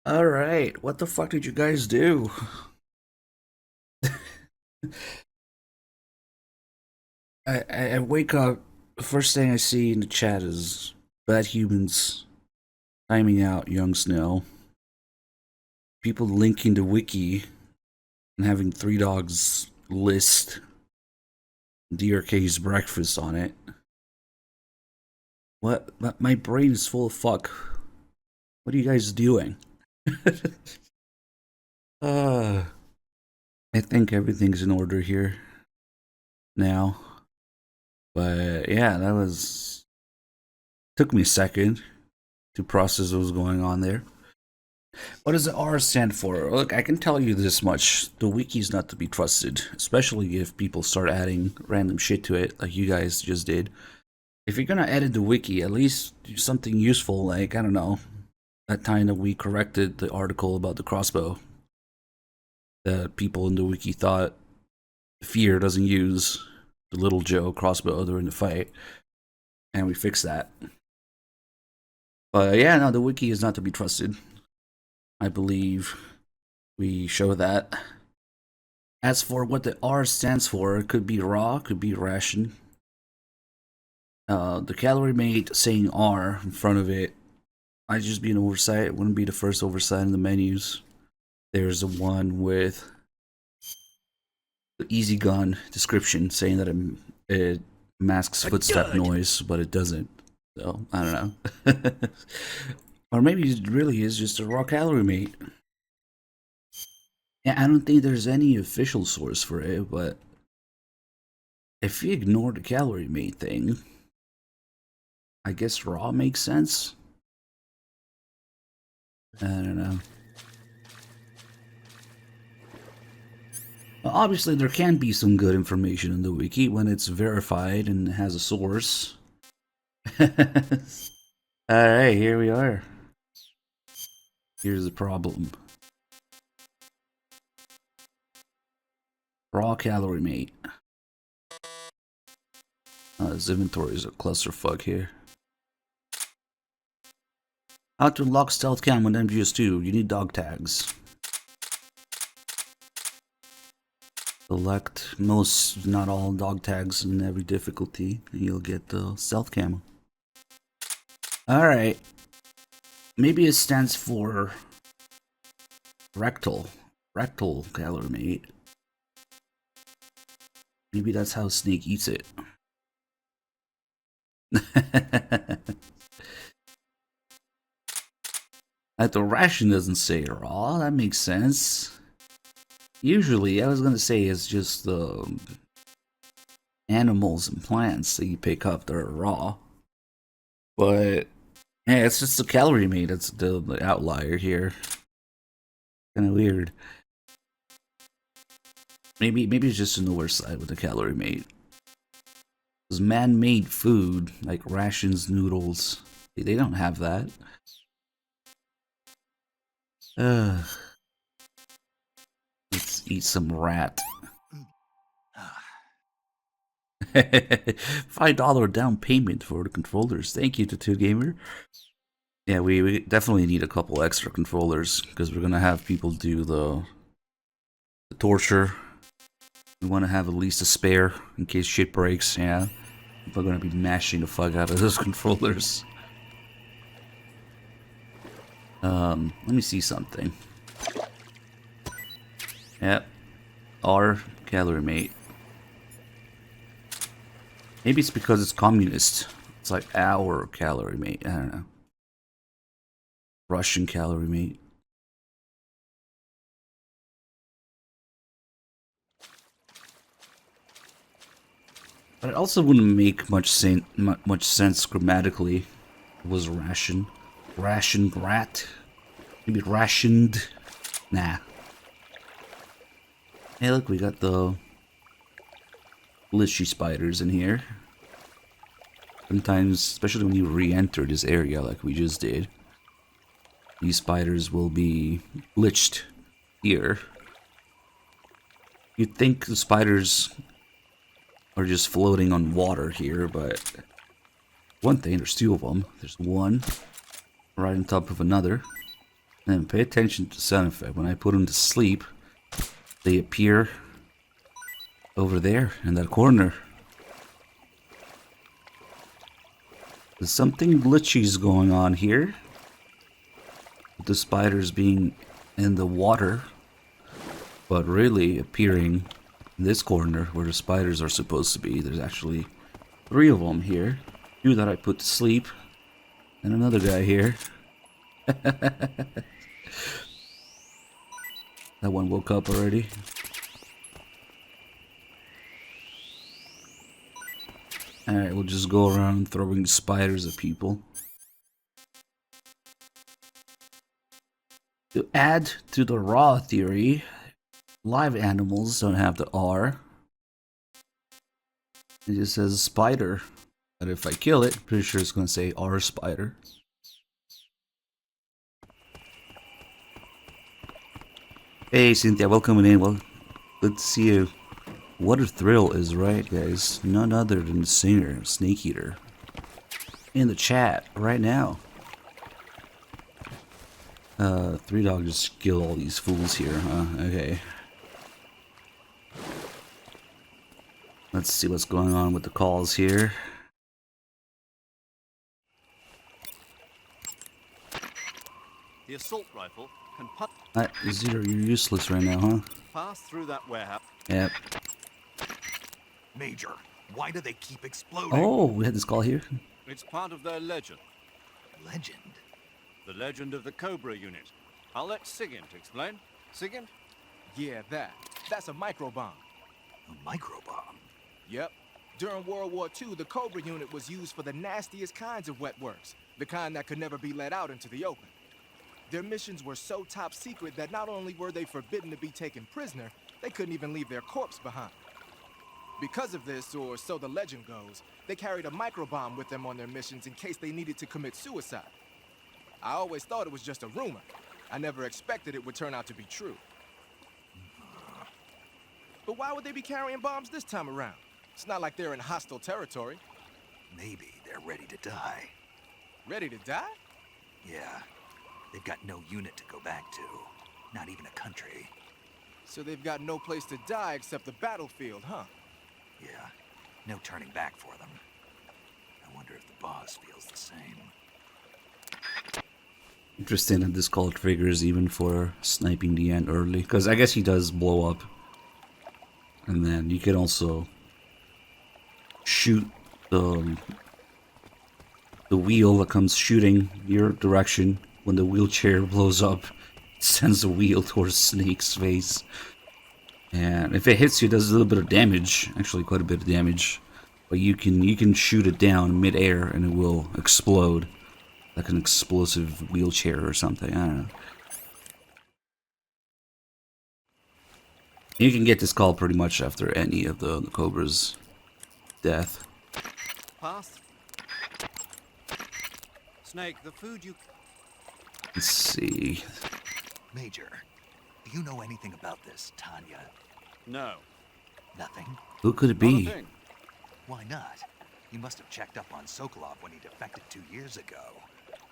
All right, what the fuck did you guys do? I wake up. The first thing I see in the chat is bad humans timing out young Snow. People linking the wiki and having Three Dogs list DRK's breakfast on it. What? My brain is full of fuck. What are you guys doing? uh, I think everything's in order here now. But yeah, that was took me a second to process what was going on there. What does the R stand for? Look, I can tell you this much. The wiki's not to be trusted, especially if people start adding random shit to it, like you guys just did. If you're gonna edit the wiki, at least do something useful, like, I don't know, that time that we corrected the article about the crossbow that people in the wiki thought Fear doesn't use the Little Joe crossbow during the fight, and we fixed that. But yeah, no, the wiki is not to be trusted. I believe we show that. As for what the R stands for, it could be raw, could be ration. The calorie mate saying R in front of it might just be an oversight. It wouldn't be the first oversight in the menus. There's the one with the easy gun description saying that it masks footstep noise, but it doesn't. So, I don't know. Or maybe it really is just a raw calorie mate. Yeah, I don't think there's any official source for it, but if you ignore the calorie mate thing, I guess raw makes sense. I don't know. Well, obviously, there can be some good information in the wiki when it's verified and has a source. Alright, here we are. Here's the problem. Raw calorie mate. This inventory is a clusterfuck here. How to unlock stealth cam with MGS2. You need dog tags. Select most, not all dog tags in every difficulty, and you'll get the stealth camo. Alright. Maybe it stands for rectal. Rectal calorie mate. Maybe that's how Snake eats it. That the ration doesn't say raw, that makes sense. Usually, I was gonna say it's just the animals and plants that you pick up that are raw. But yeah, it's just the calorie mate that's the outlier here. Kind of weird. Maybe it's just an oversight with the calorie mate. Because man-made food like rations, noodles, they don't have that. Let's eat some rat. $5 down payment for the controllers. Thank you to 2Gamer. Yeah, we definitely need a couple extra controllers because we're gonna have people do the torture. We want to have at least a spare in case shit breaks. Yeah, we're gonna be mashing the fuck out of those controllers. Let me see something. Yep, R calorie mate. Maybe it's because it's communist. It's like our calorie mate. I don't know. Russian calorie mate. But it also wouldn't make much sense grammatically. It was ration. Rationed rat. Maybe rationed. Nah. Hey, look, we got the glitchy spiders in here. Sometimes, especially when you re-enter this area like we just did, these spiders will be glitched here. You'd think the spiders are just floating on water here, but one thing, there's two of them. There's one right on top of another. And pay attention to sound effect. When I put them to sleep, they appear over there in that corner. There's something glitchy's going on here. With the spiders being in the water, but really appearing in this corner where the spiders are supposed to be. There's actually 3 of them here. 2 that I put to sleep, and another guy here. That one woke up already. Alright, we'll just go around throwing spiders at people. To add to the raw theory, live animals don't have the R. It just says spider. But if I kill it, pretty sure it's going to say R spider. Hey Cynthia, welcome in. Well, good to see you. What a thrill is right, guys. None other than the singer, Snake Eater. In the chat right now. 3 Dog just kill all these fools here, huh? Okay. Let's see what's going on with the calls here. The assault rifle can Zero, you're useless right now, huh? pass through that warehouse. Yep. Major, why do they keep exploding? Oh, we had this call here. It's part of their legend. Legend? The legend of the Cobra unit. I'll let Sigint explain. Sigint? Yeah, that's a microbomb. A microbomb? Yep. During World War II, the Cobra unit was used for the nastiest kinds of wet works, the kind that could never be let out into the open. Their missions were so top secret that not only were they forbidden to be taken prisoner, they couldn't even leave their corpse behind. Because of this, or so the legend goes, they carried a microbomb with them on their missions in case they needed to commit suicide. I always thought it was just a rumor. I never expected it would turn out to be true. But why would they be carrying bombs this time around? It's not like they're in hostile territory. Maybe they're ready to die. Ready to die? Yeah. They've got no unit to go back to. Not even a country. So they've got no place to die except the battlefield, huh? Yeah. No turning back for them. I wonder if the boss feels the same. Interesting that this call triggers even for sniping the ant early. Because I guess he does blow up. And then you can also shoot the wheel that comes shooting your direction. When the wheelchair blows up, it sends the wheel towards Snake's face. And if it hits you, it does a little bit of damage. Actually, quite a bit of damage. But you can shoot it down mid-air and it will explode. Like an explosive wheelchair or something. I don't know. You can get this call pretty much after any of the Cobra's death. Pass. Snake, the food you... Let's see. Major, do you know anything about this, Tanya? No. Nothing? Who could it Not a be? thing. Why not? You must have checked up on Sokolov when he defected 2 years ago.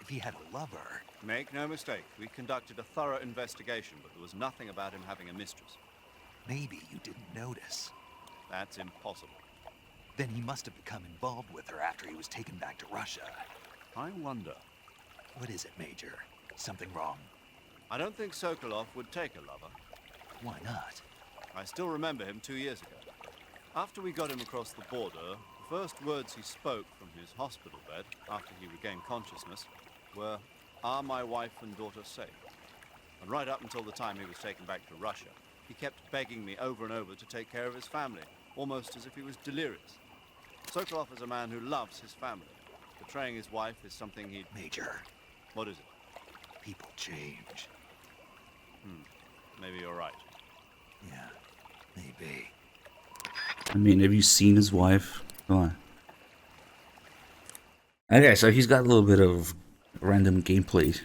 If he had a lover... Make no mistake, we conducted a thorough investigation, but there was nothing about him having a mistress. Maybe you didn't notice. That's impossible. Then he must have become involved with her after he was taken back to Russia. I wonder. What is it, Major? Something wrong? I don't think Sokolov would take a lover. Why not? I still remember him 2 years ago. After we got him across the border, the first words he spoke from his hospital bed, after he regained consciousness, were, "Are my wife and daughter safe?" And right up until the time he was taken back to Russia, he kept begging me over and over to take care of his family, almost as if he was delirious. Sokolov is a man who loves his family. Betraying his wife is something he'd... Major, What is it? people change. Maybe you're right. Yeah, maybe. I mean, have you seen his wife? Come on. Okay, so he's got a little bit of random gameplay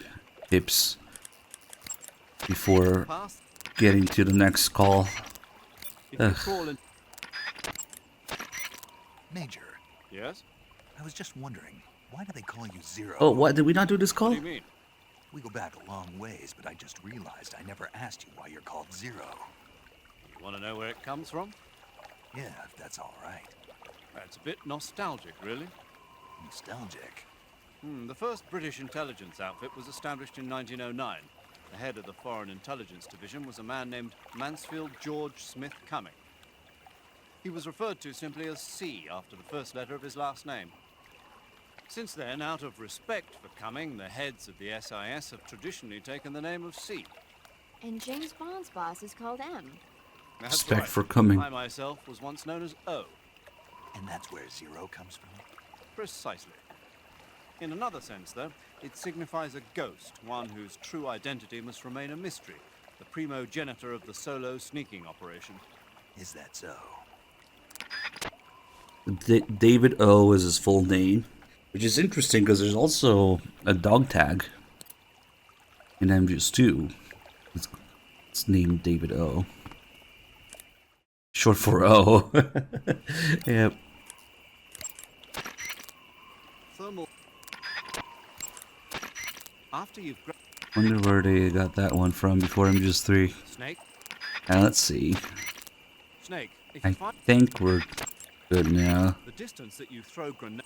tips before Pass. getting to the next call. If you Ugh. crawl in... Major, Yes? I was just wondering, why do they call you Zero? Oh, what? Did we not do this What call? do you mean? We go back a long ways, but I just realized I never asked you why you're called Zero. You want to know where it comes from? Yeah, if that's all right. It's a bit nostalgic, really. Nostalgic. The first British intelligence outfit was established in 1909. The head of the Foreign Intelligence Division was a man named Mansfield George Smith Cumming. He was referred to simply as C after the first letter of his last name. Since then, out of respect for Cumming, the heads of the SIS have traditionally taken the name of C. And James Bond's boss is called M. That's Respect right. for Cumming. I myself was once known as O. And that's where Zero comes from? Precisely. In another sense, though, it signifies a ghost, one whose true identity must remain a mystery, the primogenitor of the solo sneaking operation. Is that so? David O is his full name, which is interesting because there's also a dog tag in MGS2. It's named David O. Short for O. Yep. Thermal. After you've Wonder where they got that one from before MGS3. Snake, Let's see. Snake, if I you find think we're good now. the distance that you throw grenades.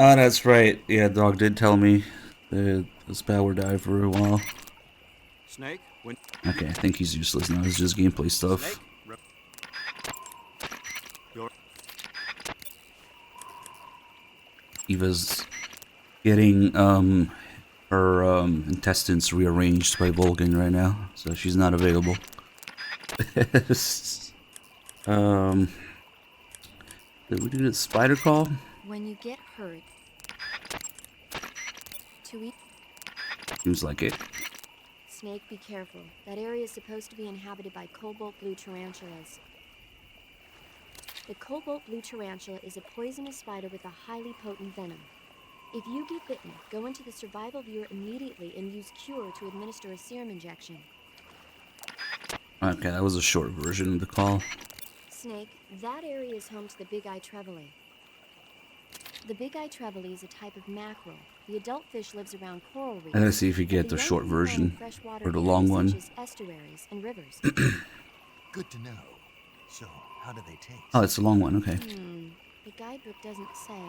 Oh, that's right. Yeah, dog did tell me the spell died for a while. Snake, when Okay, I think he's useless now. It's just gameplay stuff. Snake, you're Eva's getting her intestines rearranged by Volgan right now, so she's not available. Did we do the spider call? When you get hurt, to eat Seems like it. snake, be careful. That area is supposed to be inhabited by cobalt blue tarantulas. The cobalt blue tarantula is a poisonous spider with a highly potent venom. If you get bitten, go into the survival viewer immediately and use Cure to administer a serum injection. Okay, that was a short version of the call. Snake, that area is home to the big-eye trevally. The big-eye trevally is a type of mackerel. The adult fish lives around coral reefs. Let's see if you but get the young short can roam in version freshwater or the long areas one. such as estuaries and rivers. Good to know. So, how do they taste? Oh, it's a long one. Okay. The guidebook doesn't say.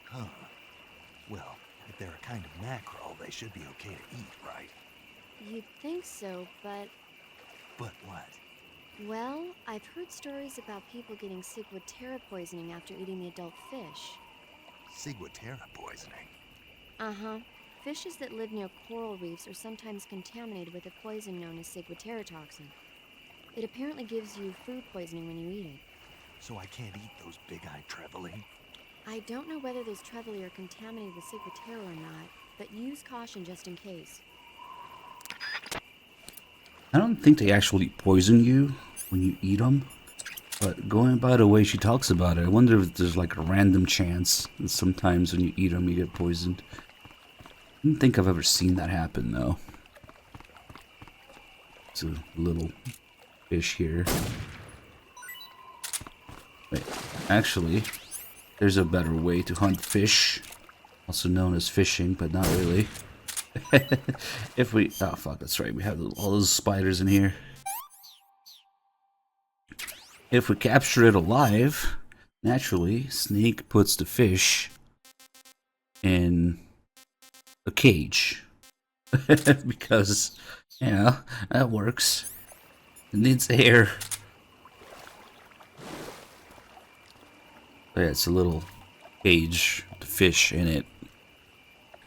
Huh. Well, if they're a kind of mackerel, they should be okay to eat, right? You'd think so, but... But what? Well, I've heard stories about people getting ciguatera poisoning after eating the adult fish. Ciguatera poisoning. Uh-huh. Fishes that live near coral reefs are sometimes contaminated with a poison known as ciguatera toxin. It apparently gives you food poisoning when you eat it. So I can't eat those big-eyed trevally? I don't know whether those trevally are contaminated with ciguatera or not, but use caution just in case. I don't think they actually poison you when you eat them. But going by the way she talks about it, I wonder if there's like a random chance that sometimes when you eat them you get poisoned. I don't think I've ever seen that happen though. It's a little fish here. Wait, actually, there's a better way to hunt fish. Also known as fishing, but not really. If we... Oh, fuck, that's right. We have all those spiders in here. If we capture it alive, naturally, Snake puts the fish in a cage. Because, you know, that works. It needs air. So yeah, it's a little cage with the fish in it.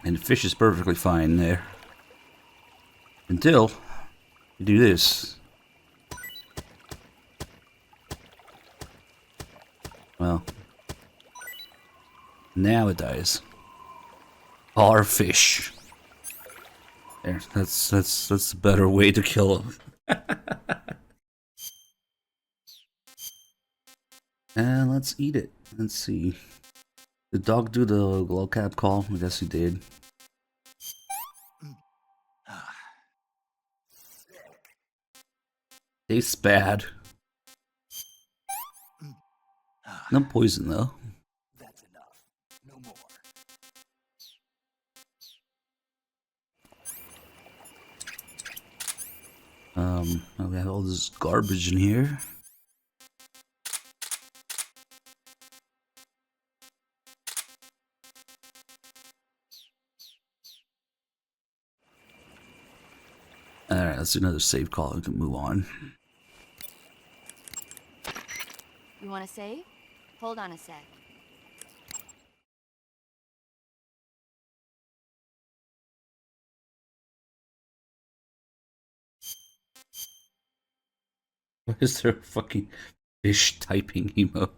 And the fish is perfectly fine there. Until you do this. Well, now it dies. Our fish. There, that's a better way to kill him. And let's eat it. Let's see. Did dog do the glow cap call? I guess he did. Tastes bad. No poison though. That's enough. No more. We have all this garbage in here. Alright, let's do another save call and we can move on. You want to save? Hold on a sec. Why is there a fucking fish typing emote?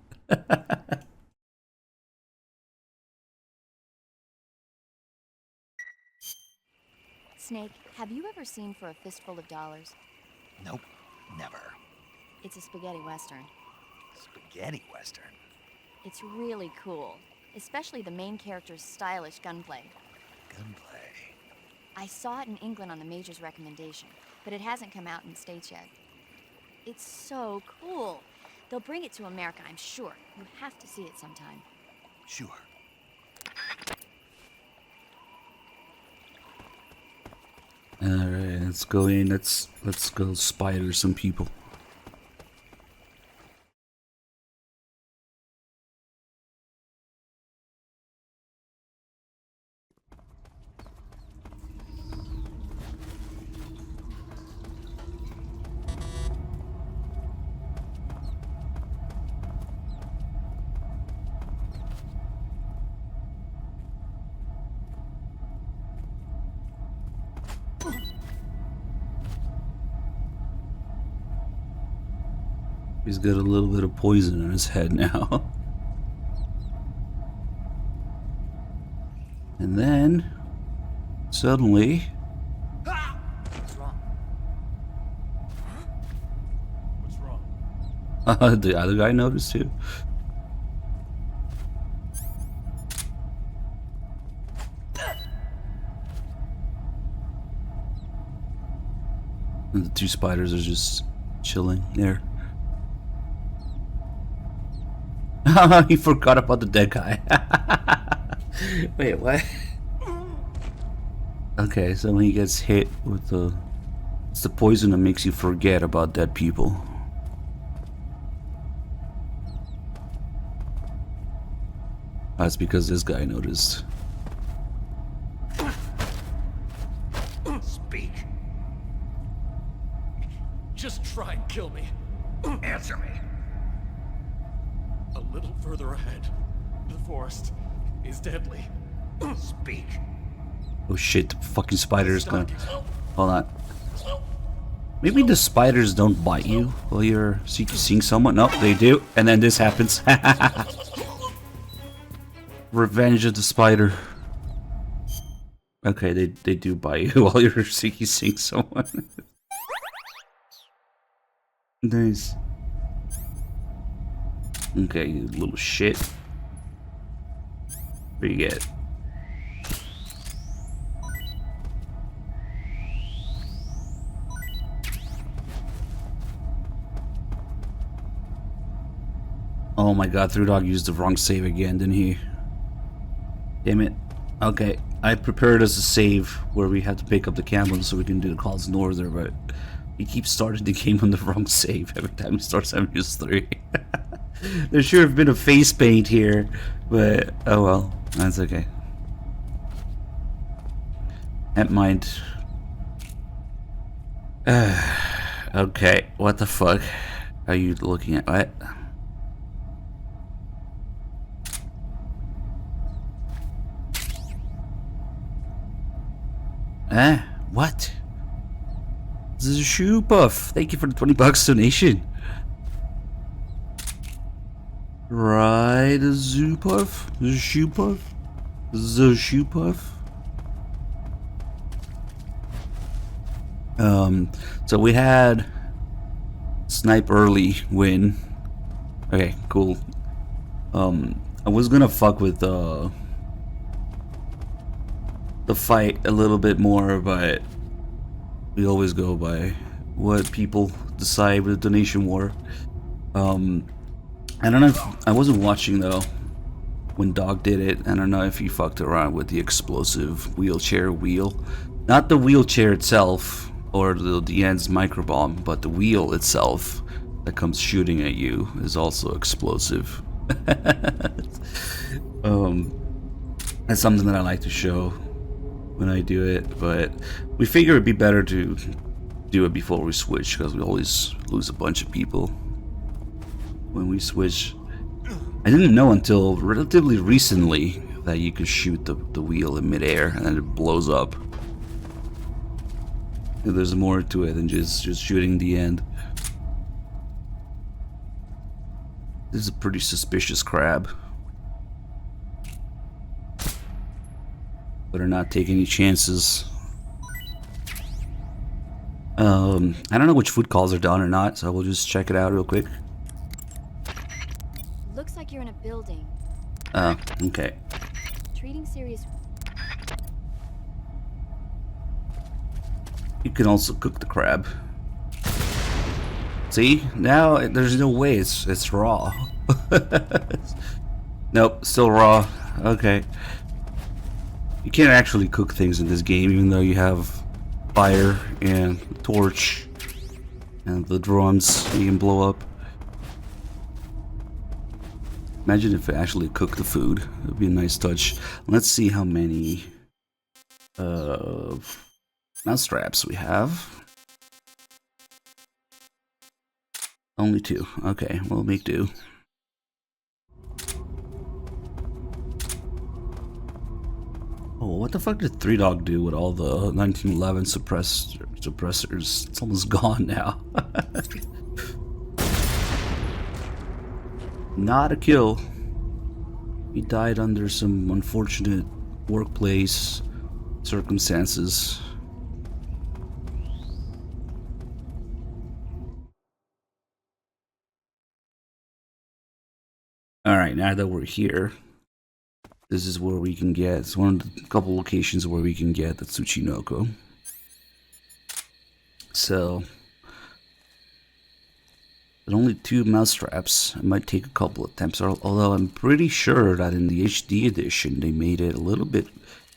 Snake, have you ever seen For a Fistful of Dollars? Nope, never. It's a spaghetti western. Spaghetti Western. It's really cool, especially the main character's stylish gunplay. Gunplay. I saw it in England on the Major's recommendation, but it hasn't come out in the States yet. It's so cool. They'll bring it to America, I'm sure. You have to see it sometime. Sure. Alright, let's go in. Let's go spider some people. He's got a little bit of poison in his head now. And then, suddenly... What's wrong? What's wrong? the other guy noticed too. And the two spiders are just chilling there. He forgot about the dead guy. Wait, what? Okay, so when he gets hit with the... It's the poison that makes you forget about dead people. That's because this guy noticed. Speak. Just try and kill me. Answer me. A little further ahead, the forest is deadly. Speak. Oh shit, the fucking spider is gonna... Hold on. Maybe the spiders don't bite you while you're seeing someone. No, they do. And then this happens. Revenge of the spider. Okay, they do bite you while you're seeing someone. Nice. Okay, you little shit. What do you get? Oh my god, Through Dog used the wrong save again, didn't he? Damn it. Okay, I prepared us a save where we had to pick up the camera so we can do the calls northern, but he keeps starting the game on the wrong save every time he starts MUS3. There should have been a face paint here, but oh well, that's okay. Never mind. Okay, what the fuck are you looking at? What? What? This is a shoe puff. Thank you for the 20 bucks donation. Right, a zoo puff? The shoe puff? The shoe puff? So we had snipe early win. Okay, cool. I was gonna fuck with the fight a little bit more, but we always go by what people decide with the donation war. I don't know if I wasn't watching though when Dog did it. I don't know if he fucked around with the explosive wheelchair wheel. Not the wheelchair itself, or the end's microbomb, but the wheel itself that comes shooting at you is also explosive. That's something that I like to show when I do it, but we figure it'd be better to do it before we switch, because we always lose a bunch of people when we switch. I didn't know until relatively recently that you could shoot the wheel in midair and then it blows up. And there's more to it than just shooting the end. This is a pretty suspicious crab. Better not take any chances. I don't know which food calls are done or not, so we'll just check it out real quick. Looks like you're in a building. Oh, okay. Treating serious. You can also cook the crab. See? Now there's no way it's raw. Nope, still raw. Okay. You can't actually cook things in this game, even though you have fire and torch and the drums you can blow up. Imagine if it actually cooked the food. It would be a nice touch. Let's see how many mousetraps we have. Only 2. Okay, we'll make do. Oh, what the fuck did Three Dog do with all the 1911 suppressors? It's almost gone now. Not a kill. He died under some unfortunate workplace circumstances. Alright, now that we're here, this is where we can get, it's one of the couple locations where we can get the Tsuchinoko. So, with only 2 mousetraps, it might take a couple attempts, although I'm pretty sure that in the HD edition they made it a little bit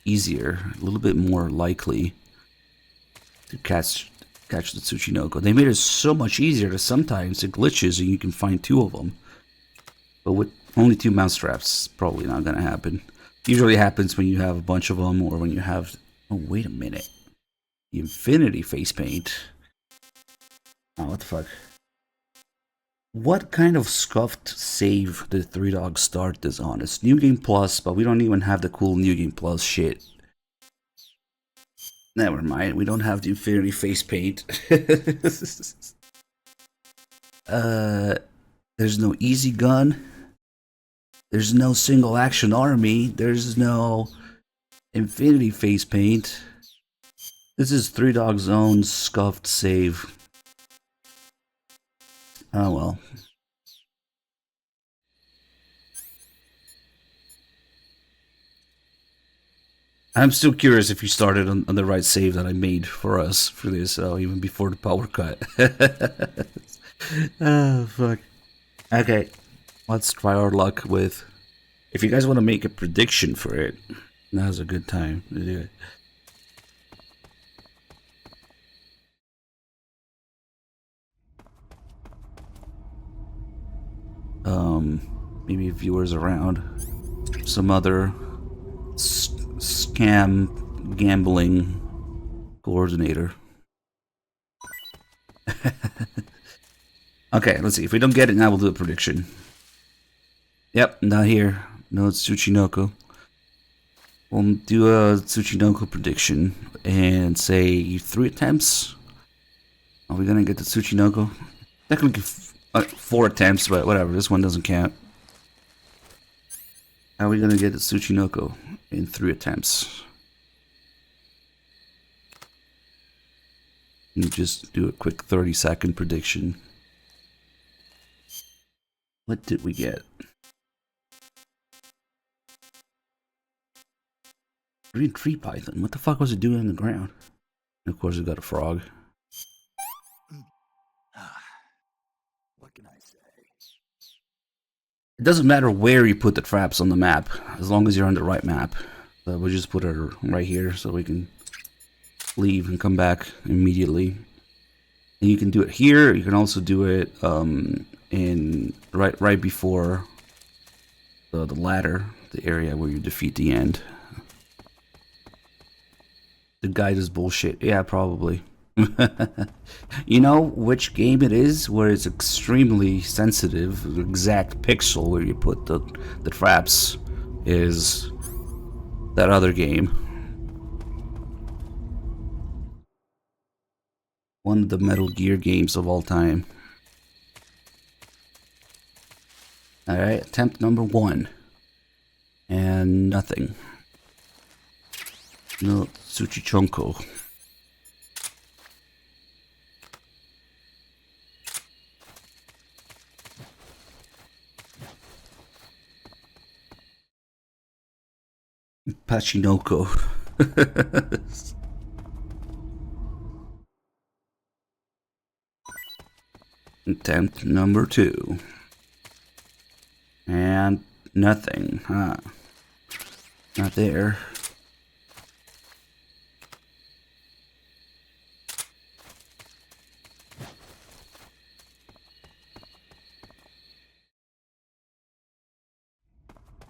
easier, a little bit more likely to catch the Tsuchinoko. They made it so much easier that sometimes it glitches and you can find 2 of them. But with only 2 mousetraps, probably not gonna happen. Usually happens when you have a bunch of them, or when you have... Oh, wait a minute. The Infinity face paint. Oh, what the fuck? What kind of scuffed save did Three Dogs start this on? It's New Game Plus, but we don't even have the cool New Game Plus shit. Never mind, we don't have the Infinity face paint. There's no easy gun. There's no single action army. There's no Infinity face paint. This is Three Dogs' own scuffed save. Oh well. I'm still curious if you started on the right save that I made for us for this, even before the power cut. Oh, fuck. Okay, let's try our luck with... If you guys want to make a prediction for it, now's a good time to do it. Maybe viewers around. Some other scam gambling coordinator. Okay, let's see. If we don't get it now, we'll do a prediction. Yep, not here. No, it's Tsuchinoko. We'll do a Tsuchinoko prediction and say 3 attempts. Are we gonna get the Tsuchinoko? Technically 4 attempts, but whatever. This one doesn't count. How are we gonna get the Tsuchinoko in 3 attempts? You just do a quick 30-second prediction. What did we get? Green tree python. What the fuck was it doing on the ground? And of course, it got a frog. What can I say? It doesn't matter where you put the traps on the map, as long as you're on the right map. So we'll just put it right here so we can leave and come back immediately. And you can do it here. You can also do it in right before the ladder, the area where you defeat the end. The guide is bullshit. Yeah, probably. You know which game it is where it's extremely sensitive, the exact pixel where you put the traps is that other game. One of the Metal Gear games of all time. Alright, attempt number 1. And nothing. No Tsuchichonko. Pachinoko. Attempt number 2. And nothing, huh? Not there.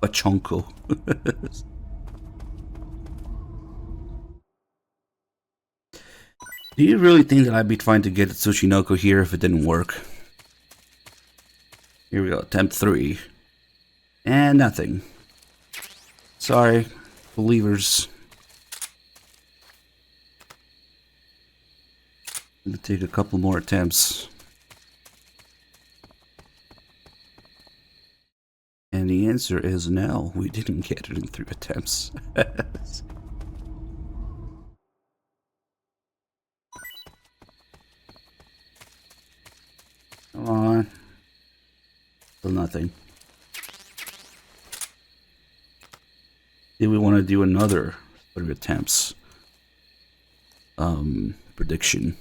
Pachonko. Do you really think that I'd be trying to get Tsuchinoko here if it didn't work? Here we go, attempt 3. And nothing. Sorry, believers. Gonna take a couple more attempts. And the answer is no, we didn't get it in 3 attempts. Come on. Still nothing. Do we want to do another 3 attempts? Prediction.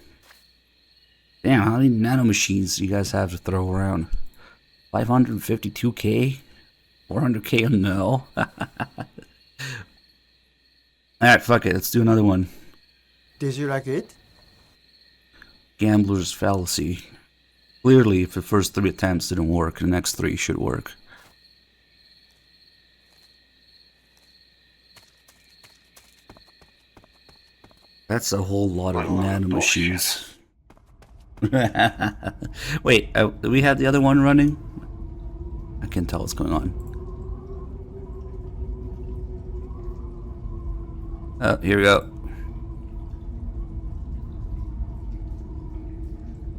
Damn, how many nanomachines do you guys have to throw around? 552k? 400k? No. Alright, fuck it. Let's do another one. Did you like it? Gambler's fallacy. Clearly, if the first 3 attempts didn't work, the next 3 should work. That's a whole lot of nanomachines. Wait, do we have the other one running? I can't tell what's going on. Oh, here we go.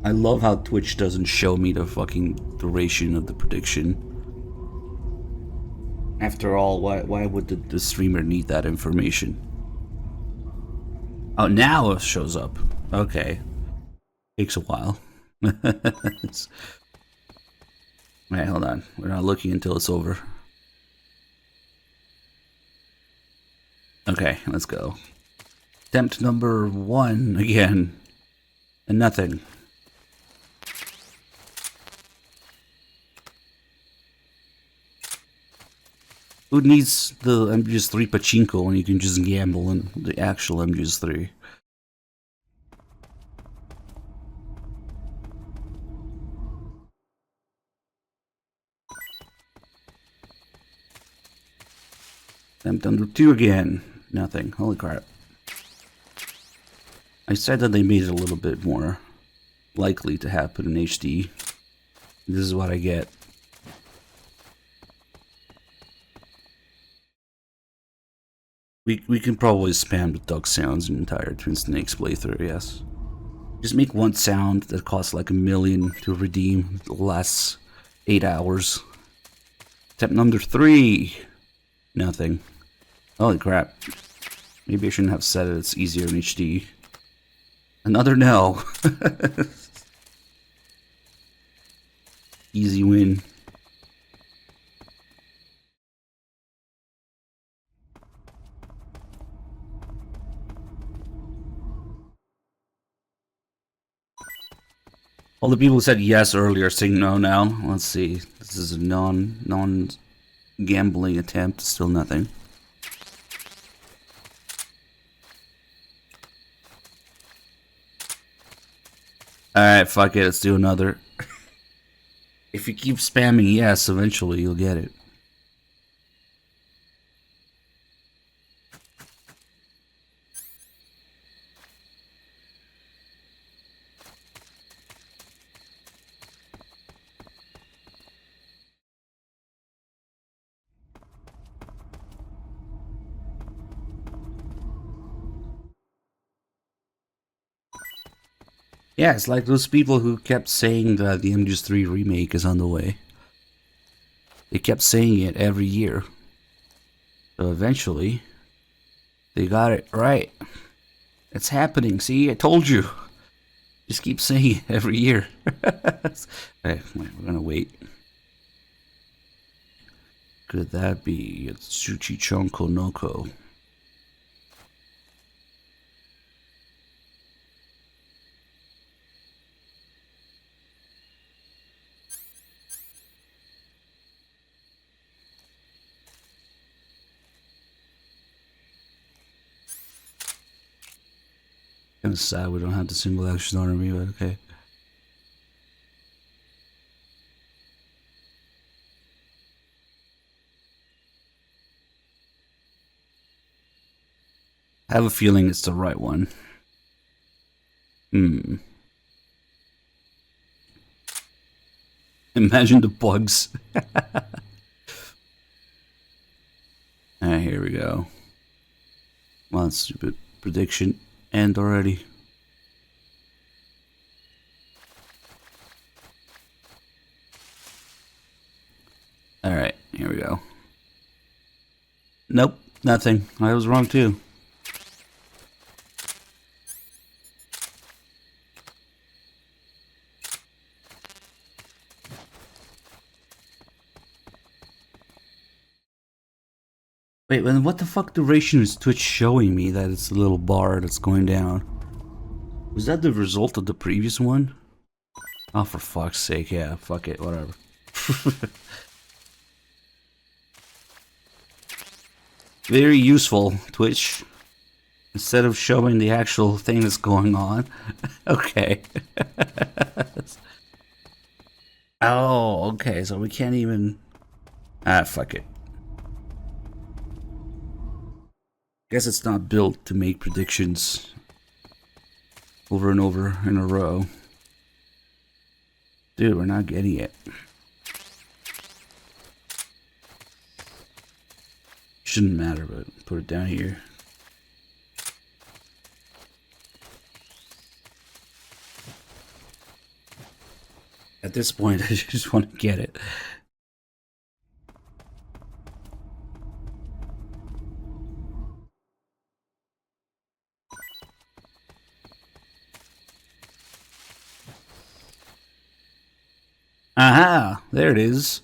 I love how Twitch doesn't show me the fucking duration of the prediction. After all, why would the streamer need that information? Oh, now it shows up. Okay. Takes a while. Alright, hold on. We're not looking until it's over. Okay, let's go. Attempt number 1 again. And nothing. Who needs the MGS3 pachinko when you can just gamble in the actual MGS3? Attempt number 2 again. Nothing. Holy crap. I said that they made it a little bit more likely to happen in HD. This is what I get. We can probably spam the duck sounds in entire Twin Snakes playthrough, yes. Just make one sound that costs like $1 million to redeem, lasts 8 hours. Attempt number 3. Nothing. Holy crap. Maybe I shouldn't have said it, it's easier in HD. Another no. Easy win. All the people who said yes earlier are saying no now. Let's see. This is a non-gambling attempt. Still nothing. Alright, fuck it, let's do another. If you keep spamming yes, eventually you'll get it. Yeah, it's like those people who kept saying that the MGS3 remake is on the way. They kept saying it every year. So eventually, they got it right. It's happening. See, I told you. Just keep saying it every year. Alright, we're gonna wait. Could that be Tsuchi Chonko Noko? Kind of sad we don't have the single action army, but okay. I have a feeling it's the right one. Imagine the bugs. Alright, here we go. Well, stupid prediction. End already. Alright, here we go. Nope, nothing. I was wrong too. Wait, then what the fuck duration is Twitch showing me that it's a little bar that's going down? Was that the result of the previous one? Oh, for fuck's sake, yeah, fuck it, whatever. Very useful, Twitch. Instead of showing the actual thing that's going on. Okay. Oh, okay, so we can't even... Ah, fuck it. Guess it's not built to make predictions over and over in a row. Dude, we're not getting it. Shouldn't matter, but put it down here. At this point, I just want to get it. Aha! There it is.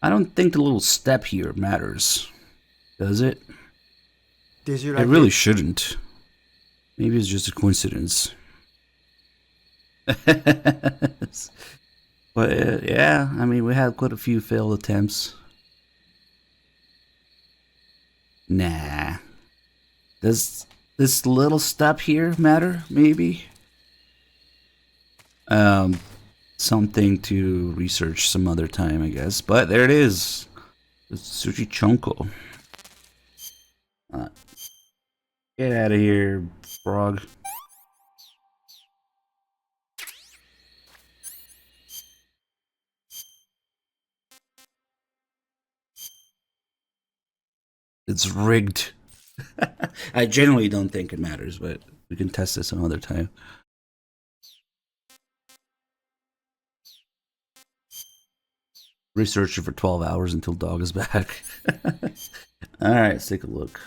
I don't think the little step here matters. Does it? Did you It like really it? shouldn't. Maybe it's just a coincidence. But yeah, I mean, we had quite a few failed attempts. Nah. Does this little step here matter? Maybe? Something to research some other time, I guess. But there it is. It's Tsuchi Chonko. Get out of here, frog. It's rigged. I generally don't think it matters, but we can test this another time. Research it for 12 hours until dog is back. Alright, let's take a look.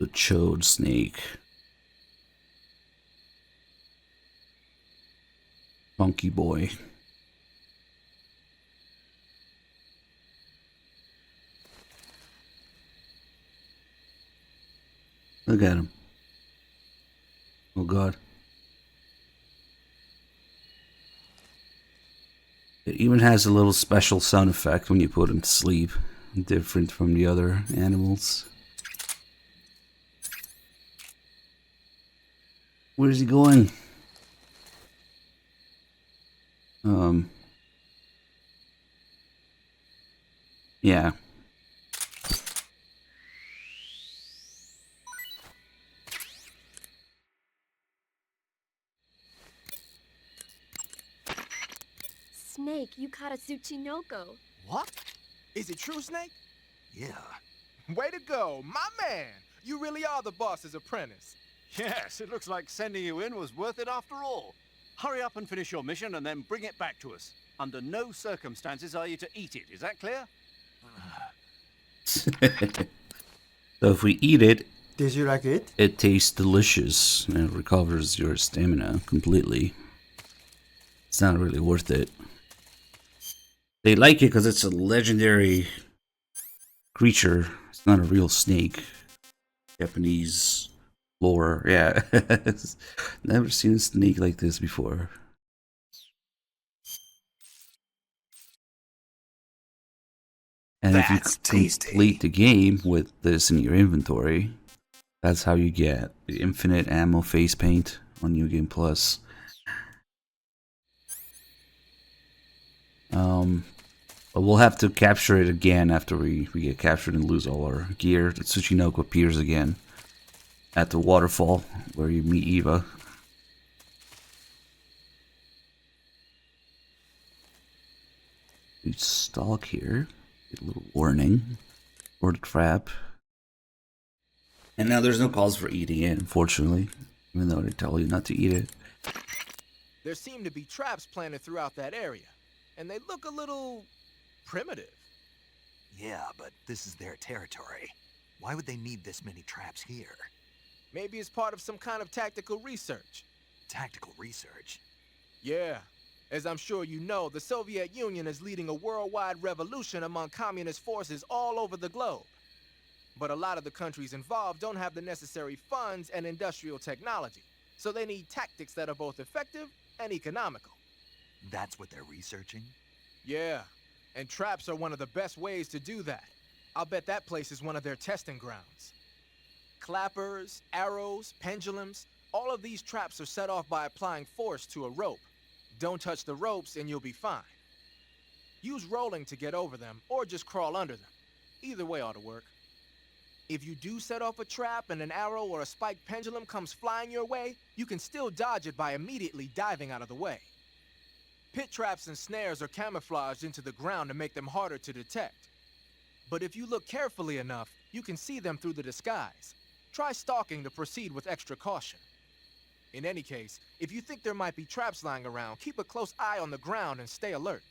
The chode snake. Funky boy. Look at him. Oh god. It even has a little special sound effect when you put him to sleep, different from the other animals. Where's he going? Yeah. Snake, you caught a Tsuchinoko. What? Is it true, Snake? Yeah. Way to go, my man! You really are the boss's apprentice. Yes, it looks like sending you in was worth it after all. Hurry up and finish your mission and then bring it back to us. Under no circumstances are you to eat it, is that clear? So if we eat it, Did you like it? it tastes delicious and it recovers your stamina completely. It's not really worth it. They like it because it's a legendary creature. It's not a real snake. Japanese lore, yeah. Never seen a snake like this before. And if you That's tasty. complete the game with this in your inventory, that's how you get the infinite ammo face paint on New Game Plus. But we'll have to capture it again after we get captured and lose all our gear. The Tsuchinoko appears again at the waterfall where you meet Eva. We stalk here. Get a little warning. Or the trap. And now there's no calls for eating it, unfortunately. Even though they tell you not to eat it. There seem to be traps planted throughout that area, and they look a little primitive. Yeah, but this is their territory. Why would they need this many traps here? Maybe it's part of some kind of tactical research. Tactical research? Yeah. As I'm sure you know, the Soviet Union is leading a worldwide revolution among communist forces all over the globe. But a lot of the countries involved don't have the necessary funds and industrial technology, so they need tactics that are both effective and economical. That's what they're researching? Yeah, and traps are one of the best ways to do that. I'll bet that place is one of their testing grounds. Clappers, arrows, pendulums, all of these traps are set off by applying force to a rope. Don't touch the ropes and you'll be fine. Use rolling to get over them, or just crawl under them. Either way ought to work. If you do set off a trap and an arrow or a spiked pendulum comes flying your way, you can still dodge it by immediately diving out of the way. Pit traps and snares are camouflaged into the ground to make them harder to detect. But if you look carefully enough, you can see them through the disguise. Try stalking to proceed with extra caution. In any case, if you think there might be traps lying around, keep a close eye on the ground and stay alert.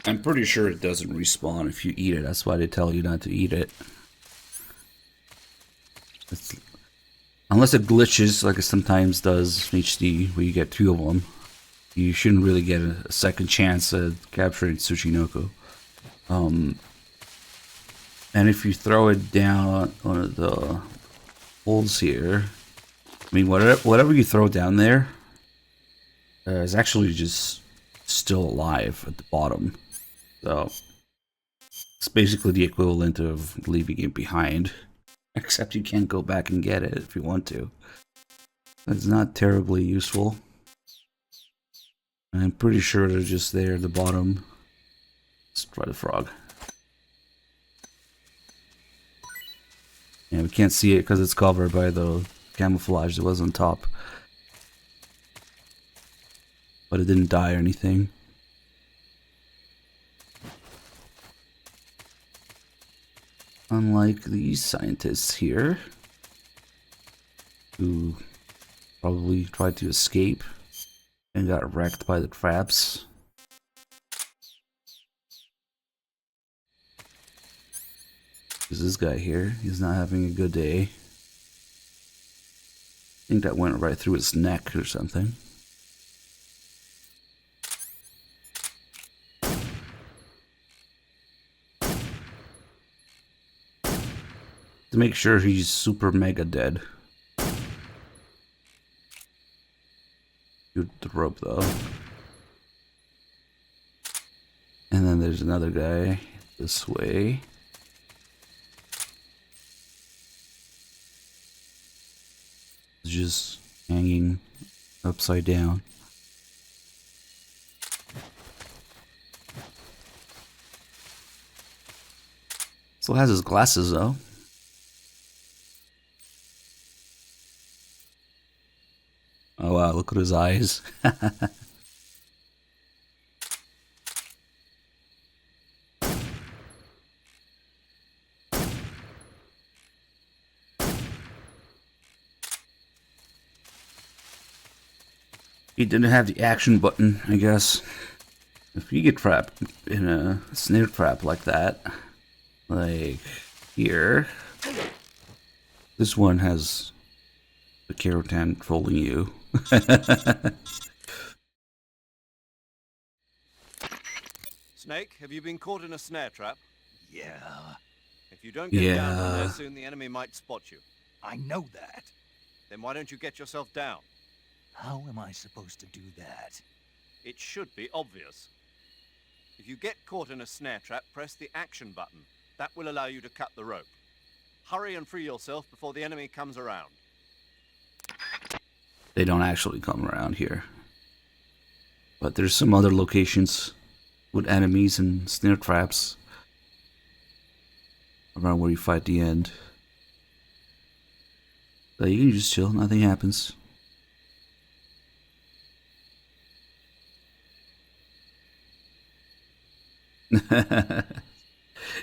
I'm pretty sure it doesn't respawn if you eat it. That's why they tell you not to eat it. Unless it glitches like it sometimes does in HD, where you get two of them. You shouldn't really get a second chance at capturing Tsuchinoko. And if you throw it down one of the holes here, I mean, whatever you throw down there is actually just still alive at the bottom. So it's basically the equivalent of leaving it behind, except you can't go back and get it if you want to. It's not terribly useful. I'm pretty sure they're just there at the bottom. Let's try the frog. Yeah, we can't see it because it's covered by the camouflage that was on top. But it didn't die or anything. Unlike these scientists here, who probably tried to escape and got wrecked by the traps. There's this guy here. He's not having a good day. I think that went right through his neck or something. To make sure he's super mega dead. Shoot the rope though. there's another guy this way. Just hanging upside down. Still has his glasses though. Oh wow, look at his eyes. He didn't have the action button, I guess. If you get trapped in a snare trap like that, like here, this one has the Keratin trolling you. Snake, have you been caught in a snare trap? Yeah, If you don't get down from Yeah. there soon, the enemy might spot you. I know that. Then why don't you get yourself down? How am I supposed to do that? It should be obvious. If you get caught in a snare trap, press the action button. That will allow you to cut the rope. Hurry and free yourself before the enemy comes around. They don't actually come around here. But there's some other locations with enemies and snare traps around where you fight the end. So you can just chill, nothing happens.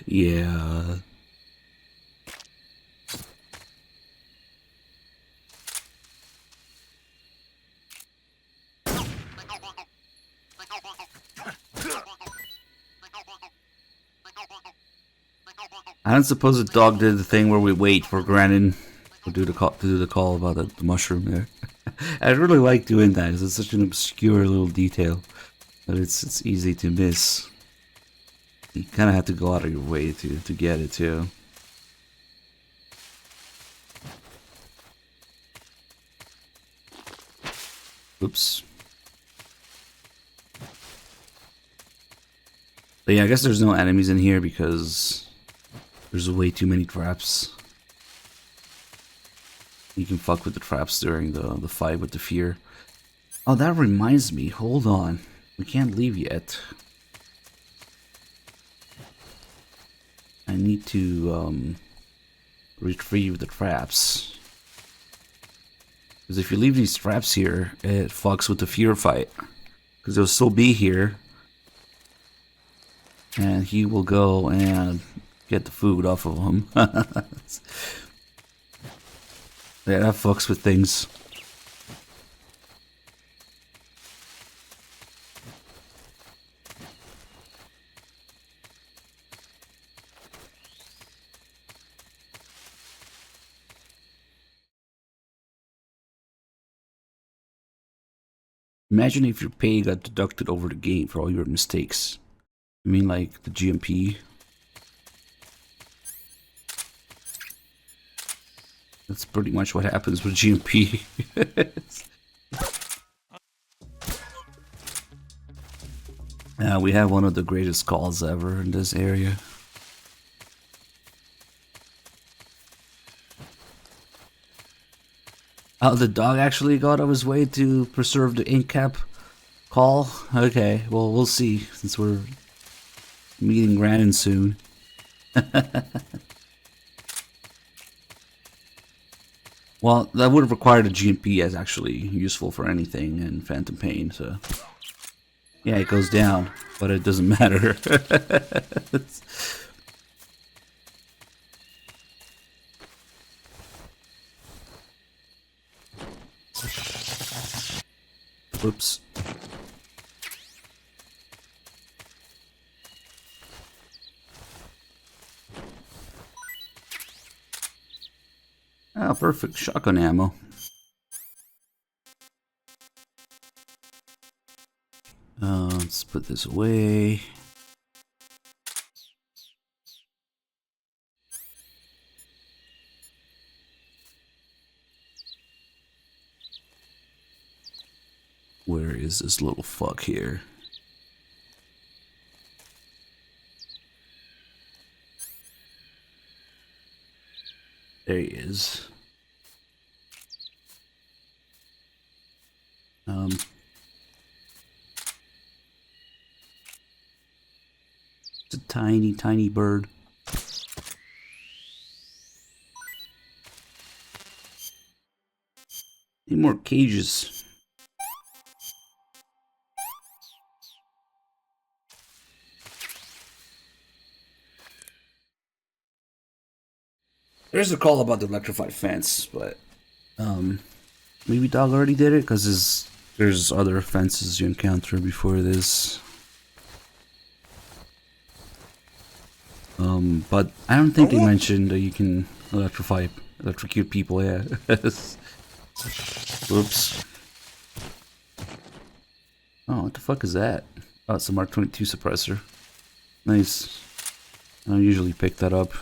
Yeah. I don't suppose the dog did the thing where we wait for Granin to do the call about the mushroom there. I really like doing that because it's such an obscure little detail, but it's easy to miss. You kind of have to go out of your way to get it too. Oops. But yeah, I guess there's no enemies in here because there's way too many traps. You can fuck with the traps during the fight with the fear. Oh, that reminds me. Hold on. We can't leave yet. I need to retrieve the traps. Because if you leave these traps here, it fucks with the fear fight. Because they'll still be here. And he will go and get the food off of him. Yeah, that fucks with things. Imagine if your pay got deducted over the game for all your mistakes. I mean, like the GMP. That's pretty much what happens with GMP. We have one of the greatest calls ever in this area. Oh, the dog actually got out of his way to preserve the ink cap call? Okay, well, we'll see, since we're meeting Granin soon. Well, that would have required a GMP as actually useful for anything in Phantom Pain, so... Yeah, it goes down, but it doesn't matter. Whoops. Oh, perfect. Shotgun ammo. Let's put this away. Where is this little fuck here? There he is. It's a tiny, tiny bird. Need more cages. There's a call about the electrified fence, but maybe Dog already did it because there's other fences you encounter before this. But I don't think they mentioned that you can electrocute people. Yeah. Whoops. Oh, what the fuck is that? Oh, it's a Mark 22 suppressor. Nice. I don't usually pick that up.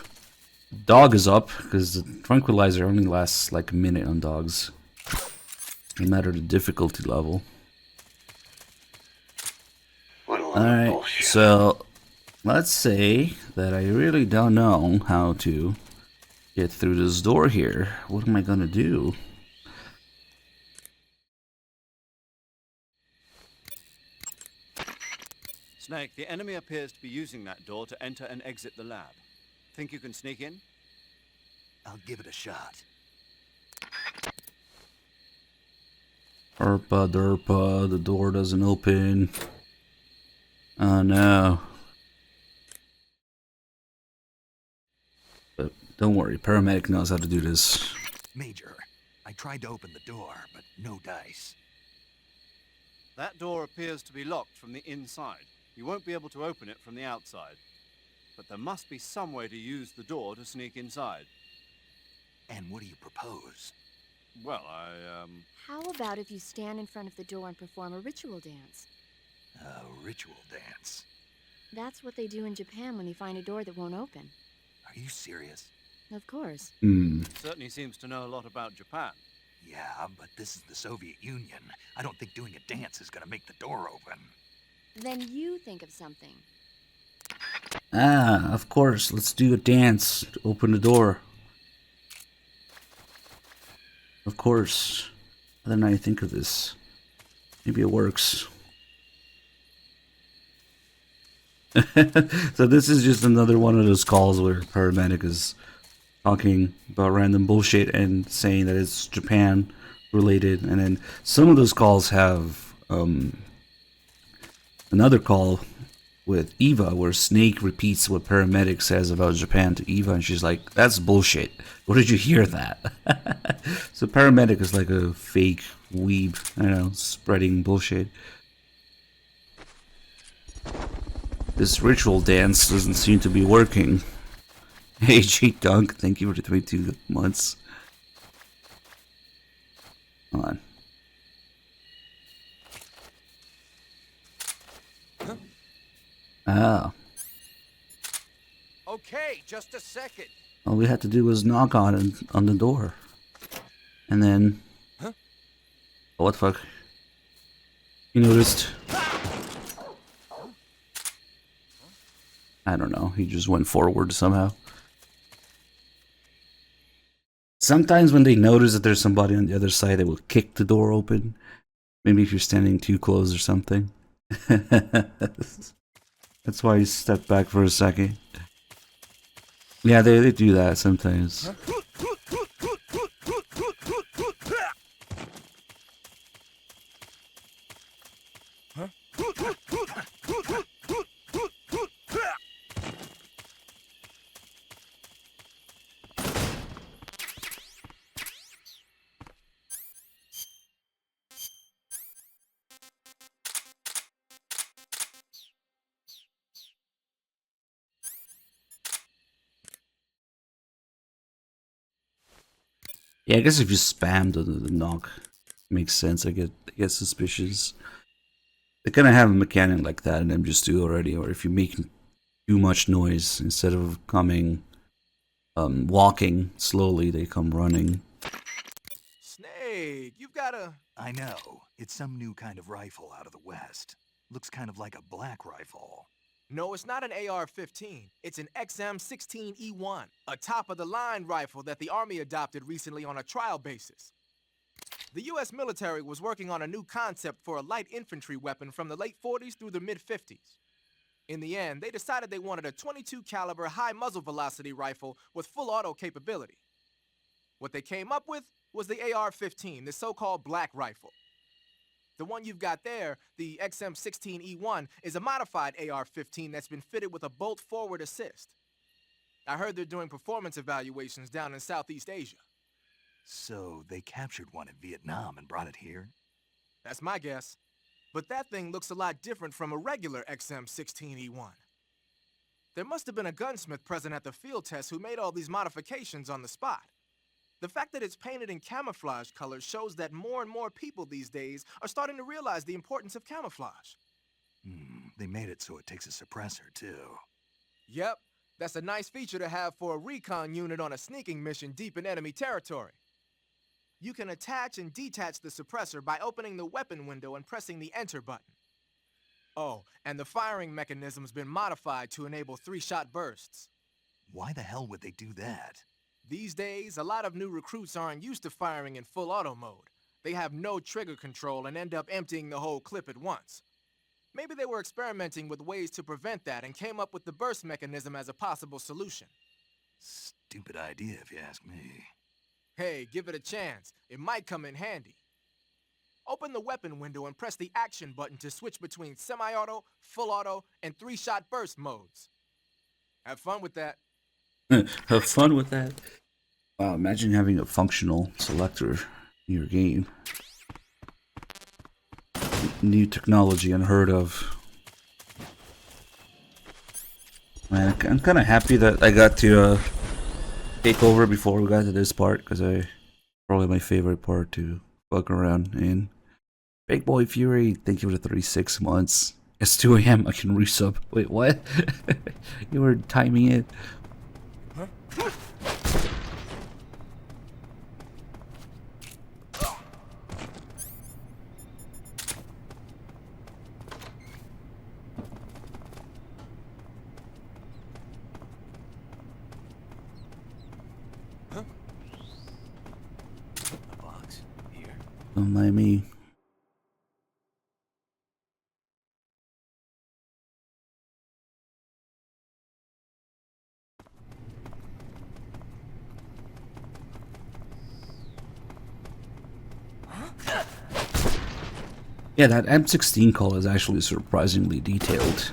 Dog is up, because the tranquilizer only lasts like a minute on dogs. No matter the difficulty level. Alright, so let's say that I really don't know how to get through this door here. What am I gonna do? Snake, the enemy appears to be using that door to enter and exit the lab. Think you can sneak in? I'll give it a shot. Derpa, derpa, the door doesn't open. Oh no. But don't worry, paramedic knows how to do this. Major, I tried to open the door, but no dice. That door appears to be locked from the inside. You won't be able to open it from the outside. But there must be some way to use the door to sneak inside. And what do you propose? Well, How about if you stand in front of the door and perform a ritual dance? A ritual dance. That's what they do in Japan when they find a door that won't open. Are you serious? Of course. certainly seems to know a lot about Japan. Yeah, but this is the Soviet Union. I don't think doing a dance is gonna make the door open. Then you think of something. Ah, of course, let's do a dance to open the door. Of course. How didn't I think of this? Maybe it works. So this is just another one of those calls where paramedic is talking about random bullshit and saying that it's Japan related, and then some of those calls have another call with Eva where Snake repeats what paramedic says about Japan to Eva, and she's like, that's bullshit. Where did you hear that? So paramedic is like a fake weeb, I don't know, spreading bullshit. This ritual dance doesn't seem to be working. Hey, G Dunk, thank you for the 22 months. Hold on. Oh. Okay, just a second. All we had to do was knock on the door. And then... Huh? Oh, what the fuck? He noticed. I don't know, he just went forward somehow. Sometimes when they notice that there's somebody on the other side, they will kick the door open. Maybe if you're standing too close or something. That's why he stepped back for a second. Yeah, they do that sometimes. Yeah, I guess if you spam the knock, makes sense. I get suspicious. They kind of have a mechanic like that in MGS2 already, or if you make too much noise instead of coming, walking slowly, they come running. Snake, you've got a... I know. It's some new kind of rifle out of the West. Looks kind of like a black rifle. No, it's not an AR-15. It's an XM-16E1, a top-of-the-line rifle that the Army adopted recently on a trial basis. The U.S. military was working on a new concept for a light infantry weapon from the late 40s through the mid-50s. In the end, they decided they wanted a 22 caliber high muzzle velocity rifle with full auto capability. What they came up with was the AR-15, the so-called black rifle. The one you've got there, the XM-16E1, is a modified AR-15 that's been fitted with a bolt forward assist. I heard they're doing performance evaluations down in Southeast Asia. So they captured one in Vietnam and brought it here? That's my guess. But that thing looks a lot different from a regular XM-16E1. There must have been a gunsmith present at the field test who made all these modifications on the spot. The fact that it's painted in camouflage colors shows that more and more people these days are starting to realize the importance of camouflage. They made it so it takes a suppressor, too. Yep, that's a nice feature to have for a recon unit on a sneaking mission deep in enemy territory. You can attach and detach the suppressor by opening the weapon window and pressing the enter button. Oh, and the firing mechanism's been modified to enable 3-shot bursts. Why the hell would they do that? These days, a lot of new recruits aren't used to firing in full auto mode. They have no trigger control and end up emptying the whole clip at once. Maybe they were experimenting with ways to prevent that and came up with the burst mechanism as a possible solution. Stupid idea, if you ask me. Hey, give it a chance. It might come in handy. Open the weapon window and press the action button to switch between semi-auto, full auto, and 3-shot burst modes. Have fun with that. Have fun with that. Wow, imagine having a functional selector in your game. New technology unheard of. Man, I'm kind of happy that I got to take over before we got to this part, because probably my favorite part to fuck around in. Big Boy Fury, thank you for the 36 months. It's 2 AM, I can resub. Wait, what? You were timing it? A box. Here. Don't mind me. Yeah, that M16 call is actually surprisingly detailed.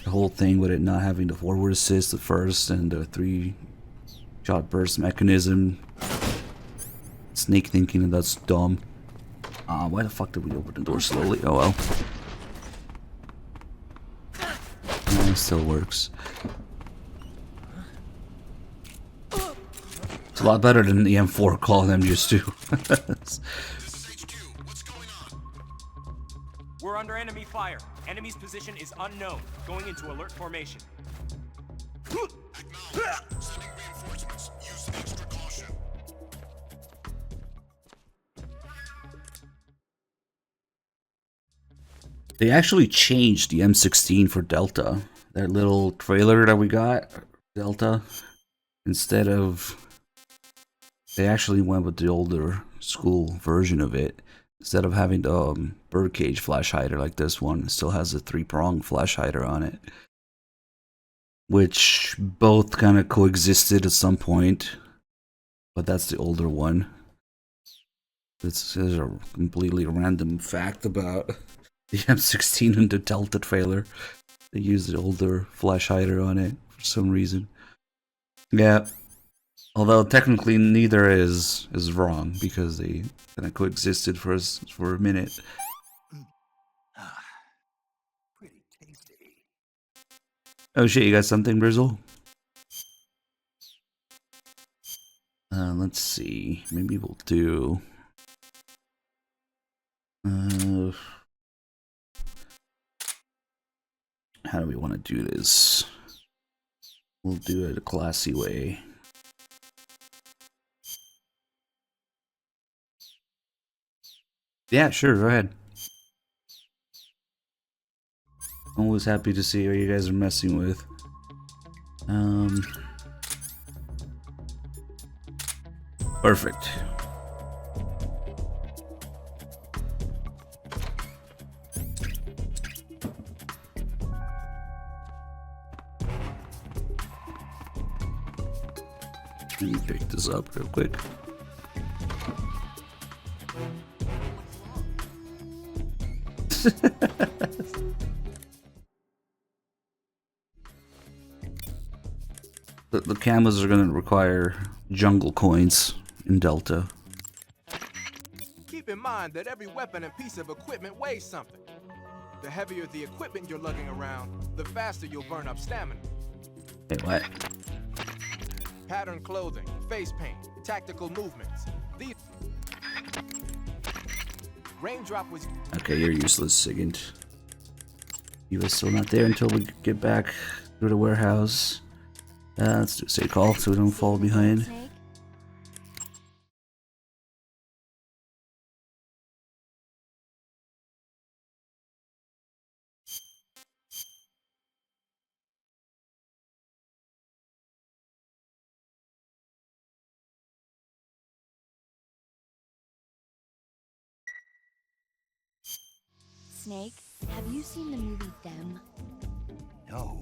The whole thing with it not having the forward assist at first and the 3-shot burst mechanism. Snake thinking that that's dumb. Why the fuck did we open the door slowly? Oh well. It still works. It's a lot better than the M4 call I'm used to. We're under enemy fire. Enemy's position is unknown. Going into alert formation. Sending reinforcements. Use extra caution. They actually changed the M16 for Delta. That little trailer that we got, Delta, instead of... They actually went with the older school version of it. Instead of having the birdcage flash hider like this one, it still has a 3-prong flash hider on it. Which both kind of coexisted at some point. But that's the older one. This is a completely random fact about the M16 and the Delta trailer. They used the older flash hider on it for some reason. Yeah. Although technically neither is wrong because they kind of coexisted for a minute. Pretty tasty. Oh shit, you got something, Brizzle? Let's see. Maybe we'll do... how do we want to do this? We'll do it a classy way. Yeah, sure, go ahead. Always happy to see what you guys are messing with. Perfect. Let me pick this up real quick. The cameras are going to require jungle coins in Delta. Keep in mind that every weapon and piece of equipment weighs something. The heavier the equipment you're lugging around, the faster you'll burn up stamina. Wait, what? Patterned clothing, face paint, tactical movements. These raindrop was Okay, you're useless, Sigint. You are still not there until we get back through the warehouse. Let's do a safe call so we don't fall behind. Snake? Snake, have you seen the movie Them? No.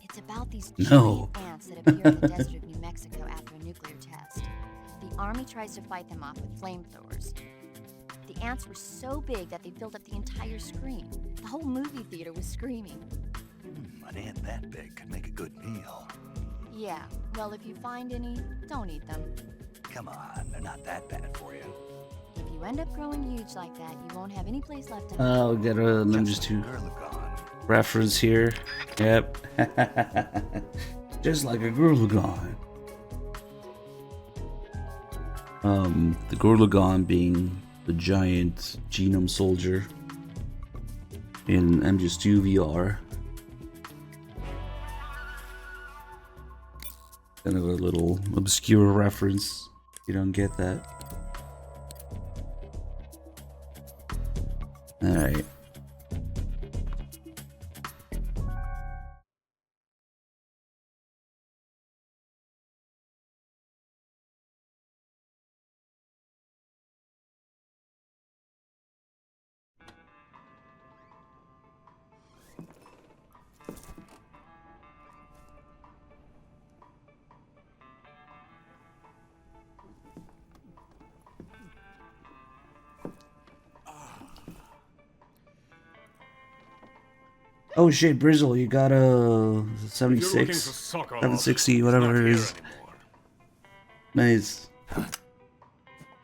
It's about these No. giant ants that appear in the desert of New Mexico after a nuclear test. The army tries to fight them off with flamethrowers. The ants were so big that they filled up the entire screen. The whole movie theater was screaming. An ant that big could make a good meal. Yeah, well, if you find any, don't eat them. Come on, they're not that bad for you. If you end up growing huge like that, you won't have any place left to hide. Oh, we got a Ninjas 2 Gurlagon. reference here. Yep. Just like a Gurlagon. The Gurlagon being the giant genome soldier in MGS2 VR. Kind of a little obscure reference. You don't get that. Alright. Oh shit, Brizzle, you got a 76, 760, whatever it is. Nice.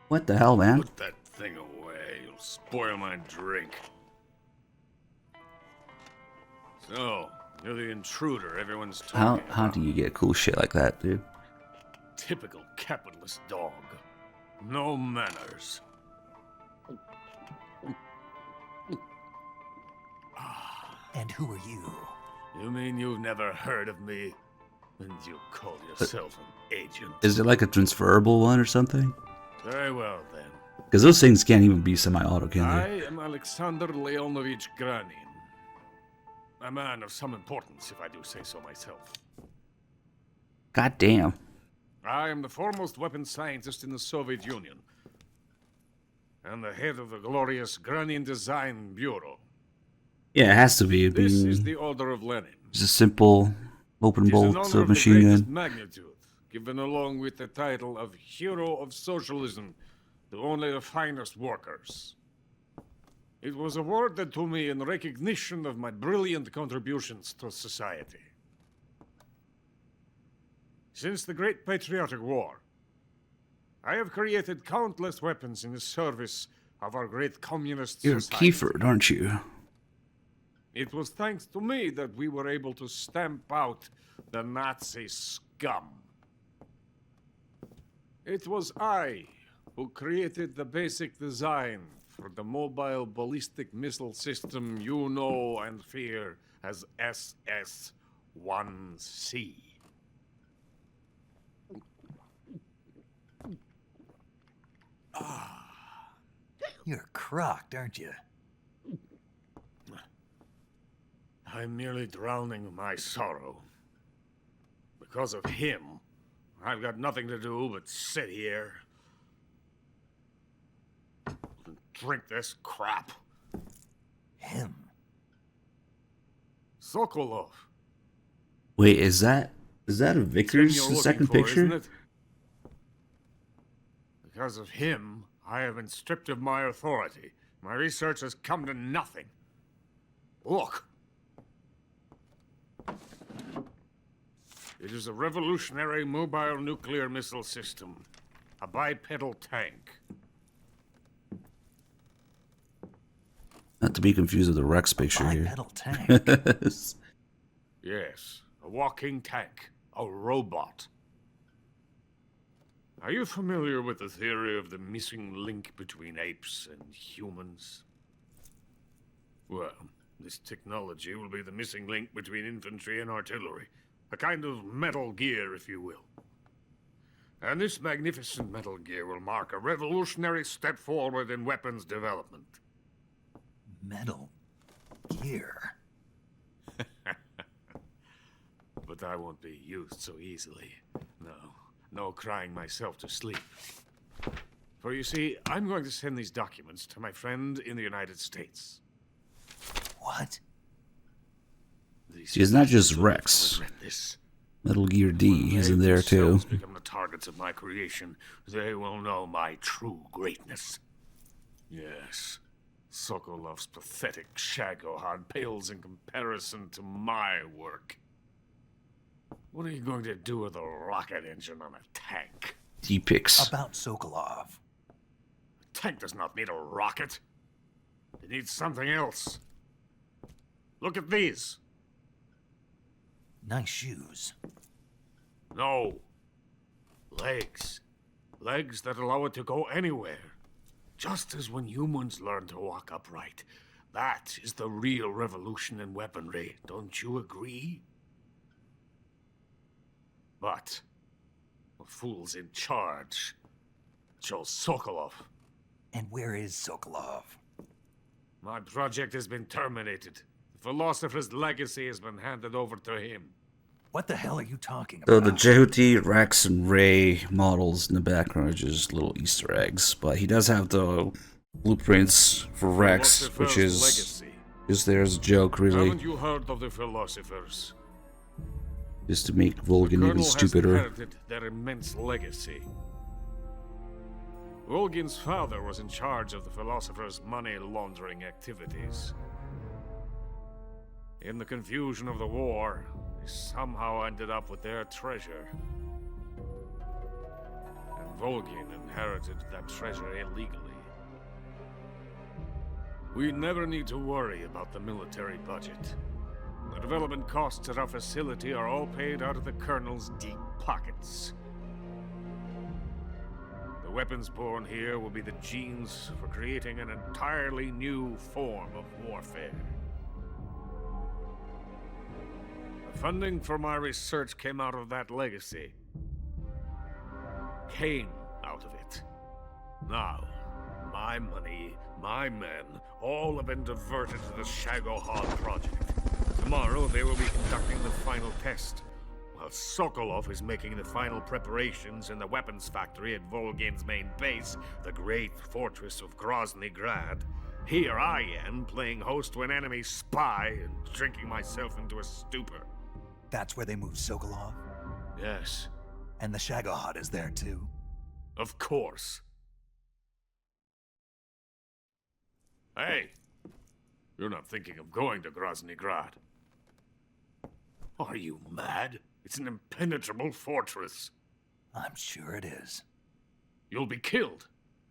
What the hell, man? Put that thing away. You'll spoil my drink. So, you're the intruder everyone's talking How about. do you get cool shit like that, dude? Typical capitalist dog. No manners. And who are you? You mean you've never heard of me? And you call yourself an agent? Is it like a transferable one or something? Very well, then. Because those things can't even be semi-auto, can I they? am Alexander Leonovich Granin. A man of some importance, if I do say so myself. God damn. I am the foremost weapons scientist in the Soviet Union. And the head of the glorious Granin Design Bureau. Yeah, it has to be. This is the Order of Lenin. Just a simple open It is an bolt honor of the submachine greatest gun. magnitude, given along with the title of Hero of Socialism to only the finest workers. It was awarded to me in recognition of my brilliant contributions to society. Since the Great Patriotic War, I have created countless weapons in the service of our great communist You're society. Kiefer, aren't you? It was thanks to me that we were able to stamp out the Nazi scum. It was I who created the basic design for the mobile ballistic missile system you know and fear as SS-1C. You're crocked, aren't you? I'm merely drowning my sorrow. Because of him, I've got nothing to do but sit here and drink this crap. Him? Sokolov. Wait, is that a It's him Victor's you're looking second for, picture? isn't it? Because of him, I have been stripped of my authority. My research has come to nothing. Look. It is a revolutionary mobile nuclear missile system. A bipedal tank. Not to be confused with the Rex picture here. Bipedal tank. Yes, a walking tank. A robot. Are you familiar with the theory of the missing link between apes and humans? Well, this technology will be the missing link between infantry and artillery. A kind of Metal Gear, if you will. And this magnificent Metal Gear will mark a revolutionary step forward in weapons development. Metal Gear. But I won't be used so easily. No crying myself to sleep. For you see, I'm going to send these documents to my friend in the United States. What? See, it's not just Rex. This. Metal Gear D is in When they there too. themselves become the targets of my creation, they will know my true greatness. Yes, Sokolov's pathetic Shagohod pales in comparison to my work. What are you going to do with a rocket engine on a tank? D-Pix. About Sokolov. A tank does not need a rocket. It needs something else. Look at these. Nice shoes. No. Legs. Legs that allow it to go anywhere. Just as when humans learn to walk upright. That is the real revolution in weaponry. Don't you agree? But the fool's in charge. Joe Sokolov. And where is Sokolov? My project has been terminated. The philosopher's legacy has been handed over to him. What the hell are you talking So about? the Jehuti, Rex, and Ray models in the background are just little Easter eggs, but he does have the blueprints for Rex, which is legacy. just there as a joke, really, Haven't you heard of the philosophers? just to make The Volgin Colonel even has stupider. inherited their immense legacy. Volgin's father was in charge of the philosophers' money laundering activities. In the confusion of the war, they somehow ended up with their treasure. And Volgin inherited that treasure illegally. We never need to worry about the military budget. The development costs at our facility are all paid out of the Colonel's deep pockets. The weapons born here will be the genes for creating an entirely new form of warfare. The funding for my research came out of that legacy. Came out of it. Now, my money, my men, all have been diverted to the Shagohod project. Tomorrow they will be conducting the final test, while Sokolov is making the final preparations in the weapons factory at Volgin's main base, the great fortress of Grozny Grad. Here I am, playing host to an enemy spy and drinking myself into a stupor. That's where they moved Sokolov? Yes, And the Shagohod is there too? of course. Hey, you're not thinking of going to Grozny Grad. Are you mad? It's an impenetrable fortress. I'm sure it is. You'll be killed.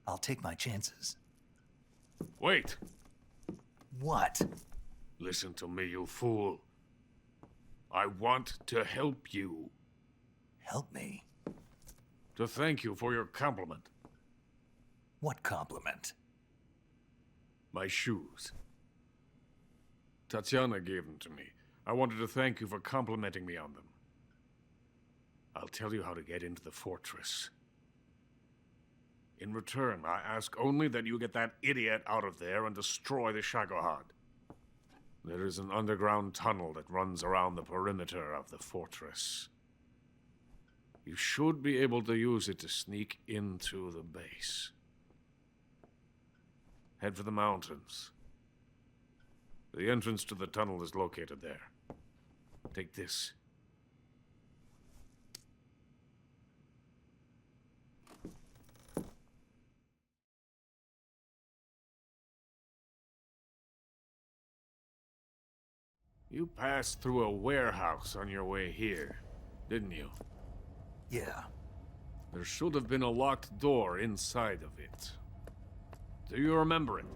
I'll take my chances. Wait. What? Listen to me, you fool. I want to help you. Help me? To thank you for your compliment. What compliment? My shoes. Tatiana gave them to me. I wanted to thank you for complimenting me on them. I'll tell you how to get into the fortress. In return, I ask only that you get that idiot out of there and destroy the Shagohod. There is an underground tunnel that runs around the perimeter of the fortress. You should be able to use it to sneak into the base. Head for the mountains. The entrance to the tunnel is located there. Take this. You passed through a warehouse on your way here, didn't you? Yeah. There should have been a locked door inside of it. Do you remember it?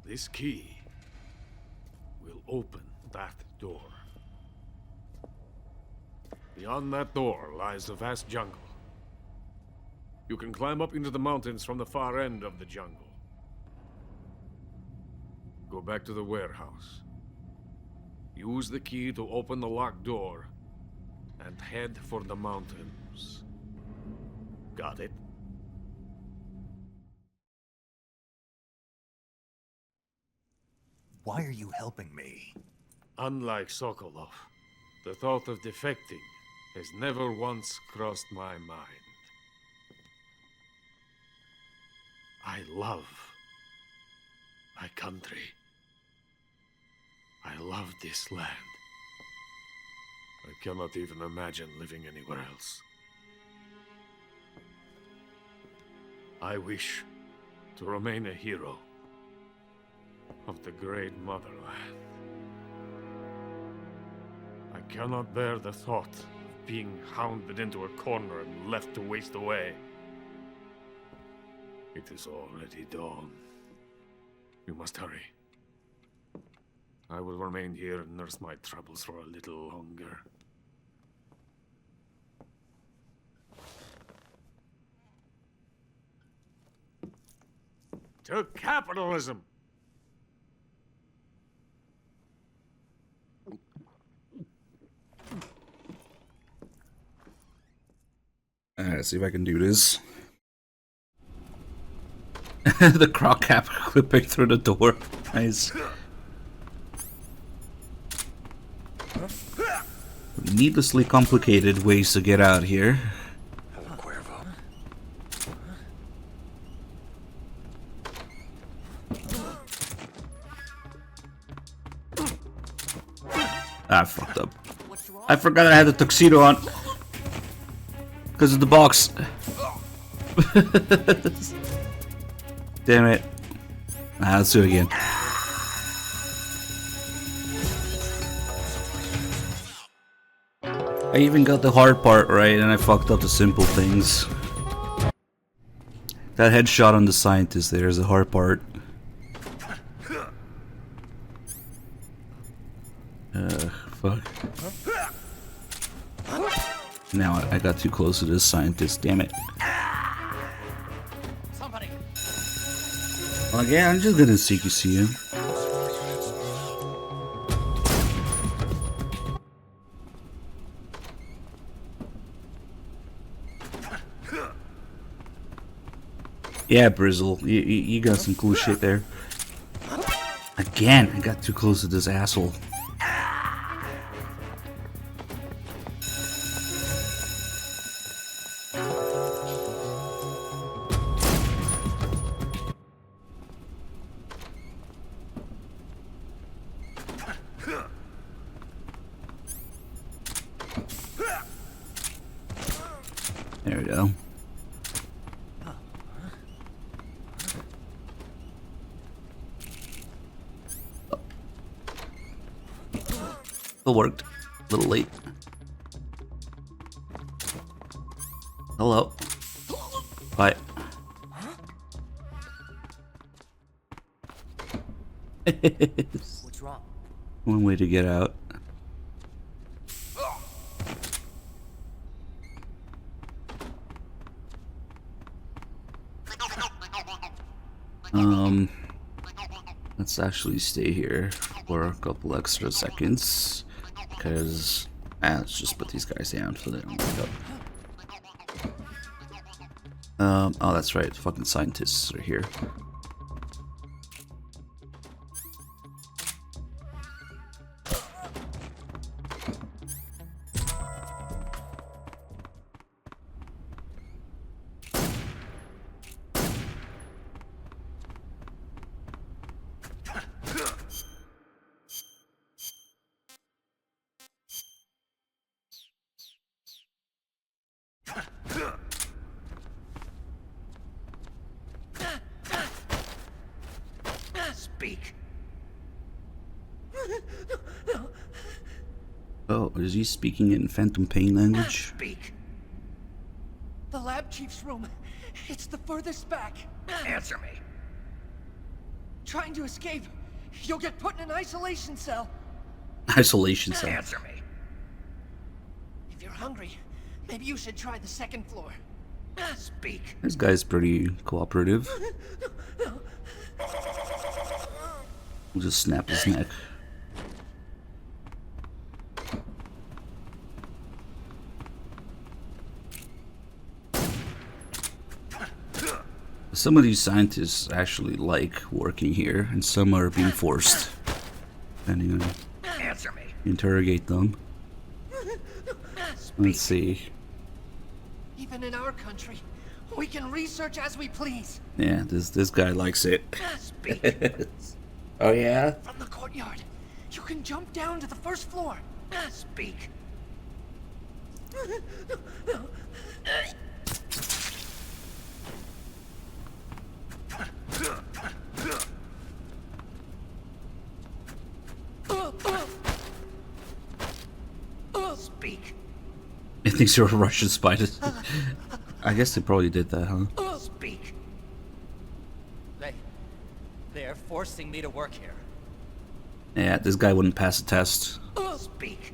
This key will open that door. Beyond that door lies a vast jungle. You can climb up into the mountains from the far end of the jungle. Go back to the warehouse. Use the key to open the locked door and head for the mountains. Got it? Why are you helping me? Unlike Sokolov, the thought of defecting has never once crossed my mind. I love my country. I love this land. I cannot even imagine living anywhere else. I wish to remain a hero of the great motherland. I cannot bear the thought of being hounded into a corner and left to waste away. It is already dawn. You must hurry. I will remain here and nurse my troubles for a little longer. To capitalism! Alright, see if I can do this. The croc cap clipping through the door. Nice. Needlessly complicated ways to get out here. I fucked up. I forgot I had the tuxedo on. Because of the box. Damn it. Let's do it again. I even got the hard part right and I fucked up the simple things. That headshot on the scientist there is the hard part. Fuck. Now I got too close to this scientist, damn it. Well, yeah, I'm just gonna CQC him. Yeah, Brizzle, you got some cool shit there. Again, I got too close to this asshole. There we go. It worked. A little late. Hello. Bye. What's wrong? One way to get out. Let's actually stay here for a couple extra seconds, because let's just put these guys down so they don't wake up. Oh, that's right, fucking scientists are here. Speak. Oh, is he speaking in Phantom Pain language? Speak. The lab chief's room. It's the furthest back. Answer me. Trying to escape. You'll get put in an isolation cell. Isolation cell. Answer me. If you're hungry, maybe you should try the second floor. Speak. This guy's pretty cooperative. We'll just snap his neck. Some of these scientists actually like working here, and some are being forced. Depending on Answer me. interrogate them. Let's see. Even in our country, we can research as we please. Yeah, this guy likes it. Speak. Oh yeah? From the courtyard, you can jump down to the first floor. Speak. Speak. He thinks you're a Russian spy. I guess they probably did that, huh? Speak. They're forcing me to work here. Yeah, this guy wouldn't pass the test. Speak.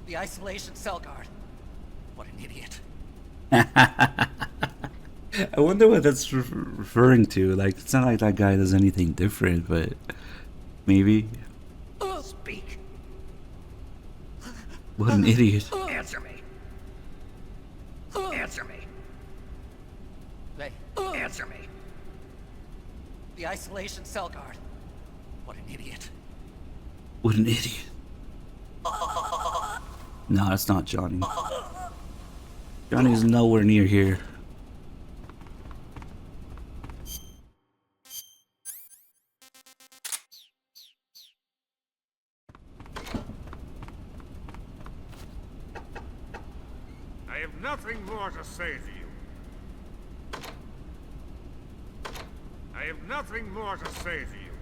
The isolation cell guard. What an idiot. I wonder what that's referring to. Like, it's not like that guy does anything different, but maybe. Speak. What an idiot. Answer me. Answer me. Answer me. The isolation cell guard. What an idiot. What an idiot. No, that's not Johnny. Johnny's nowhere near here. I have nothing more to say to you. I have nothing more to say to you.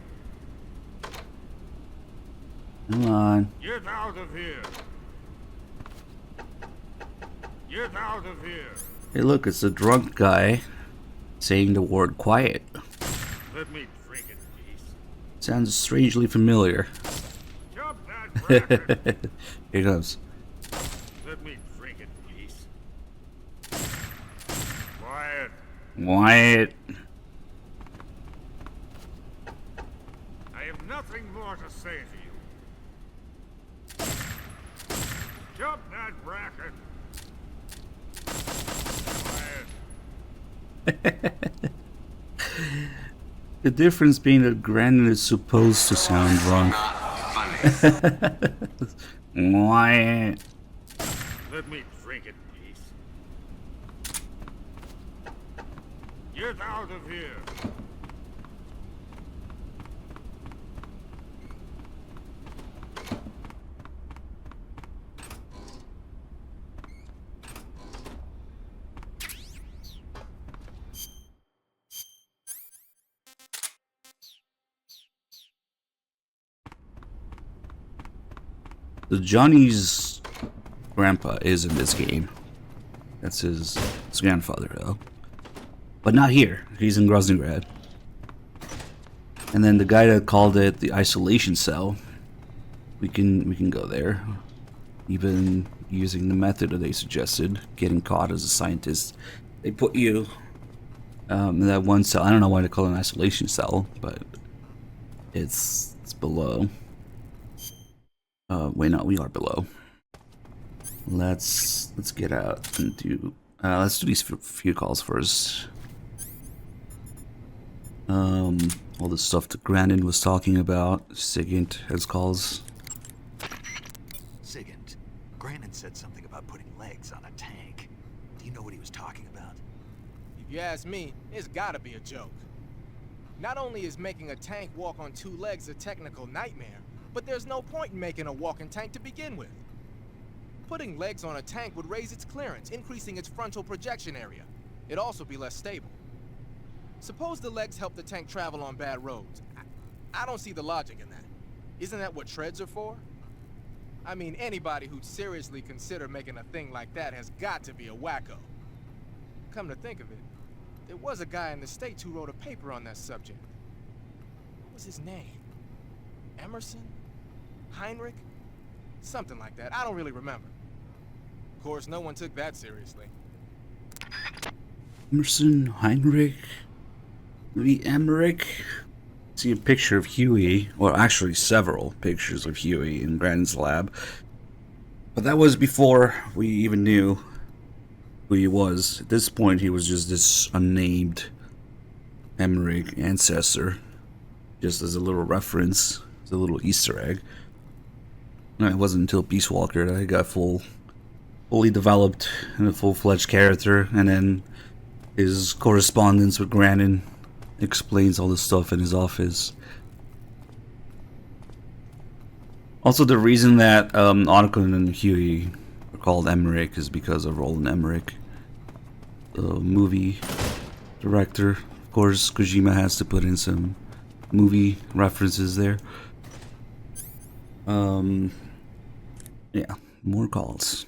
Come on. Get out of here. Get out of here. Hey, look, it's a drunk guy saying the word quiet. Let me drink it, please. Sounds strangely familiar. Jump that bracket. Here it comes. Let me drink it, please. Quiet. Quiet. I have nothing more to say to you. Jump that bracket. The difference being that Grandin is supposed to sound drunk. Quiet. Let me drink it, please. Get out of here. So Johnny's grandpa is in this game. That's his grandfather, though. But not here. He's in Groznygrad. And then the guy that called it the isolation cell, we can go there. Even using the method that they suggested, getting caught as a scientist. They put you in that one cell. I don't know why they call it an isolation cell, but it's below. Wait, no, we are below. Let's get out and do. Let's do these few calls first. All the stuff that Grandin was talking about. Sigint has calls. Sigint, Grandin said something about putting legs on a tank. Do you know what he was talking about? If you ask me, it's gotta be a joke. Not only is making a tank walk on two legs a technical nightmare, but there's no point in making a walking tank to begin with. Putting legs on a tank would raise its clearance, increasing its frontal projection area. It'd also be less stable. Suppose the legs help the tank travel on bad roads. I don't see the logic in that. Isn't that what treads are for? I mean, anybody who'd seriously consider making a thing like that has got to be a wacko. Come to think of it, there was a guy in the States who wrote a paper on that subject. What was his name? Emerson? Heinrich? Something like that. I don't really remember. Of course, no one took that seriously. Emerson, Heinrich, maybe Emmerich. See a picture of Huey, or actually several pictures of Huey in Grandin's lab. But that was before we even knew who he was. At this point, he was just this unnamed Emmerich ancestor. Just as a little reference, as a little Easter egg. And it wasn't until Peace Walker that I got fully developed and a full-fledged character, and then his correspondence with Grandin explains all the stuff in his office. Also, the reason that Otacon and Huey are called Emmerich is because of Roland Emmerich, the movie director. Of course, Kojima has to put in some movie references there. Yeah, more calls.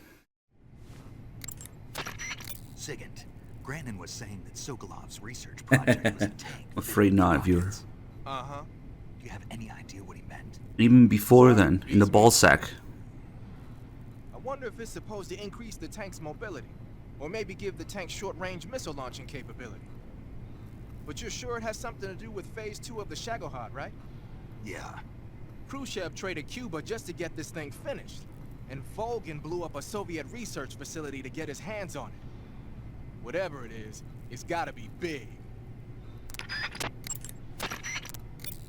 Sigint, Grandin was saying that Sokolov's research project was a tank. Afraid not, viewer. Uh-huh. Do you have any idea what he meant? Even before then, in the ball sack. I wonder if it's supposed to increase the tank's mobility, or maybe give the tank short-range missile launching capability. But you're sure it has something to do with Phase 2 of the Shagohod, right? Yeah. Khrushchev traded Cuba just to get this thing finished, and Volgin blew up a Soviet research facility to get his hands on it. Whatever it is, it's gotta be big.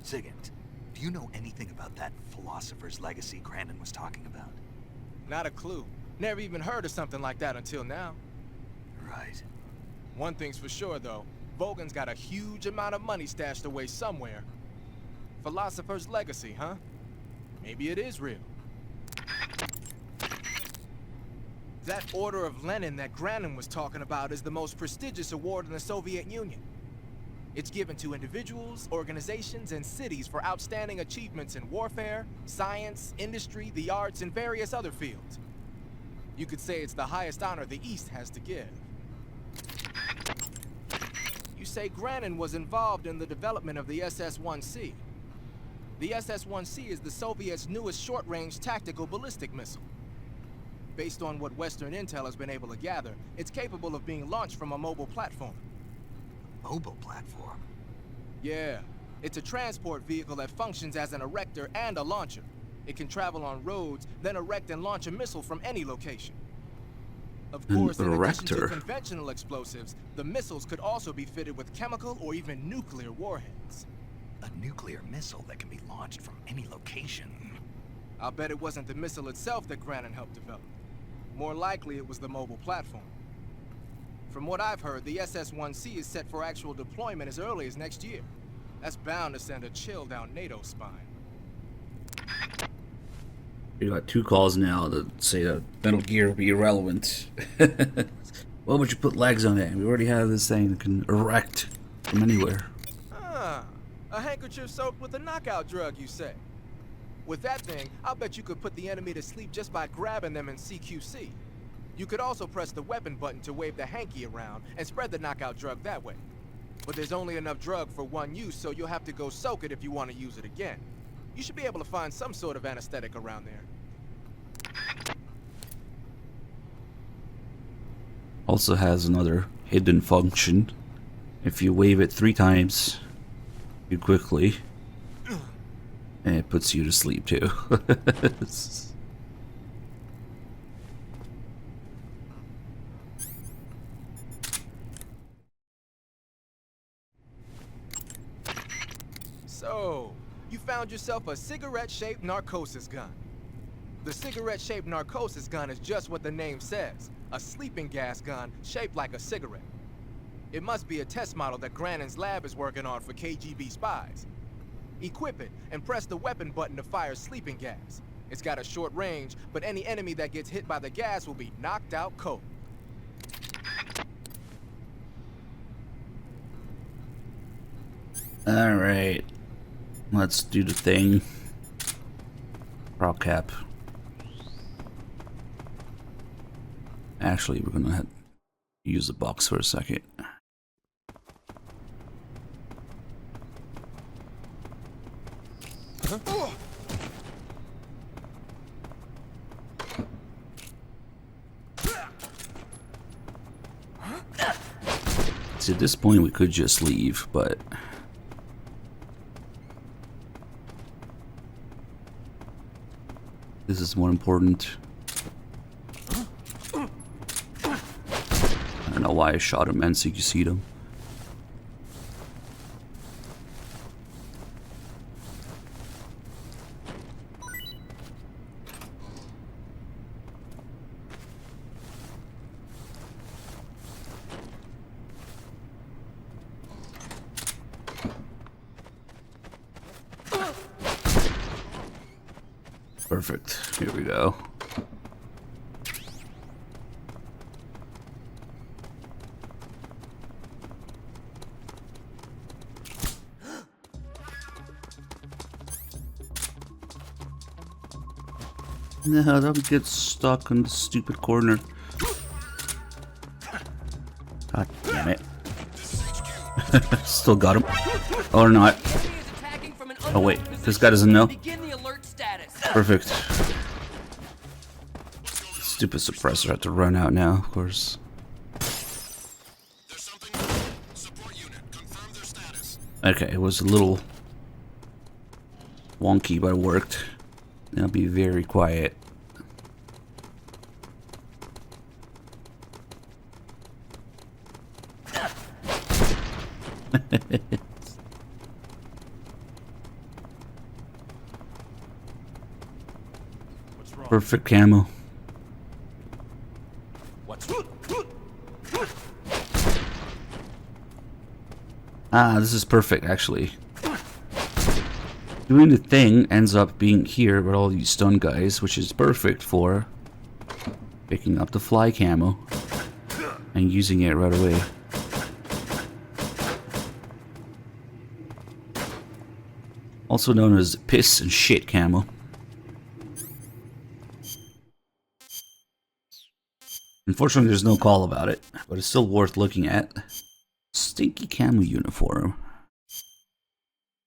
Sigint, do you know anything about that philosopher's legacy Grandin was talking about? Not a clue. Never even heard of something like that until now. Right. One thing's for sure, though. Volgin's got a huge amount of money stashed away somewhere. Philosopher's legacy, huh? Maybe it is real. That Order of Lenin that Grandin was talking about is the most prestigious award in the Soviet Union. It's given to individuals, organizations, and cities for outstanding achievements in warfare, science, industry, the arts, and various other fields. You could say it's the highest honor the East has to give. You say Grandin was involved in the development of the SS-1C. The SS-1C is the Soviets' newest short-range tactical ballistic missile. Based on what Western intel has been able to gather, it's capable of being launched from a mobile platform. Mobile platform? Yeah. It's a transport vehicle that functions as an erector and a launcher. It can travel on roads, then erect and launch a missile from any location. Of course, in addition to conventional explosives, the missiles could also be fitted with chemical or even nuclear warheads. A nuclear missile that can be launched from any location. I'll bet it wasn't the missile itself that Grandin helped develop. More likely, it was the mobile platform. From what I've heard, the SS-1C is set for actual deployment as early as next year. That's bound to send a chill down NATO's spine. You got 2 calls now that say that Metal Gear will be irrelevant. Why would you put legs on it? We already have this thing that can erect from anywhere. Ah, a handkerchief soaked with a knockout drug, you say? With that thing, I'll bet you could put the enemy to sleep just by grabbing them in CQC. You could also press the weapon button to wave the hanky around and spread the knockout drug that way. But there's only enough drug for one use, so you'll have to go soak it if you want to use it again. You should be able to find some sort of anesthetic around there. Also has another hidden function. If you wave it 3 times, you quickly, and it puts you to sleep too. So, you found yourself a cigarette-shaped narcosis gun. The cigarette-shaped narcosis gun is just what the name says, a sleeping gas gun shaped like a cigarette. It must be a test model that Grandin's lab is working on for KGB spies. Equip it and press the weapon button to fire sleeping gas. It's got a short range, but any enemy that gets hit by the gas will be knocked out cold. Alright. Let's do the thing. Prop cap. Actually, we're gonna use the box for a second. See, at this point we could just leave, but this is more important. I don't know why I shot him and CQC'd him. Perfect. Here we go. No, don't get stuck in the stupid corner. God damn it. Still got him. Or not. Oh wait, this guy doesn't know. Perfect. Stupid suppressor had to run out now, of course. Okay, it was a little wonky, but it worked. Now be very quiet. Perfect camo. Ah, this is perfect, actually. Doing the thing ends up being here with all these stun guys, which is perfect for picking up the fly camo and using it right away. Also known as piss and shit camo. Unfortunately, there's no call about it, but it's still worth looking at. Stinky camo uniform.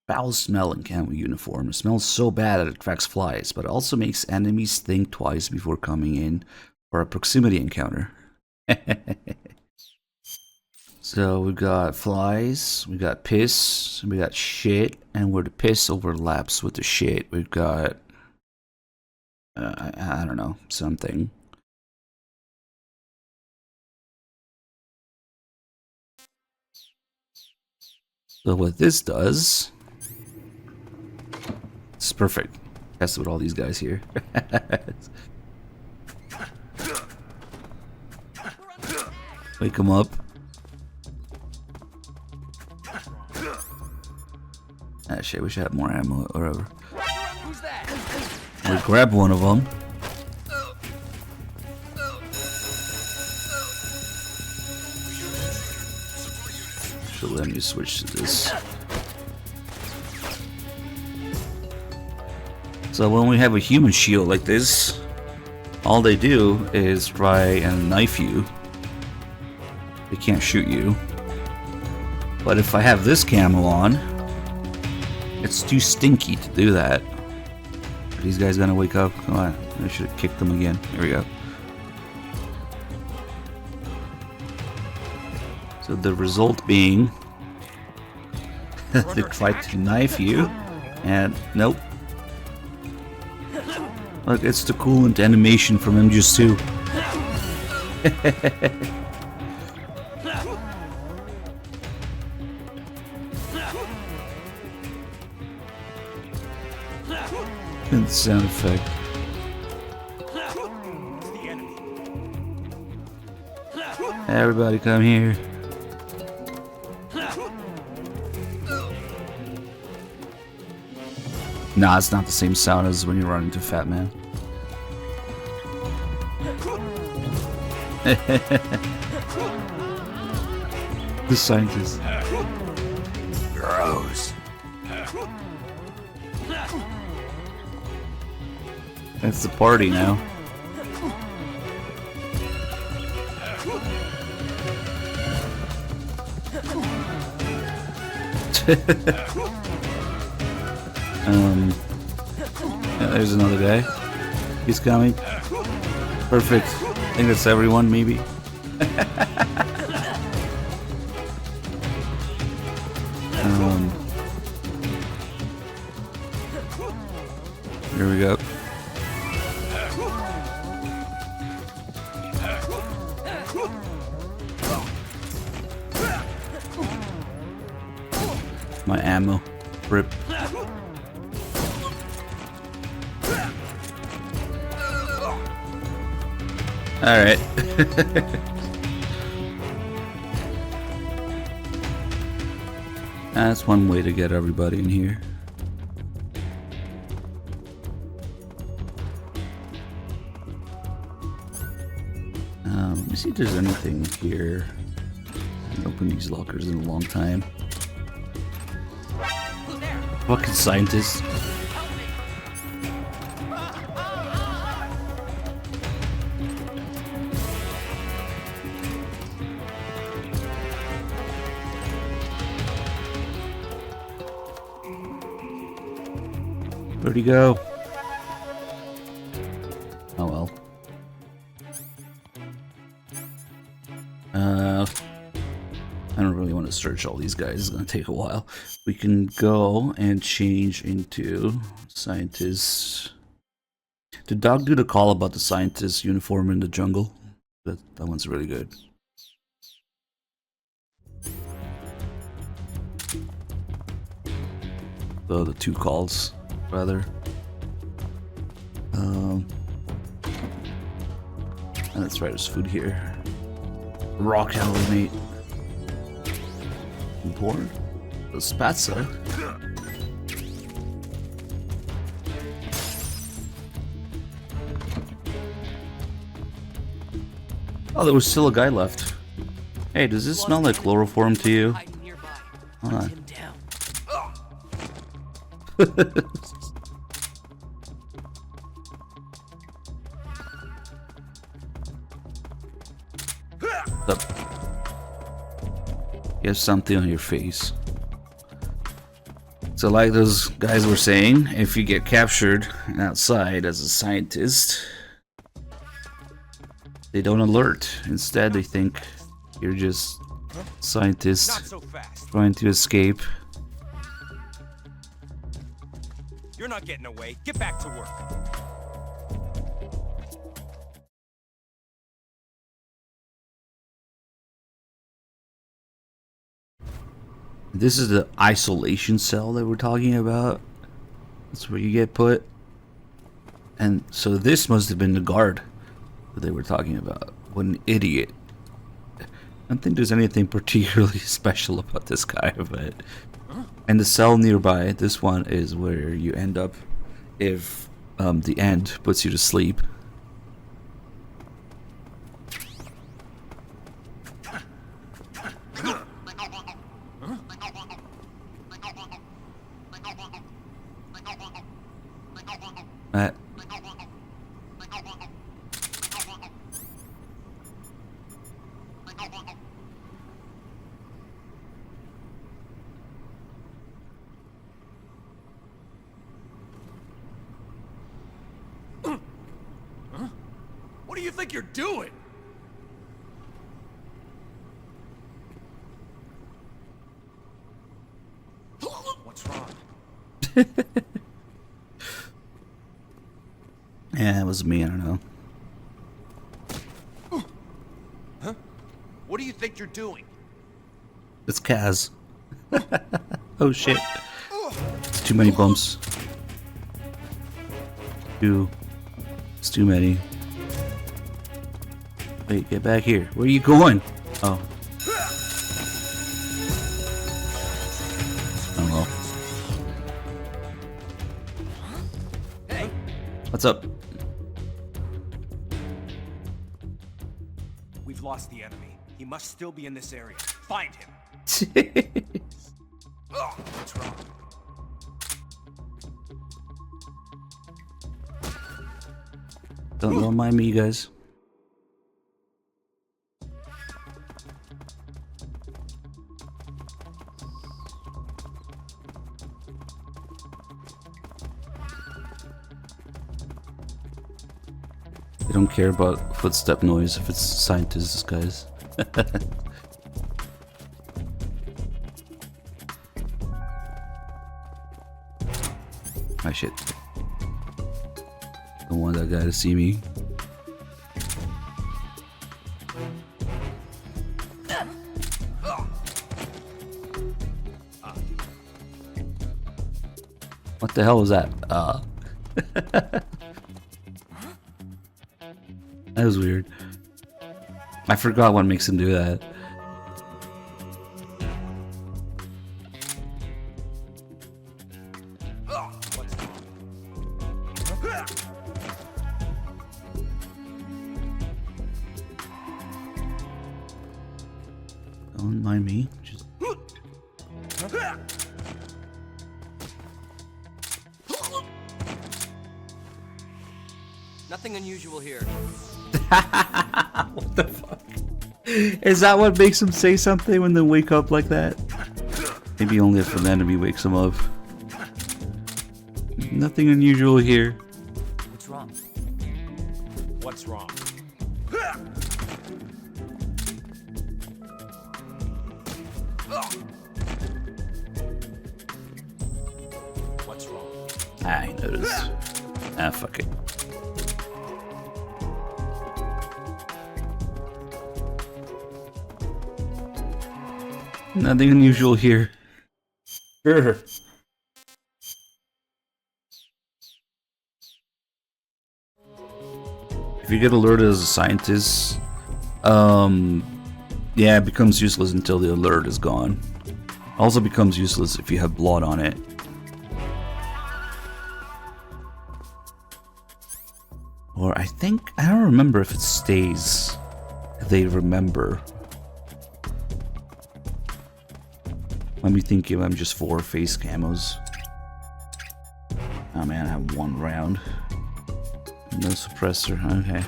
Foul smelling camo uniform. It smells so bad that it attracts flies, but it also makes enemies think twice before coming in for a proximity encounter. So we got flies, we got piss, we got shit, and where the piss overlaps with the shit, we've got I don't know, something. So what this does, it's perfect. That's with all these guys here. Wake them up. Ah shit, we should have more ammo or whatever. We grab one of them. So let me switch to this. So when we have a human shield like this, all they do is try and knife you. They can't shoot you. But if I have this camo on, it's too stinky to do that. Are these guys gonna wake up? Come on, I should have kicked them again. Here we go. So the result being they try to knife you, and nope. Look, it's the coolant animation from MGS2. And the sound effect. Everybody come here. Nah, it's not the same sound as when you run into Fat Man. The scientist. Gross. It's the party now. Yeah, there's another guy. He's coming. Perfect. I think that's everyone, maybe. Here we go. My ammo. Rip. Alright. That's one way to get everybody in here. Let me see if there's anything here. I haven't opened these lockers in a long time. Fucking scientists. Where'd he go? Oh well. I don't really want to search all these guys. It's gonna take a while. We can go and change into scientists. Did Dog do the call about the scientist uniform in the jungle? That one's really good. The two calls, rather. That's right, there's food here. Rock hell, mate. Important. The spatza. Oh, there was still a guy left. Hey, does this smell like chloroform to you? Hold on. You have something on your face. So like those guys were saying, if you get captured outside as a scientist, they don't alert. Instead, they think you're just scientists trying to escape. You're not getting away. Get back to work. This is the isolation cell that we're talking about. That's where you get put. And so this must have been the guard that they were talking about. What an idiot. I don't think there's anything particularly special about this guy, but... And the cell nearby, this one is where you end up if the end puts you to sleep. What do you think you're doing? What's wrong? Yeah, it was me, I don't know. Huh? What do you think you're doing? It's Kaz. Oh shit. It's too many bumps. It's too many. Wait, get back here. Where are you going? Oh. Oh well. Hey. What's up? We've lost the enemy. He must still be in this area. Find him. What's wrong? Don't mind me, guys. They don't care about footstep noise if it's scientists, guys. Ah, shit. Don't want that guy to see me. What the hell was that? That was weird. I forgot what makes him do that. Don't mind me. Just... Nothing unusual here. What the fuck? Is that what makes him say something when they wake up like that? Maybe only if an enemy wakes him up. Nothing unusual here. What's wrong? What's wrong? What's wrong? I noticed. Ah, fuck it. Nothing unusual here. Sure. If you get alerted as a scientist, yeah, it becomes useless until the alert is gone. Also becomes useless if you have blood on it. Or I don't remember if it stays. They remember. Let me think if I'm just 4 face camos. Oh man, I have 1 round. No suppressor, okay.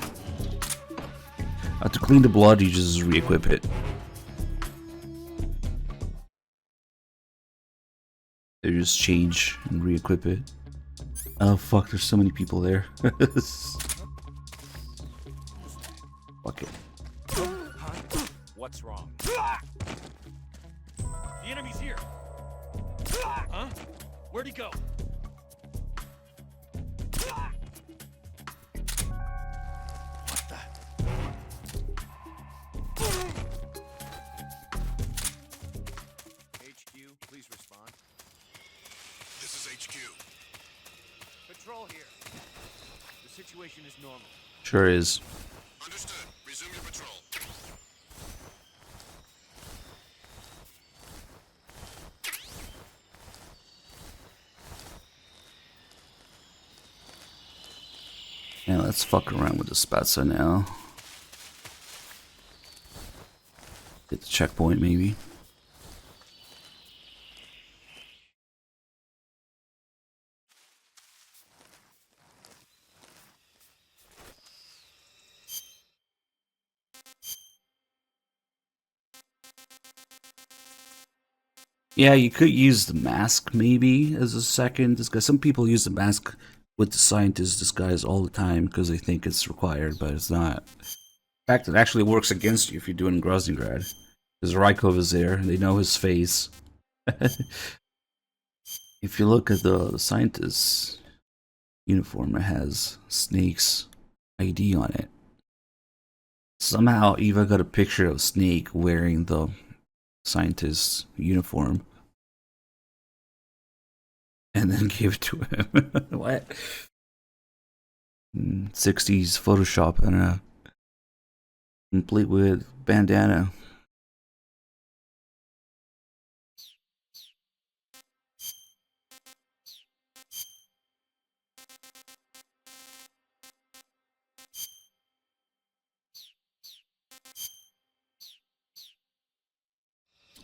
To clean the blood, you just re-equip it. You just change and re-equip it. Oh fuck, there's so many people there. Fuck it. What's wrong? The enemy's here. Huh? Where'd he go? What the? HQ, please respond. This is HQ. Patrol here. The situation is normal. Sure is. Understood. Resume your patrol. Yeah, let's fuck around with the Spatsa now. Get the checkpoint, maybe. Yeah, you could use the mask maybe as a second disguise. Some people use the mask with the scientist disguise all the time because they think it's required, but it's not. In fact, it actually works against you if you're doing Grozingrad. Because Rykov is there, and they know his face. If you look at the scientist's uniform, it has Snake's ID on it. Somehow, Eva got a picture of Snake wearing the scientist's uniform. And then gave it to him. What? 60s Photoshop and a complete with bandana.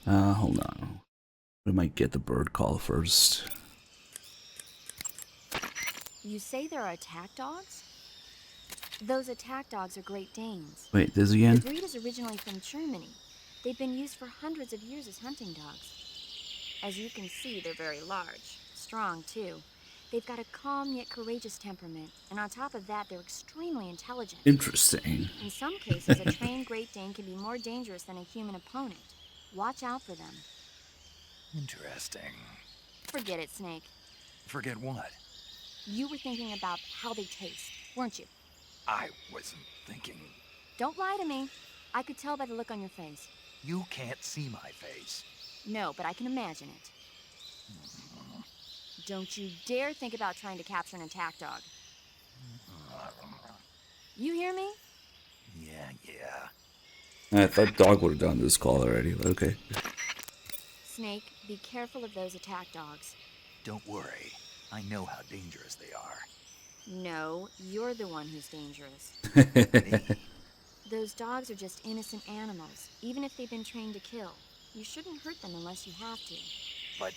Hold on. We might get the bird call first. You say there are attack dogs? Those attack dogs are Great Danes. Wait, this The again? breed is originally from Germany. They've been used for hundreds of years as hunting dogs. As you can see, they're very large. Strong, too. They've got a calm yet courageous temperament, and on top of that, they're extremely intelligent. Interesting. In some cases, a trained Great Dane can be more dangerous than a human opponent. Watch out for them. Interesting. Forget it, Snake. Forget what? You were thinking about how they taste, weren't you? I wasn't thinking. Don't lie to me. I could tell by the look on your face. You can't see my face. No, but I can imagine it. Don't you dare think about trying to capture an attack dog. You hear me? Yeah. I thought Dog would have done this call already, but okay. Snake, be careful of those attack dogs. Don't worry. I know how dangerous they are. No, you're the one who's dangerous. Those dogs are just innocent animals, even if they've been trained to kill. You shouldn't hurt them unless you have to. But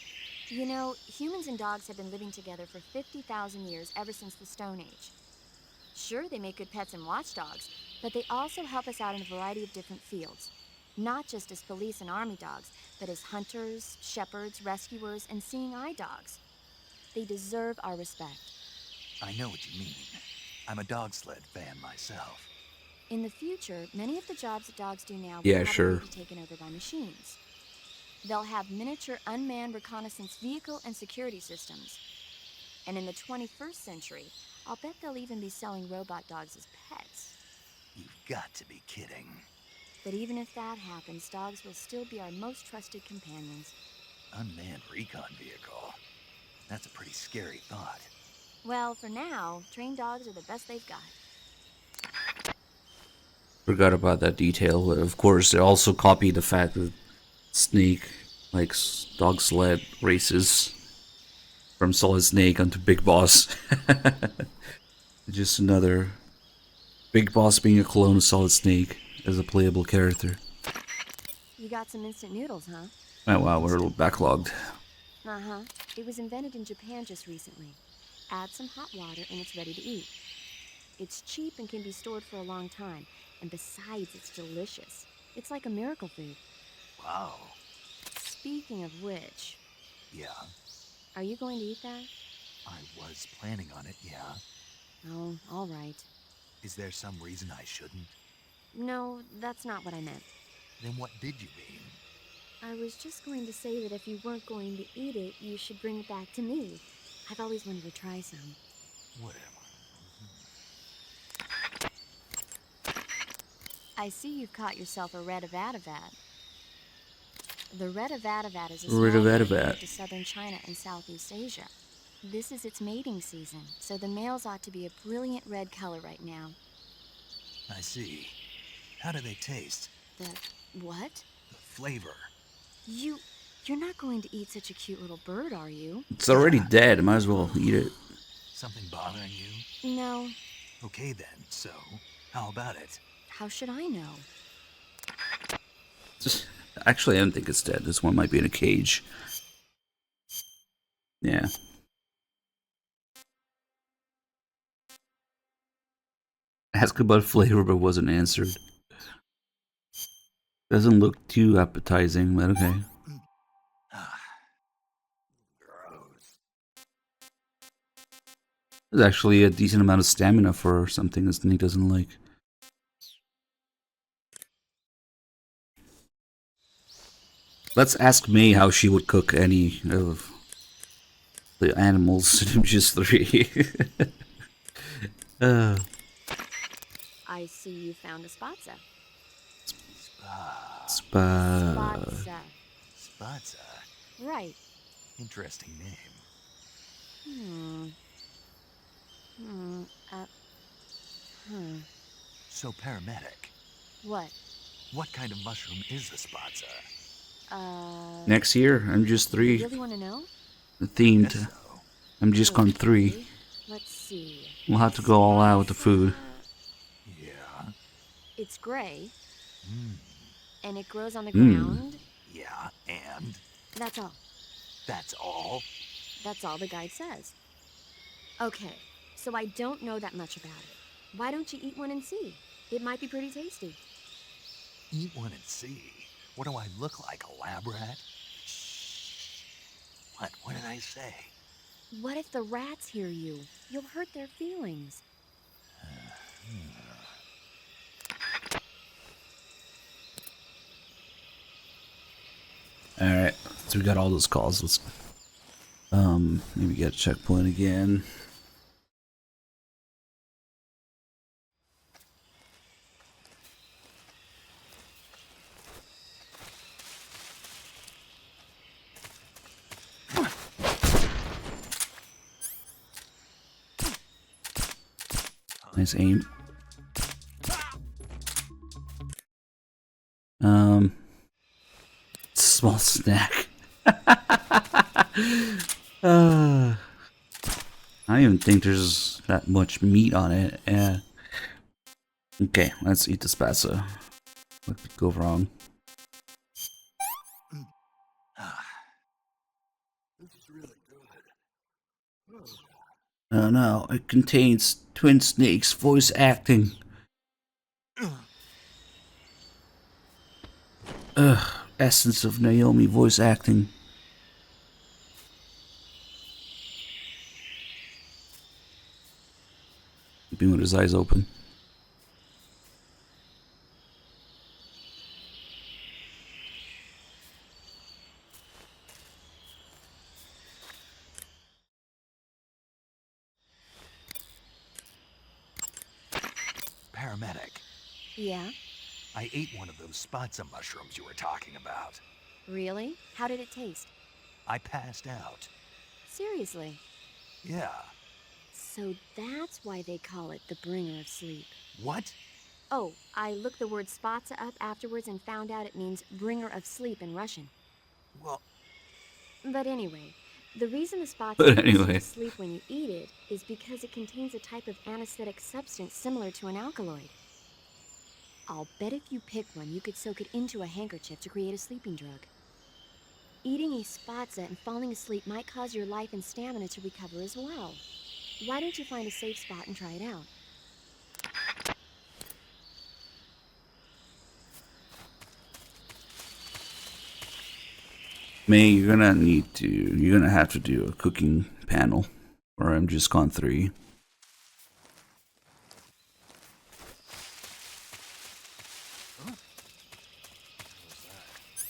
You know, humans and dogs have been living together for 50,000 years, ever since the Stone Age. Sure, they make good pets and watchdogs, but they also help us out in a variety of different fields. Not just as police and army dogs, but as hunters, shepherds, rescuers, and seeing eye dogs. They deserve our respect. I know what you mean. I'm a dog sled fan myself. In the future, many of the jobs that dogs do now will Yeah, probably sure. be taken over by machines. They'll have miniature unmanned reconnaissance vehicle and security systems. And in the 21st century, I'll bet they'll even be selling robot dogs as pets. You've got to be kidding. But even if that happens, dogs will still be our most trusted companions. Unmanned recon vehicle. That's a pretty scary thought. Well, for now, trained dogs are the best they've got. Forgot about that detail, but of course, they also copied the fact that Snake likes dog sled races from Solid Snake onto Big Boss. Just another Big Boss being a clone of Solid Snake as a playable character. You got some instant noodles, huh? Oh wow, we're a little backlogged. Uh-huh. It was invented in Japan just recently. Add some hot water and it's ready to eat. It's cheap and can be stored for a long time. And besides, it's delicious. It's like a miracle food. Wow. Speaking of which, Yeah, are you going to eat that? I was planning on it, yeah. Oh, all right. Is there some reason I shouldn't? No, that's not what I meant. Then what did you mean? I was just going to say that if you weren't going to eat it, you should bring it back to me. I've always wanted to try some. Whatever. I see you've caught yourself a Redavadavat. The Redavadavat is a Redavadavat. small bird native to southern China and Southeast Asia. This is its mating season, so the males ought to be a brilliant red color right now. I see. How do they taste? The what? The flavor. You're not going to eat such a cute little bird, are you? It's already dead, might as well eat it. Something bothering you? No. Okay then, so, how about it? How should I know? Actually, I don't think it's dead. This one might be in a cage. Yeah. Ask about flavor, but wasn't answered. Doesn't look too appetizing, but okay. Gross. There's actually a decent amount of stamina for something that Snake doesn't like. Let's ask May how she would cook any of the animals in just 3. I see you found a Spatza. Spa. Spatza. Spatza. Right. Interesting name. So, paramedic, What? what kind of mushroom is a spatza? Next year, I'm just You 3 really want to know? themed. Guess so. I'm just gone 3. Okay. Let's see. We'll have to go all out with the food. Yeah. It's gray, Mm. and it grows on the Mm. ground. Yeah, and That's all. that's all? That's all the guide says. Okay, so I don't know that much about it. Why don't you eat one and see? It might be pretty tasty. Eat one and see. What do I look like, a lab rat? Shh. What? What did I say? What if the rats hear you? You'll hurt their feelings. Alright, so we got all those calls. Let's maybe get a checkpoint again. Nice aim. Small snack. I don't even think there's that much meat on it. Yeah. Okay, let's eat the spatza. What could go wrong? Oh no, it contains Twin Snake's voice acting. Ugh, essence of Naomi voice acting. Keeping with his eyes open. Paramedic, Yeah? I ate one of those spatza mushrooms you were talking about. Really? How did it taste? I passed out. Seriously? Yeah. So that's why they call it the bringer of sleep. What? Oh, I looked the word spatza up afterwards and found out it means bringer of sleep in Russian. Well, But anyway, the reason the spatza But puts you anyway. to sleep when you eat it is because it contains a type of anesthetic substance similar to an alkaloid. I'll bet if you pick one, you could soak it into a handkerchief to create a sleeping drug. Eating a spatza and falling asleep might cause your life and stamina to recover as well. Why don't you find a safe spot and try it out? May, you're gonna have to do a cooking panel for MGSCon 3.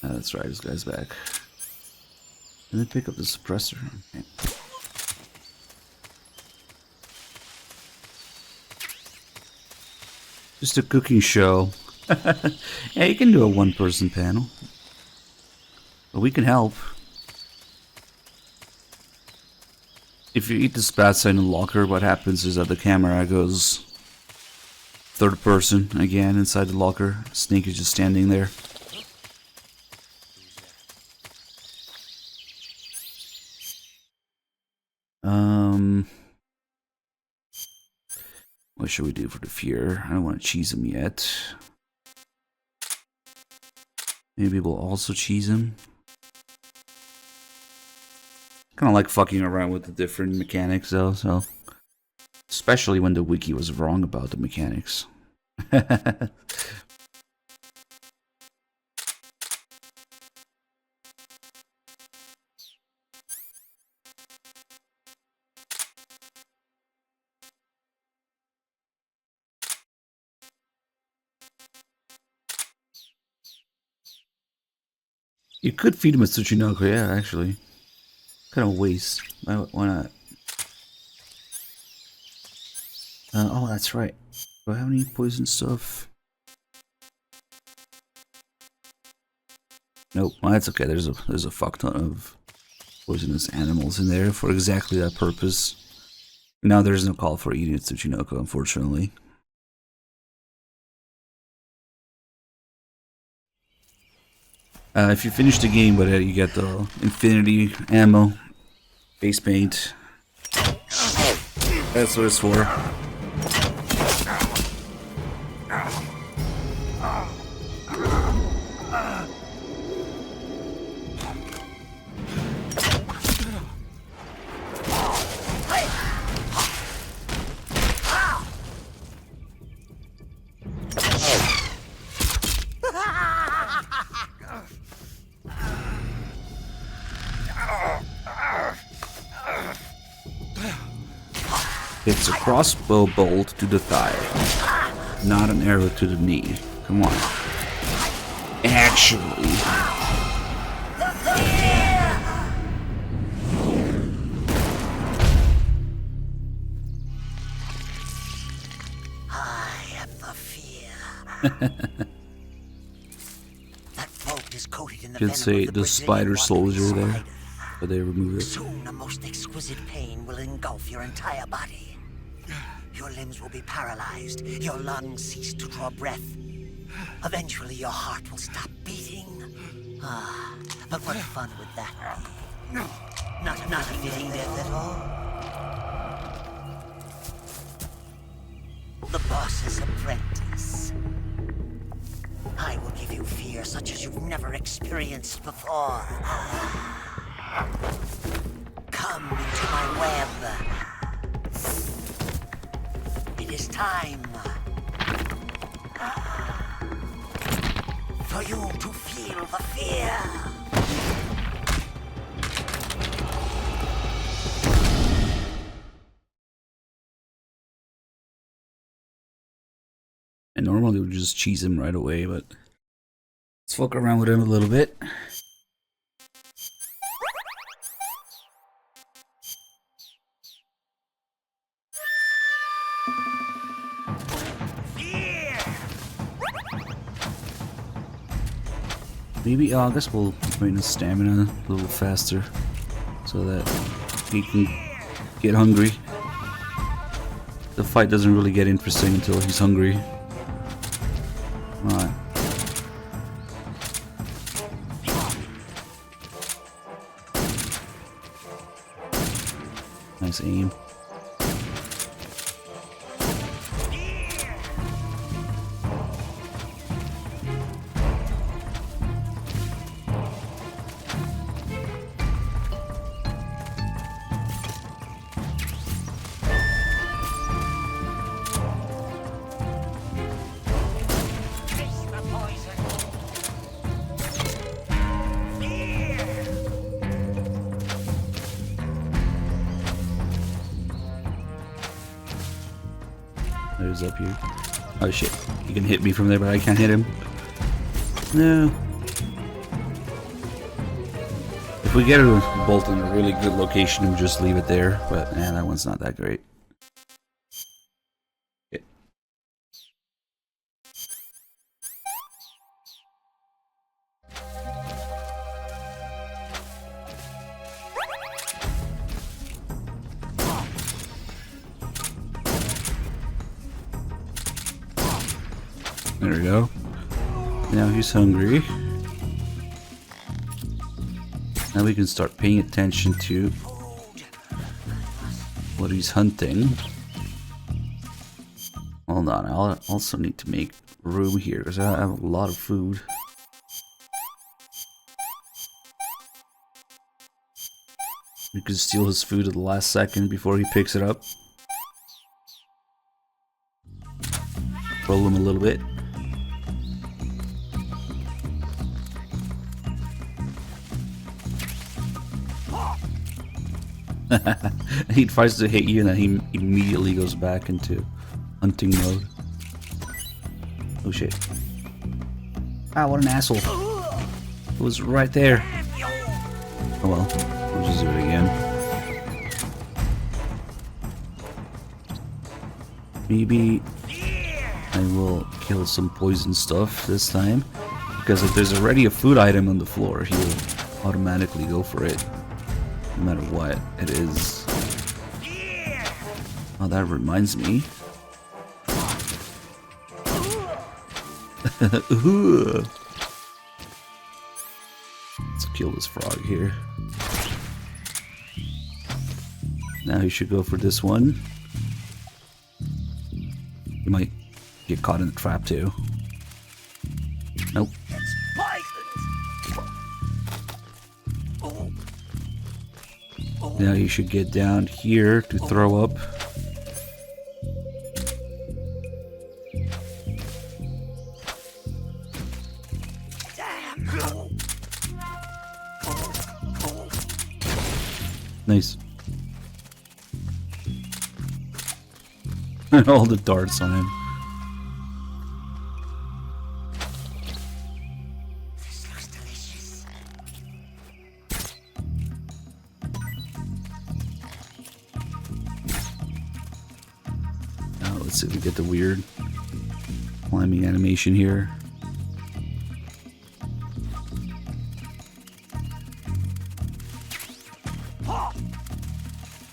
That's right, this guy's back. And then pick up the suppressor. Okay. Just a cooking show. Yeah, you can do a one-person panel. But we can help. If you eat the spatza in the locker, what happens is that the camera goes third person again inside the locker. Snake is just standing there. What should we do for the fear? I don't want to cheese him yet. Maybe we'll also cheese him. Kind of like fucking around with the different mechanics though, so. Especially when the wiki was wrong about the mechanics. You could feed him a Tsuchinoko, yeah, actually. Kind of waste. Why not? Oh, that's right. Do I have any poison stuff? Nope. Well, that's okay. There's a fuck ton of poisonous animals in there for exactly that purpose. Now there's no call for eating a Tsuchinoko, unfortunately. If you finish the game, but you get the infinity ammo, face paint. That's what it's for. It's a crossbow bolt to the thigh, not an arrow to the knee. Come on. Actually. I am the fear. That boat is coated in the Could say the spider soldier there, but they removed it. Soon a most exquisite pain will engulf your entire body. Your limbs will be paralyzed, your lungs cease to draw breath. Eventually your heart will stop beating. Ah, but what fun would that be? Not a fitting death at all. The boss's apprentice. I will give you fear such as you've never experienced before. Come into my web. It is time for you to feel the fear. And normally we would just cheese him right away, but let's fuck around with him a little bit. Maybe, I guess we'll train his stamina a little faster so that he can get hungry. The fight doesn't really get interesting until he's hungry. Alright. Nice aim. There's up here. Oh shit, you can hit me from there, but I can't hit him. No. If we get a bolt in a really good location, we'll just leave it there, but man, that one's not that great. Okay. There we go. Now he's hungry. Now we can start paying attention to what he's hunting. Hold on, I also need to make room here because I have a lot of food. We can steal his food at the last second before he picks it up. Roll him a little bit. He tries to hit you and then he immediately goes back into hunting mode. Oh shit. Ah, what an asshole. It was right there. Oh well, we'll just do it again. Maybe I will kill some poison stuff this time. Because if there's already a food item on the floor, he will automatically go for it. No matter what it is. Oh, that reminds me. Let's kill this frog here. Now he should go for this one. He might get caught in the trap too. Nope. Now you should get down here to throw up. Nice. All the darts on him. This looks delicious. Now let's see if we get the weird climbing animation here.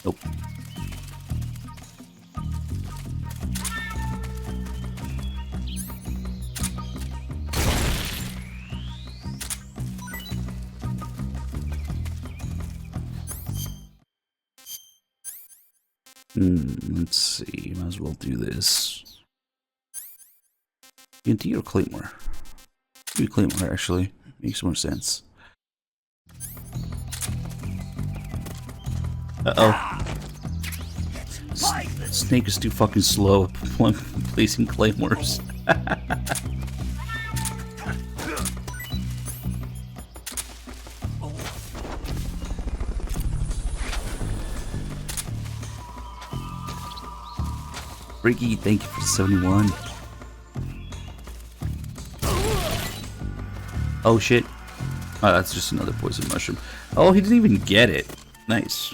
Nope. Let's see. Might as well do this. TNT or Claymore? Maybe Claymore actually makes more sense. Uh-oh. Snake is too fucking slow at placing claymores. Ricky, thank you for 71. Oh shit. Oh, that's just another poison mushroom. Oh, he didn't even get it. Nice.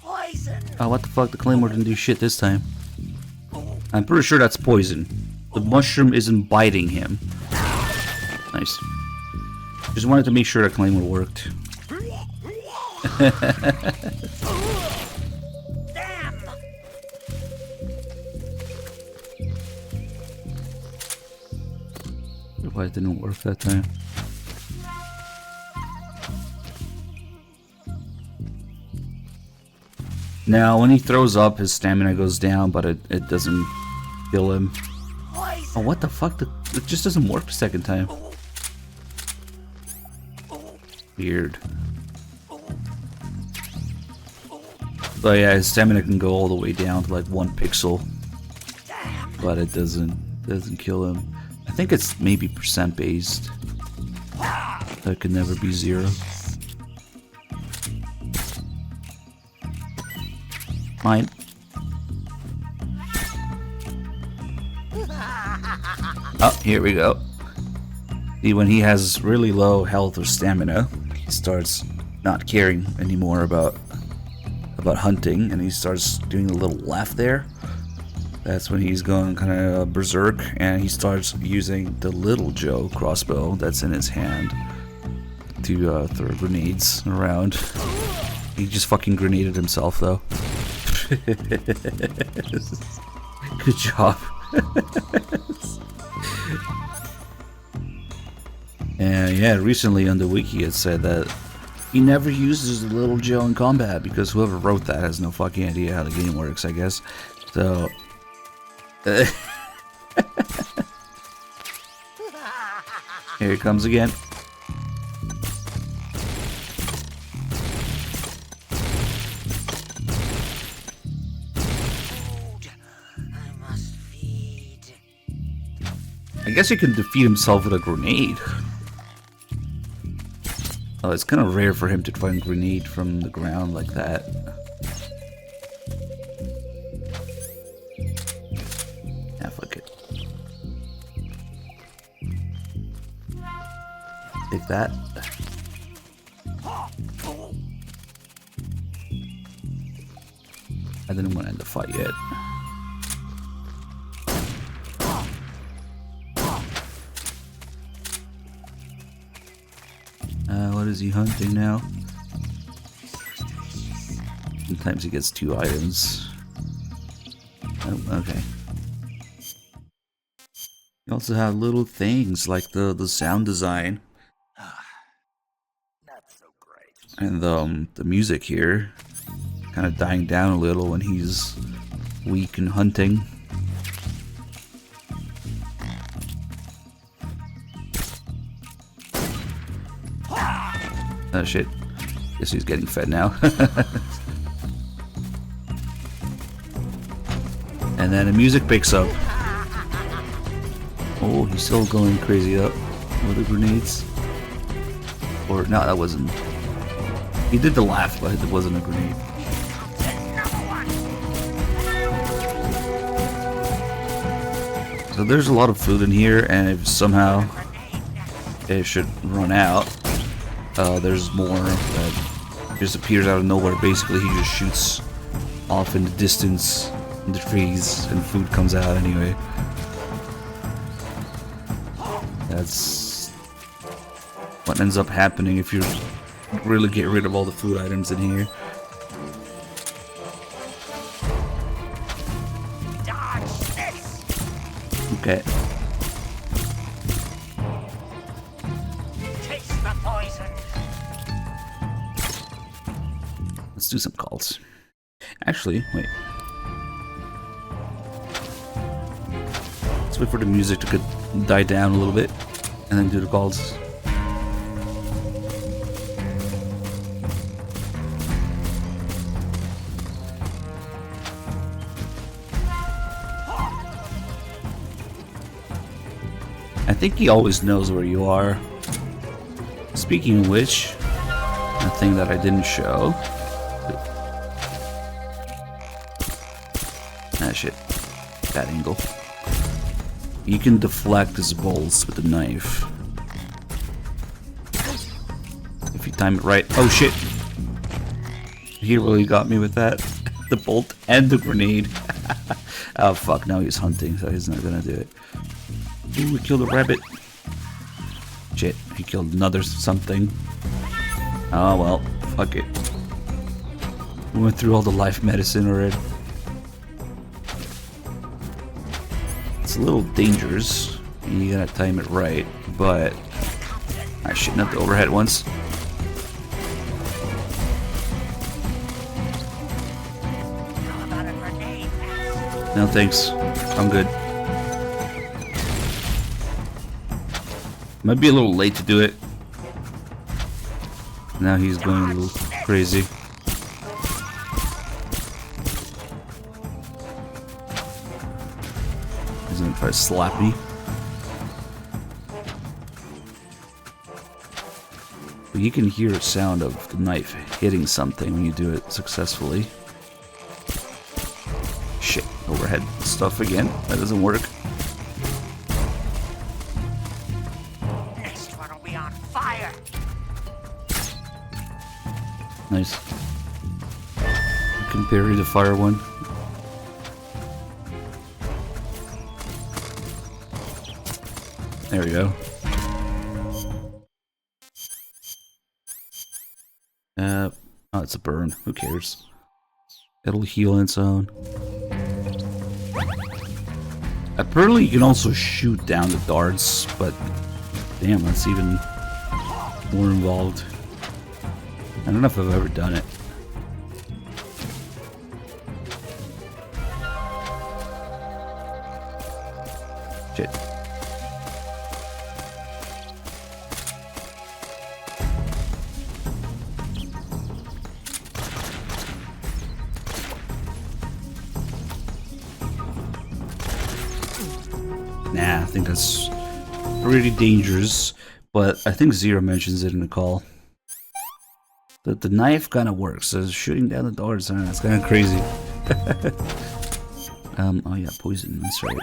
Poison. Oh, what the fuck? The claymore didn't do shit this time. I'm pretty sure that's poison. The mushroom isn't biting him. Nice. Just wanted to make sure the claymore worked. Damn. Why it didn't work that time? Now, when he throws up, his stamina goes down, but it doesn't kill him. Oh, what the fuck? It just doesn't work the second time. Weird. But yeah, his stamina can go all the way down to like 1 pixel. But it doesn't kill him. I think it's maybe percent based. That could never be 0. Mine. Oh, here we go. See, when he has really low health or stamina, he starts not caring anymore about hunting, and he starts doing a little laugh there. That's when he's going kind of berserk, and he starts using the Little Joe crossbow that's in his hand to throw grenades around. He just fucking grenaded himself, though. Good job. And yeah, recently on the wiki it said that he never uses the Little Joe in combat because whoever wrote that has no fucking idea how the game works, I guess. So here it comes again. I guess he can defeat himself with a grenade. Oh, it's kind of rare for him to find a grenade from the ground like that. Yeah, fuck it. Take that. I didn't want to end the fight yet. What is he hunting now? Sometimes he gets 2 items. Oh, okay. You also have little things like the sound design. Not so great. And the music here kind of dying down a little when he's weak and hunting. Oh shit. Guess he's getting fed now. And then the music picks up. Oh, he's still going crazy up with the grenades. Or, no, that wasn't. He did the laugh, but it wasn't a grenade. So there's a lot of food in here, and if somehow it should run out, there's more that just appears out of nowhere. Basically, he just shoots off in the distance in the trees, and food comes out anyway. That's what ends up happening if you really get rid of all the food items in here. Okay. Taste the poison. Let's do some calls. Actually, wait. Let's wait for the music to die down a little bit, and then do the calls. I think he always knows where you are. Speaking of which, a thing that I didn't show. Ah, shit. That angle. You can deflect his bolts with a knife. If you time it right. Oh shit! He really got me with that. The bolt and the grenade. Oh fuck, now he's hunting, so he's not gonna do it. Ooh, we killed a rabbit. Shit, he killed another something. Oh well, fuck it. We went through all the life medicine already. It's a little dangerous. You gotta time it right, but I shouldn't have the overhead ones. No thanks, I'm good. Might be a little late to do it. Now he's going a little crazy. He's gonna try to slap me. But you can hear a sound of the knife hitting something when you do it successfully. Shit, overhead stuff again. That doesn't work. Next one will be on fire. Nice. You can parry the fire one. There we go. Oh, it's a burn. Who cares? It'll heal on its own. Apparently you can also shoot down the darts, but damn, that's even more involved. I don't know if I've ever done it. Shit. Nah, I think that's pretty dangerous, but I think Zero mentions it in the call. That the knife kind of works, so shooting down the darts, that's kind of crazy. Oh yeah, poison, that's right.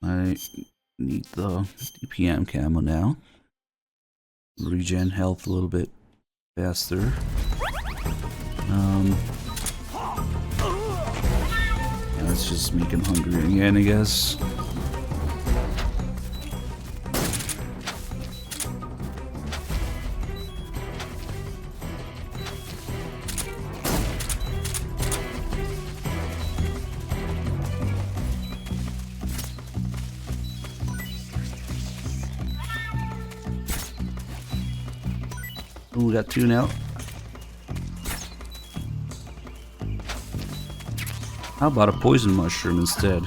I need the DPM camo now. Regen health a little bit faster. Yeah, let's just make him hungry again, I guess. Ooh, we got two now. How about a poison mushroom instead?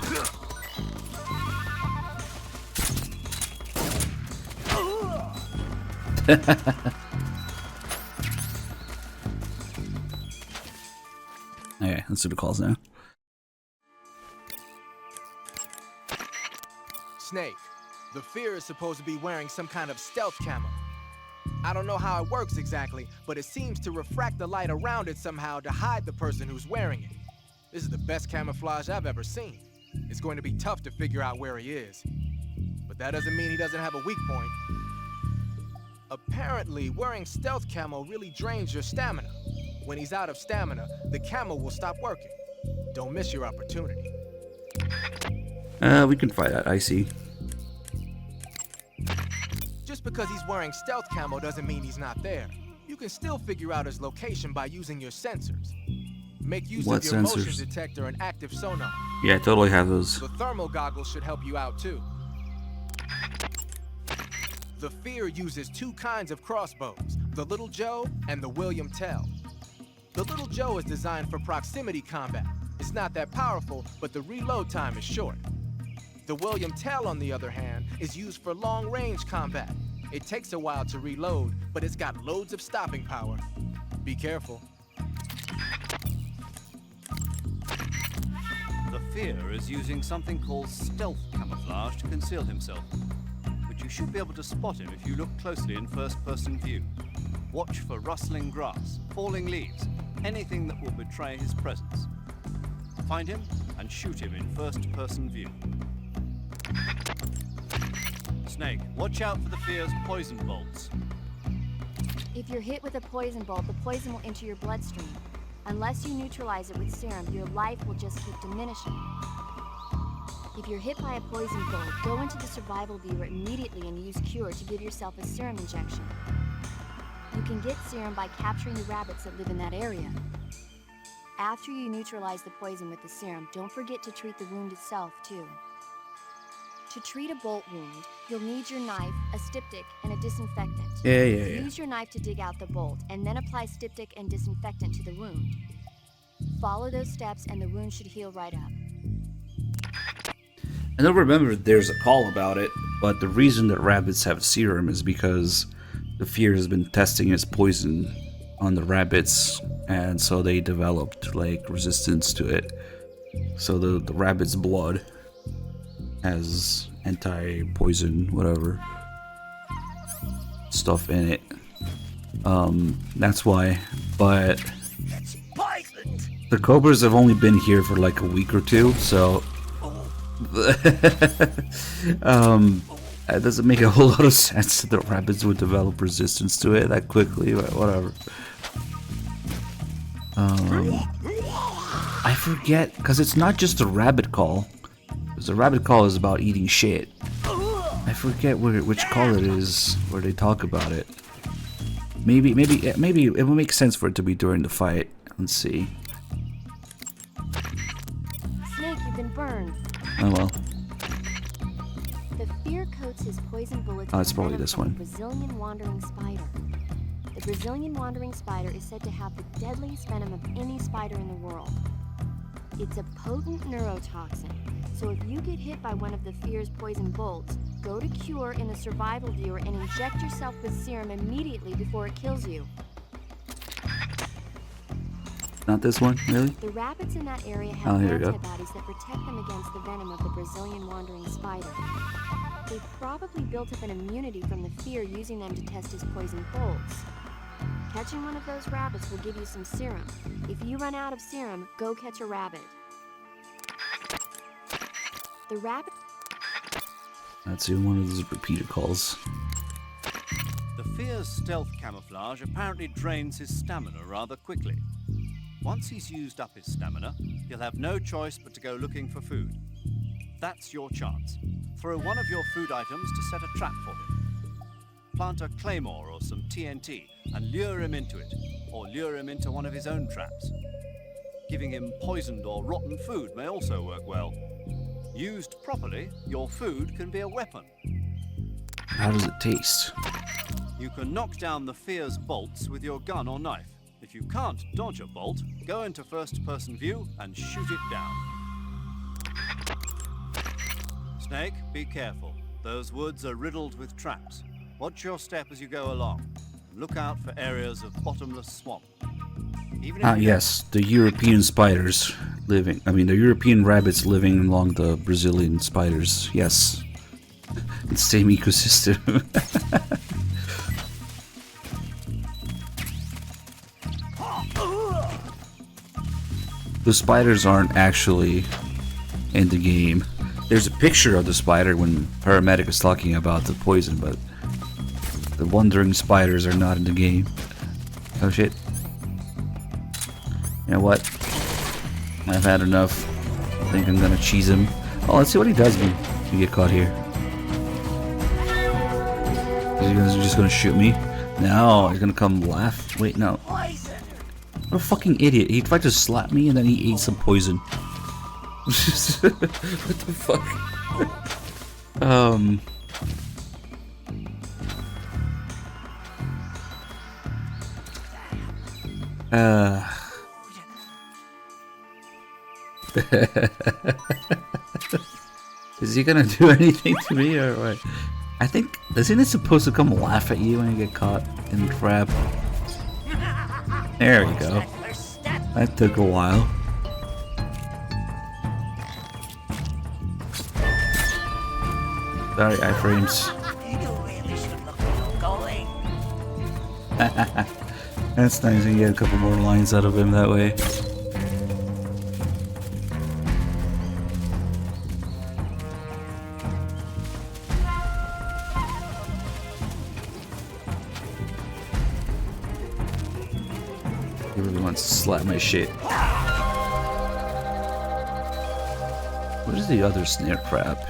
Okay, let's do the calls now. Snake, the fear is supposed to be wearing some kind of stealth camo. I don't know how it works exactly, but it seems to refract the light around it somehow to hide the person who's wearing it. This is the best camouflage I've ever seen. It's going to be tough to figure out where he is. But that doesn't mean he doesn't have a weak point. Apparently, wearing stealth camo really drains your stamina. When he's out of stamina, the camo will stop working. Don't miss your opportunity. We can fight that, I see. Just because he's wearing stealth camo doesn't mean he's not there. You can still figure out his location by using your sensors. Make use What of your motion sensors? detector and active sonar. Yeah, I totally have those. The thermal goggles should help you out too. The Fear uses two kinds of crossbows, the Little Joe and the William Tell. The Little Joe is designed for proximity combat. It's not that powerful, but the reload time is short. The William Tell, on the other hand, is used for long-range combat. It takes a while to reload, but it's got loads of stopping power. Be careful. The Fear is using something called stealth camouflage to conceal himself. But you should be able to spot him if you look closely in first-person view. Watch for rustling grass, falling leaves, anything that will betray his presence. Find him and shoot him in first-person view. Snake, watch out for the Fear's poison bolts. If you're hit with a poison bolt, the poison will enter your bloodstream. Unless you neutralize it with serum, your life will just keep diminishing. If you're hit by a poison bolt, go into the survival viewer immediately and use Cure to give yourself a serum injection. You can get serum by capturing the rabbits that live in that area. After you neutralize the poison with the serum, don't forget to treat the wound itself, too. To treat a bolt wound, you'll need your knife, a styptic, and a disinfectant. Yeah. Use your knife to dig out the bolt, and then apply styptic and disinfectant to the wound. Follow those steps, and the wound should heal right up. I don't remember if there's a call about it, but the reason that rabbits have serum is because the Fear has been testing its poison on the rabbits, and so they developed like resistance to it. So the rabbit's blood has anti-poison whatever stuff in it. That's why. But It's poisoned. the cobras have only been here for like a week or two, so it doesn't make a whole lot of sense that the rabbits would develop resistance to it that quickly, but whatever. I forget, because it's not just a rabbit call. Because the rabbit call is about eating shit. I forget which call it is where they talk about it. Maybe it would make sense for it to be during the fight. Let's see. Snake, you've been burned. Oh well. The Fear coats his poison bullets Oh, it's with probably venom this from one. the Brazilian wandering spider. The Brazilian wandering spider is said to have the deadliest venom of any spider in the world. It's a potent neurotoxin, so if you get hit by one of the Fear's poison bolts, go to Cure in the survival viewer and inject yourself with serum immediately before it kills you. Not this one, really? The rabbits in that area Oh, have here we go. antibodies that protect them against the venom of the Brazilian wandering spider. They probably built up an immunity from the Fear using them to test his poison bolts. Catching one of those rabbits will give you some serum. If you run out of serum, go catch a rabbit. The rabbit... Let's see, one of those repeated calls. The Fear's stealth camouflage apparently drains his stamina rather quickly. Once he's used up his stamina, he'll have no choice but to go looking for food. That's your chance. Throw one of your food items to set a trap for him. Plant a claymore or some TNT and lure him into it, or lure him into one of his own traps. Giving him poisoned or rotten food may also work well. Used properly, your food can be a weapon. How does it taste? You can knock down the Fear's bolts with your gun or knife. If you can't dodge a bolt, go into first-person view and shoot it down. Snake, be careful. Those woods are riddled with traps. Watch your step as you go along. Look out for areas of bottomless swamp. Even if you Yes, the European the European rabbits living along the Brazilian spiders. Yes, Same ecosystem. The spiders aren't actually in the game. There's a picture of the spider when Paramedic is talking about the poison, but the wandering spiders are not in the game. Oh shit. You know what? I've had enough. I think I'm gonna cheese him. Oh, let's see what he does when we get caught here. Is he just gonna shoot me? No, he's gonna come laugh. Wait, no. What a fucking idiot. He tried to slap me and then he ate some poison. What the fuck? Is he gonna do anything to me or what? I think, isn't it supposed to come laugh at you when you get caught in the trap? There we go. That took a while. Sorry, iframes. That's nice, and get a couple more lines out of him that way. He really wants to slap my shit. What is the other snare trap?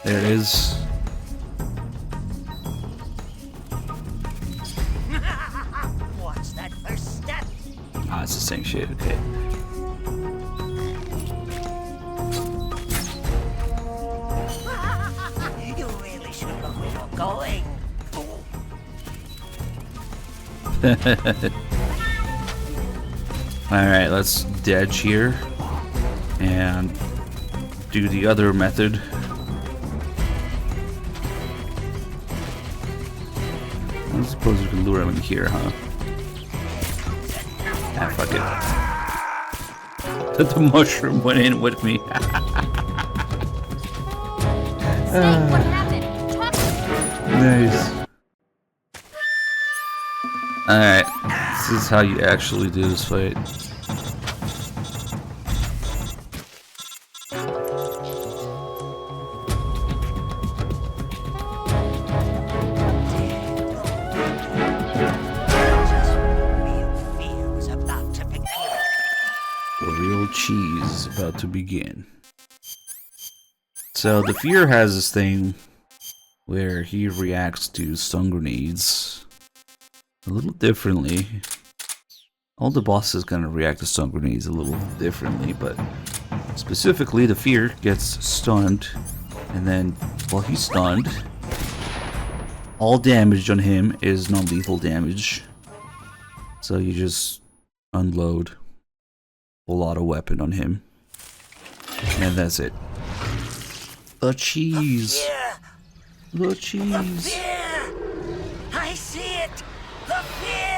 There it is. What's that first step? Ah, it's the same shit, okay. You really should look where you're going. Alright, let's dodge here and do the other method. I suppose you can lure him in here, huh? Ah, fuck it. The mushroom went in with me. What happened? Talk to me. Nice. Alright, this is how you actually do this fight. The real cheese is about to begin. So the fear has this thing where he reacts to stun grenades a little differently. All the bosses gonna react to stun grenades a little differently, but specifically the fear gets stunned, and then while he's stunned, all damage on him is non-lethal damage. So you just unload a lot of weapon on him, and that's it. The cheese. The cheese. Fear! I see it! The fear!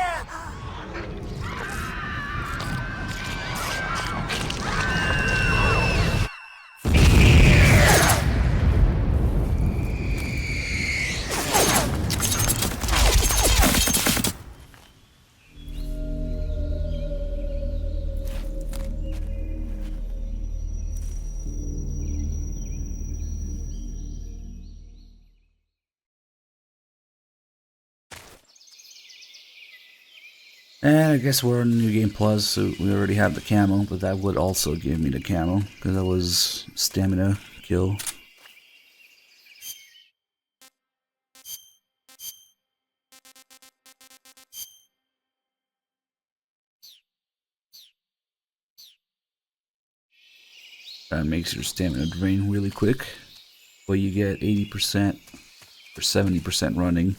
And I guess we're on New Game Plus, so we already have the camo, but that would also give me the camo, because that was stamina kill. That makes your stamina drain really quick, but you get 80% or 70% running.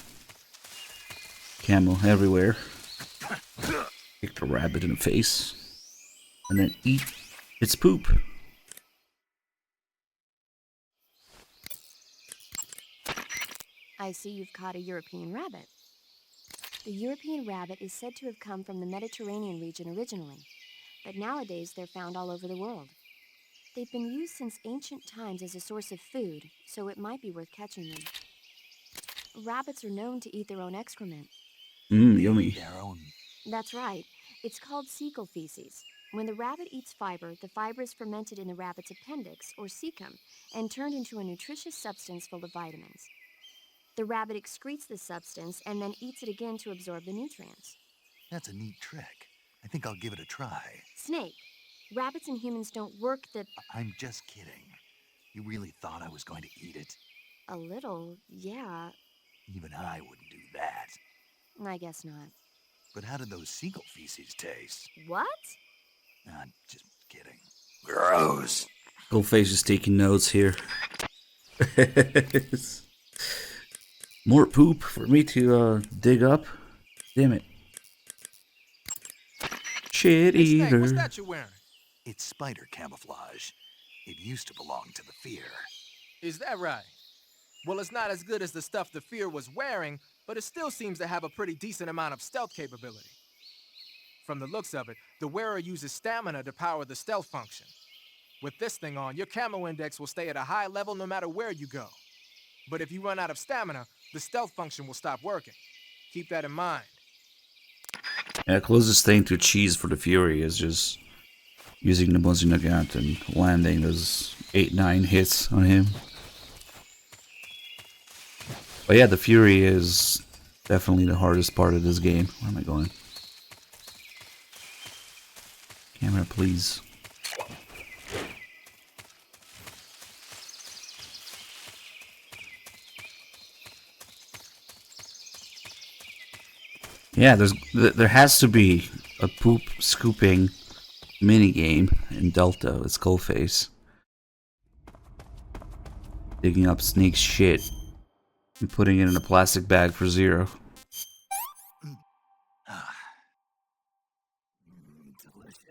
Camo everywhere. Kick the rabbit in the face, and then eat its poop. I see you've caught a European rabbit. The European rabbit is said to have come from the Mediterranean region originally, but nowadays they're found all over the world. They've been used since ancient times as a source of food, so it might be worth catching them. Rabbits are known to eat their own excrement. Yummy. Their own. That's right. It's called cecal feces. When the rabbit eats fiber, the fiber is fermented in the rabbit's appendix, or cecum, and turned into a nutritious substance full of vitamins. The rabbit excretes this substance and then eats it again to absorb the nutrients. That's a neat trick. I think I'll give it a try. Snake, rabbits and humans don't work the... I'm just kidding. You really thought I was going to eat it? A little, yeah. Even I wouldn't do that. I guess not. But how did those seagull feces taste? What? I'm just kidding. Gross. Skullface is taking notes here. More poop for me to dig up. Damn it. Shit Hey, Snake, eater. what's that you're wearing? It's spider camouflage. It used to belong to the Fear. Is that right? Well, it's not as good as the stuff the Fear was wearing, but it still seems to have a pretty decent amount of stealth capability. From the looks of it, the wearer uses stamina to power the stealth function. With this thing on, your camo index will stay at a high level no matter where you go. But if you run out of stamina, the stealth function will stop working. Keep that in mind. Yeah, closest thing to cheese for the Fury is just using the Mosin Nagant and landing those 8-9 hits on him. But yeah, the Fury is definitely the hardest part of this game. Where am I going? Camera, please. Yeah, there has to be a poop scooping mini game in Delta with Skullface. Digging up Snake's shit and putting it in a plastic bag for Zero.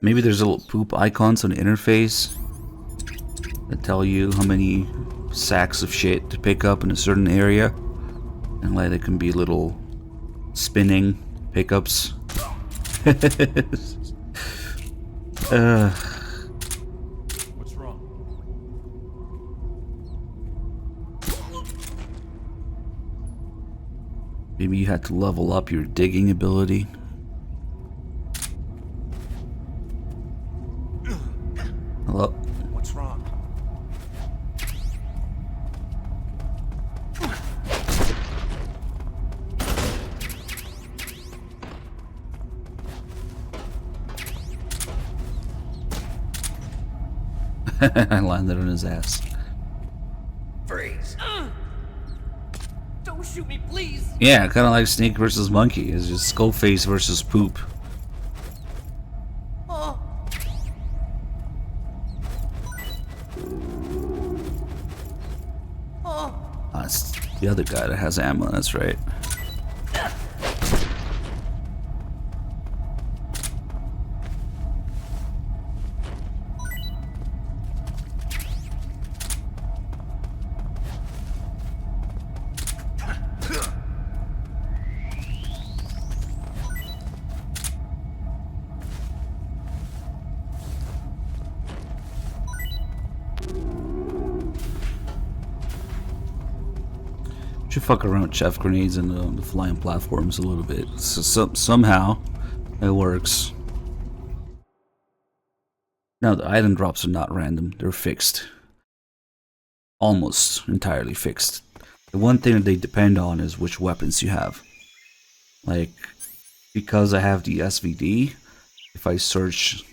Maybe there's little poop icons on the interface that tell you how many sacks of shit to pick up in a certain area. And like there can be little spinning pickups. What's wrong? Maybe you had to level up your digging ability. Hello? What's wrong? I landed on his ass. Freeze. Don't shoot me, please! Yeah, kind of like Snake versus Monkey. It's just Skullface versus Poop. Oh. It's the other guy that has ammo, that's right. Should fuck around with chef grenades and the flying platforms a little bit. So, somehow it works. Now the item drops are not random; they're fixed, almost entirely fixed. The one thing that they depend on is which weapons you have. Like, because I have the SVD, if I search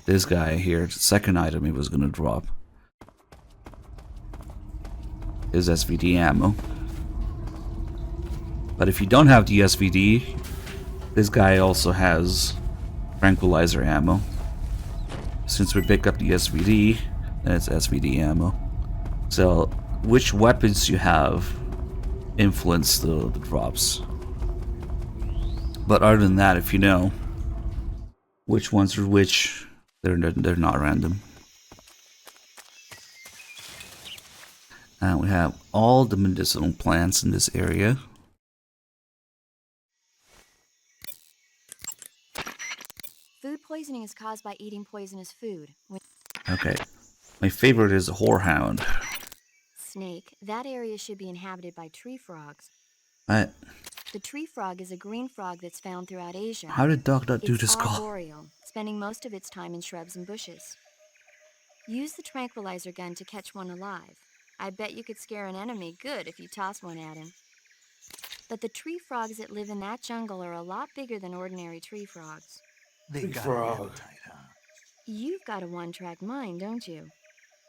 this guy here, the second item it was gonna drop is SVD ammo. But if you don't have the SVD, this guy also has tranquilizer ammo. Since we pick up the SVD, then it's SVD ammo. So, which weapons you have influence the drops. But other than that, if you know which ones are which, they're not random. And we have all the medicinal plants in this area. Food poisoning is caused by eating poisonous food. Okay. My favorite is Whorehound. Snake, that area should be inhabited by tree frogs. I, The tree frog is a green frog that's found throughout Asia. how did Doc not do It's this call? arboreal, spending most of its time in shrubs and bushes. Use the tranquilizer gun to catch one alive. I bet you could scare an enemy good if you toss one at him. But the tree frogs that live in that jungle are a lot bigger than ordinary tree frogs. They Big got frog. an appetite, huh? You've got a one-track mind, don't you?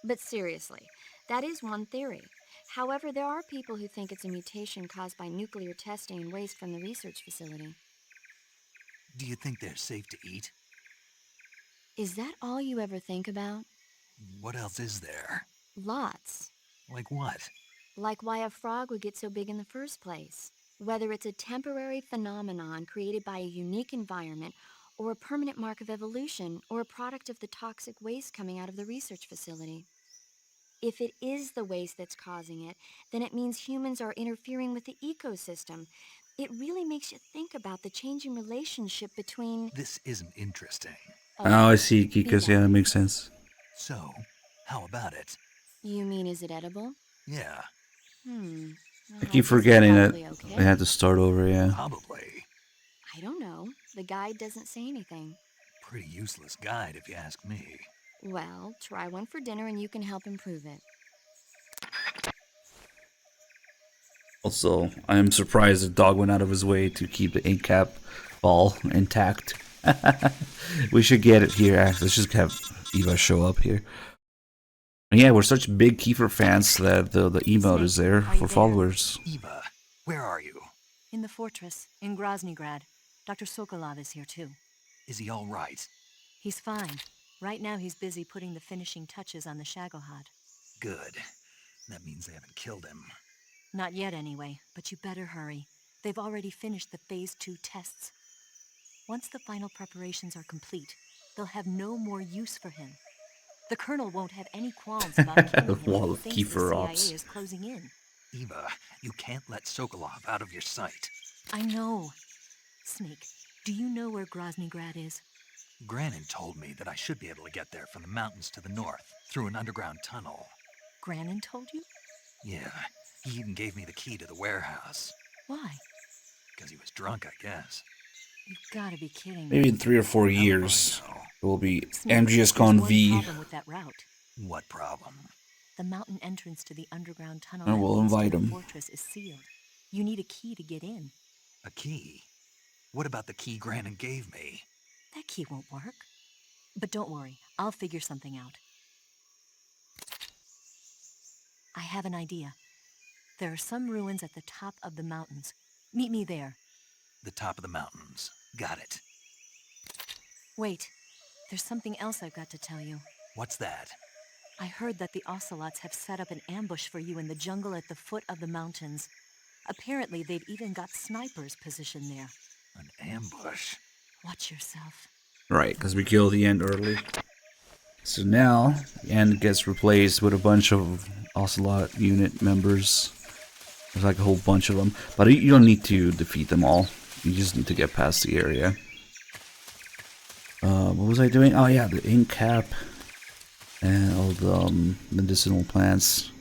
But seriously, that is one theory. However, there are people who think it's a mutation caused by nuclear testing and waste from the research facility. Do you think they're safe to eat? Is that all you ever think about? What else is there? Lots. Like what? Like why a frog would get so big in the first place. Whether it's a temporary phenomenon created by a unique environment, or a permanent mark of evolution, or a product of the toxic waste coming out of the research facility. If it is the waste that's causing it, then it means humans are interfering with the ecosystem. It really makes you think about the changing relationship between... This isn't interesting. Oh, I see, be Kikas. that. Yeah, that makes sense. So, how about it? You mean, is it edible? Yeah, I keep forgetting that Probably okay. I had to start over, yeah. probably. I don't know. The guide doesn't say anything. Pretty useless guide if you ask me. Well, try one for dinner and you can help improve it. Also, I am surprised the dog went out of his way to keep the ink cap ball intact. We should get it here. Let's just have Eva show up here. And yeah, we're such big Kiefer fans that the emote is there Are you for there? followers. Eva, where are you? In the fortress, in Groznygrad. Dr. Sokolov is here too. Is he all right? He's fine. Right now he's busy putting the finishing touches on the Shagohod. Good. That means they haven't killed him. Not yet anyway, but you better hurry. They've already finished the Phase 2 tests. Once the final preparations are complete, they'll have no more use for him. The Colonel won't have any qualms about killing him Wall if of he thinks the Kiefer CIA ops. is closing in. Eva, you can't let Sokolov out of your sight. I know. Snake, do you know where Groznygrad is? Granin told me that I should be able to get there from the mountains to the north, through an underground tunnel. Granin told you? Yeah, he even gave me the key to the warehouse. Why? Because he was drunk, I guess. You've gotta be kidding me. Maybe in 3 or 4 How do I years, know? it will be Snake, MGS there's Con one V. problem with that route. What problem? The mountain entrance to the underground tunnel I that will leads to invite the him. fortress is sealed. You need a key to get in. A key? What about the key Granin gave me? That key won't work. But don't worry, I'll figure something out. I have an idea. There are some ruins at the top of the mountains. Meet me there. The top of the mountains. Got it. Wait, there's something else I've got to tell you. What's that? I heard that the Ocelots have set up an ambush for you in the jungle at the foot of the mountains. Apparently, they've even got snipers positioned there. An ambush? Watch yourself. Right, because we killed the end early. So now, the end gets replaced with a bunch of Ocelot unit members. There's like a whole bunch of them. But you don't need to defeat them all. You just need to get past the area. What was I doing? Oh yeah, the ink cap. And all the medicinal plants.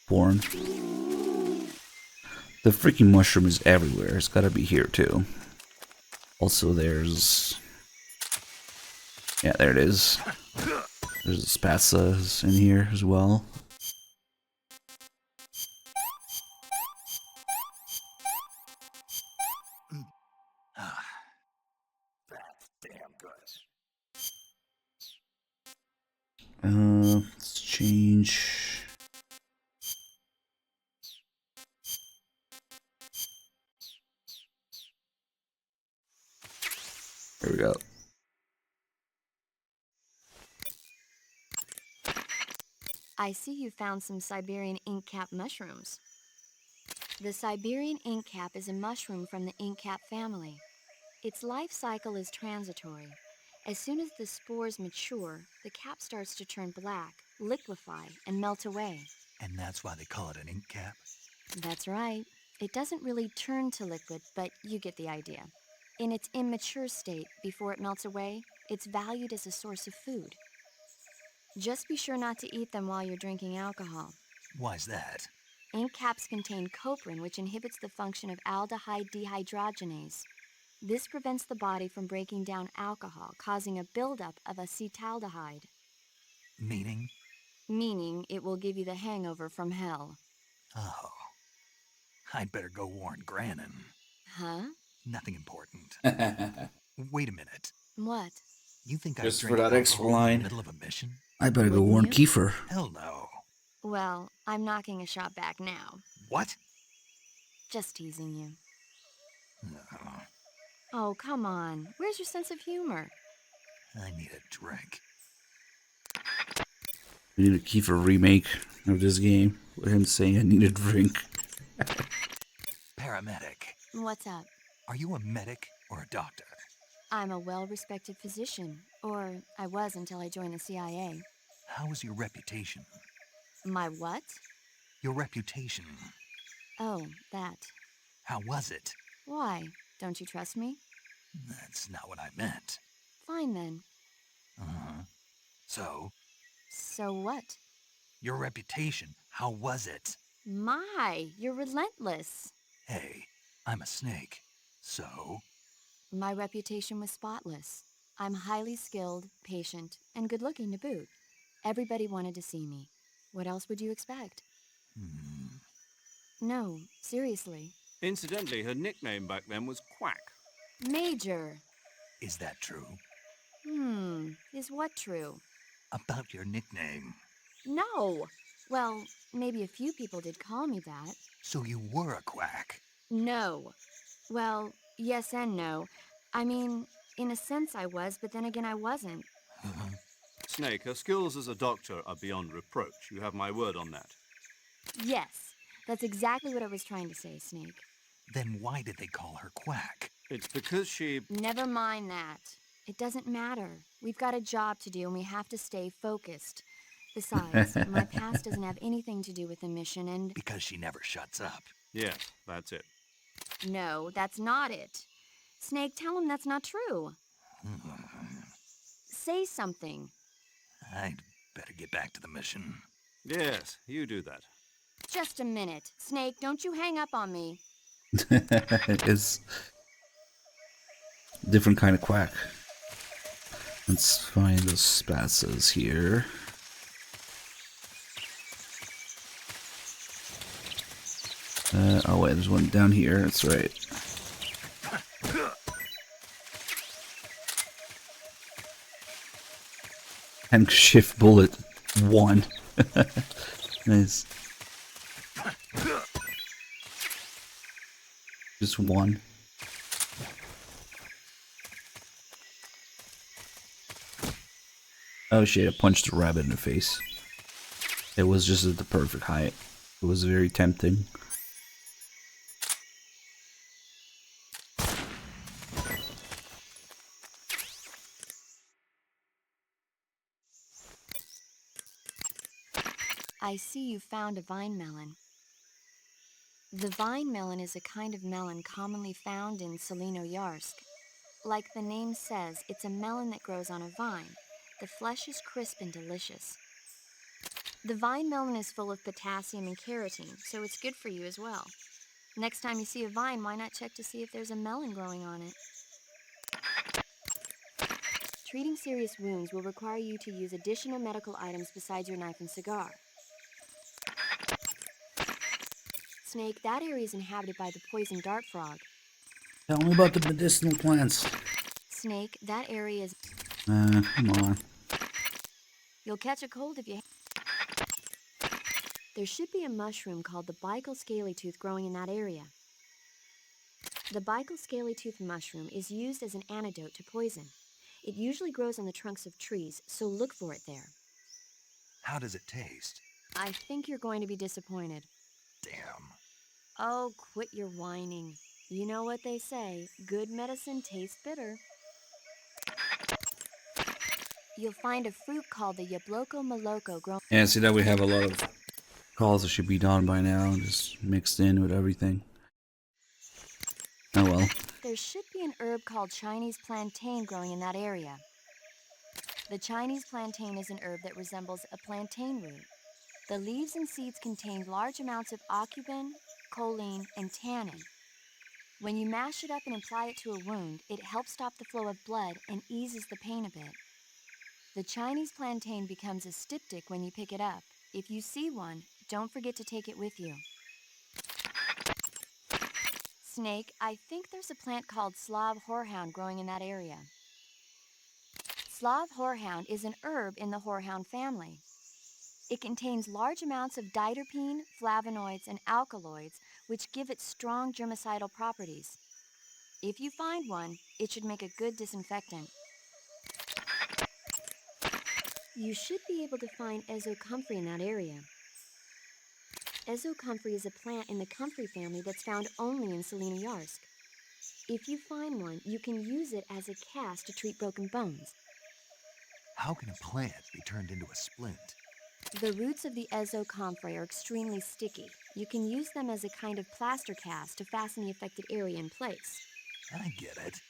Born. The freaking mushroom is everywhere. It's gotta be here too. Also there's... yeah, there it is. There's the spasas in here as well. That's damn good. Let's change. There we go. I see you found some Siberian ink cap mushrooms. The Siberian ink cap is a mushroom from the ink cap family. Its life cycle is transitory. As soon as the spores mature, the cap starts to turn black, liquefy, and melt away. And that's why they call it an ink cap? That's right. It doesn't really turn to liquid, but you get the idea. In its immature state, before it melts away, it's valued as a source of food. Just be sure not to eat them while you're drinking alcohol. Why's that? Ink caps contain coprin, which inhibits the function of aldehyde dehydrogenase. This prevents the body from breaking down alcohol, causing a buildup of acetaldehyde. Meaning? Meaning it will give you the hangover from hell. Oh. I'd better go warn Grannon. Huh? Nothing important. Wait a minute. What? You think I Just for drink that extra alcohol in line. the middle of a mission? I better go Wouldn't warn you? Kiefer. Hell no. Well, I'm knocking a shot back now. What? Just teasing you. No. Oh, come on. Where's your sense of humor? I need a drink. We need a Kiefer remake of this game with him saying I need a drink. Paramedic. What's up? Are you a medic or a doctor? I'm a well-respected physician. Or I was until I joined the CIA. How is your reputation? My what? Your reputation. Oh, that. How was it? Why? Don't you trust me? That's not what I meant. Fine then. Uh-huh. So, So what? your reputation, how was it? My, you're relentless. Hey, I'm a snake. So, My reputation was spotless. I'm highly skilled, patient, and good-looking to boot. Everybody wanted to see me. What else would you expect? No, seriously. Incidentally, her nickname back then was Quack. Major. is that true? Is what true? About your nickname. No. Well, maybe a few people did call me that. So you were a quack. No. Well, yes and no. I mean, in a sense I was, but then again I wasn't. Snake, her skills as a doctor are beyond reproach. You have my word on that. Yes, that's exactly what I was trying to say, Snake. Then why did they call her quack? It's because she... Never mind that. It doesn't matter. We've got a job to do and we have to stay focused. Besides, my past doesn't have anything to do with the mission and... Because she never shuts up. Yes, that's it. No, that's not it. Snake, tell him that's not true. Say something. I'd better get back to the mission. Yes, you do that. Just a minute. Snake, don't you hang up on me. It's different kind of quack. Let's find those spazzes here. Oh wait, there's one down here. That's right. Handkerchief bullet 1. Nice. Just 1. Oh shit, I punched a rabbit in the face. It was just at the perfect height. It was very tempting. I see you found a vine melon. The vine melon is a kind of melon commonly found in Selino-Yarsk. Like the name says, it's a melon that grows on a vine. The flesh is crisp and delicious. The vine melon is full of potassium and carotene, so it's good for you as well. Next time you see a vine, why not check to see if there's a melon growing on it? Treating serious wounds will require you to use additional medical items besides your knife and cigar. Snake, that area is inhabited by the poison dart frog. Tell me about the medicinal plants. Snake, that area is... Come on. You'll catch a cold if you... There should be a mushroom called the Baikal scaly-tooth growing in that area. The Baikal scaly-tooth mushroom is used as an antidote to poison. It usually grows on the trunks of trees, so look for it there. How does it taste? I think you're going to be disappointed. Damn. Oh, quit your whining. You know what they say, good medicine tastes bitter. You'll find a fruit called the Yabloko Moloko grown... Yeah, see that we have a lot of calls that should be done by now, just mixed in with everything. Oh well. There should be an herb called Chinese plantain growing in that area. The Chinese plantain is an herb that resembles a plantain root. The leaves and seeds contain large amounts of aucubin, choline, and tannin. When you mash it up and apply it to a wound, it helps stop the flow of blood and eases the pain a bit. The Chinese plantain becomes a styptic when you pick it up. If you see one, don't forget to take it with you. Snake, I think there's a plant called Slav horehound growing in that area. Slav horehound is an herb in the horehound family. It contains large amounts of diterpene, flavonoids, and alkaloids, which give it strong germicidal properties. If you find one, it should make a good disinfectant. You should be able to find ezocomfrey in that area. Ezocomfrey is a plant in the comfrey family that's found only in Selenoyarsk. If you find one, you can use it as a cast to treat broken bones. How can a plant be turned into a splint? The roots of the ezocomfrey are extremely sticky. You can use them as a kind of plaster cast to fasten the affected area in place. I get it.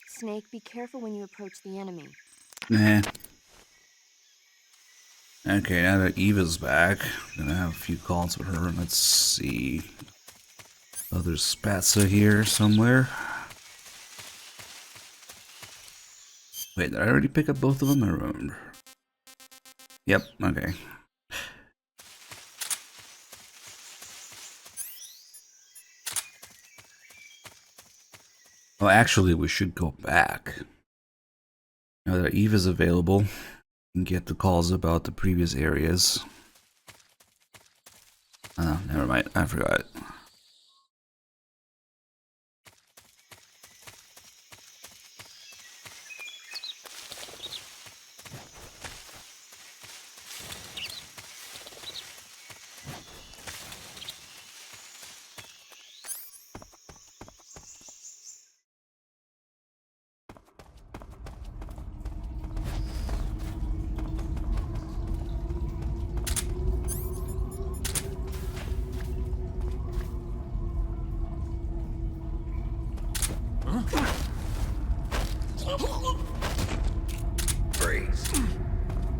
Snake, be careful when you approach the enemy. Nah. Okay, now that Eva's back, I'm gonna have a few calls with her. Let's see. Oh, there's Spatza here somewhere. Wait, did I already pick up both of them? I remember. Yep, okay. Well, actually, we should go back. Now that Eva's available, and get the calls about the previous areas. Oh, never mind, I forgot.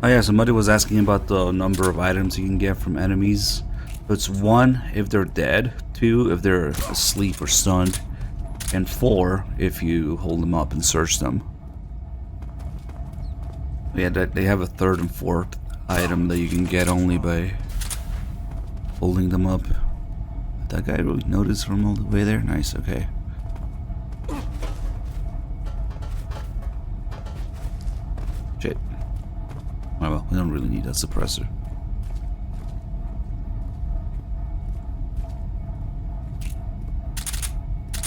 Oh yeah, somebody was asking about the number of items you can get from enemies. So it's 1 if they're dead, 2 if they're asleep or stunned, and 4 if you hold them up and search them. Yeah, they have a 3rd and 4th item that you can get only by holding them up. That guy really noticed from all the way there? Nice, okay. Shit. Oh well, we don't really need that suppressor.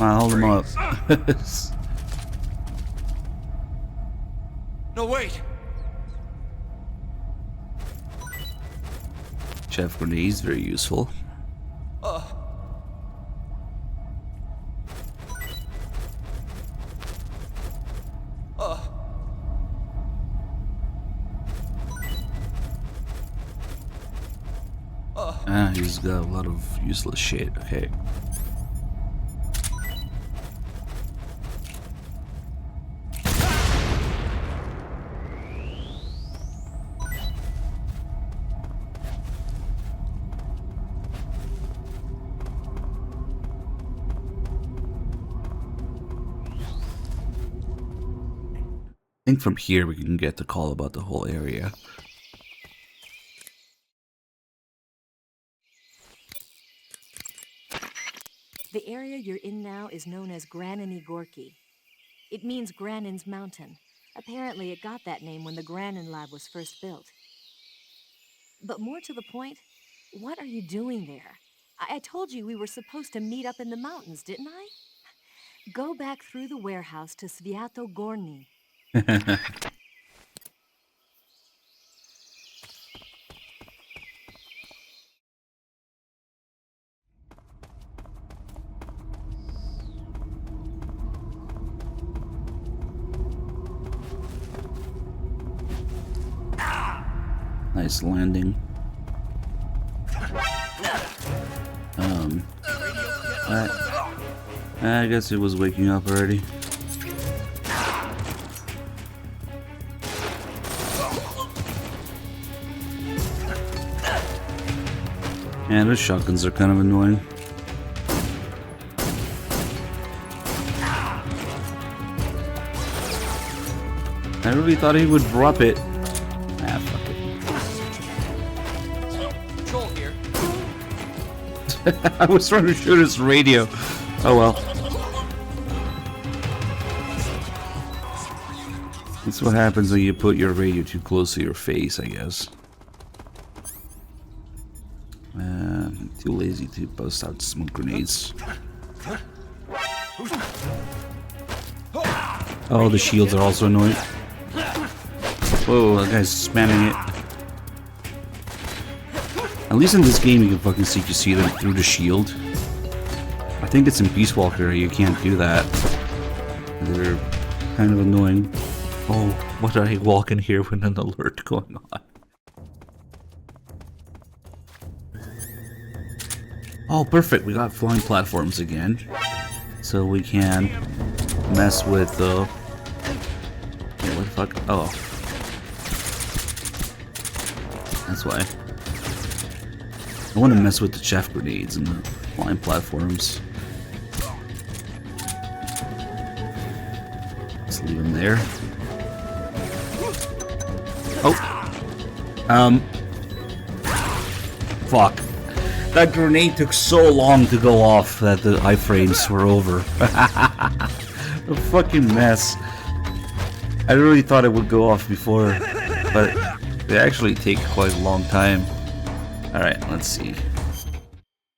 I'll hold him up. No, wait! Chef grenade is very useful. He's got a lot of useless shit, okay. I think from here we can get the call about the whole area. The area you're in now is known as Graniny Gorky. It means Granin's Mountain. Apparently it got that name when the Granin lab was first built. But more to the point, what are you doing there? I told you we were supposed to meet up in the mountains, didn't I? Go back through the warehouse to Sviato Gorny. Nice landing. I guess it was waking up already. Yeah, those shotguns are kind of annoying. I really thought he would drop it. Ah, fuck it. Patrol here. I was trying to shoot his radio. Oh well. That's what happens when you put your radio too close to your face, I guess. Too lazy to bust out smoke grenades. Oh, the shields are also annoying. Whoa, that guy's spamming it. At least in this game you can fucking see them through the shield. I think it's in Peace Walker you can't do that. They're kind of annoying. Oh, what did I walk in here with an alert going on? Oh, perfect. We got flying platforms again. So we can mess with the... Wait, what the fuck? Oh. That's why. I want to mess with the chaff grenades and the flying platforms. Let's leave them there. Oh. Fuck. That grenade took so long to go off that the iframes were over. A fucking mess. I really thought it would go off before, but they actually take quite a long time. Alright, let's see.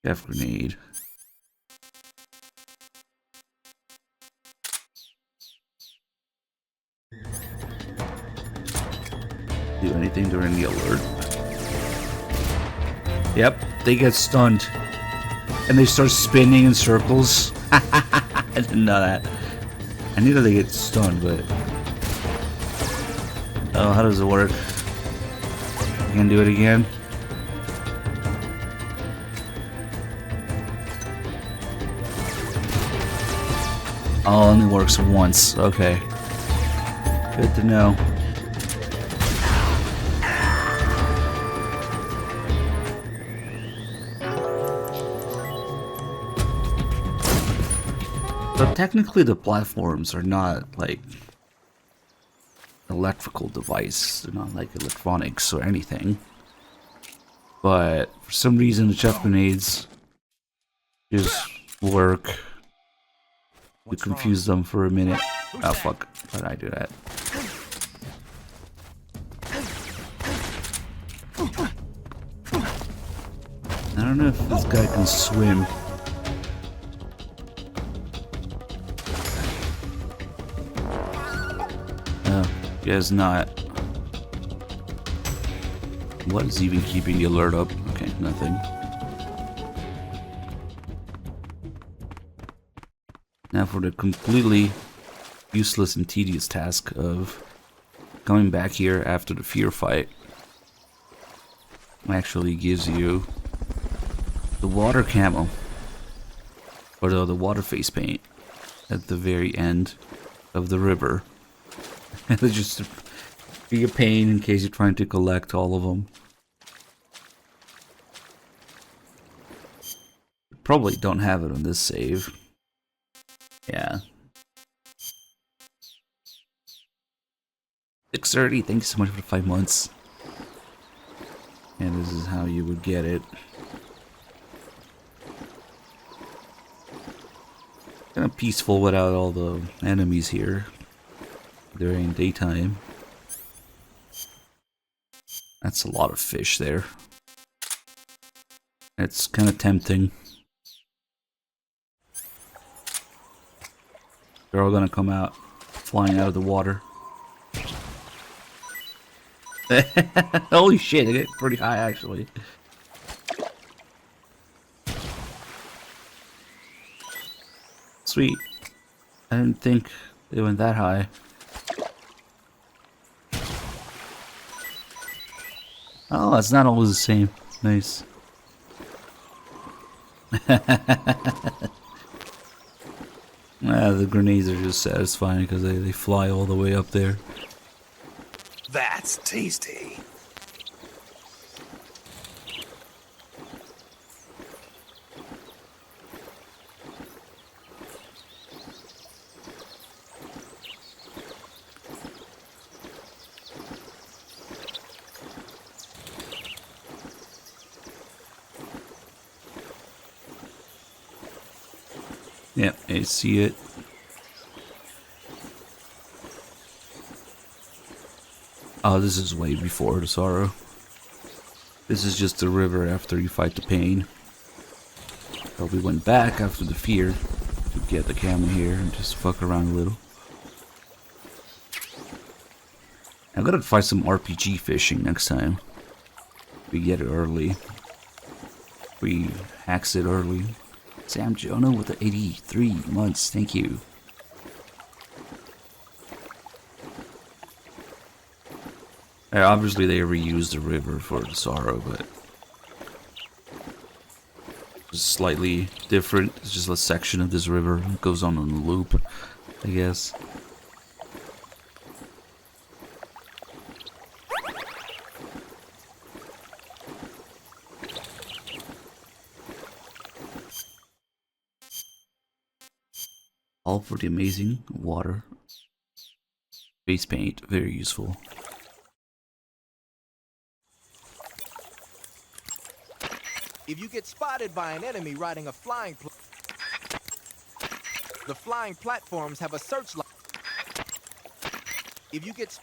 F grenade. Do anything during the alert? Yep, they get stunned. And they start spinning in circles. I didn't know that. I knew that they get stunned, but... Oh, how does it work? You can do it again? Oh, it only works once. Okay. Good to know. So technically the platforms are not like electrical device. They're not like electronics or anything. But for some reason the chaff grenades just work. We confuse them for a minute. Oh fuck, why did I do that? I don't know if this guy can swim. Guess not. What is even keeping the alert up? Okay, nothing. Now for the completely useless and tedious task of coming back here after the fear fight. Actually gives you the water camo. Or the water face paint at the very end of the river. It'll just be a pain in case you're trying to collect all of them. Probably don't have it on this save. Yeah. 630, thanks so much for the 5 months. And this is how you would get it. Kind of peaceful without all the enemies here during daytime. That's a lot of fish there. It's kind of tempting. They're all gonna come out flying out of the water. Holy shit, they get pretty high actually. Sweet. I didn't think they went that high. Oh, it's not always the same. Nice. The grenades are just satisfying because they fly all the way up there. That's tasty. Yeah, I see it. Oh, this is way before the sorrow. This is just the river after you fight the pain. So we went back after the fear to get the camera here and just fuck around a little. I gotta find some RPG fishing next time. We get it early. We hacks it early. Sam Jonah with the 83 months, thank you. Obviously they reused the river for the sorrow, but it's slightly different. It's just a section of this river. It goes on a loop, I guess. All for the amazing water. Face paint, very useful. If you get spotted by an enemy riding a the flying platforms have a searchlight. If you get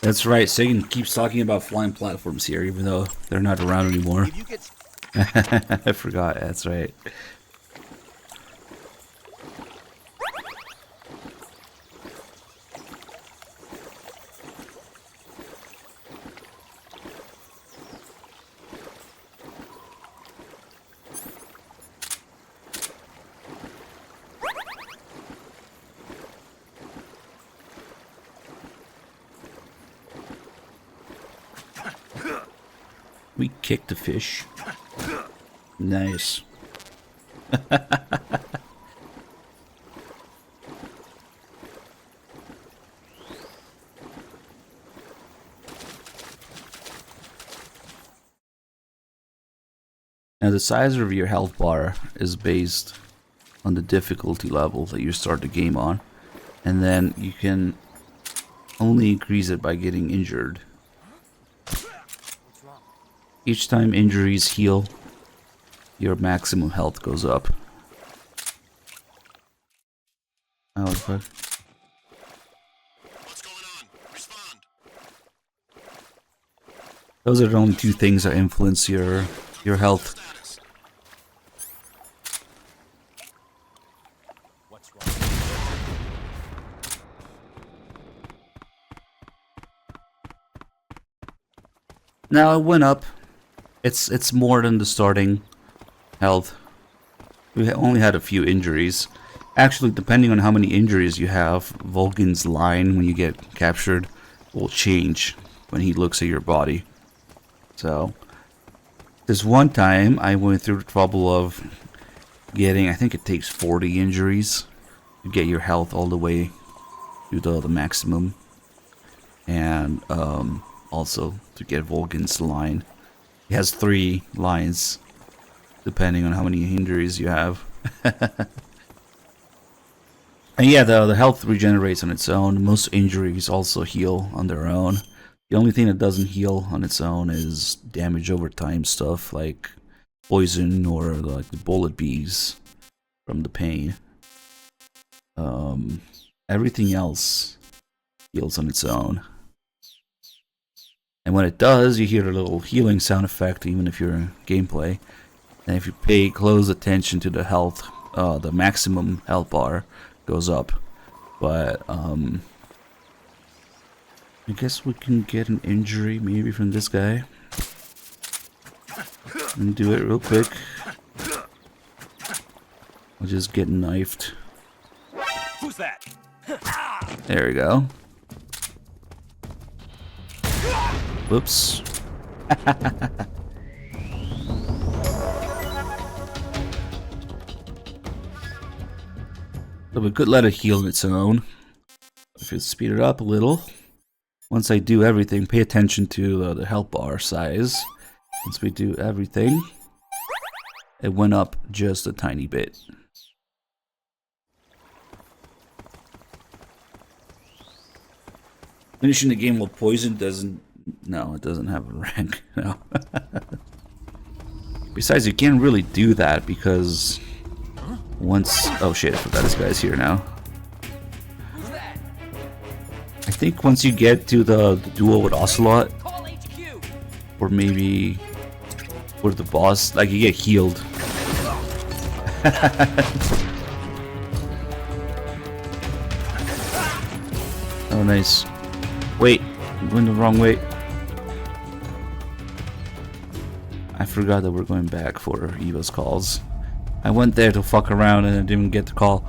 That's right, Sagan keeps talking about flying platforms here, even though they're not around anymore. if you get I forgot, that's right. We kicked the fish. Nice. Now the size of your health bar is based on the difficulty level that you start the game on, and then you can only increase it by getting injured. Each time injuries heal, your maximum health goes up. Oh, fuck. What's going on? Respond. Those are the only two things that influence your health. Status. What's wrong? Now it went up. It's more than the starting health. We only had a few injuries. Actually, depending on how many injuries you have, Vulcan's line when you get captured will change when he looks at your body. So, this one time I went through the trouble of getting, I think it takes 40 injuries to get your health all the way to the maximum. And also to get Vulcan's line. He has 3 lines, depending on how many injuries you have. And yeah, the health regenerates on its own. Most injuries also heal on their own. The only thing that doesn't heal on its own is damage over time stuff, like poison or like the bullet bees from the pain. Everything else heals on its own. And when it does, you hear a little healing sound effect, even if you're in gameplay. And if you pay close attention to the health, the maximum health bar goes up. But, I guess we can get an injury maybe from this guy. And do it real quick. I'll just get knifed. Who's that? There we go. Whoops. So we could let it heal on its own. If you speed it up a little, once I do everything, pay attention to the health bar size. Once we do everything, it went up just a tiny bit. Finishing the game with poison doesn't... No, it doesn't have a rank. No. Besides, you can't really do that because once... Oh shit, I forgot this guy's here now. I think once you get to the duel with Ocelot, or maybe with the boss, like you get healed. Oh, nice. Wait, I'm going the wrong way. I forgot that we're going back for Eva's calls. I went there to fuck around and I didn't get the call.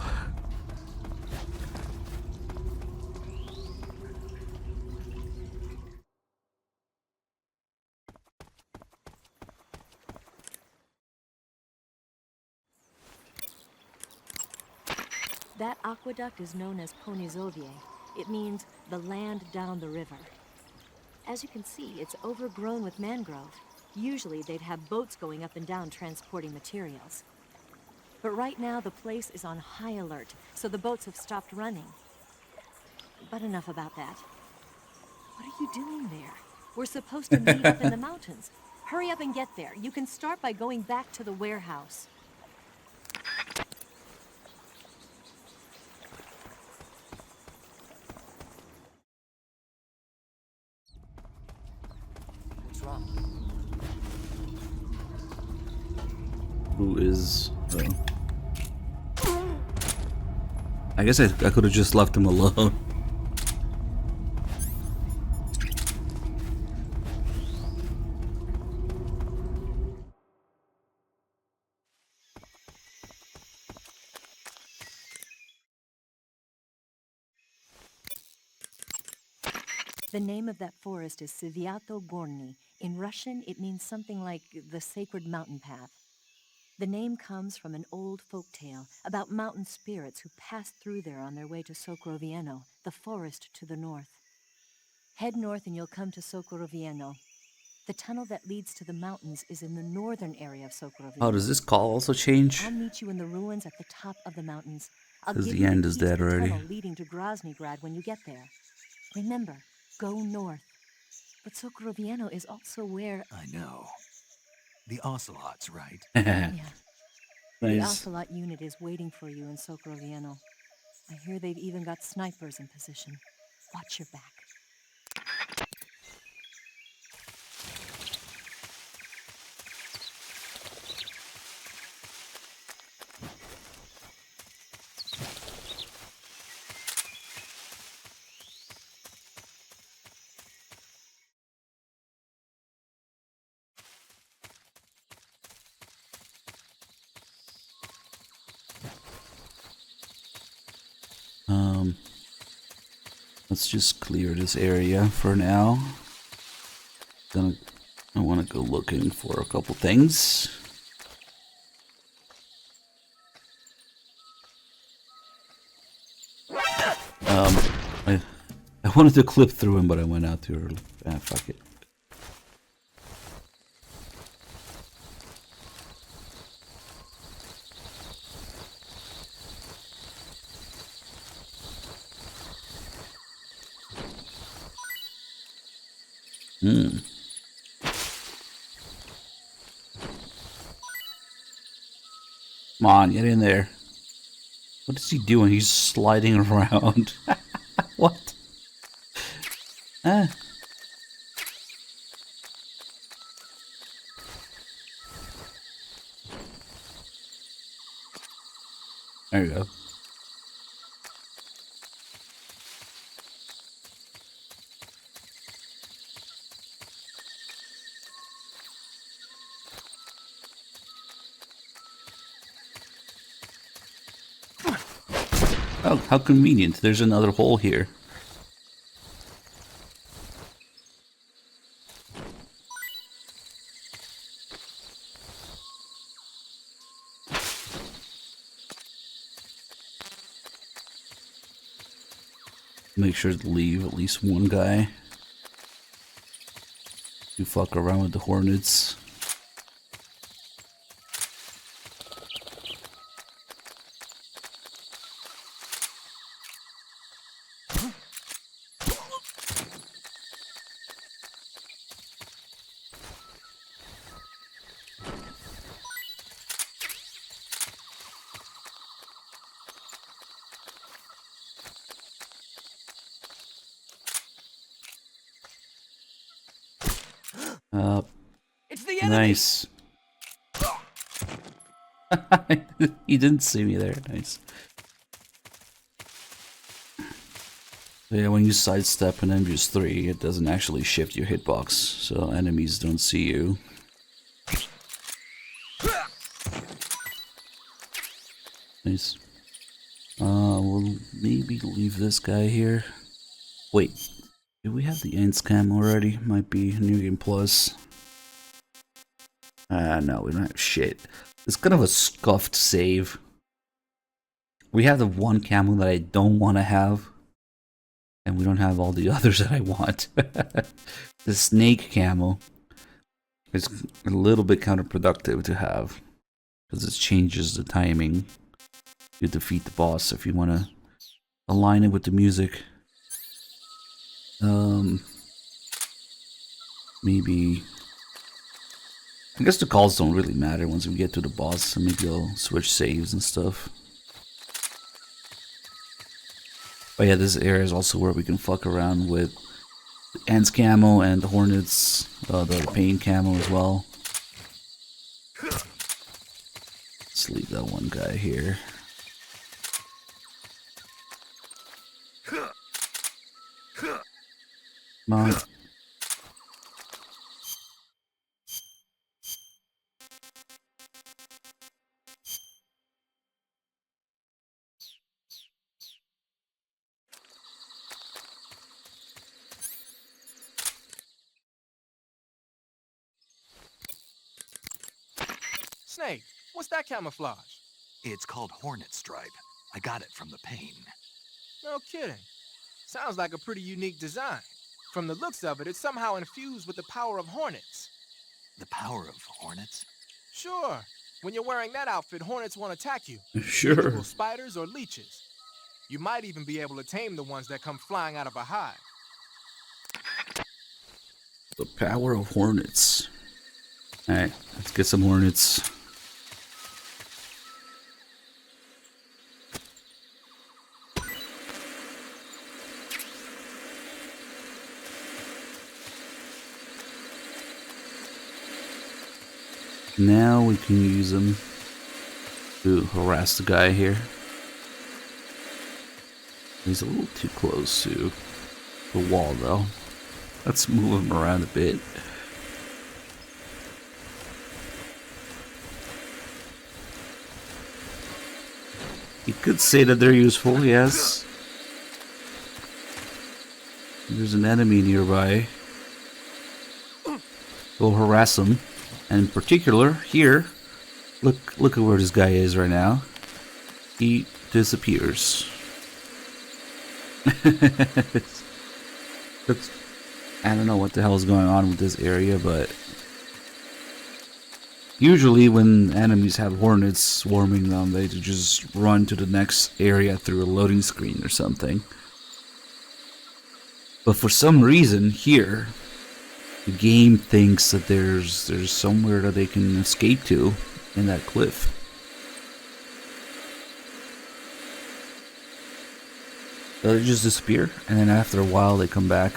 That aqueduct is known as Ponizovie. It means the land down the river. As you can see, it's overgrown with mangrove. Usually they'd have boats going up and down transporting materials. But right now the place is on high alert, so the boats have stopped running. But enough about that. What are you doing there? We're supposed to meet up in the mountains. Hurry up and get there. You can start by going back to the warehouse. What's wrong? Who is... I guess I could have just left him alone. The name of that forest is Sviato Gorny. In Russian, it means something like the sacred mountain path. The name comes from an old folk tale about mountain spirits who passed through there on their way to Sokrovieno, the forest to the north. Head north and you'll come to Sokrovieno. The tunnel that leads to the mountains is in the northern area of Sokrovieno. Oh, does this call also change? I'll meet you in the ruins at the top of the mountains. I'll Because give the you end the is keys dead to the already. tunnel leading to Groznygrad when you get there. Remember, go north. But Sokrovieno is also where... I know. The Ocelots, right? Yeah. The Nice. Ocelot unit is waiting for you in Sokrovieno. I hear they've even got snipers in position. Watch your back. Let's just clear this area for now. I want to go looking for a couple things. I wanted to clip through him, but I went out too early. Ah, fuck it. Come on, get in there. What is he doing? He's sliding around. What? Ah. There you go. Oh, how convenient. There's another hole here. Make sure to leave at least one guy. to fuck around with the Hornets. It's the enemy. Nice. He didn't see me there. Nice. So yeah, when you sidestep in MGS3, it doesn't actually shift your hitbox, so enemies don't see you. Nice. We'll maybe leave this guy here. Wait, do we have the end cam already? Might be New Game Plus. No, we don't have shit. It's kind of a scuffed save. We have the one camo that I don't want to have. And we don't have all the others that I want. The snake camo is a little bit counterproductive to have. Because it changes the timing. You defeat the boss if you want to align it with the music. Maybe... I guess the calls don't really matter once we get to the boss, so maybe I'll switch saves and stuff. But yeah, this area is also where we can fuck around with the Ants camo and the Hornets, the Pain camo as well. Let's leave that one guy here. Come on. Snake, what's that camouflage? It's called Hornet Stripe. I got it from the Pain. No kidding. Sounds like a pretty unique design. From the looks of it, it's somehow infused with the power of hornets. The power of hornets? Sure. When you're wearing that outfit, hornets won't attack you. Sure. Either will spiders or leeches. You might even be able to tame the ones that come flying out of a hive. The power of Hornets. Alright, let's get some Hornets. Now we can use them to harass the guy here. He's a little too close to the wall though. Let's move him around a bit. You could say that they're useful, yes. There's an enemy nearby. We'll harass him. And in particular, here, look at where this guy is right now. He disappears. I don't know what the hell is going on with this area, but usually when enemies have hornets swarming them, they just run to the next area through a loading screen or something. But for some reason here, the game thinks that there's somewhere that they can escape to in that cliff. So they just disappear, and then after a while they come back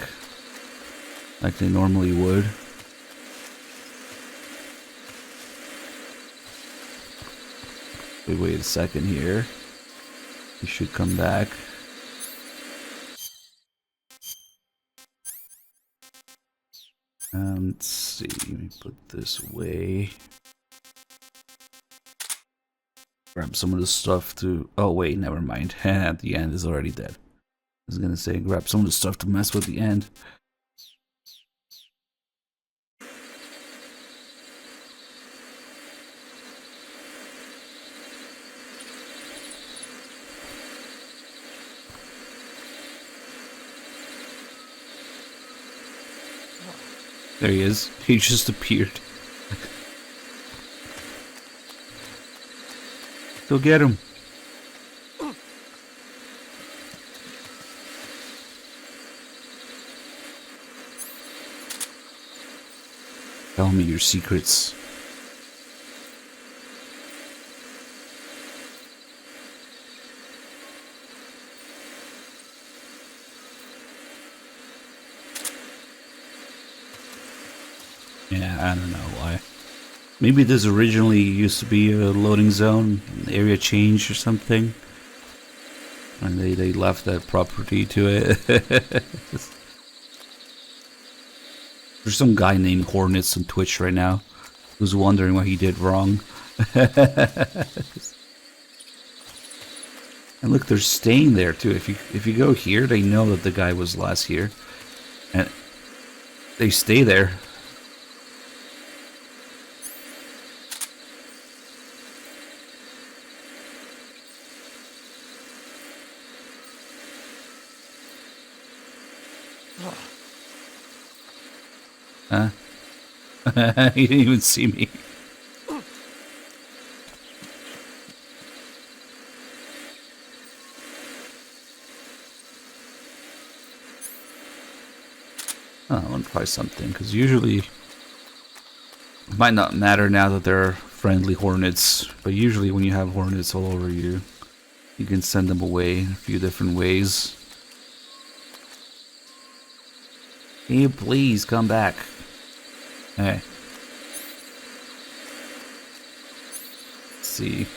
like they normally would. Wait a second here. He should come back. Let's see, let me put this away. Grab some of the stuff to... Oh wait, never mind. The end is already dead. I was gonna say grab some of the stuff to mess with the end. There he is. He just appeared. Go get him. Tell me your secrets. Yeah, I don't know why. Maybe this originally used to be a loading zone, an area change or something. And they left that property to it. There's some guy named Hornets on Twitch right now who's wondering what he did wrong. And look, they're staying there too. If you go here, they know that the guy was last here. And they stay there. Huh? He didn't even see me. Oh, I want to try something, because usually it might not matter now that there are friendly hornets, but usually when you have hornets all over you, you can send them away in a few different ways. Can you please come back? Hey. Let's see.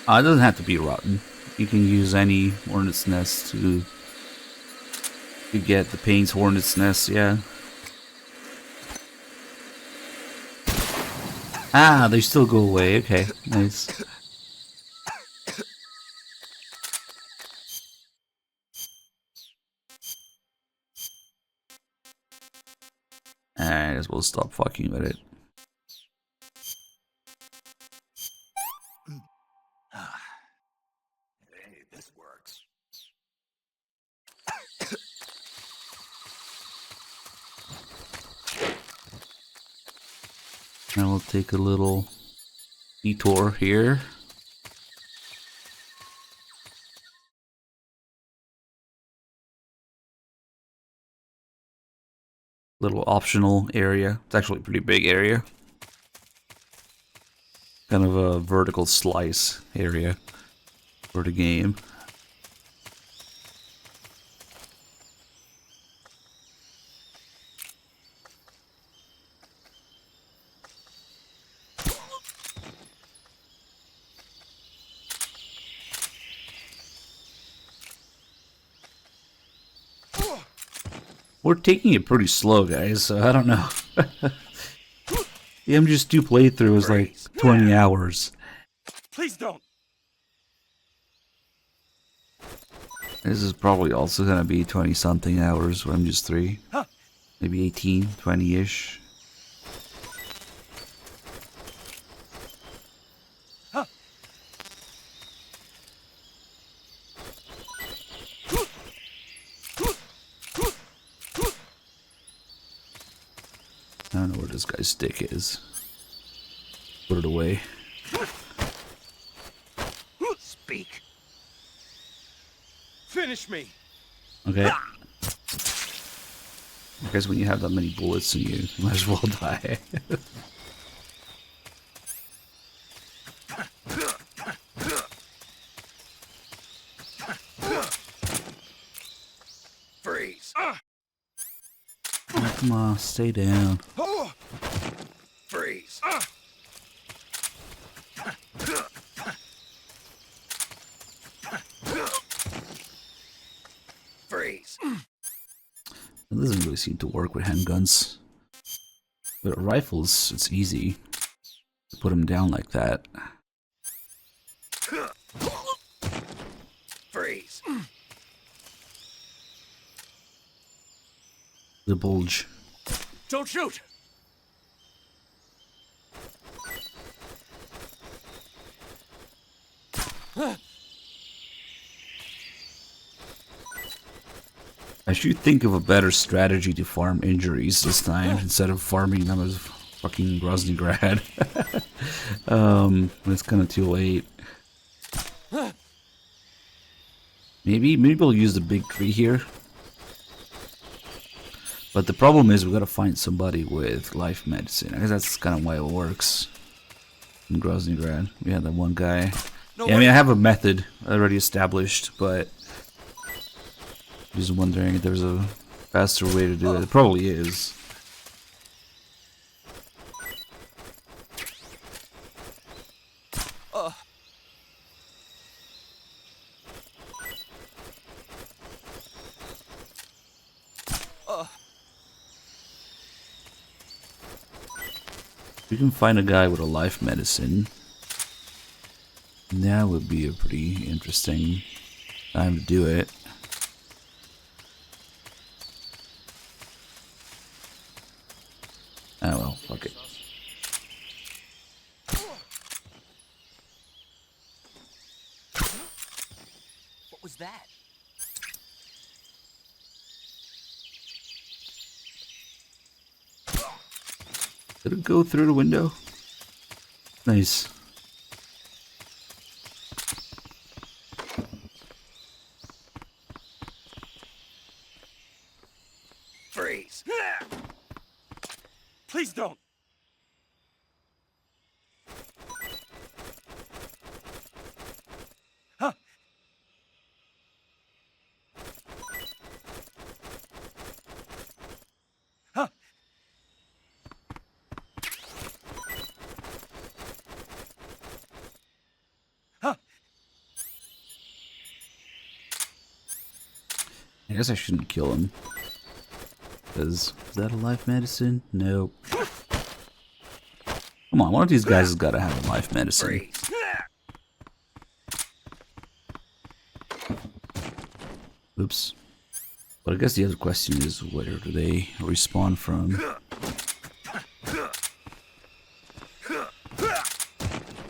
It doesn't have to be rotten. You can use any hornet's nest to get the Payne's hornet's nest, yeah. Ah, they still go away. Okay, nice. I guess we'll stop fucking with it. Hey, this works. Now we'll take a little detour here. Little optional area. It's actually a pretty big area. Kind of a vertical slice area for the game. We're taking it pretty slow, guys, so I don't know. The MGS2 playthrough was like 20 hours. Please don't. This is probably also gonna be 20-something hours for MGS3. Huh. Maybe 18, 20-ish. I don't know where this guy's stick is. Put it away. Speak. Finish me. Okay. I guess when you have that many bullets in you, you might as well die. Freeze. Oh, come on, stay down. Freeze. Freeze. It doesn't really seem to work with handguns. But rifles, it's easy to put them down like that. Freeze. The bulge. Don't shoot. I should think of a better strategy to farm injuries this time instead of farming them as fucking Groznygrad. It's kind of too late. Maybe we'll use the big tree here. But the problem is we gotta find somebody with life medicine. I guess that's kind of why it works in Groznygrad. We had that one guy. Yeah, I mean, I have a method already established, but just wondering if there's a faster way to do it. It probably is. If we can find a guy with a life medicine, that would be a pretty interesting time to do it. Oh well, fuck it. What was that? Did it go through the window? Nice. Freeze! Please don't! Huh? Huh? Huh? I guess I shouldn't kill him. Is that a life medicine? Nope. Come on, one of these guys has got to have a life medicine. Oops. But I guess the other question is, where do they respawn from?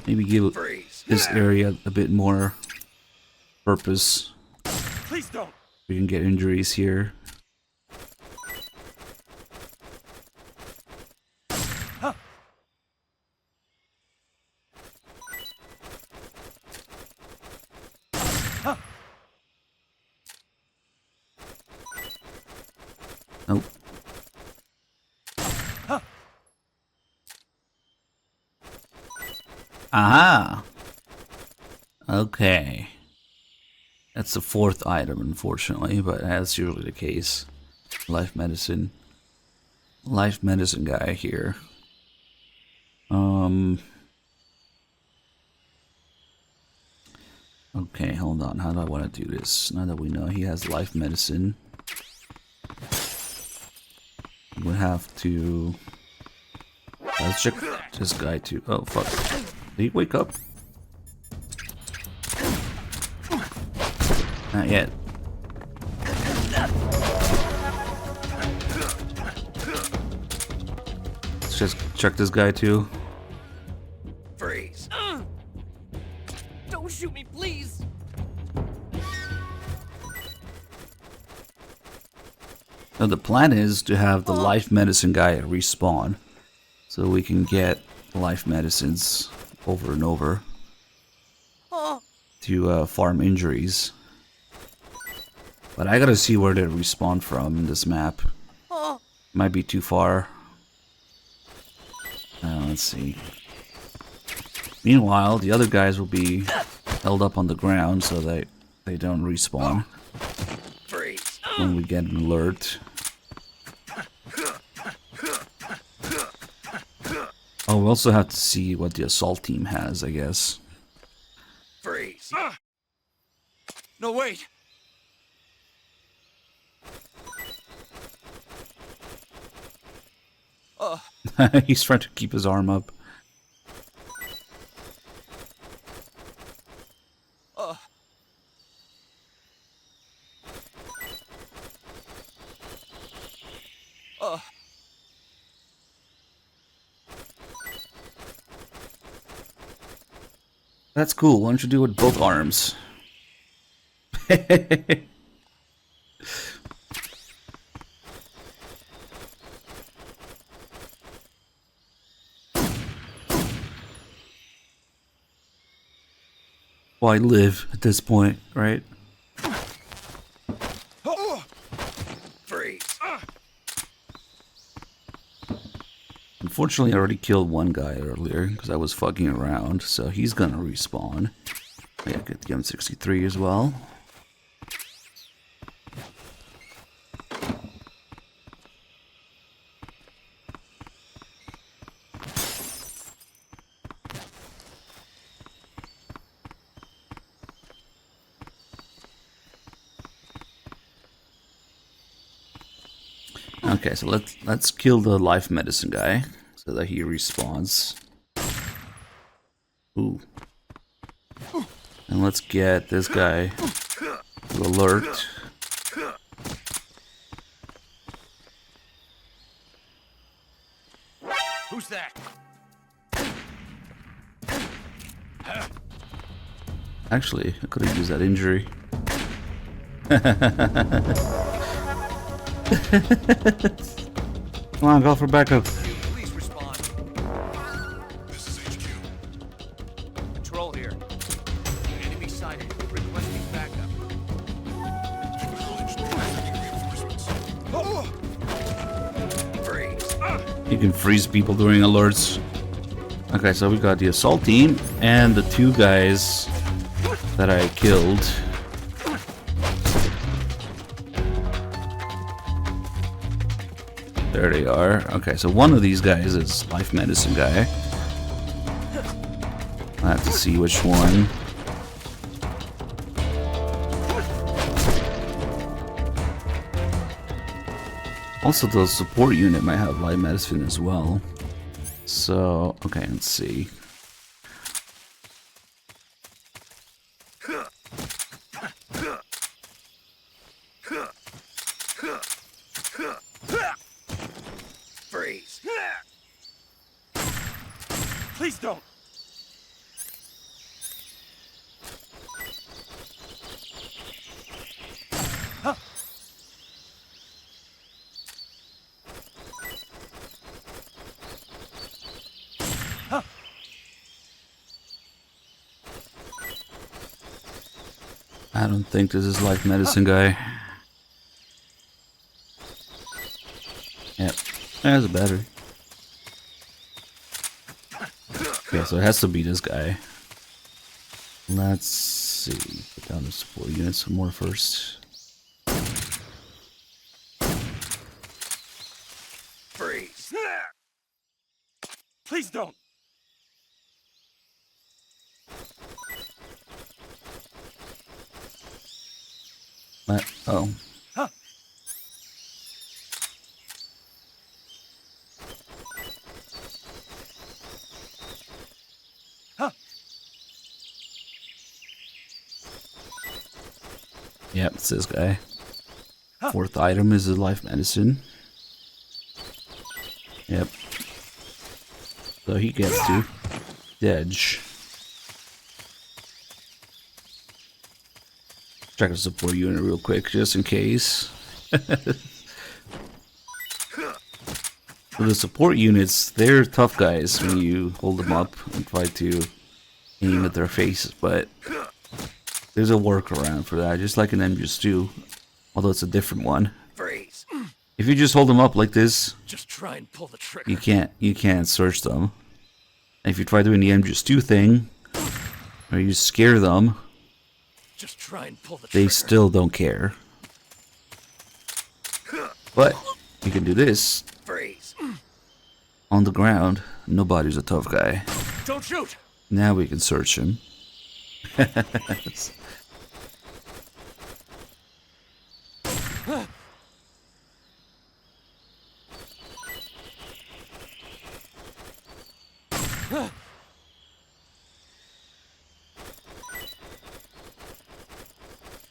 Maybe give this area a bit more purpose. Please don't! We can get injuries here. Nope. Aha! Okay. That's the fourth item, unfortunately, but that's usually the case. Life medicine. Life medicine guy here. Okay, hold on. How do I want to do this? Now that we know he has life medicine, we have to... Let's check this guy too. Oh, fuck. Did he wake up? Not yet. Let's just check this guy too. Freeze! Don't shoot me, please! Now the plan is to have the life medicine guy respawn, so we can get life medicines over and over to farm injuries. But I gotta see where they respawn from in this map. Might be too far. Let's see. Meanwhile, the other guys will be held up on the ground so that they don't respawn when we get an alert. Oh, we also have to see what the assault team has, I guess. Freeze! No, wait! He's trying to keep his arm up. That's cool. Why don't you do it with both arms? Why live at this point, right? Freeze. Unfortunately, I already killed one guy earlier because I was fucking around, so he's gonna respawn. Yeah, get the M63 as well. Okay, so let's kill the life medicine guy so that he respawns. Ooh. And let's get this guy to alert. Who's that? Actually, I could have used that injury. Come on, go for backup. Please respond. This is HQ. Patrol here. Enemy sighted. Requesting backup. Acknowledged. Reinforcements. Freeze. You can freeze people during alerts. Okay, so we got the assault team and the two guys that I killed. There they are. Okay, so one of these guys is life medicine guy. I have to see which one. Also, the support unit might have life medicine as well. So, okay, let's see. Freeze. Please don't. I don't think this is life medicine guy. Yep, there's a battery. Okay, so it has to be this guy. Let's see. Put down the support unit some more first. Freeze. Please don't. Oh. Yep, it's this guy. Fourth item is the life medicine. Yep. So he gets to edge. Check the support unit real quick, just in case. So the support units, they're tough guys when you hold them up and try to aim at their faces, but there's a workaround for that, just like an MGS2, although it's a different one. Freeze. If you just hold them up like this, Just try and pull the trigger. you can't search them. And if you try doing the MGS2 thing, or you scare them, Just try and pull the they trigger. still don't care. But you can do this Freeze. on the ground. Nobody's a tough guy. Don't shoot. Now we can search him.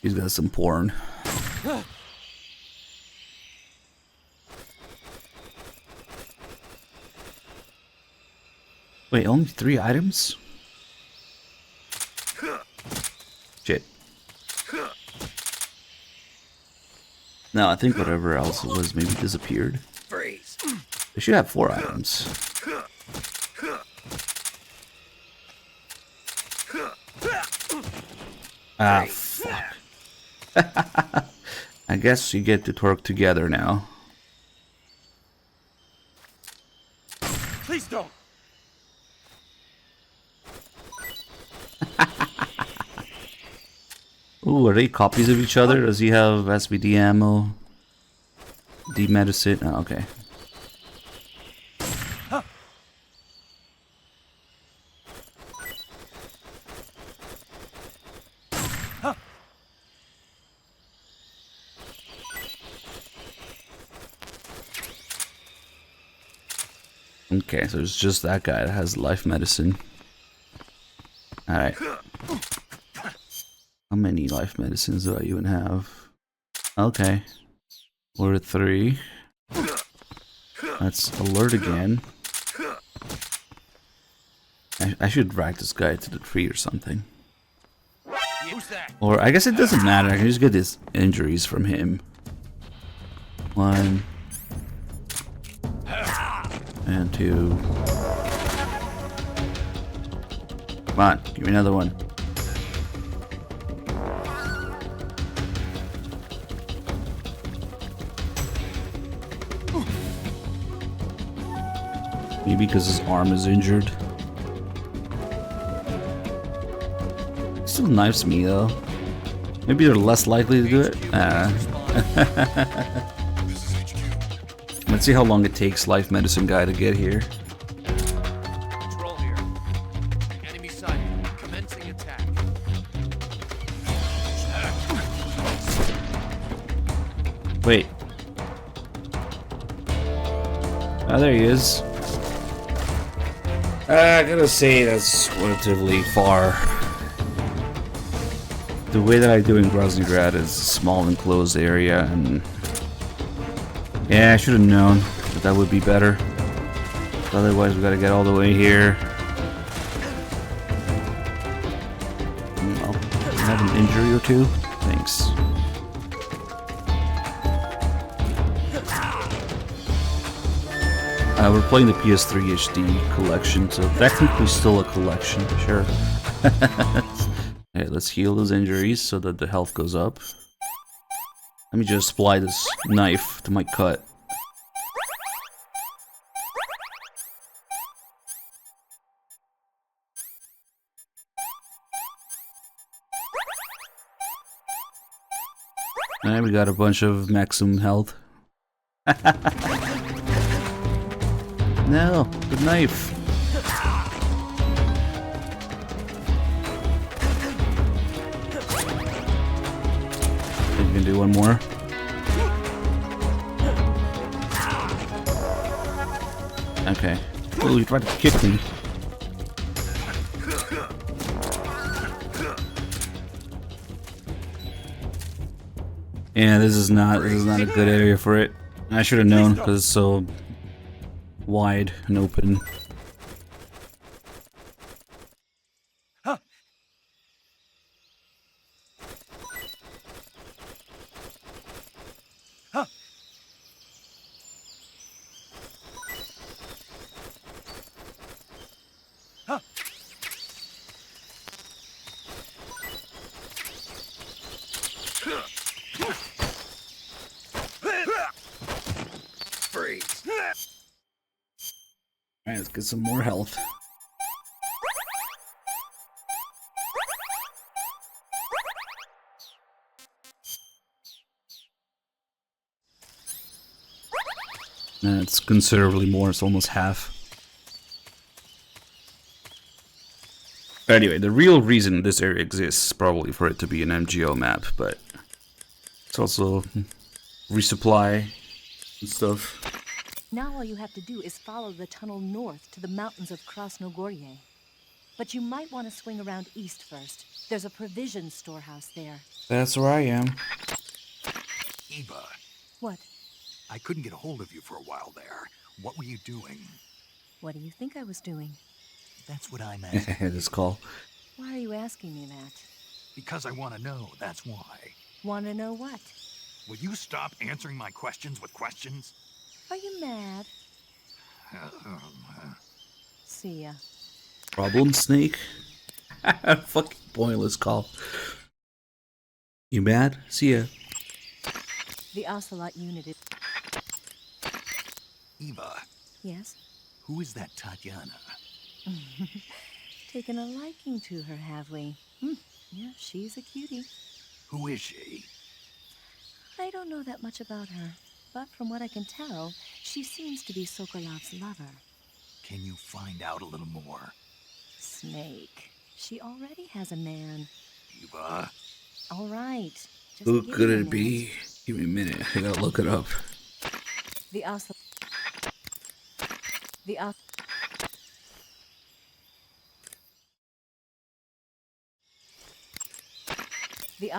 He's got some porn. Wait, only 3 items? Shit. No, I think whatever else it was maybe disappeared. Freeze. They should have 4 items. Ah, fuck. I guess you get to work together now. Please don't. Ooh, are they copies of each other? Does he have SVD ammo? D medicine? Oh, okay. Okay, so it's just that guy that has life medicine. Alright. How many life medicines do I even have? Okay. We're at 3. That's alert again. I should drag this guy to the tree or something. Who's that? Or I guess it doesn't matter. I can just get his injuries from him. 1 and 2. Come on, give me another one. Maybe because his arm is injured. He still knifes me though. Maybe they're less likely to do it. Let's see how long it takes Life Medicine guy to get here. Control here. Enemy sighted. Commencing attack. Wait. Oh, there he is. I gotta say that's relatively far. The way that I do in Groznygrad is a small enclosed area, and yeah, I should have known that that would be better. Otherwise, we gotta get all the way here. Oh, I have an injury or two. Thanks. We're playing the PS3 HD collection, so technically still a collection, sure. Okay, let's heal those injuries so that the health goes up. Let me just apply this knife to my cut. And we got a bunch of maximum health. No, the knife. You can do one more. Okay. Oh, you tried to kick me. Yeah, this is not a good area for it. I should have known because it's so wide and open. Alright, let's get some more health. It's considerably more, it's almost half. But anyway, the real reason this area exists is probably for it to be an MGO map, but it's also resupply and stuff. Now all you have to do is follow the tunnel north to the mountains of Krasnogorye. But you might want to swing around east first. There's a provision storehouse there. That's where I am. Eva, What? I couldn't get a hold of you for a while there. What were you doing? What do you think I was doing? That's what I'm asking. This call. Why are you asking me that? Because I want to know, that's why. Want to know what? Will you stop answering my questions with questions? Are you mad? See ya. Problem Snake? Fucking pointless call. You mad? See ya. The Ocelot unit is... Eva, Yes? who is that Tatiana? Taken a liking to her, have we? Yeah, she's a cutie. Who is she? I don't know that much about her, but from what I can tell, she seems to be Sokolov's lover. Can you find out a little more? Snake. She already has a man. Eva, All right. Just Who give could me a it minute. be? Give me a minute. I gotta look it up. The Ocelot... The Ocelot... The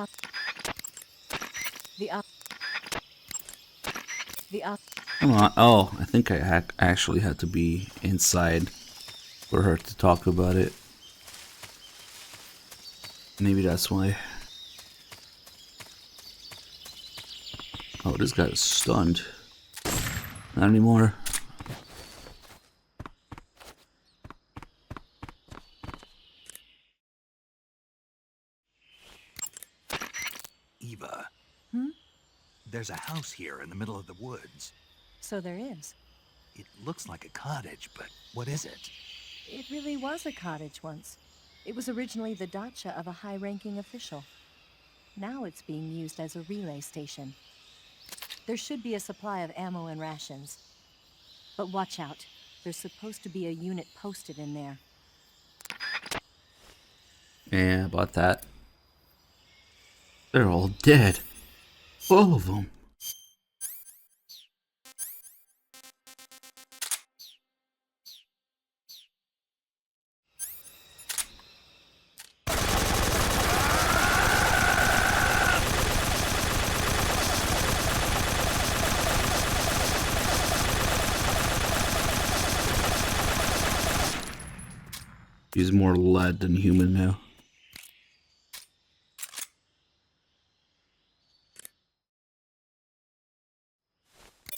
Come on. Oh, I think I actually had to be inside for her to talk about it. Maybe that's why. Oh, this guy is stunned. Not anymore. Eva. Hmm? There's a house here in the middle of the woods. So there is. It looks like a cottage, but what is it? It really was a cottage once. It was originally the dacha of a high-ranking official. Now it's being used as a relay station. There should be a supply of ammo and rations. But watch out. There's supposed to be a unit posted in there. Yeah, about that. They're all dead. All of them. He's more lead than human now.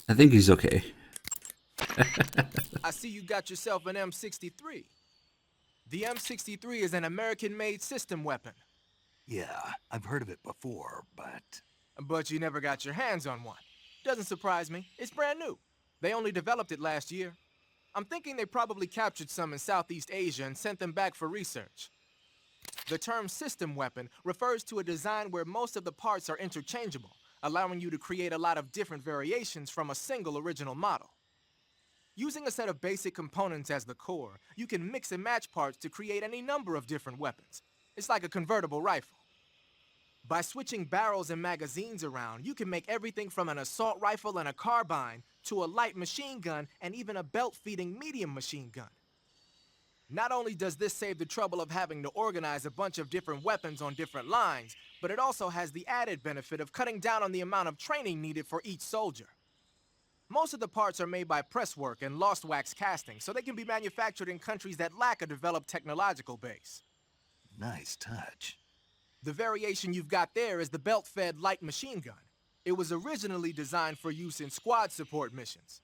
I think he's okay. I see you got yourself an M63. The M63 is an American-made system weapon. Yeah, I've heard of it before, but... But you never got your hands on one. Doesn't surprise me. It's brand new. They only developed it last year. I'm thinking they probably captured some in Southeast Asia and sent them back for research. The term system weapon refers to a design where most of the parts are interchangeable, allowing you to create a lot of different variations from a single original model. Using a set of basic components as the core, you can mix and match parts to create any number of different weapons. It's like a convertible rifle. By switching barrels and magazines around, you can make everything from an assault rifle and a carbine to a light machine gun and even a belt-feeding medium machine gun. Not only does this save the trouble of having to organize a bunch of different weapons on different lines, but it also has the added benefit of cutting down on the amount of training needed for each soldier. Most of the parts are made by presswork and lost wax casting, so they can be manufactured in countries that lack a developed technological base. Nice touch. The variation you've got there is the belt-fed light machine gun. It was originally designed for use in squad support missions.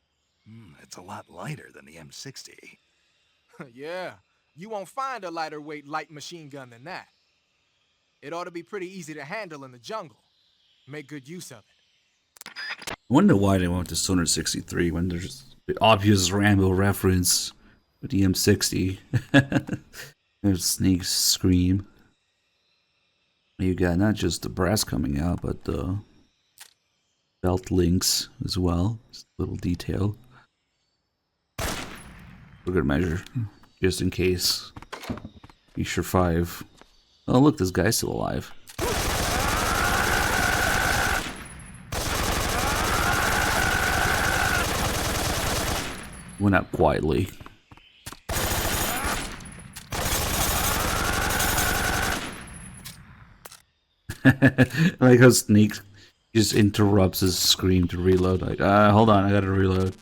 It's a lot lighter than the M60. Yeah, you won't find a lighter weight light machine gun than that. It ought to be pretty easy to handle in the jungle. Make good use of it. I wonder why they went to Stoner 63 when there's the obvious Rambo reference with the M60. There's Snake's scream. You got not just the brass coming out, but the belt links as well. Just a little detail. For good measure, just in case. Be sure 5. Oh look, this guy's still alive. Went out quietly. Like how Snake just interrupts his scream to reload. Like, hold on, I gotta reload.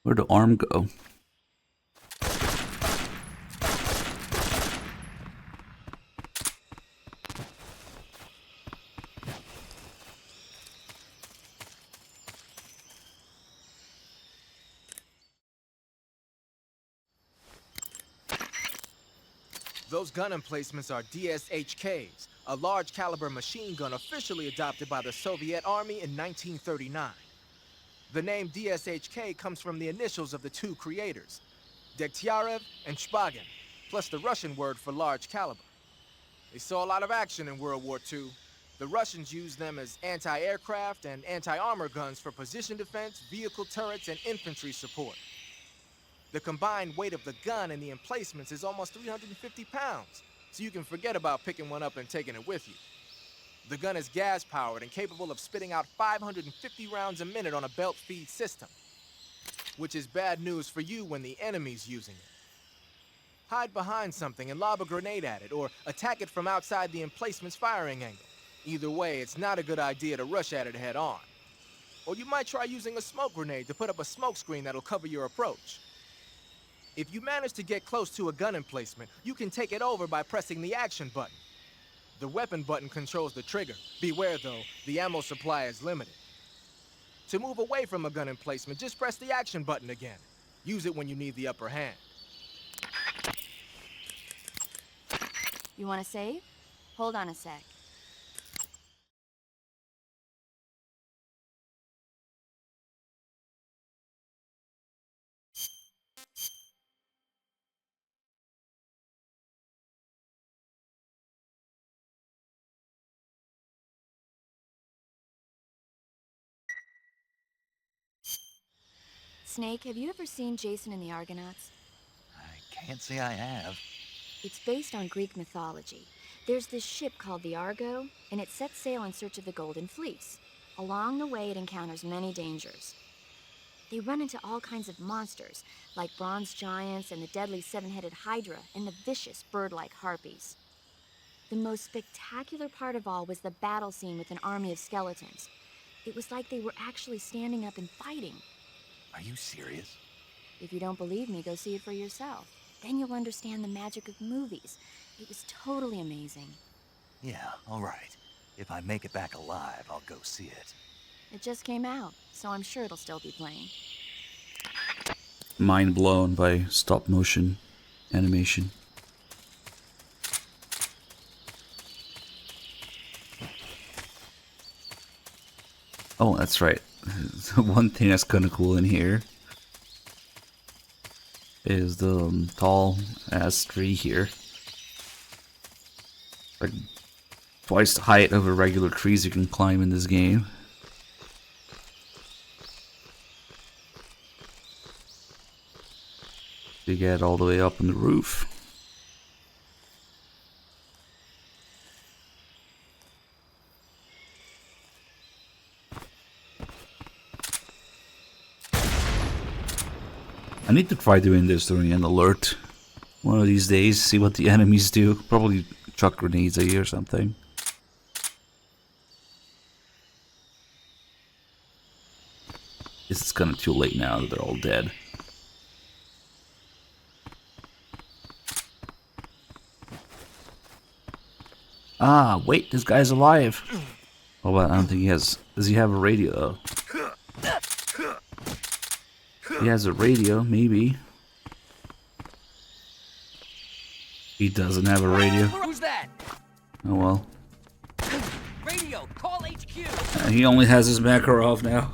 Where'd the arm go? Those gun emplacements are DSHKs, a large caliber machine gun officially adopted by the Soviet Army in 1939. The name DSHK comes from the initials of the two creators, Degtyarev and Shpagin, plus the Russian word for large caliber. They saw a lot of action in World War II. The Russians used them as anti-aircraft and anti-armor guns for position defense, vehicle turrets, and infantry support. The combined weight of the gun and the emplacements is almost 350 pounds, so you can forget about picking one up and taking it with you. The gun is gas-powered and capable of spitting out 550 rounds a minute on a belt feed system, which is bad news for you when the enemy's using it. Hide behind something and lob a grenade at it, or attack it from outside the emplacement's firing angle. Either way, it's not a good idea to rush at it head-on. Or you might try using a smoke grenade to put up a smoke screen that'll cover your approach. If you manage to get close to a gun emplacement, you can take it over by pressing the action button. The weapon button controls the trigger. Beware though, the ammo supply is limited. To move away from a gun emplacement, just press the action button again. Use it when you need the upper hand. You want to save? Hold on a sec. Snake, have you ever seen Jason and the Argonauts? I can't say I have. It's based on Greek mythology. There's this ship called the Argo, and it sets sail in search of the Golden Fleece. Along the way, it encounters many dangers. They run into all kinds of monsters, like bronze giants and the deadly seven-headed Hydra and the vicious bird-like harpies. The most spectacular part of all was the battle scene with an army of skeletons. It was like they were actually standing up and fighting. Are you serious? If you don't believe me, go see it for yourself. Then you'll understand the magic of movies. It was totally amazing. Yeah, all right. If I make it back alive, I'll go see it. It just came out, so I'm sure it'll still be playing. Mind blown by stop motion animation. Oh, that's right. One thing that's kind of cool in here is the tall ass tree here. Like twice the height of a regular trees you can climb in this game. You get all the way up on the roof. I need to try doing this during an alert one of these days, see what the enemies do. Probably chuck grenades at you or something. It's kind of too late now that they're all dead. Ah, wait, this guy's alive. Oh, but I don't think he has... Does he have a radio, though? He has a radio, maybe. He doesn't have a radio. Who's that? Oh well. Radio, call HQ. He only has his Makarov now.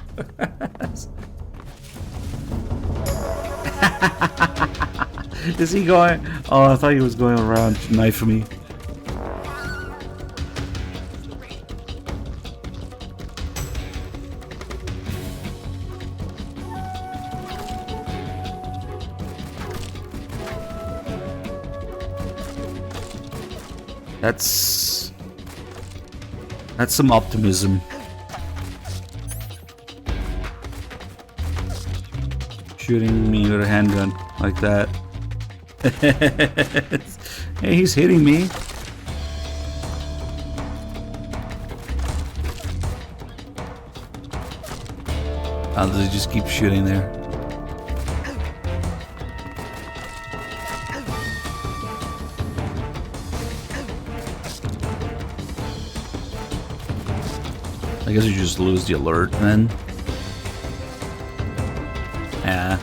Is he going? Oh, I thought he was going around knifing me. That's some optimism. Shooting me with a handgun like that. Hey, he's hitting me. Oh, does he just keep shooting there? I guess you just lose the alert then. Yeah.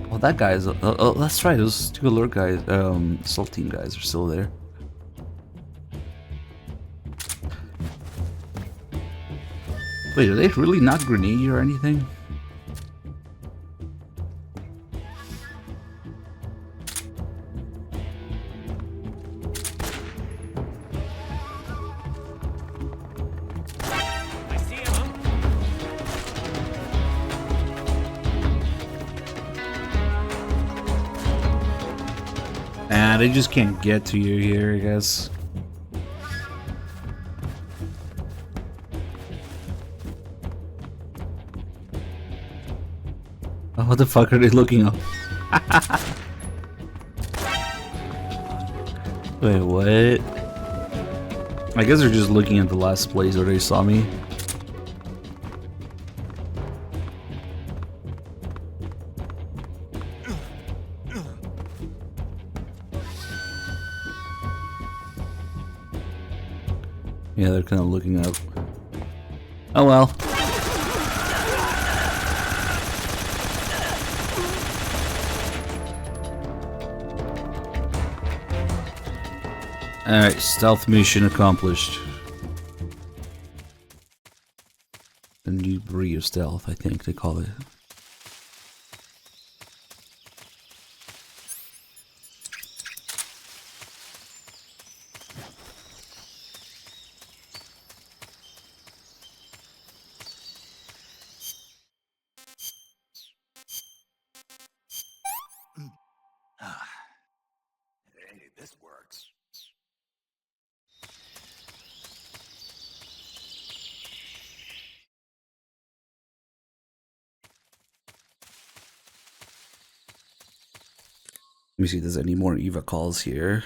Well, that guy's. Oh, that's right. Those two alert guys, assault team guys, are still there. Wait, are they really not grenade or anything? I see him. Ah, they just can't get to you here, I guess. Oh, what the fuck are they looking up? Wait, what? I guess they're just looking at the last place where they saw me. Yeah, they're kind of looking up. Oh well. Alright, stealth mission accomplished. A new breed of stealth, I think they call it. Hey, this works. Let me see if there's any more Eva calls here.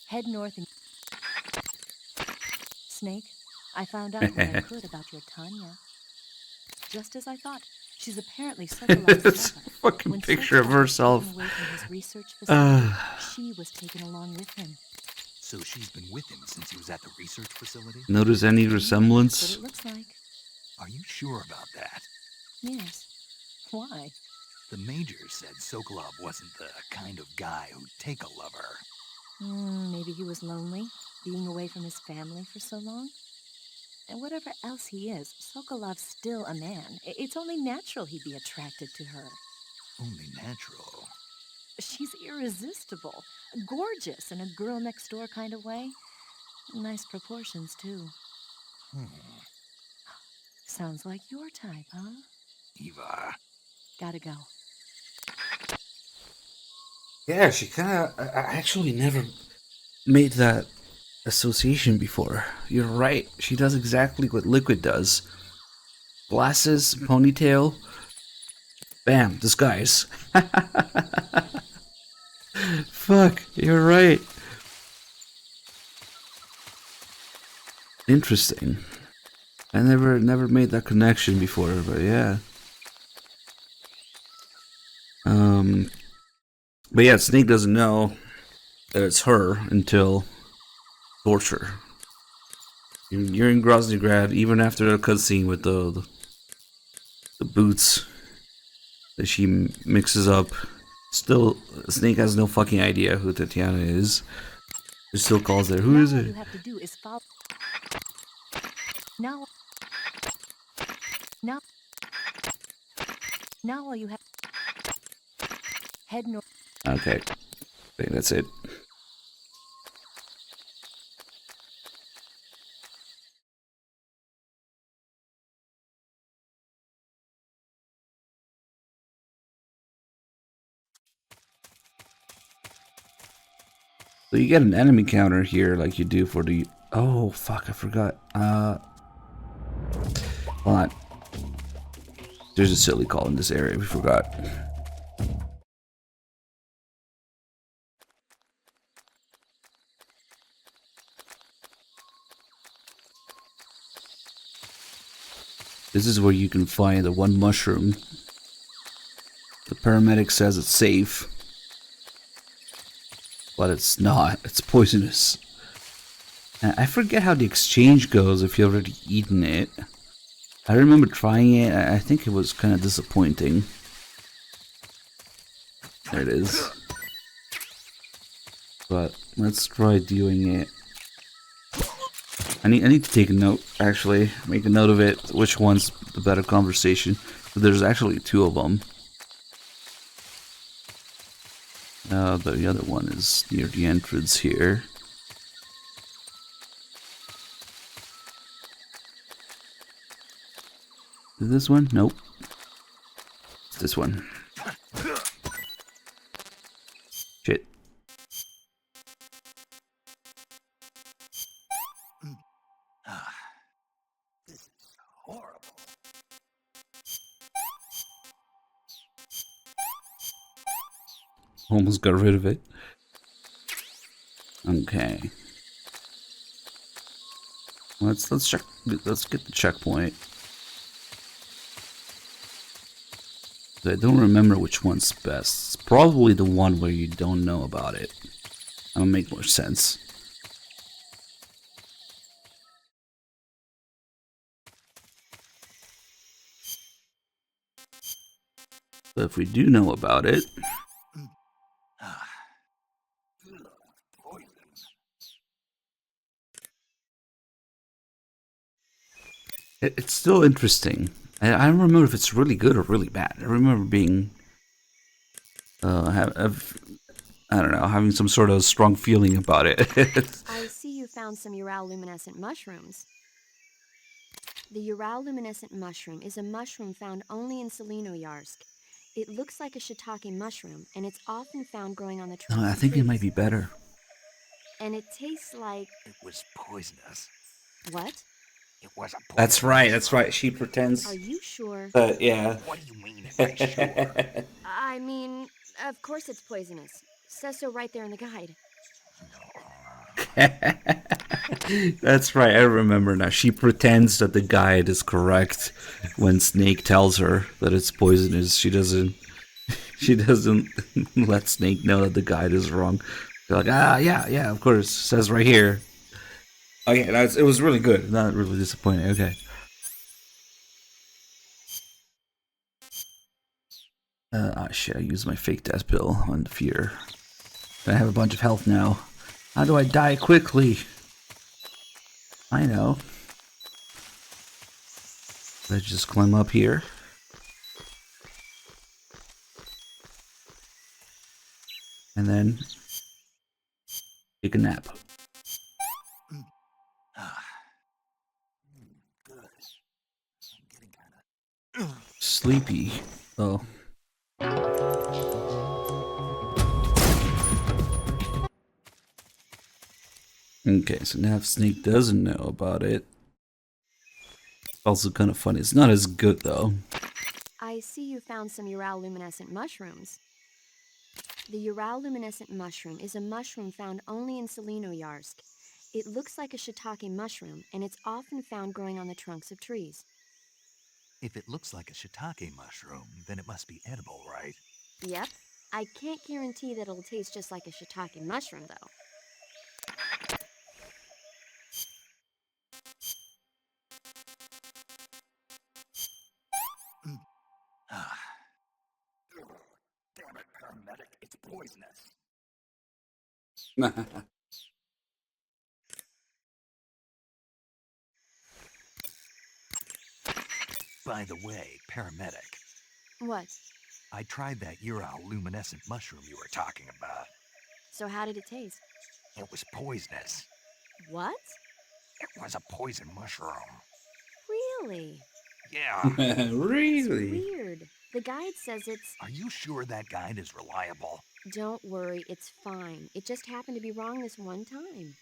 Head north and... Snake, I found out what I could about your Tanya. Just as I thought, she's apparently Sokolov's It's a lover. fucking When picture of Sokolov was herself. taken away from his research facility, she was taken along with him. So she's been with him since he was at the research facility? Notice any That's what resemblance? it looks like. Are you sure about that? Yes. Why? The Major said Sokolov wasn't the kind of guy who'd take a lover. Maybe he was lonely, being away from his family for so long. And whatever else he is, Sokolov's still a man. It's only natural he'd be attracted to her. Only natural. She's irresistible, gorgeous in a girl next door kind of way. Nice proportions, too. Sounds like your type, huh? Eva. Gotta go. Yeah, she kind of. I actually never made that association before. You're right. She does exactly what Liquid does. Glasses, ponytail. Bam, disguise. Fuck, you're right. Interesting. I never made that connection before, but yeah. But yeah, Snake doesn't know that it's her until torture. You're in Groznygrad even after the cutscene with the boots that she mixes up. Still, Snake has no fucking idea who Tatiana is. He still calls her. Who is All it? you have to do is follow. Now all you have. Head north. Okay, I think that's it. So you get an enemy counter here like you do for the... Oh, fuck, I forgot. Hold on. There's a silly call in this area, we forgot. This is where you can find the one mushroom. The paramedic says it's safe. But it's not. It's poisonous. I forget how the exchange goes if you've already eaten it. I remember trying it. I think it was kind of disappointing. There it is. But let's try doing it. I need to take a note, actually. Make a note of it. Which one's the better conversation. But there's actually two of them. The other one is near the entrance here. Is this one? Nope. It's this one. Shit. This is horrible. Almost got rid of it. Okay. Let's check. Let's get the checkpoint. I don't remember which one's best. It's probably the one where you don't know about it. That'll make more sense. But if we do know about it, it's still interesting. I don't remember if it's really good or really bad. I remember being, I don't know, having some sort of strong feeling about it. I see you found some Uralluminescent mushrooms. The Uralluminescent mushroom is a mushroom found only in Selenoyarsk. It looks like a shiitake mushroom, and it's often found growing on the trunks I of think it trees. might be better. And it tastes like... It was poisonous. What? It was a poisonous. That's right, that's right. She pretends. Are you sure? Yeah. What do you mean if I'm sure? I mean, of course it's poisonous. Says so right there in the guide. That's right, I remember now. She pretends that the guide is correct when Snake tells her that it's poisonous. She doesn't let Snake know that the guide is wrong. They're like, yeah, of course. It says right here. Okay, it was really good. Not really disappointing. Okay. Shit, I used my fake death pill on fear. I have a bunch of health now. How do I die quickly? I know. Let's just climb up here. And then take a nap. Sleepy. Oh. Okay, so now if Snake doesn't know about it, it's also kind of funny. It's not as good though. I see you found some Uralluminescent mushrooms. The Uralluminescent mushroom is a mushroom found only in Selenoyarsk. It looks like a shiitake mushroom, and it's often found growing on the trunks of trees. If it looks like a shiitake mushroom, then it must be edible, right? Yep. I can't guarantee that it'll taste just like a shiitake mushroom, though. Damn it, paramedic, it's poisonous. By the way, paramedic, What? I tried that Uralluminescent mushroom you were talking about. So how did it taste? It was poisonous. What? It was a poison mushroom. Really? Yeah. Really? Weird. The guide says it's... Are you sure that guide is reliable? Don't worry, it's fine. It just happened to be wrong this one time.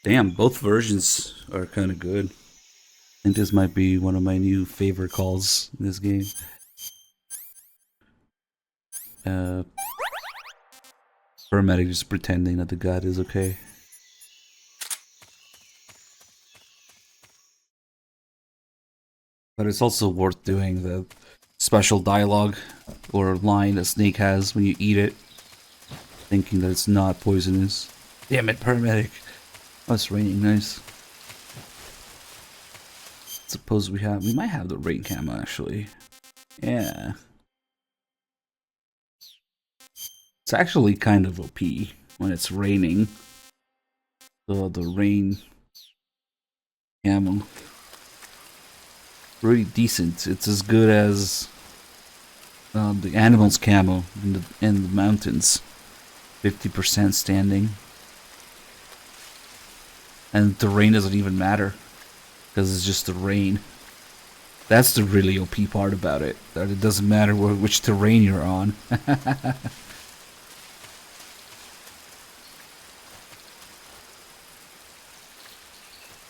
Damn, both versions are kind of good. I think this might be one of my new favorite calls in this game. Paramedic just pretending that the guide is okay. But it's also worth doing the special dialogue or line that Snake has when you eat it. thinking that it's not poisonous. Damn it, paramedic. Oh, it's raining, nice. Suppose we might have the rain camo actually. Yeah. It's actually kind of OP when it's raining. So the rain camo. Really decent. It's as good as the animals camo in the mountains. 50% standing. And the rain doesn't even matter. Because it's just the rain. That's the really OP part about it. That it doesn't matter which terrain you're on.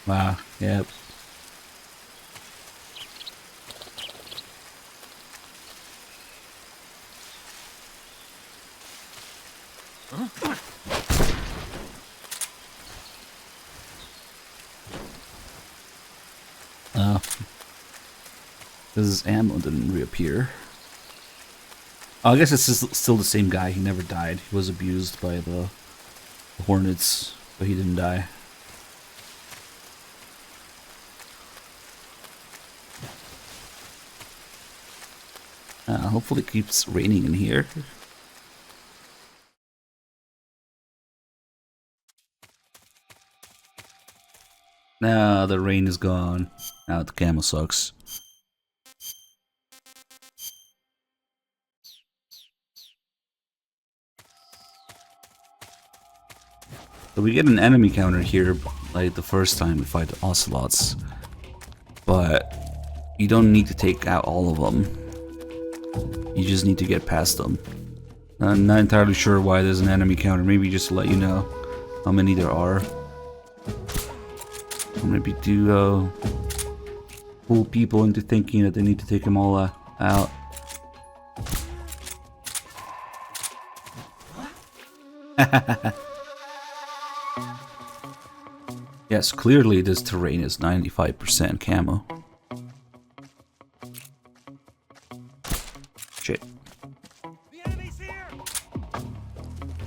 Wow, yep. His ammo didn't reappear. Oh, I guess it's still the same guy. He never died. He was abused by the hornets, but he didn't die. Hopefully it keeps raining in here. Now the rain is gone. Now the camo sucks. So we get an enemy counter here, like the first time we fight the ocelots. But you don't need to take out all of them. You just need to get past them. I'm not entirely sure why there's an enemy counter. Maybe just to let you know how many there are. Or maybe to fool people into thinking that they need to take them all out. Yes, clearly this terrain is 95% camo. Shit.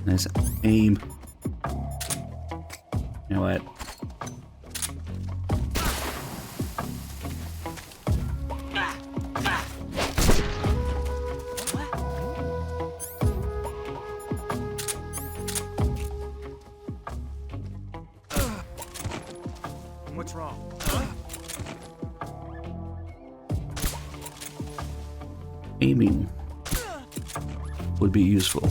Nice aim. You know what? What's wrong? Aiming would be useful.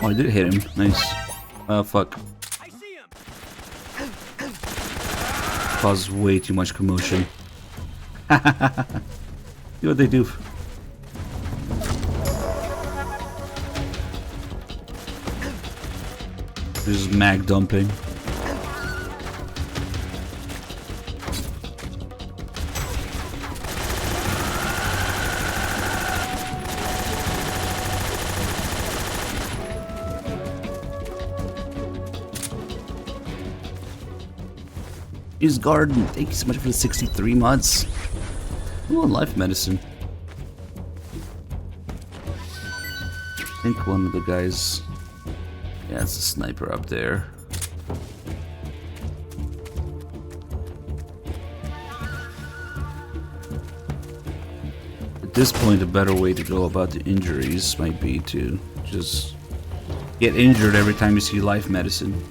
Oh, I did hit him. Nice. Oh, fuck. I see him. Caused way too much commotion. See what they do. This is mag dumping. Use garden. Thank you so much for the 63 months. Ooh, life medicine. I think one of the guys. Yeah, it's a sniper up there. At this point, a better way to go about the injuries might be to just get injured every time you see life medicine.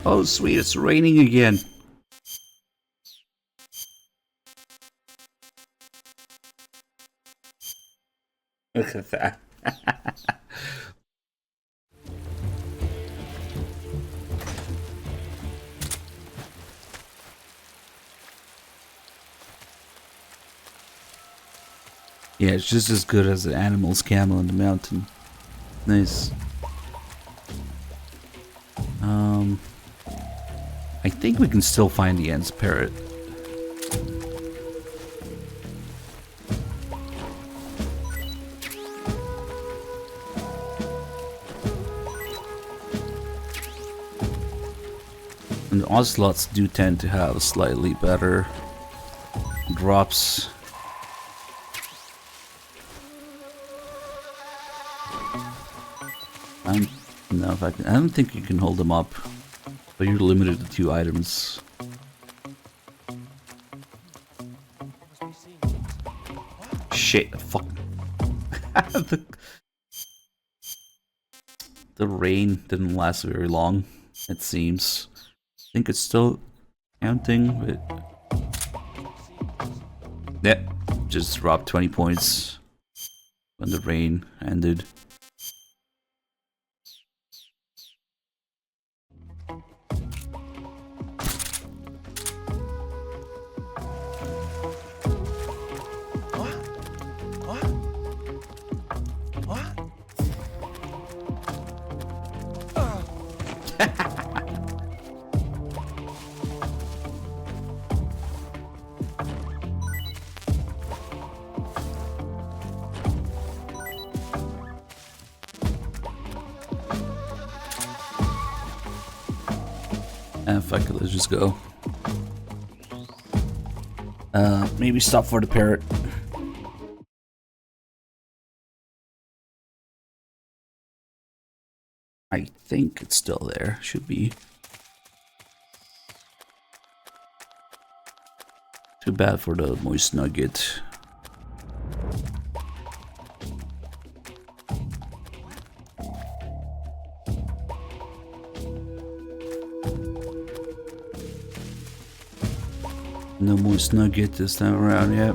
Oh, sweet, it's raining again. Look at that. Yeah, it's just as good as the animals camo in the mountain. Nice. I think we can still find the Ents parrot. And the ocelots do tend to have slightly better drops. I don't know if I can. I don't think you can hold them up, but you're limited to 2 items. Shit! Fuck. The rain didn't last very long. It seems. I think it's still counting, but yeah, just dropped 20 points when the rain ended. Fuck it, let's just go. Maybe stop for the parrot. I think it's still there. Should be. Too bad for the moist nugget. No moist nugget this time around, yep.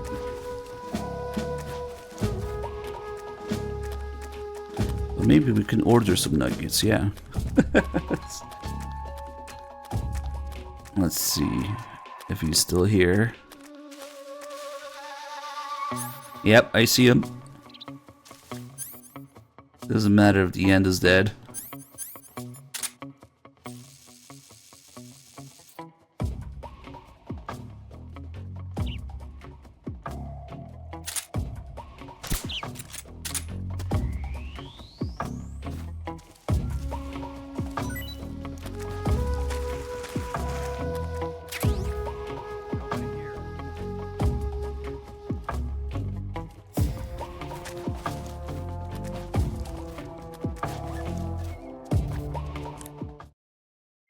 Well, maybe we can order some nuggets, yeah. Let's see if he's still here. Yep, I see him. Doesn't matter if the end is dead.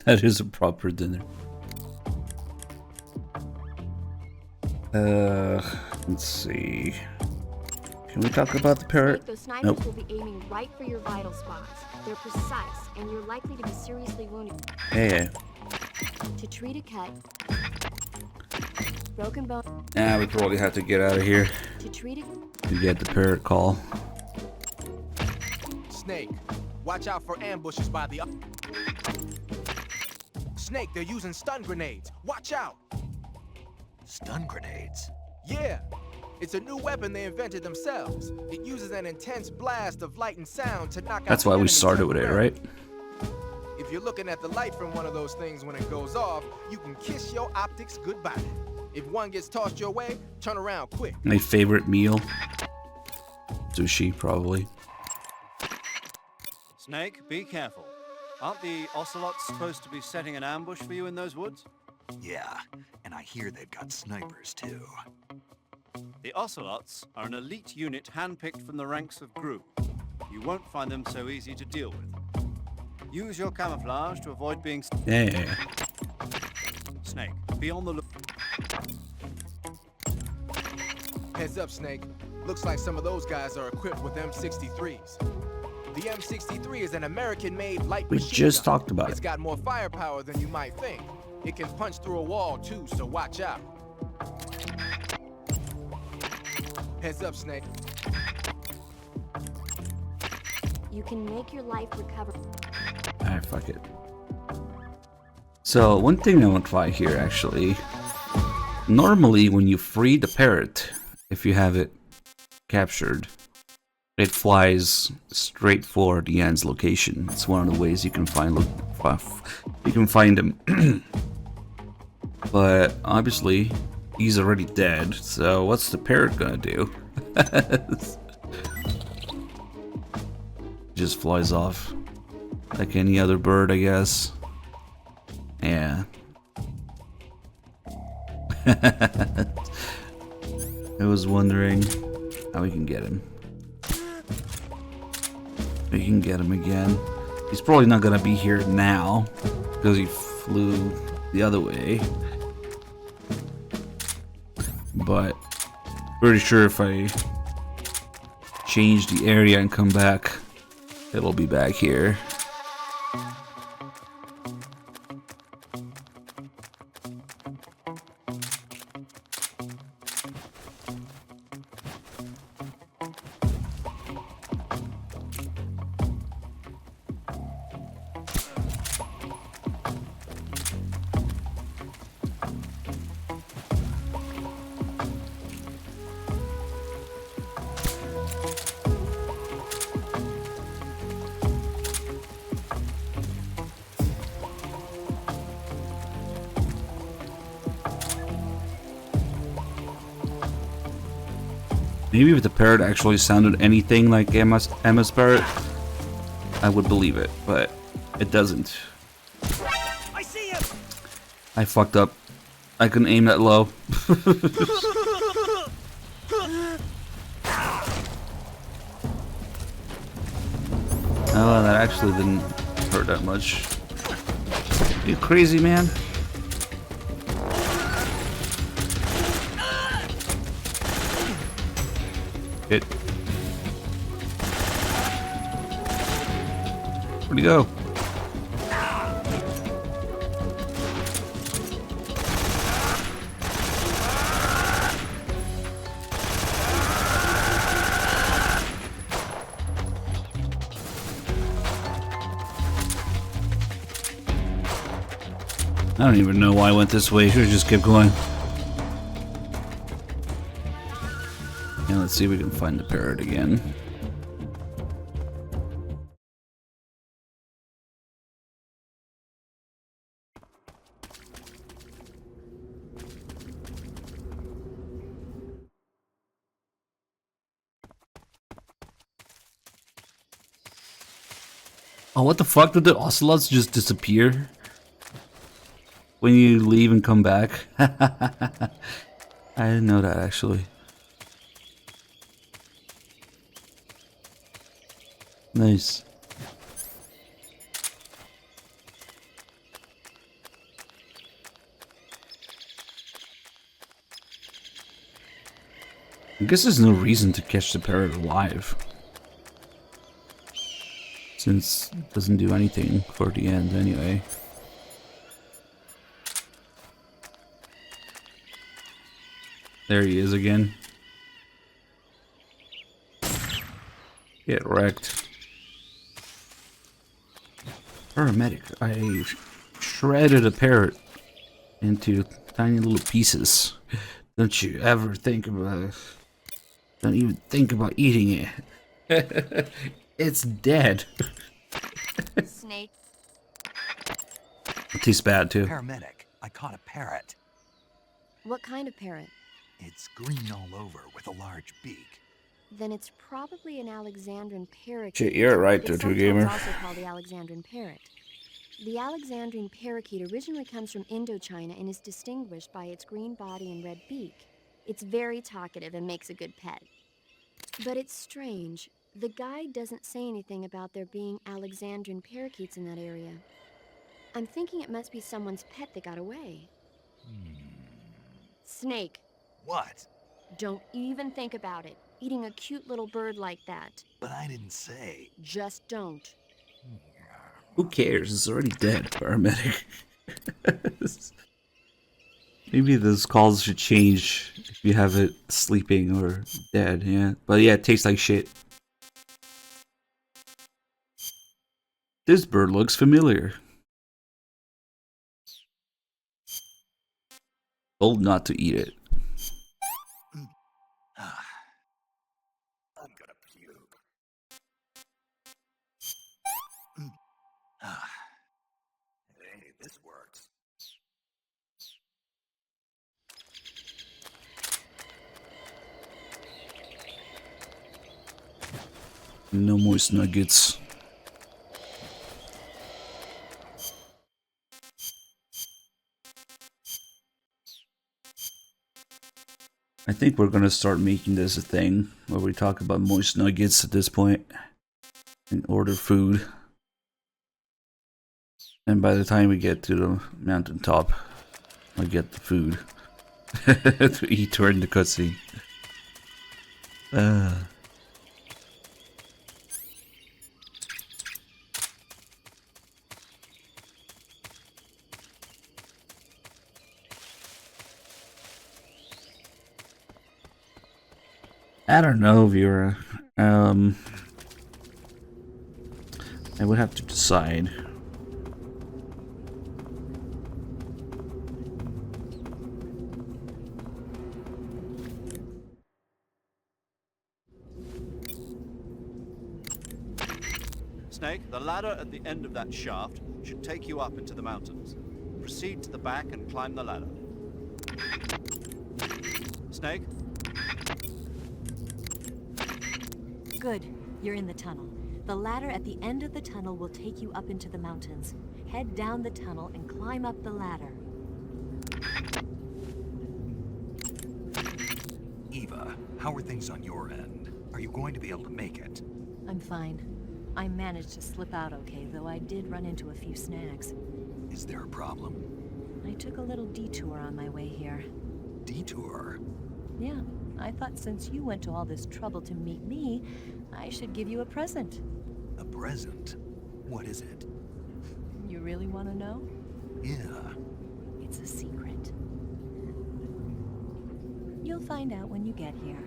That is a proper dinner. Let's see. Can we talk about the parrot? Those snipers Nope. will be aiming right for your vital spots. They're precise, and you're likely to be seriously wounded. Hey. To treat a cut, broken bone. Nah, we probably have to get out of here. To treat it. To get the parrot call. Snake, watch out for ambushes by the. Snake, they're using stun grenades. Watch out! Stun grenades? Yeah. It's a new weapon they invented themselves. It uses an intense blast of light and sound to knock out. That's the why we enemy started with it, right? If you're looking at the light from one of those things when it goes off, you can kiss your optics goodbye. If one gets tossed your way, turn around quick. My favorite meal. Sushi, probably. Snake, be careful. Aren't the ocelots supposed to be setting an ambush for you in those woods? Yeah, and I hear they've got snipers too. The ocelots are an elite unit handpicked from the ranks of Gru. You won't find them so easy to deal with. Use your camouflage to avoid being... Yeah. Snake, be on the look. Heads up, Snake. Looks like some of those guys are equipped with M63s. The M63 is an American-made light We machine just gun. talked about It's it. got more firepower than you might think. It can punch through a wall too, so watch out. Heads up, Snake. You can make your life recover. Alright, fuck it. So, one thing I want to try here, actually. Normally, when you free the parrot, if you have it captured, it flies straight for the end's location. It's one of the ways you can find him. But obviously, he's already dead. So what's the parrot gonna do? Just flies off like any other bird, I guess. Yeah. I was wondering how we can get him. We can get him again. He's probably not gonna be here now because he flew the other way. But pretty sure if I change the area and come back, it'll be back here. Maybe if the parrot actually sounded anything like Emma's parrot, I would believe it, but it doesn't. I see him. I fucked up. I couldn't aim that low. Oh, that actually didn't hurt that much. You crazy, man? Hit. Where'd he go? I don't even know why I went this way. Should've just kept going. Yeah, let's see if we can find the parrot again. Oh, what the fuck? Did the ocelots just disappear when you leave and come back? I didn't know that actually. Nice. I guess there's no reason to catch the parrot alive, since it doesn't do anything for the end anyway. There he is again. Get wrecked. Paramedic. I shredded a parrot into tiny little pieces. Don't you ever think about... Don't even think about eating it. It's dead. Snake. It tastes bad too. Paramedic, I caught a parrot. What kind of parrot? It's green all over with a large beak. Then it's probably an Alexandrine parakeet. Shit, you're right there, It's Two Gamer. sometimes also called the Alexandrine parrot. The Alexandrine parakeet originally comes from Indochina and is distinguished by its green body and red beak. It's very talkative and makes a good pet. But it's strange. The guide doesn't say anything about there being Alexandrine parakeets in that area. I'm thinking it must be someone's pet that got away. Snake. What? Don't even think about it. Eating a cute little bird like that. But I didn't say. Just don't. Who cares? It's already dead, paramedic. Maybe those calls should change if you have it sleeping or dead, yeah. But yeah, it tastes like shit. This bird looks familiar. Told not to eat it. I'm gonna puke. Hey, this works. No moist nuggets. I think we're gonna start making this a thing where we talk about moist nuggets at this point and order food. And by the time we get to the mountaintop, I get the food to eat during the cutscene. I don't know, Vera. I would have to decide. Snake, the ladder at the end of that shaft should take you up into the mountains. Proceed to the back and climb the ladder. Snake? Good. You're in the tunnel. The ladder at the end of the tunnel will take you up into the mountains. Head down the tunnel and climb up the ladder. Eva, how are things on your end? Are you going to be able to make it? I'm fine. I managed to slip out okay, though I did run into a few snags. Is there a problem? I took a little detour on my way here. Detour? Yeah, I thought since you went to all this trouble to meet me, I should give you a present. A present? What is it? You really want to know? Yeah. It's a secret. You'll find out when you get here.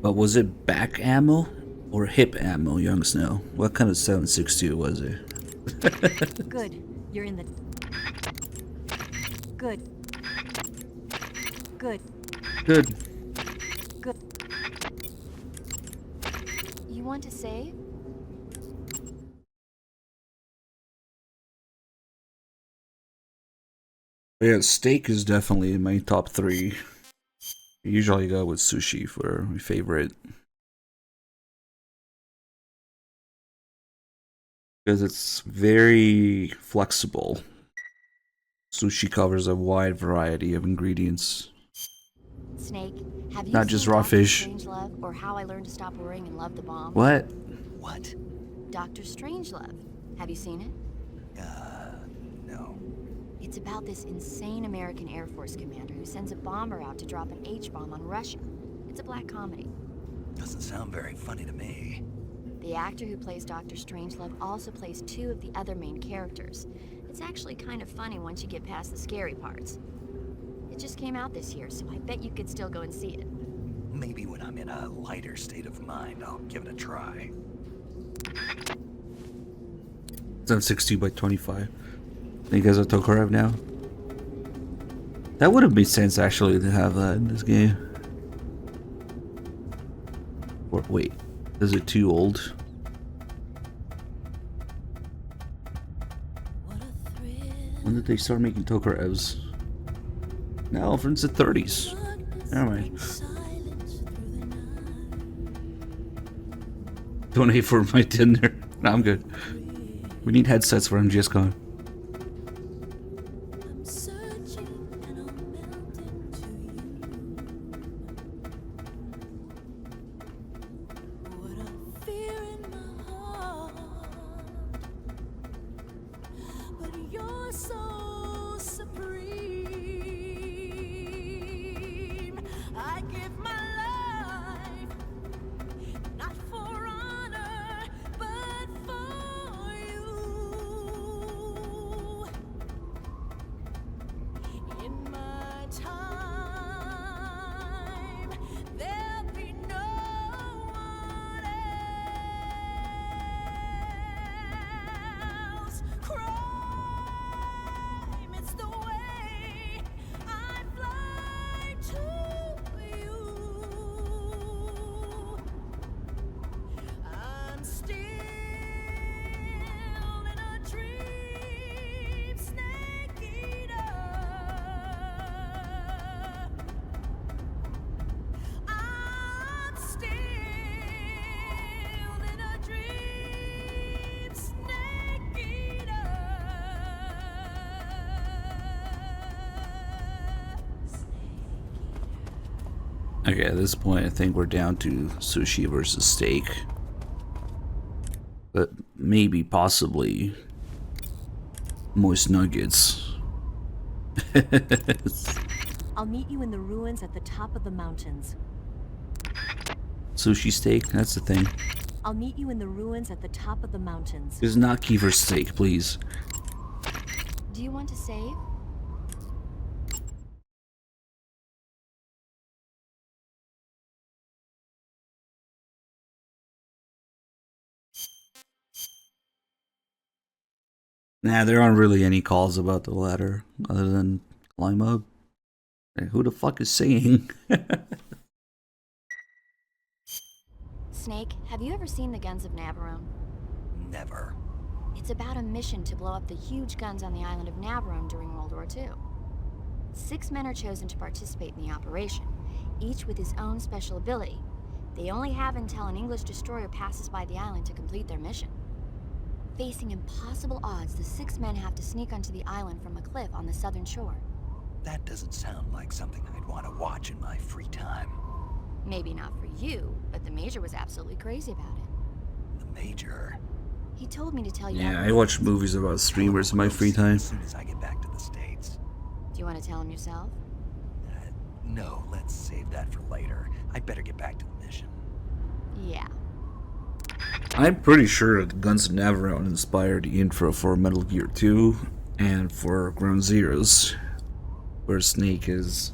But was it back ammo or hip ammo, Young Snow? What kind of 7.62 was it? Good. You're in the... Good. Good. Good. Good. You want to save? Yeah, steak is definitely in my top 3. I usually go with sushi for my favorite. Because it's very flexible. Sushi covers a wide variety of ingredients. Snake, have you Not seen just raw Dr. fish. Strangelove, or How I Learned to Stop Worrying and Love the Bomb? What? What? Dr. Strangelove. Have you seen it? No. It's about this insane American Air Force commander who sends a bomber out to drop an H-bomb on Russia. It's a black comedy. Doesn't sound very funny to me. The actor who plays Dr. Strangelove also plays 2 of the other main characters. It's actually kind of funny once you get past the scary parts. It just came out this year, so I bet you could still go and see it. Maybe when I'm in a lighter state of mind, I'll give it a try. 7.60 by 25. You guys are Tokarev now? That would have made sense actually to have that in this game. Or wait, is it too old? When did they start making Tokarevs? No, from the 30s. Never mind. Donate for my dinner. No, I'm good. We need headsets for MGSCon. Okay, at this point, I think we're down to sushi versus steak. But maybe, possibly, moist nuggets. I'll meet you in the ruins at the top of the mountains. Sushi steak, that's the thing. I'll meet you in the ruins at the top of the mountains. It's not Kiefer steak, please. Do you want to save? Nah, there aren't really any calls about the ladder other than climb up. Like, who the fuck is saying? Snake, have you ever seen the Guns of Navarone? Never. It's about a mission to blow up the huge guns on the island of Navarone during World War II. 6 men are chosen to participate in the operation, each with his own special ability. They only have until an English destroyer passes by the island to complete their mission. Facing impossible odds, the 6 men have to sneak onto the island from a cliff on the southern shore. That doesn't sound like something I'd want to watch in my free time. Maybe not for you, but the Major was absolutely crazy about it. The Major? He told me to tell you. Yeah, I watch movies about streamers in my free time. As soon as I get back to the States. Do you want to tell him yourself? No, let's save that for later. I'd better get back to the mission. Yeah. I'm pretty sure the Guns of Navarone inspired the intro for Metal Gear 2 and for Ground Zeroes, where Snake is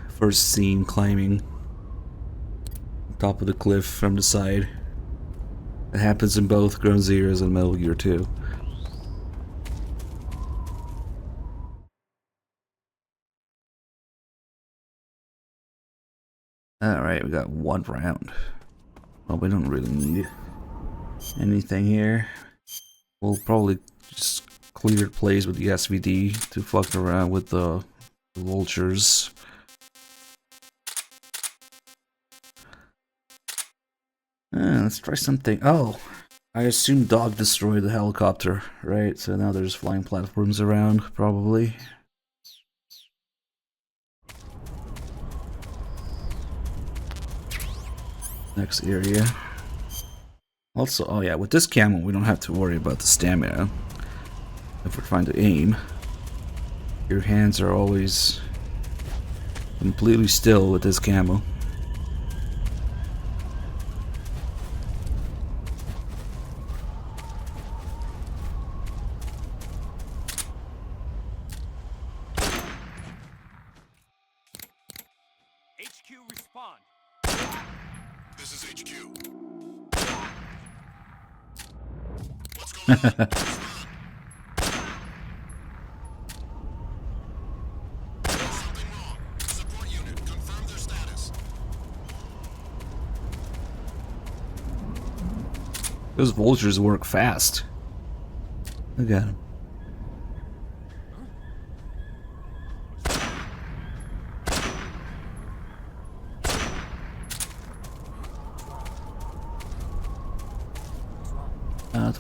first seen climbing on top of the cliff from the side. It happens in both Ground Zeroes and Metal Gear 2. Alright, we got 1 round. Well, we don't really need anything here. We'll probably just clear the place with the SVD to fuck around with the vultures. Let's try something. Oh, I assume Dog destroyed the helicopter, right? So now there's flying platforms around, probably. Next area. Also, oh yeah, with this camo, we don't have to worry about the stamina. If we're trying to aim, your hands are always completely still with this camo. HQ respond. This is HQ. What's going on? Something wrong. Support unit, confirm their status. Those vultures work fast. Look at them.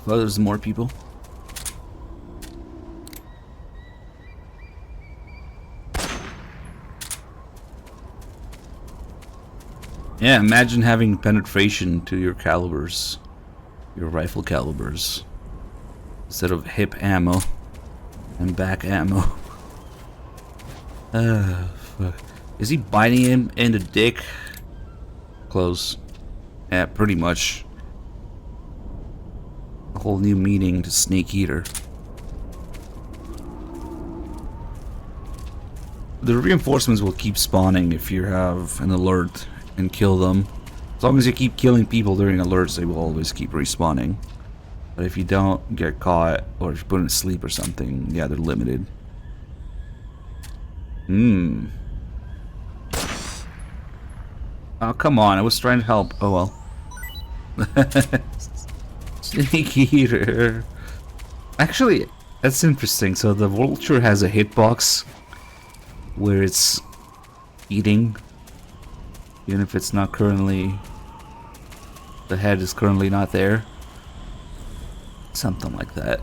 Well, there's more people. Yeah, imagine having penetration to your calibers, your rifle calibers, instead of hip ammo and back ammo. Fuck. Is he biting him in the dick? Close. Yeah, pretty much. A whole new meaning to Snake Eater. The reinforcements will keep spawning if you have an alert and kill them. As long as you keep killing people during alerts, they will always keep respawning. But if you don't get caught, or if you put in sleep or something, yeah, they're limited. Oh, come on, I was trying to help. Oh well. Snake Eater. Actually, that's interesting. So the vulture has a hitbox where it's eating, even if it's not currently, the head is currently not there. Something like that.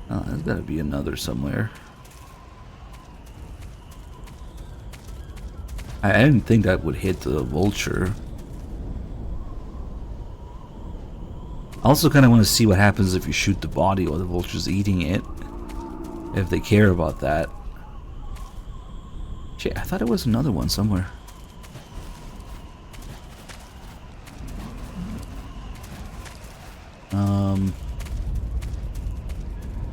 Oh, there's gotta be another somewhere. I didn't think that would hit the vulture. I also kind of want to see what happens if you shoot the body while the vulture's eating it. If they care about that. Shit, I thought it was another one somewhere.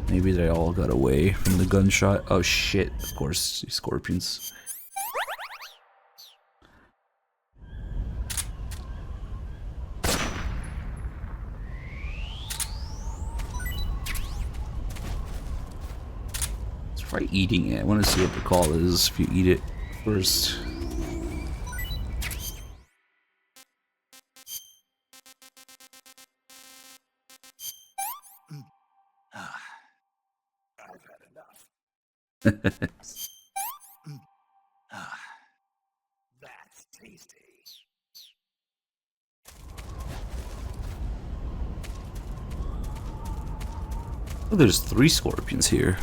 Maybe they all got away from the gunshot. Oh shit, of course, these scorpions. Let's try eating it. I want to see what the call is if you eat it first. That's tasty. Oh, there's 3 scorpions here.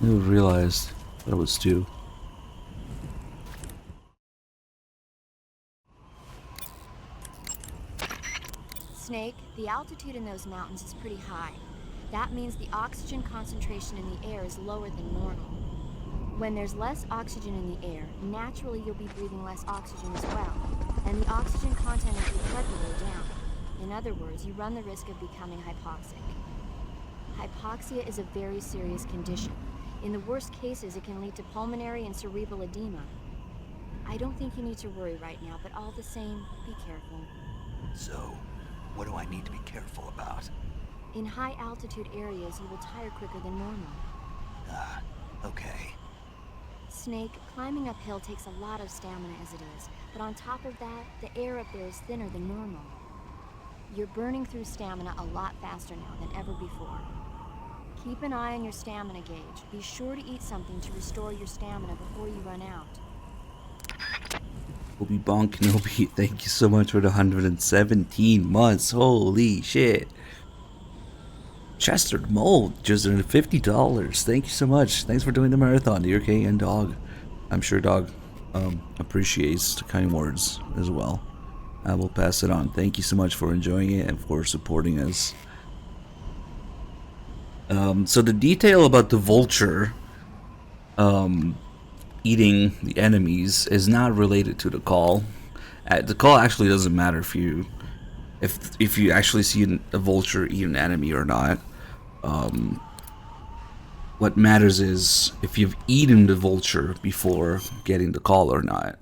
I never realized that it was 2. Snake, the altitude in those mountains is pretty high. That means the oxygen concentration in the air is lower than normal. When there's less oxygen in the air, naturally you'll be breathing less oxygen as well, and the oxygen content of your blood will go down. In other words, you run the risk of becoming hypoxic. Hypoxia is a very serious condition. In the worst cases, it can lead to pulmonary and cerebral edema. I don't think you need to worry right now, but all the same, be careful. So, what do I need to be careful about? In high altitude areas, you will tire quicker than normal. Okay. Snake, climbing uphill takes a lot of stamina as it is, but on top of that, the air up there is thinner than normal. You're burning through stamina a lot faster now than ever before. Keep an eye on your stamina gauge. Be sure to eat something to restore your stamina before you run out. Obi Bon Kenobi, thank you so much for the 117 months. Holy shit. Chester Mold, just $50. Thank you so much. Thanks for doing the marathon, Dear King and Dog. I'm sure Dog appreciates the kind words as well. I will pass it on. Thank you so much for enjoying it and for supporting us. So the detail about the vulture eating the enemies is not related to the call. The call actually doesn't matter if you actually see a vulture eat an enemy or not. What matters is if you've eaten the vulture before getting the call or not.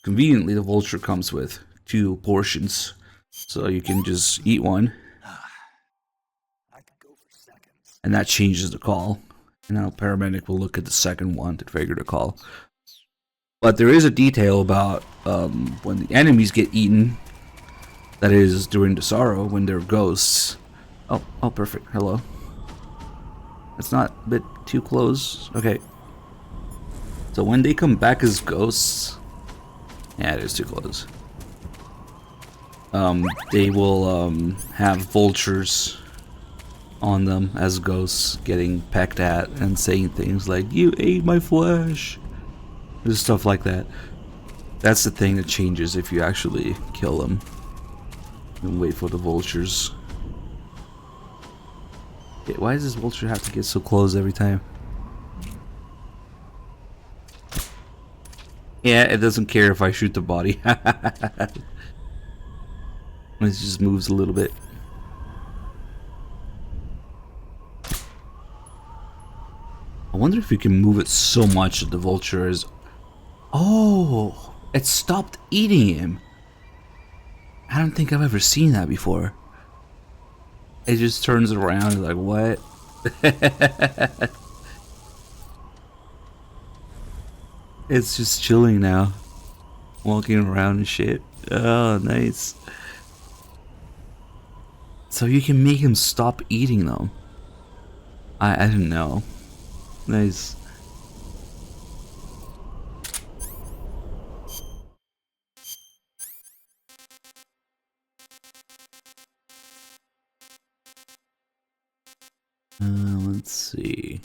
Conveniently, the vulture comes with 2 portions, so you can just eat one, and that changes the call. And now paramedic will look at the second one to figure the call. But there is a detail about when the enemies get eaten. That is during the sorrow when they're ghosts. Oh, perfect. Hello. It's not a bit too close. Okay. So when they come back as ghosts, yeah, it is too close. They will have vultures on them as ghosts, getting pecked at and saying things like, "You ate my flesh." There's stuff like that. That's the thing that changes if you actually kill them. And wait for the vultures. Okay, why does this vulture have to get so close every time? Yeah, it doesn't care if I shoot the body. It just moves a little bit. I wonder if you can move it so much that the vulture is... Oh! It stopped eating him! I don't think I've ever seen that before. It just turns around and like, what? It's just chilling now. Walking around and shit. Oh, nice. So you can make him stop eating them. I didn't know. Nice. Let's see.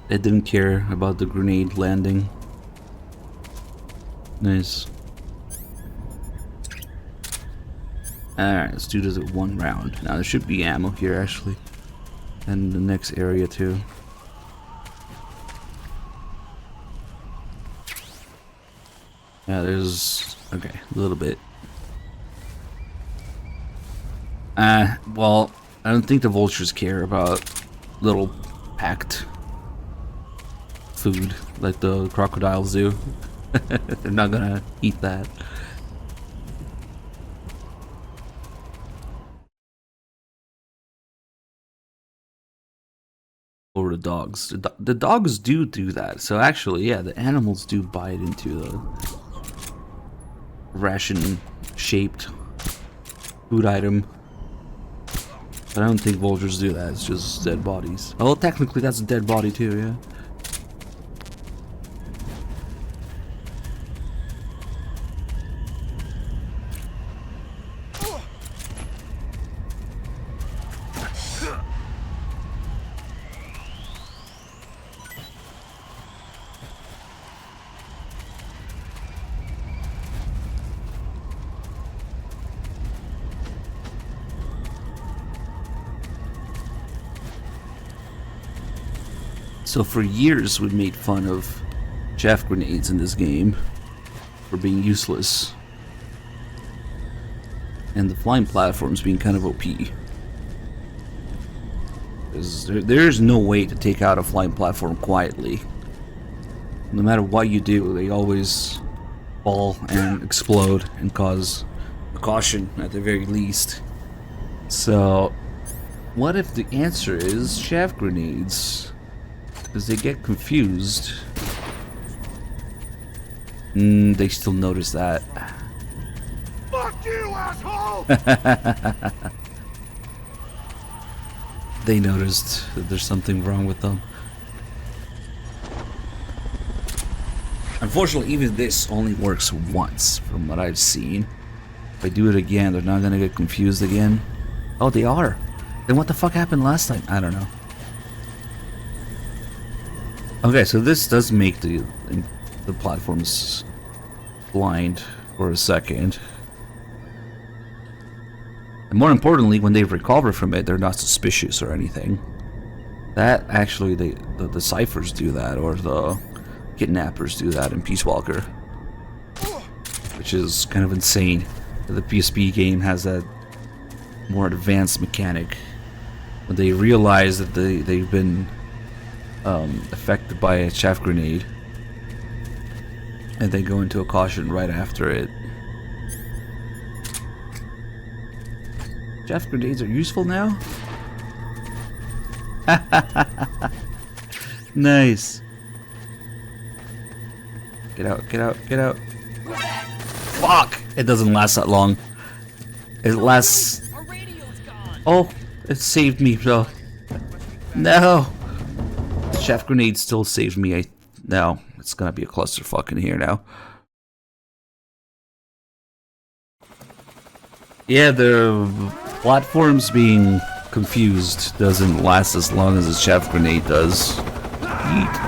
They didn't care about the grenade landing. Nice. Alright, let's do this at 1 round. Now there should be ammo here actually. And the next area too. Yeah, there's... okay, a little bit. Well, I don't think the vultures care about little packed food like the crocodiles do. They're not gonna eat that. Or the dogs. The dogs do that. So actually, yeah, the animals do bite into the ration-shaped food item. But I don't think vultures do that. It's just dead bodies. Oh, technically that's a dead body too, yeah. So for years we made fun of chaff grenades in this game for being useless. And the flying platforms being kind of OP. There's no way to take out a flying platform quietly. No matter what you do, they always fall and explode and cause a caution at the very least. So, what if the answer is chaff grenades? Because they get confused. They still notice that. Fuck you, asshole! They noticed that there's something wrong with them. Unfortunately, even this only works once, from what I've seen. If I do it again, they're not gonna get confused again. Oh, they are. Then what the fuck happened last time? I don't know. Okay, so this does make the platforms blind for a second. And more importantly, when they recover from it, they're not suspicious or anything. That actually, the ciphers do that, or the kidnappers do that in Peace Walker. Which is kind of insane. The PSP game has that more advanced mechanic. When they realize that they've been affected by a chaff grenade, and they go into a caution right after it. Chaff grenades are useful now? Nice. Get out, get out, get out. Fuck! It doesn't last that long. It lasts... Oh, it saved me though. No! The chaff grenade still saved me. No, it's gonna be a clusterfuck in here now. Yeah, the platforms being confused doesn't last as long as a chaff grenade does. Yeet.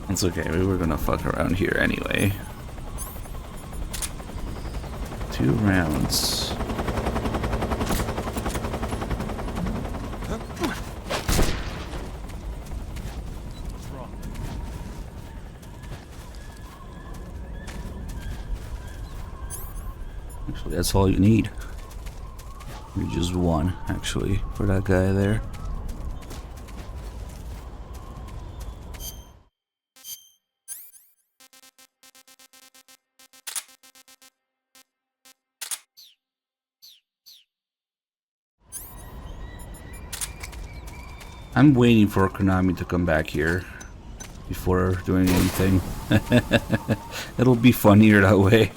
It's okay, we were gonna fuck around here anyway. 2 rounds. Actually, that's all you need. You just 1, actually, for that guy there. I'm waiting for Konami to come back here before doing anything. It'll be funnier that way.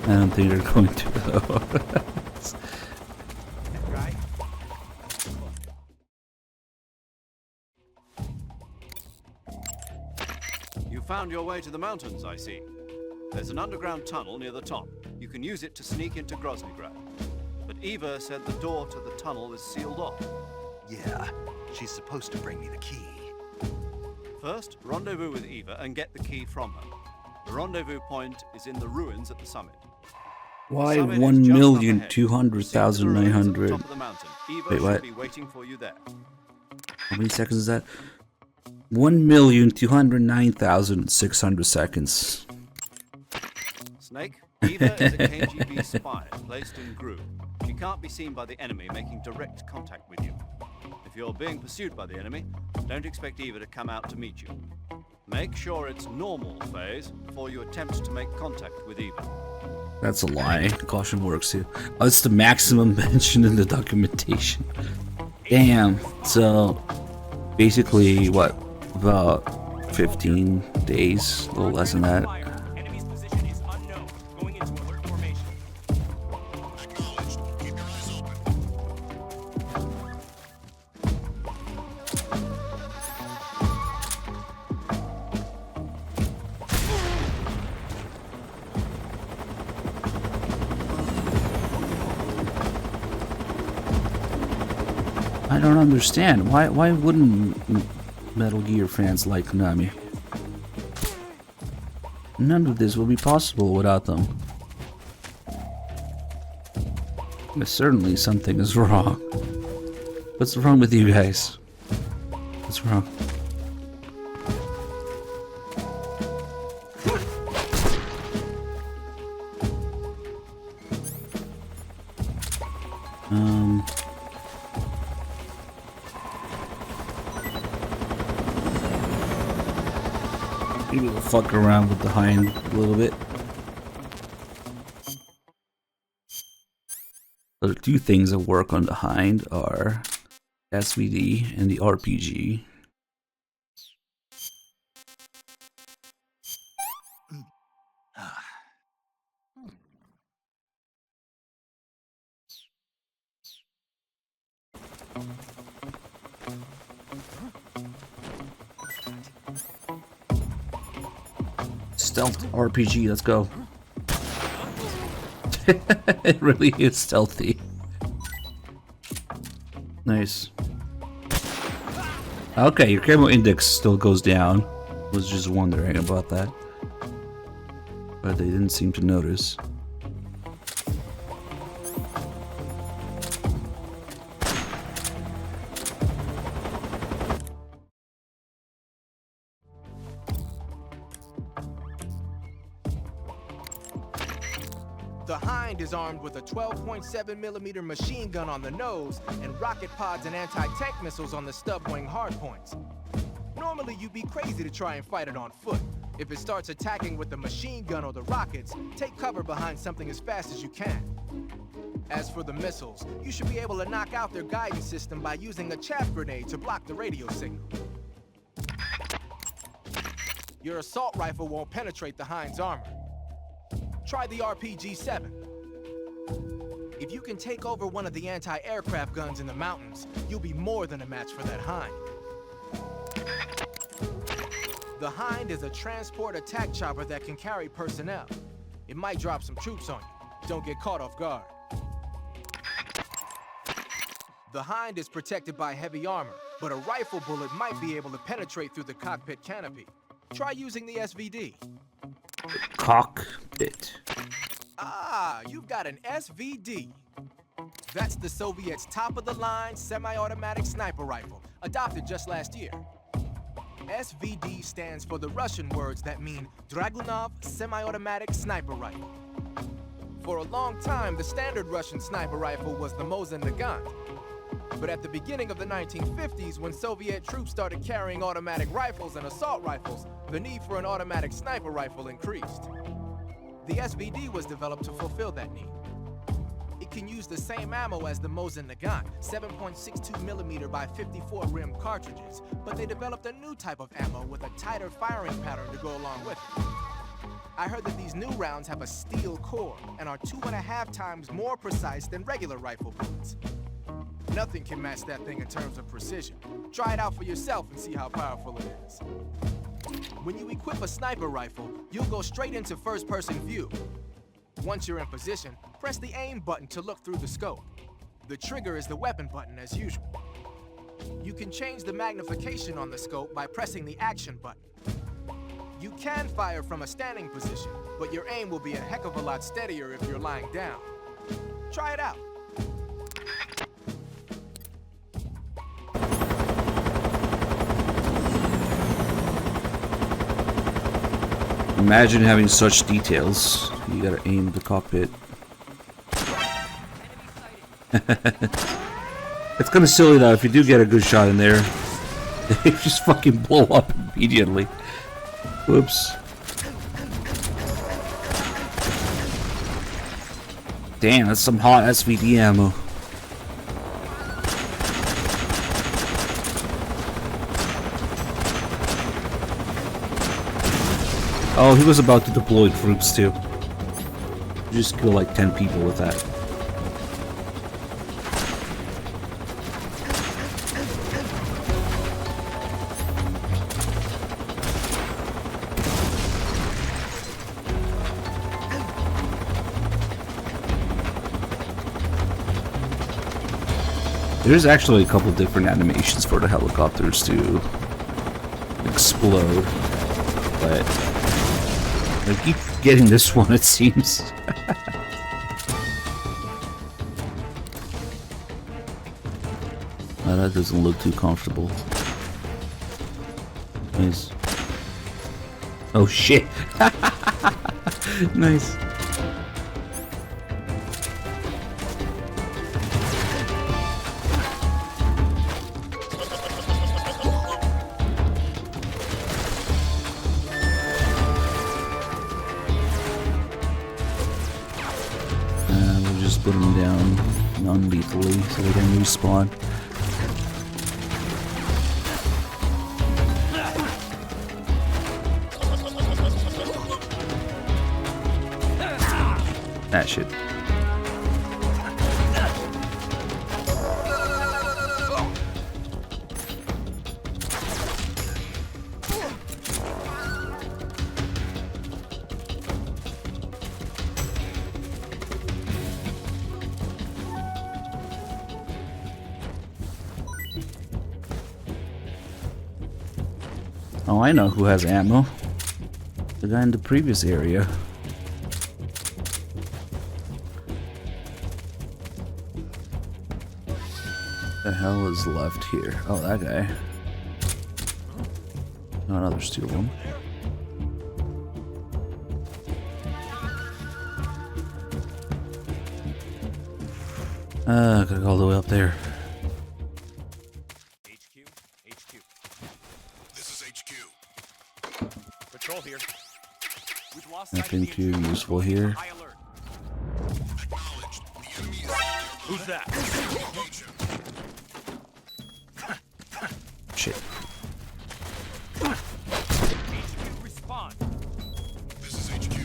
I don't think they're going to though. You found your way to the mountains, I see. There's an underground tunnel near the top. You can use it to sneak into Groznygrad. But Eva said the door to the tunnel is sealed off. Yeah, she's supposed to bring me the key. First, rendezvous with Eva and get the key from her. The rendezvous point is in the ruins at the summit. Why Summit is 1,200,900? top of the mountain. Eva Wait, should what? be waiting for you there. How many seconds is that? 1,209,600 seconds. Snake, Eva is a KGB spy placed in Groove. She can't be seen by the enemy making direct contact with you. If you're being pursued by the enemy, don't expect Eva to come out to meet you. Make sure it's normal phase before you attempt to make contact with Eva. That's a lie. Caution works too. Oh, it's the maximum mentioned in the documentation. Damn. So, basically, what? About 15 days, a little less than that. Enemy's position is unknown. Going into alert formation. Acknowledged. Keep your eyes open. I don't understand. Why wouldn't Metal Gear fans like Konami? None of this would be possible without them. But certainly something is wrong. What's wrong with you guys? What's wrong? Maybe we'll fuck around with the hind a little bit. The two things that work on the hind are SVD and the RPG. Stealth RPG, let's go. It really is stealthy. Nice. Okay, your camo index still goes down. Was just wondering about that. But they didn't seem to notice. The Hind is armed with a 12.7mm machine gun on the nose and rocket pods and anti-tank missiles on the stub wing hardpoints. Normally, you'd be crazy to try and fight it on foot. If it starts attacking with the machine gun or the rockets, take cover behind something as fast as you can. As for the missiles, you should be able to knock out their guidance system by using a chaff grenade to block the radio signal. Your assault rifle won't penetrate the Hind's armor. Try the RPG-7. If you can take over one of the anti-aircraft guns in the mountains, you'll be more than a match for that Hind. The Hind is a transport attack chopper that can carry personnel. It might drop some troops on you. Don't get caught off guard. The Hind is protected by heavy armor, but a rifle bullet might be able to penetrate through the cockpit canopy. Try using the SVD. Cockpit. Ah, you've got an SVD. That's the Soviets' top-of-the-line semi-automatic sniper rifle, adopted just last year. SVD stands for the Russian words that mean Dragunov Semi-Automatic Sniper Rifle. For a long time, the standard Russian sniper rifle was the Mosin Nagant. But at the beginning of the 1950s, when Soviet troops started carrying automatic rifles and assault rifles, the need for an automatic sniper rifle increased. The SVD was developed to fulfill that need. It can use the same ammo as the Mosin Nagant, 7.62mm by 54 rim cartridges, but they developed a new type of ammo with a tighter firing pattern to go along with it. I heard that these new rounds have a steel core and are 2.5 times more precise than regular rifle bullets. Nothing can match that thing in terms of precision. Try it out for yourself and see how powerful it is. When you equip a sniper rifle, you'll go straight into first-person view. Once you're in position, press the aim button to look through the scope. The trigger is the weapon button as usual. You can change the magnification on the scope by pressing the action button. You can fire from a standing position, but your aim will be a heck of a lot steadier if you're lying down. Try it out. Imagine having such details. You gotta aim the cockpit. It's kind of silly though, if you do get a good shot in there, they just fucking blow up immediately. Whoops. Damn, that's some hot SVD ammo. Oh, he was about to deploy troops too. You just kill like 10 people with that. There's actually a couple different animations for the helicopters to explode, but I keep getting this one, it seems. Oh, that doesn't look too comfortable. Nice. Oh shit! Nice. Put them down non-lethally so they can respawn. That shit. Oh, I know who has ammo. The guy in the previous area. The hell is left here? Oh, that guy. Oh, no, there's two of them. Gotta go all the way up there. Nothing too useful here. Who's that? Shit. HQ respond. This is HQ.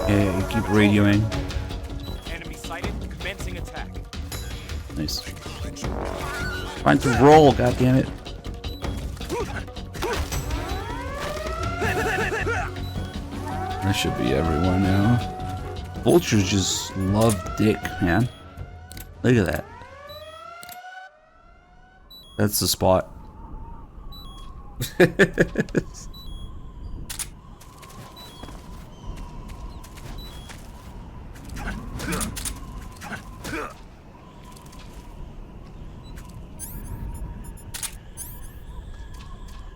Yeah, you keep radioing. Enemy sighted. Commencing attack. Nice. Trying to roll, goddammit. That should be everyone now. Vultures just love dick, man. Look at that. That's the spot.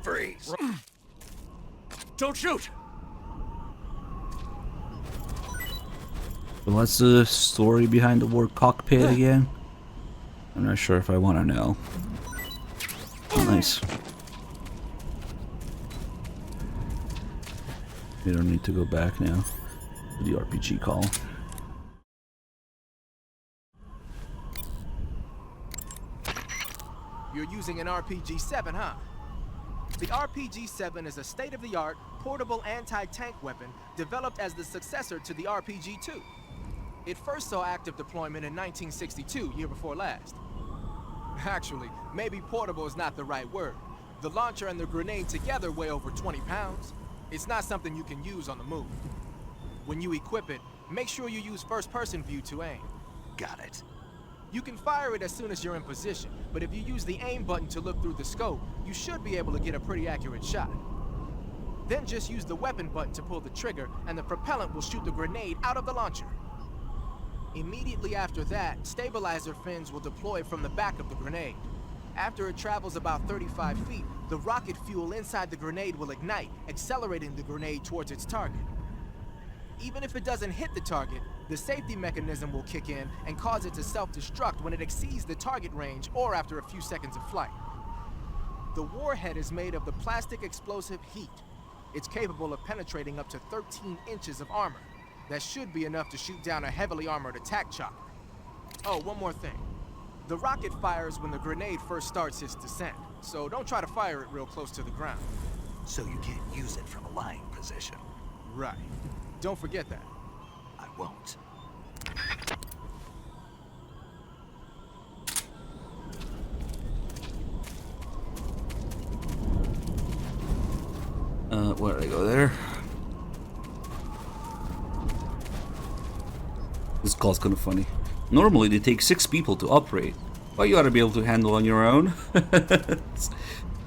Freeze. Don't shoot. So what's the story behind the word cockpit again? I'm not sure if I want to know. Oh, nice. We don't need to go back now to the RPG call. You're using an RPG-7, huh? The RPG-7 is a state-of-the-art, portable anti-tank weapon developed as the successor to the RPG-2. It first saw active deployment in 1962, year before last. Actually, maybe portable is not the right word. The launcher and the grenade together weigh over 20 pounds. It's not something you can use on the move. When you equip it, make sure you use first-person view to aim. Got it. You can fire it as soon as you're in position, but if you use the aim button to look through the scope, you should be able to get a pretty accurate shot. Then just use the weapon button to pull the trigger, and the propellant will shoot the grenade out of the launcher. Immediately after that, stabilizer fins will deploy from the back of the grenade. After it travels about 35 feet, the rocket fuel inside the grenade will ignite, accelerating the grenade towards its target. Even if it doesn't hit the target, the safety mechanism will kick in and cause it to self-destruct when it exceeds the target range or after a few seconds of flight. The warhead is made of the plastic explosive heat. It's capable of penetrating up to 13 inches of armor. That should be enough to shoot down a heavily armored attack chopper. Oh, one more thing. The rocket fires when the grenade first starts its descent, so don't try to fire it real close to the ground. So you can't use it from a lying position. Right. Don't forget that. I won't. Where did I go there? This call's kind of funny. Normally they take 6 people to operate, but you ought to be able to handle on your own.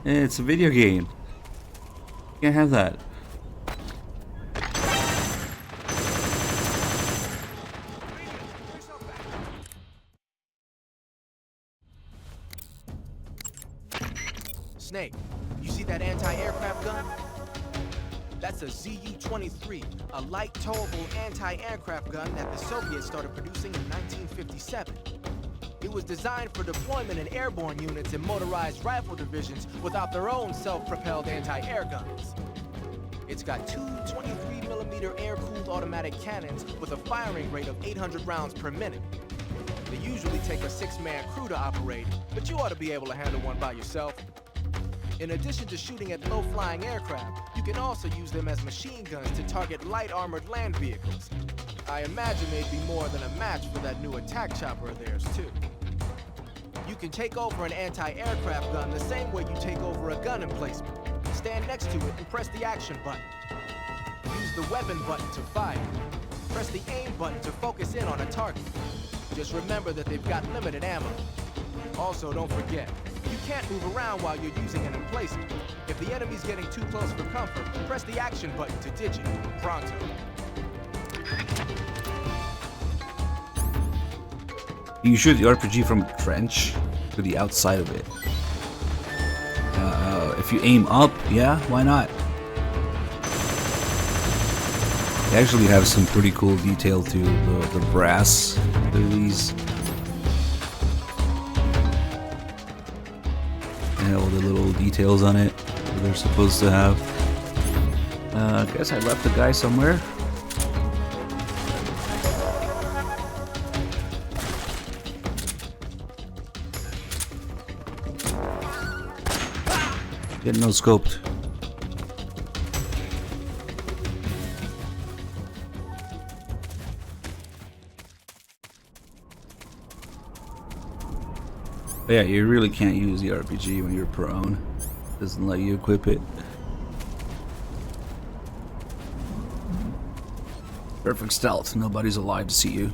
It's a video game. You can't have that. Snake, you see that anti-aircraft gun? That's a ZU-23, a light towable anti-aircraft gun that the Soviets started producing in 1957. It was designed for deployment in airborne units and motorized rifle divisions without their own self-propelled anti-air guns. It's got two 23mm air-cooled automatic cannons with a firing rate of 800 rounds per minute. They usually take a 6-man crew to operate, but you ought to be able to handle one by yourself. In addition to shooting at low-flying aircraft, you can also use them as machine guns to target light armored land vehicles. I imagine they'd be more than a match for that new attack chopper of theirs, too. You can take over an anti-aircraft gun the same way you take over a gun emplacement. Stand next to it and press the action button. Use the weapon button to fire. Press the aim button to focus in on a target. Just remember that they've got limited ammo. Also, don't forget, you can't move around while you're using an emplacement. If the enemy's getting too close for comfort, press the action button to digit. Pronto. You shoot the RPG from a trench to the outside of it. If you aim up, yeah, why not? They actually have some pretty cool detail to the brass of these. And all the little details on it that they're supposed to have. I guess I left the guy somewhere. Getting no scoped. But yeah, you really can't use the RPG when you're prone. It doesn't let you equip it. Perfect stealth. Nobody's alive to see you.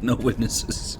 No witnesses.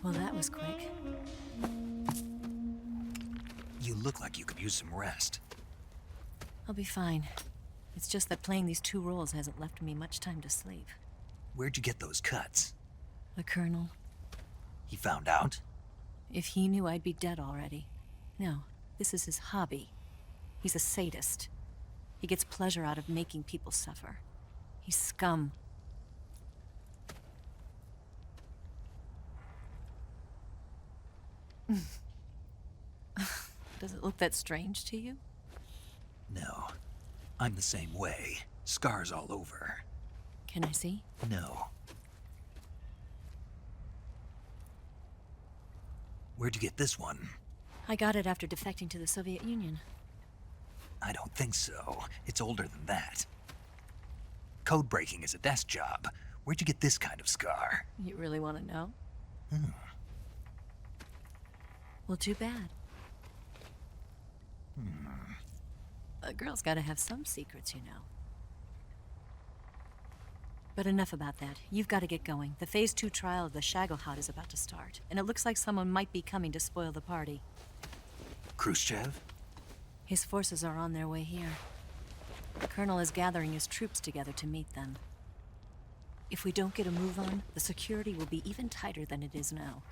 Well, that was quick. You look like you could use some rest. I'll be fine. It's just that playing these 2 roles hasn't left me much time to sleep. Where'd you get those cuts? The Colonel, He found out? if he knew I'd be dead already. No, this is his hobby. He's a sadist. He gets pleasure out of making people suffer. He's scum. Does it look that strange to you? No. I'm the same way. Scars all over. Can I see? No. Where'd you get this one? I got it after defecting to the Soviet Union. I don't think so. It's older than that. Code breaking is a desk job. Where'd you get this kind of scar? You really want to know? Hmm. Well, too bad. A girl's gotta have some secrets, you know. But enough about that. You've got to get going. The Phase 2 trial of the Shagohod is about to start, and it looks like someone might be coming to spoil the party. Khrushchev? His forces are on their way here. The Colonel is gathering his troops together to meet them. If we don't get a move on, the security will be even tighter than it is now.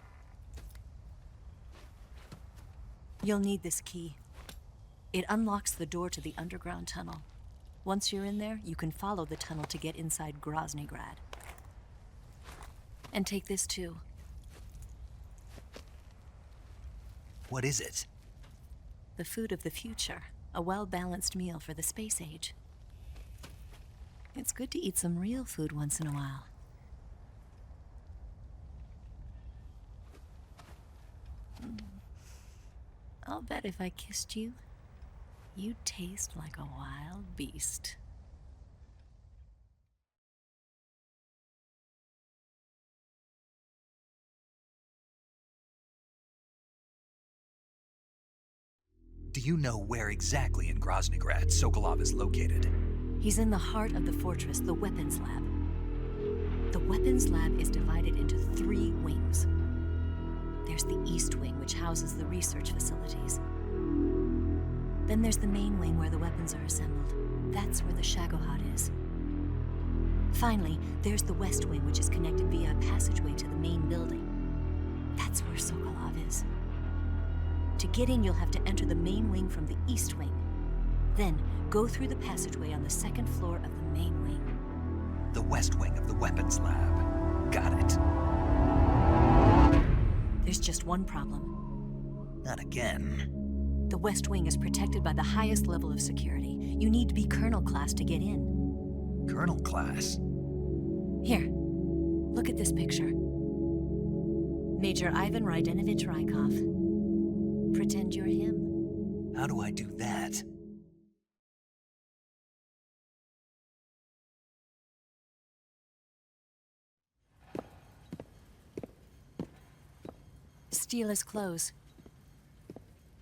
You'll need this key. It unlocks the door to the underground tunnel. Once you're in there, you can follow the tunnel to get inside Groznygrad. And take this too. What is it? The food of the future. A well-balanced meal for the space age. It's good to eat some real food once in a while. I'll bet if I kissed you, you'd taste like a wild beast. Do you know where exactly in Groznygrad Sokolov is located? He's in the heart of the fortress, the weapons lab. The weapons lab is divided into 3 wings. There's the East Wing, which houses the research facilities. Then there's the main wing where the weapons are assembled. That's where the Shagohod is. Finally, there's the West Wing, which is connected via a passageway to the main building. That's where Sokolov is. To get in, you'll have to enter the main wing from the East Wing. Then, go through the passageway on the 2nd floor of the main wing. The West Wing of the weapons lab. Got it. There's just one problem. Not again. The West Wing is protected by the highest level of security. You need to be Colonel class to get in. Colonel class? Here, look at this picture. Major Ivan Rydenovich Rykov. Pretend you're him. How do I do that? Steal his clothes.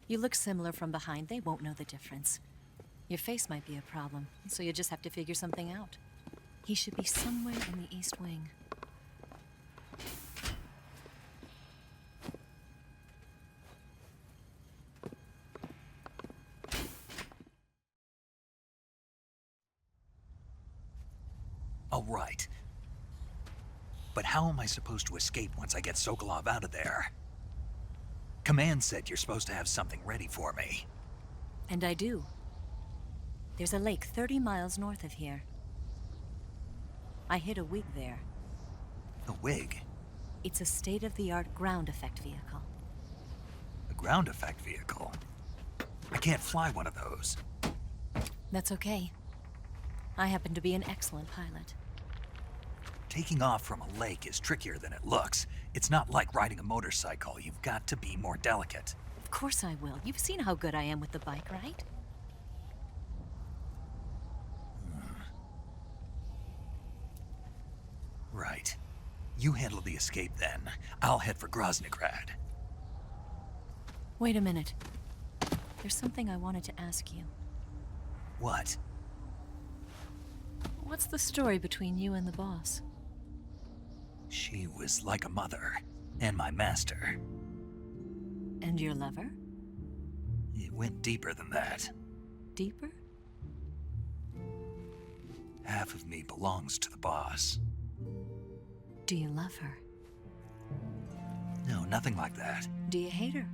You look similar from behind. They won't know the difference. Your face might be a problem, so you just have to figure something out. He should be somewhere in the East Wing. All right. But how am I supposed to escape once I get Sokolov out of there? Command said you're supposed to have something ready for me. And I do. There's a lake 30 miles north of here. I hid a wig there. A wig? It's a state-of-the-art ground effect vehicle. A ground effect vehicle? I can't fly one of those. That's okay. I happen to be an excellent pilot. Taking off from a lake is trickier than it looks. It's not like riding a motorcycle. You've got to be more delicate. Of course I will. You've seen how good I am with the bike, right? Right. You handle the escape then. I'll head for Groznygrad. Wait a minute. There's something I wanted to ask you. What? What's the story between you and the boss? She was like a mother, and my master. And your lover? It went deeper than that. Deeper? Half of me belongs to the boss. Do you love her? No, nothing like that. Do you hate her?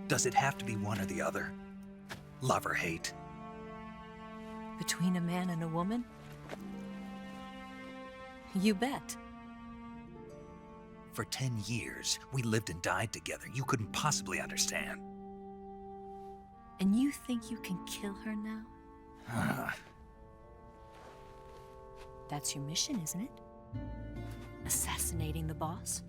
Does it have to be one or the other? Love or hate? Between a man and a woman? You bet. For 10 years, we lived and died together. You couldn't possibly understand. And you think you can kill her now? That's your mission, isn't it? Assassinating the boss?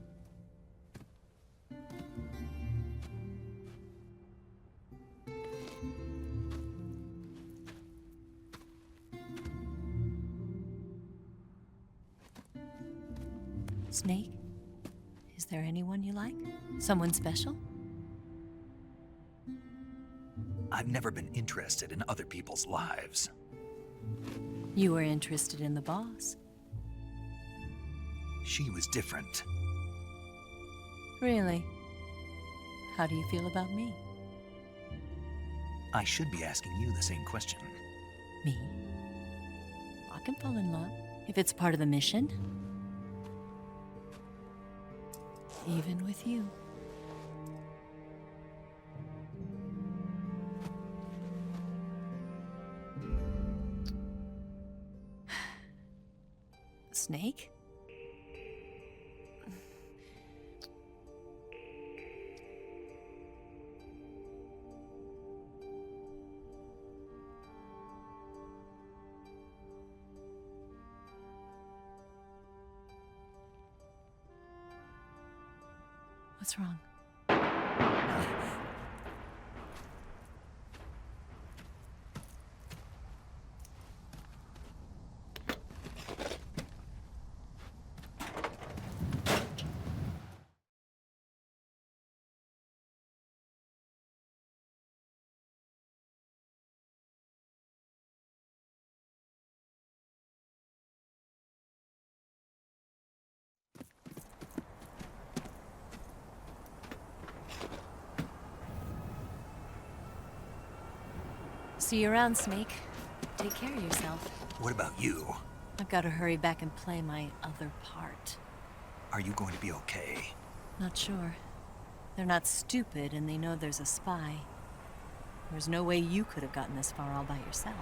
Snake? Is there anyone you like? Someone special? I've never been interested in other people's lives. You were interested in the boss. She was different. Really? How do you feel about me? I should be asking you the same question. Me? I can fall in love if it's part of the mission. Even with you. Snake? What's wrong? See you around, Snake. Take care of yourself. What about you? I've got to hurry back and play my other part. Are you going to be okay? Not sure. They're not stupid, and they know there's a spy. There's no way you could have gotten this far all by yourself.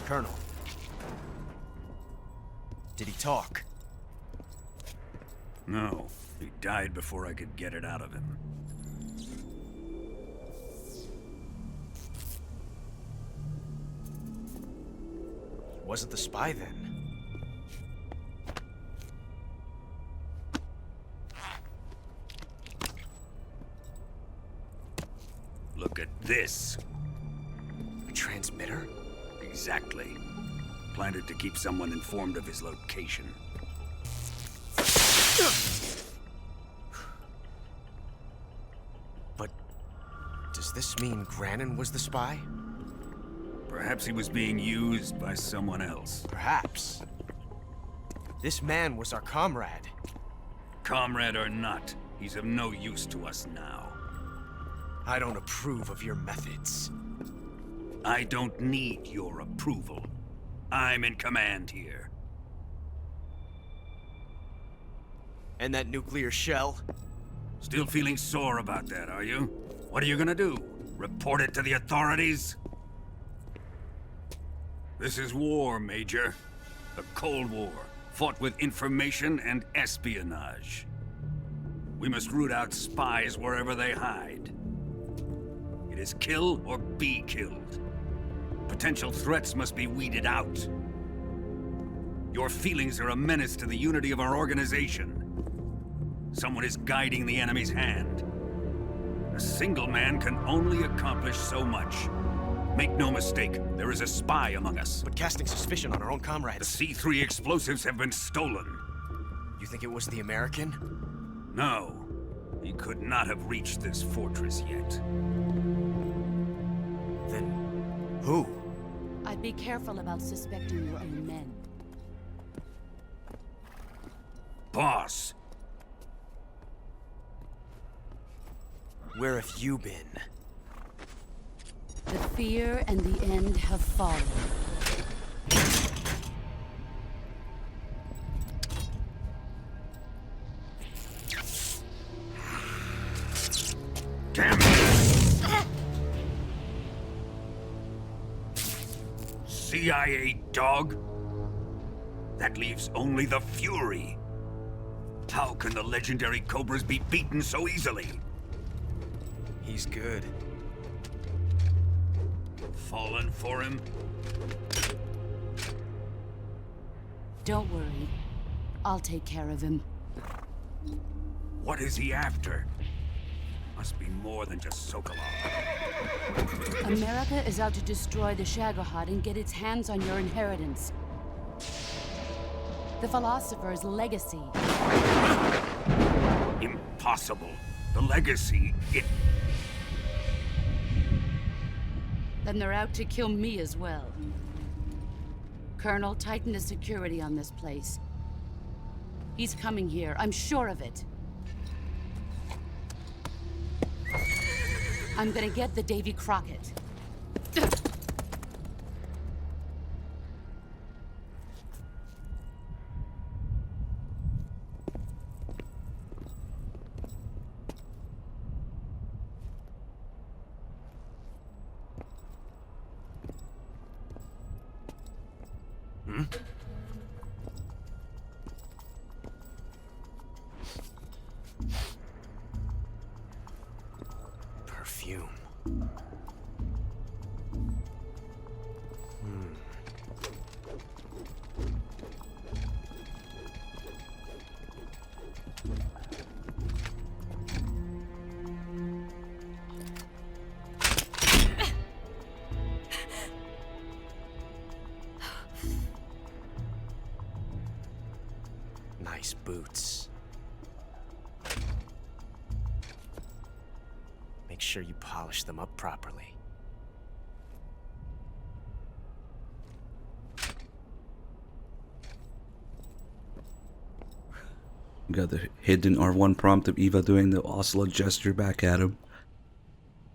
Colonel. Did he talk? No. He died before I could get it out of him. Wasn't the spy then? Look at this. A transmitter? Exactly. Planted to keep someone informed of his location. But does this mean Granin was the spy? Perhaps he was being used by someone else. Perhaps. This man was our comrade. Comrade or not, he's of no use to us now. I don't approve of your methods. I don't need your approval. I'm in command here. And that nuclear shell? Still feeling sore about that, are you? What are you gonna do? Report it to the authorities? This is war, Major. The Cold War, fought with information and espionage. We must root out spies wherever they hide. It is kill or be killed. Potential threats must be weeded out. Your feelings are a menace to the unity of our organization. Someone is guiding the enemy's hand. A single man can only accomplish so much. Make no mistake, there is a spy among us. But casting suspicion on our own The comrades. C3 explosives have been stolen. You think it was the American? No, he could not have reached this fortress yet. Then who? I'd be careful about suspecting your own men. Boss, Where have you been? The fear and the end have fallen. damn it! CIA dog? That leaves only the Fury. How can the legendary Cobras be beaten so easily? He's good. Fallen for him? Don't worry. I'll take care of him. What is he after? Must be more than just Sokolov. America is out to destroy the Shagohod and get its hands on your inheritance. The Philosopher's legacy. Impossible. The legacy, it... Then they're out to kill me as well. Colonel, tighten the security on this place. He's coming here, I'm sure of it. I'm gonna get the Davy Crockett. Perfume. Nice boots. Make sure you polish them up properly. We got the hidden R1 prompt of Eva doing the Ocelot gesture back at him.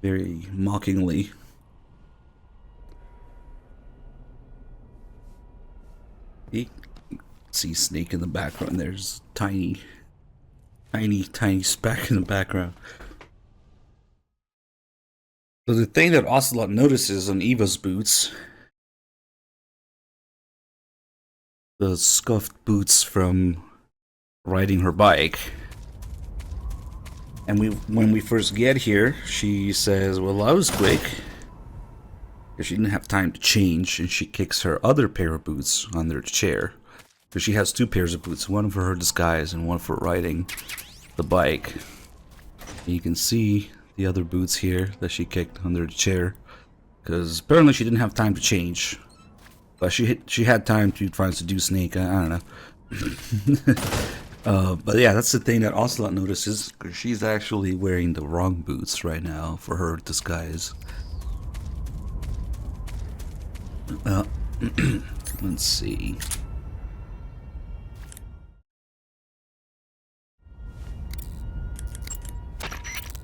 Very mockingly. You see Snake in the background. There's tiny speck in the background. So the thing that Ocelot notices on Eva's boots, the scuffed boots from riding her bike, and when we first get here, she says, well, I was quick, because she didn't have time to change, and she kicks her other pair of boots under the chair, because she has two pairs of boots, one for her disguise and one for riding the bike. And you can see the other boots here that she kicked under the chair, because apparently she didn't have time to change, but she had time to try to seduce Snake. I don't know. But yeah, that's the thing that Ocelot notices, because she's actually wearing the wrong boots right now for her disguise. Let's see.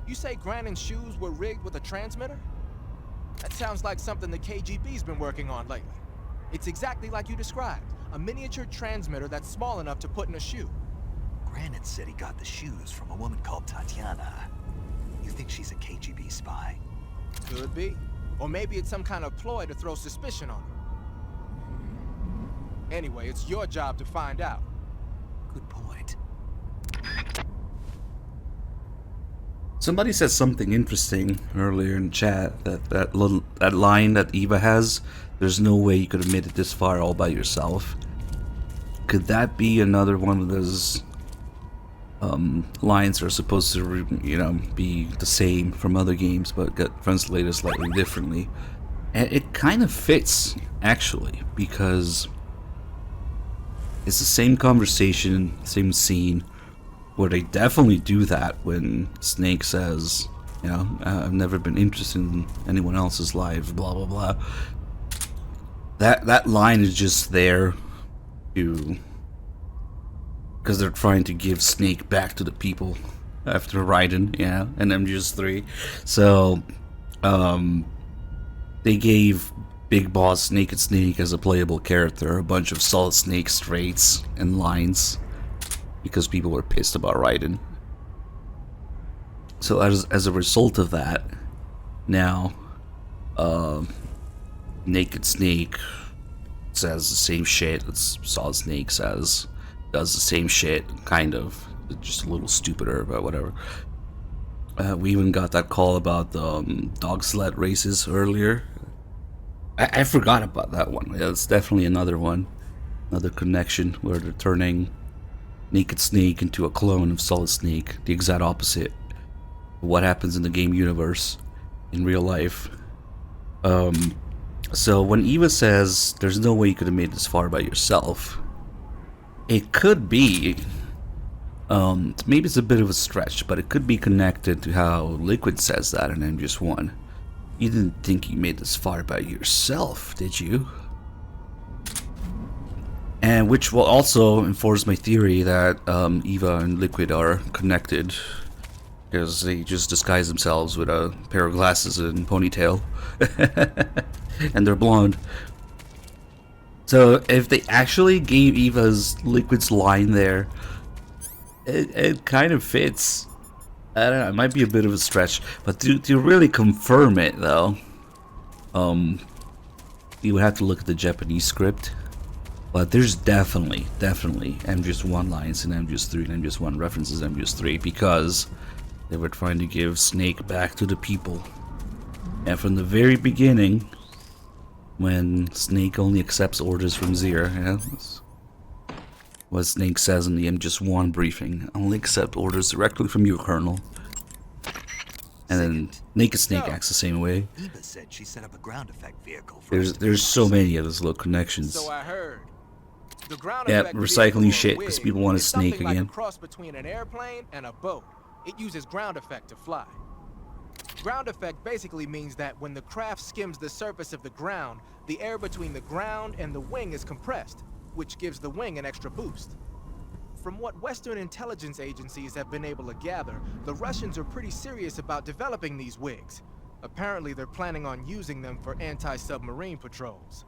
You say Grannon's shoes were rigged with a transmitter? That sounds like something the KGB's been working on lately. It's exactly like you described. A miniature transmitter that's small enough to put in a shoe. Grannon said he got the shoes from a woman called Tatiana. You think she's a KGB spy? Could be. Or maybe it's some kind of ploy to throw suspicion on her. Anyway, it's your job to find out. Good point. Somebody said something interesting earlier in chat, that line that Eva has, there's no way you could have made it this far all by yourself. Could that be another one of those lines that are supposed to, be the same from other games but get translated slightly differently? And it kind of fits, actually, because it's the same conversation, same scene, where they definitely do that when Snake says, I've never been interested in anyone else's life, blah blah blah. That line is just there because they're trying to give Snake back to the people after Raiden, and MGS3. So they gave Big Boss Naked Snake as a playable character a bunch of Solid Snake traits and lines because people were pissed about Raiden. So as a result of that, now Naked Snake says the same shit that Solid Snake says, does the same shit, kind of, just a little stupider, but whatever. We even got that call about the dog sled races earlier. I forgot about that one. Yeah, it's definitely another one, another connection where they're turning Naked Snake into a clone of Solid Snake, the exact opposite of what happens in the game universe in real life. So when Eva says there's no way you could have made this far by yourself, it could be, maybe it's a bit of a stretch, but it could be connected to how Liquid says that in MGS1. You didn't think you made this far by yourself, did you? And which will also enforce my theory that Eva and Liquid are connected, because they just disguise themselves with a pair of glasses and ponytail, and they're blonde. So if they actually gave Eva's Liquid's line there, it kind of fits. I don't know, it might be a bit of a stretch, but to really confirm it though, you would have to look at the Japanese script. But there's definitely MGS1 lines in MGS3 and MGS1 references MGS3 because they were trying to give Snake back to the people. And from the very beginning, when Snake only accepts orders from Zero, that's what Snake says in the MGS1 briefing, only accept orders directly from you, Colonel. And then Naked Snake acts the same way. Eva said she set up a ground effect vehicle for There's so many of those little connections. So I heard. The ground Yeah, effect recycling vehicle shit or because wig people want a is Snake something like again. a cross between an airplane and a boat. It uses ground effect to fly. Ground effect basically means that when the craft skims the surface of the ground, the air between the ground and the wing is compressed, which gives the wing an extra boost. From what Western intelligence agencies have been able to gather, the Russians are pretty serious about developing these wigs. Apparently, they're planning on using them for anti-submarine patrols.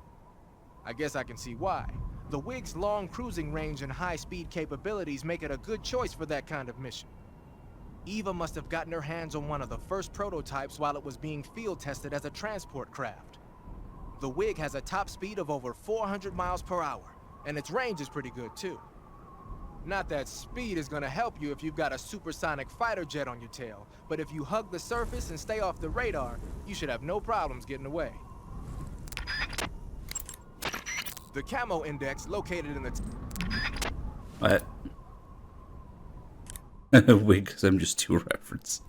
I guess I can see why. The wig's long cruising range and high-speed capabilities make it a good choice for that kind of mission. Eva must have gotten her hands on one of the first prototypes while it was being field tested as a transport craft. The wig has a top speed of over 400 miles per hour, and its range is pretty good too. Not that speed is gonna help you if you've got a supersonic fighter jet on your tail, but if you hug the surface and stay off the radar, you should have no problems getting away. The camo index located in the... What? Wig, because I'm just too reference.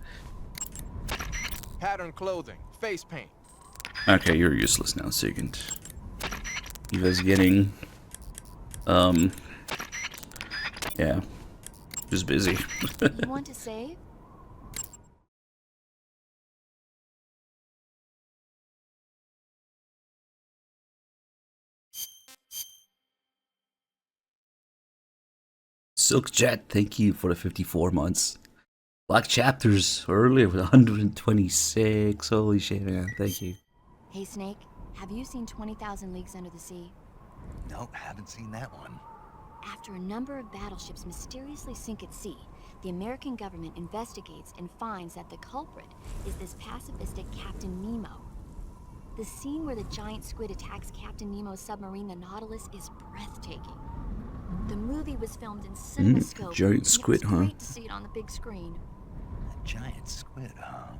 Pattern clothing, face paint. Okay, you're useless now, Sigint. Eva's getting... yeah. Just busy. You want to save? Silkjet, thank you for the 54 months. Black Chapters earlier with 126. Holy shit, man. Thank you. Hey, Snake, have you seen 20,000 Leagues Under the Sea? No, haven't seen that one. After a number of battleships mysteriously sink at sea, the American government investigates and finds that the culprit is this pacifistic Captain Nemo. The scene where the giant squid attacks Captain Nemo's submarine, the Nautilus, is breathtaking. The movie was filmed in CinemaScope. giant and squid, it was huh? great to see it on the big screen. A giant squid, huh?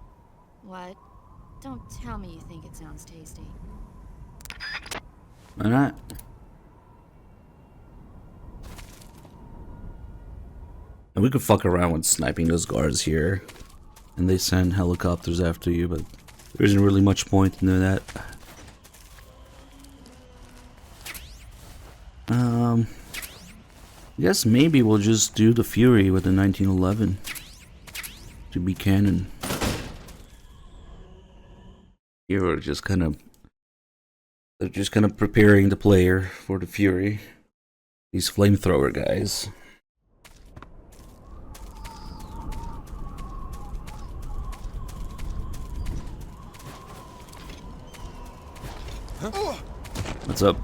What? Don't tell me you think it sounds tasty. Why not? And we could fuck around with sniping those guards here. And they send helicopters after you, but there isn't really much point in doing that. I guess maybe we'll just do the Fury with the 1911 to be canon. Here we're just kind of, they're just kind of preparing the player for the Fury. These flamethrower guys. What's up?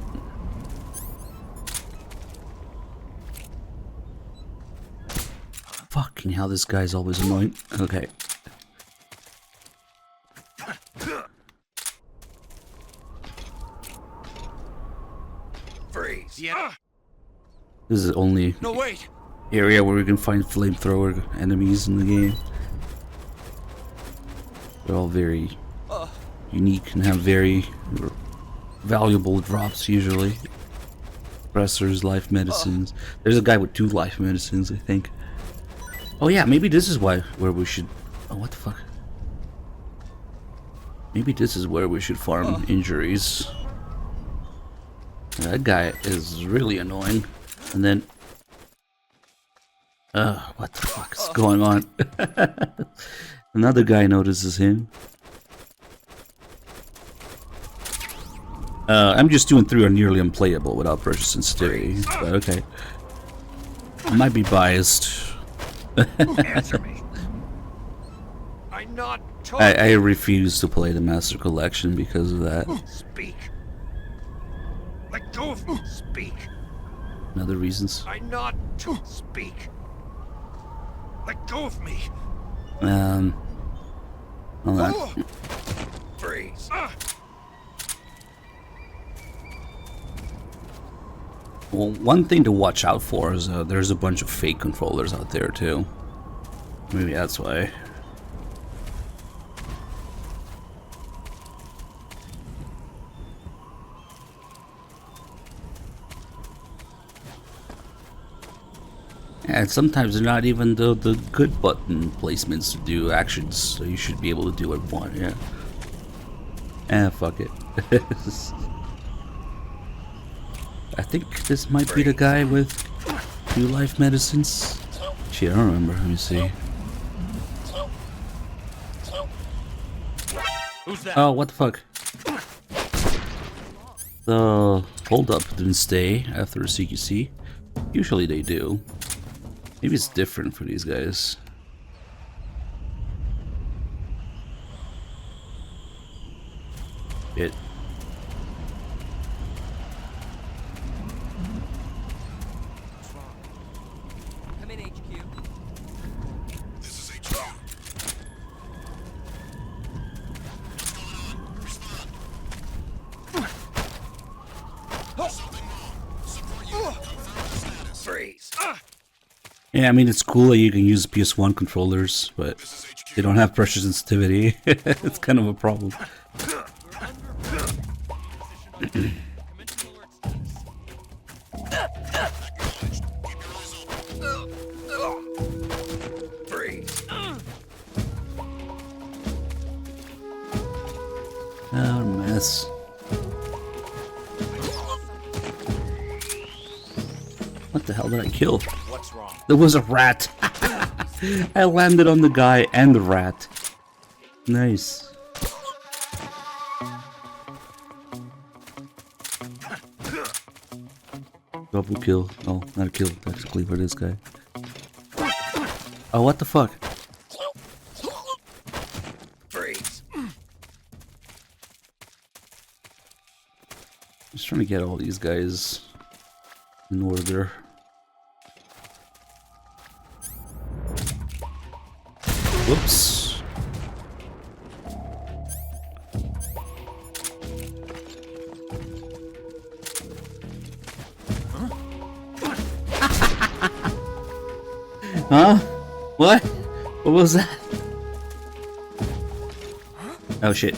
Fucking hell, this guy's always annoying. Okay. Freeze. Yeah. This is the only No, wait. area where we can find flamethrower enemies in the game. They're all very unique and have very valuable drops usually. Suppressors, life medicines. There's a guy with 2 life medicines, I think. Oh yeah, maybe this is where we should... Oh, what the fuck? Maybe this is where we should farm injuries. That guy is really annoying. And then... what the fuck is going on? Another guy notices him. I'm just doing 3 are nearly unplayable without pressure sensitivity, but okay. I might be biased. Answer me. I'm not talking. I refuse to play the Master Collection because of that. Speak. Let go of me. Speak. And other reasons. I'm not Speak. Let go of me. Hold on. Freeze. Well, one thing to watch out for is there's a bunch of fake controllers out there too. Maybe that's why. And sometimes they're not even the good button placements to do actions, so you should be able to do what you want, yeah. Fuck it. I think this might be the guy with 2 life medicines. Shit, I don't remember. Let me see. Who's that? Oh, what the fuck? The hold-up didn't stay after a CQC. Usually they do. Maybe it's different for these guys. It. Come in, HQ. This is HQ. What's going on? Respond. There's something wrong. Support unit, confirm the status. Freeze. Yeah, I mean it's cool that you can use PS1 controllers, but they don't have pressure sensitivity. It's kind of a problem. Freeze. Oh, mess. What the hell did I kill? What's wrong? There was a rat. I landed on the guy and the rat. Nice. Double kill. Oh, not a kill technically for this guy. Oh, what the fuck? Freeze. Just trying to get all these guys in order. Whoops. Huh? What? What was that? Oh shit.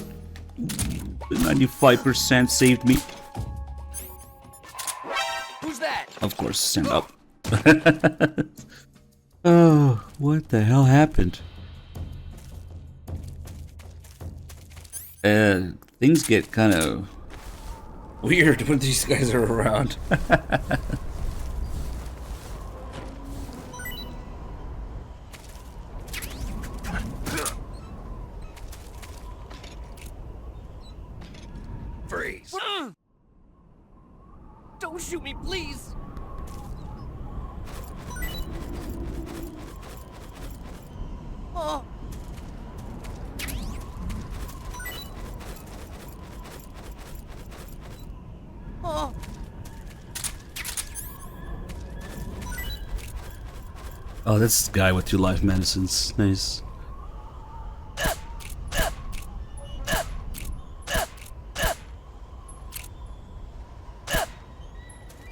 The 95% saved me. Who's that? Of course, stand up. Oh, what the hell happened? Things get kind of weird when these guys are around. Freeze! Don't shoot me, please! Oh. Oh. Oh, that's the guy with 2 life medicines. Nice.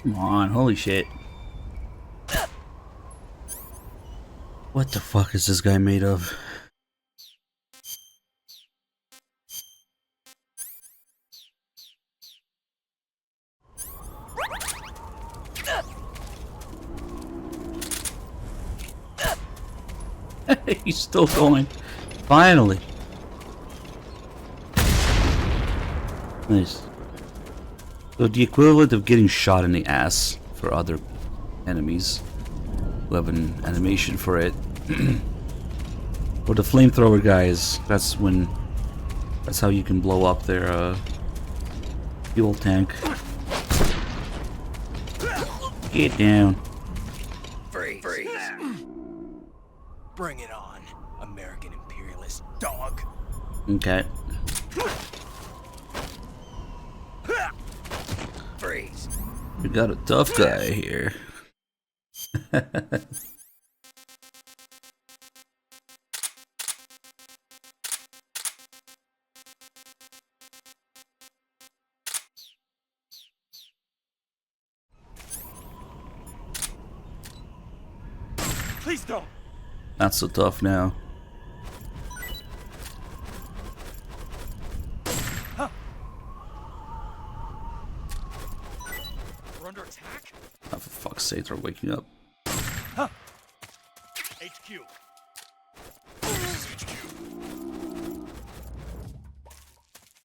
Come on, holy shit. What the fuck is this guy made of? He's still going. Finally. Nice. So the equivalent of getting shot in the ass for other enemies who have an animation for it. For the flamethrower guys, that's how you can blow up their fuel tank. Get down. Freeze! Bring it on, American imperialist dog. Okay. Freeze! We got a tough guy here. Please don't! Not so tough now. We're under attack? Oh, for fuck's sake, they're waking up. HQ.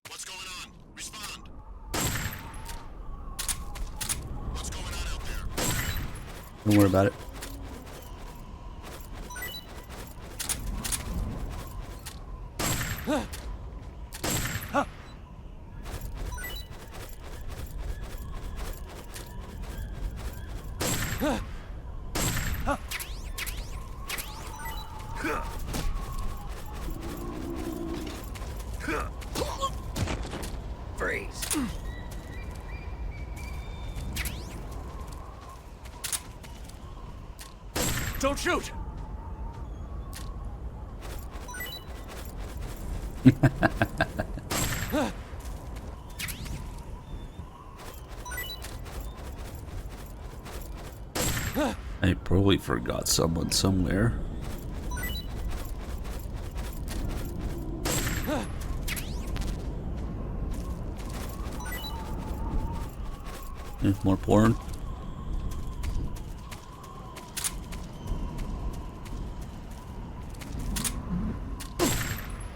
What's going on? Respond. What's going on out there? Don't worry about it. Freeze! Don't shoot! I probably forgot someone somewhere. More porn.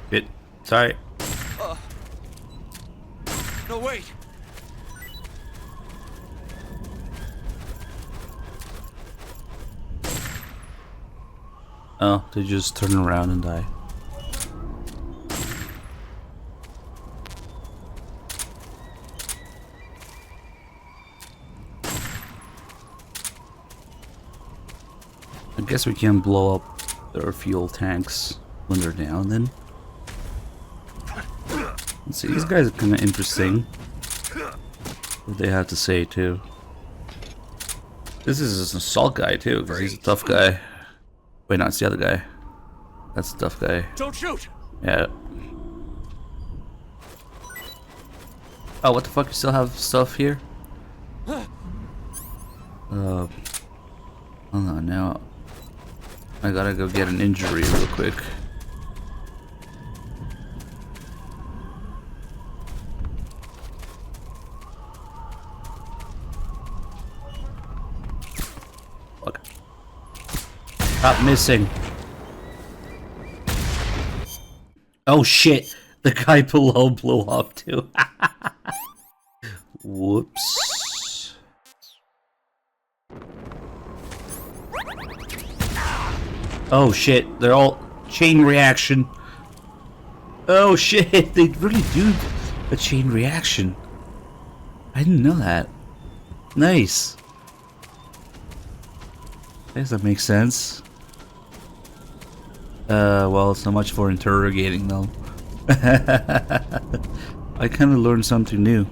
Shit. Sorry. No, wait! Oh, they just turn around and die. I guess we can blow up their fuel tanks when they're down then. Let's see, these guys are kind of interesting. What they have to say too. This is an assault guy too, because he's a tough guy. Wait, no, it's the other guy. That's the tough guy. Don't shoot! Yeah. Oh, what the fuck? You still have stuff here? Hold on now. I gotta go get an injury real quick. Fuck. Stop missing. Oh shit, the guy below blew up too. Whoops. Oh shit, they're all chain reaction. Oh shit, they really do a chain reaction. I didn't know that. Nice. I guess that makes sense. Well, so much for interrogating though. I kind of learned something new.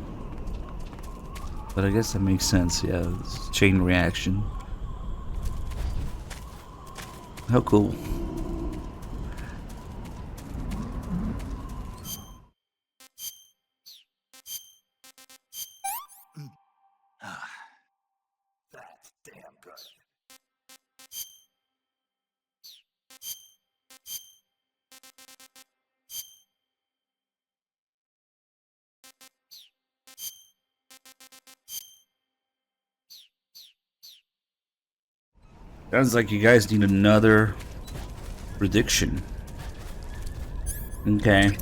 But I guess that makes sense, yeah, it's chain reaction. How cool. That's damn good. Sounds like you guys need another prediction. Okay.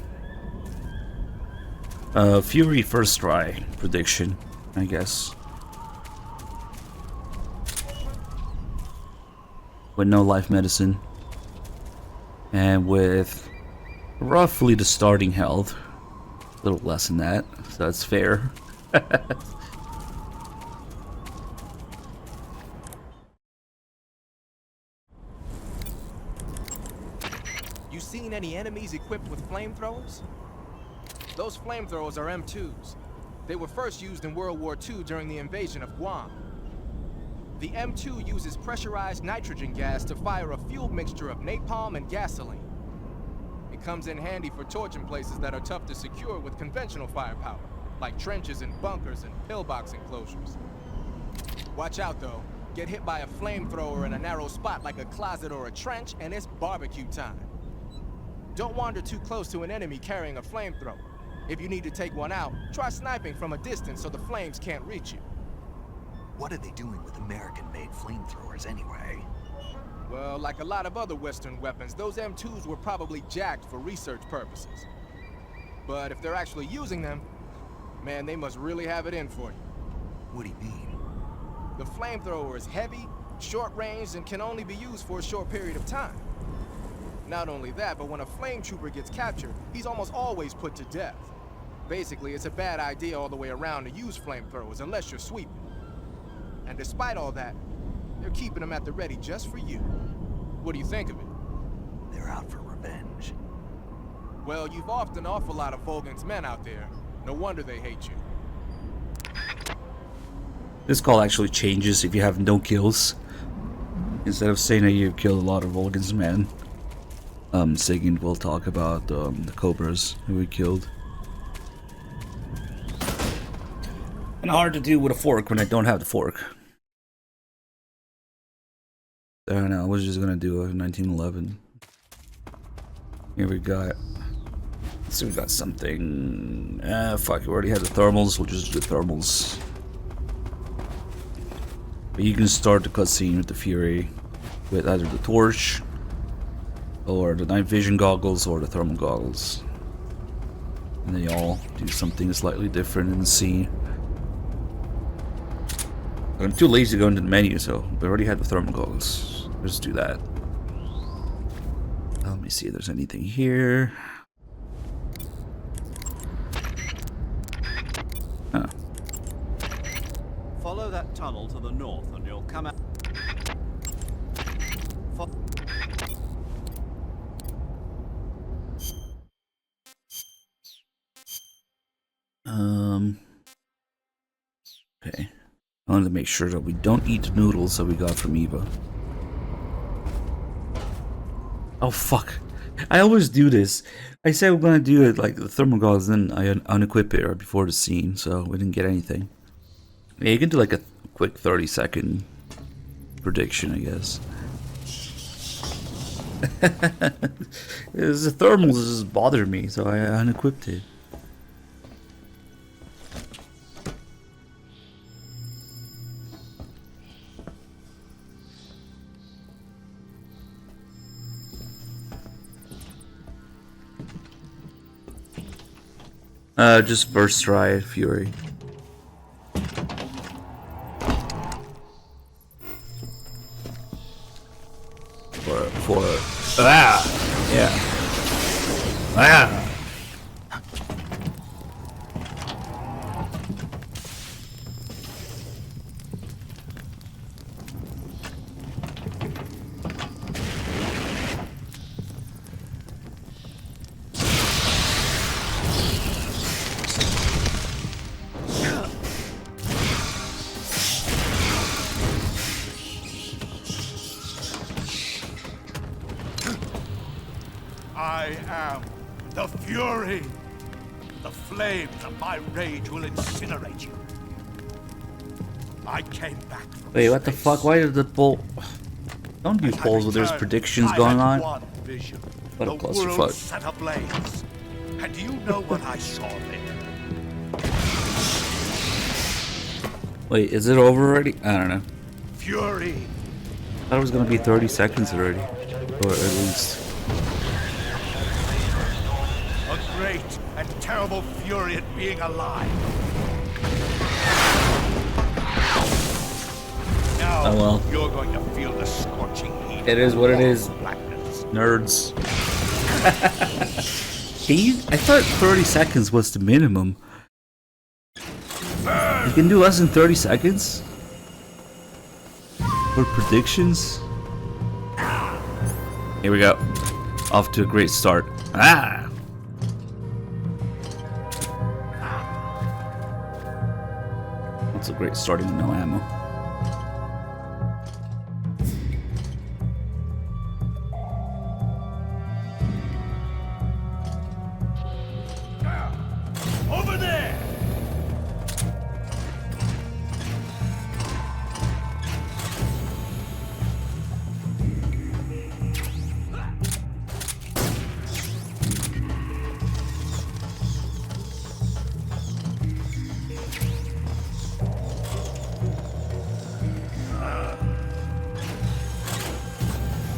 Fury first try prediction, I guess. With no life medicine. And with roughly the starting health. A little less than that, so that's fair. You seen any enemies equipped with flamethrowers? Those flamethrowers are M2s. They were first used in World War II during the invasion of Guam. The M2 uses pressurized nitrogen gas to fire a fuel mixture of napalm and gasoline. It comes in handy for torching places that are tough to secure with conventional firepower, like trenches and bunkers and pillbox enclosures. Watch out though. Get hit by a flamethrower in a narrow spot like a closet or a trench, and it's barbecue time. Don't wander too close to an enemy carrying a flamethrower. If you need to take one out, try sniping from a distance so the flames can't reach you. What are they doing with American-made flamethrowers anyway? Well, like a lot of other Western weapons, those M2s were probably jacked for research purposes. But if they're actually using them, man, they must really have it in for you. What do you mean? The flamethrower is heavy, short-range, and can only be used for a short period of time. Not only that, but when a flame trooper gets captured, he's almost always put to death. Basically, it's a bad idea all the way around to use flamethrowers unless you're sweeping. And despite all that, they're keeping them at the ready just for you. What do you think of it? They're out for revenge. Well, you've offed an awful lot of Volgan's men out there. No wonder they hate you. This call actually changes if you have no kills. Instead of saying that you've killed a lot of Volgan's men, Sigint will talk about the Cobras who we killed. And hard to do with a fork when I don't have the fork. I don't know, I was just gonna do a 1911. Here we got. Let's see, we got something. Fuck, we already had the thermals, we'll just do the thermals. But you can start the cutscene with the Fury with either the torch, or the night vision goggles, or the thermal goggles. And they all do something slightly different in the scene. I'm too lazy to go into the menu, so we already had the thermal goggles. Let's do that. Let me see if there's anything here. Huh. Follow that tunnel to the north and you'll come out. Okay. I wanted to make sure that we don't eat the noodles that we got from Eva. Oh fuck. I always do this. I said we're gonna do it like the thermal goggles, then I unequip it right before the scene, so we didn't get anything. Yeah, you can do like a quick 30-second prediction, I guess. The thermals just bothered me, so I unequipped it. Just first try Fury. Yeah. I am the Fury. The flames of my rage will incinerate you. I came back from Wait, what the space. fuck? Why did the bull? Don't do polls where there's predictions going on. Vision. What a the clusterfuck. world set ablaze. And do you know what I saw there? Wait, is it over already? I don't know. Fury. I thought it was gonna be 30 seconds already, or at least. A great and terrible fury at being alive. Now Oh well. you're going to feel the scorching heat. It is what it is. Blackness. Nerds. I thought 30 seconds was the minimum. You can do less than 30 seconds? For predictions? Here we go. Off to a great start. Ah! That's a great starting with no ammo. Over there!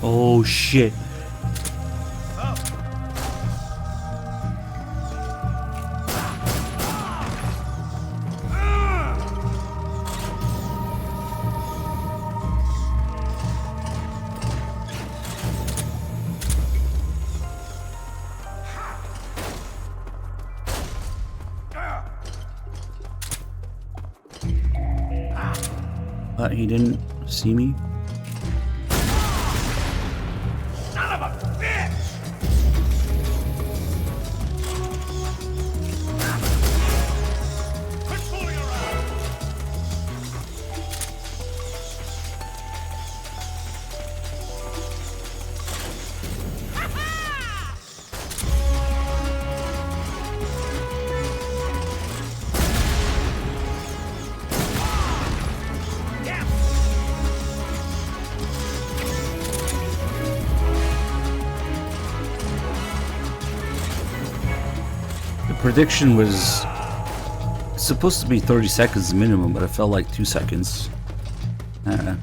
Oh shit. He didn't see me. Son of a bitch! Quit fooling around! Prediction was supposed to be 30 seconds minimum, but it felt like 2 seconds. I don't know.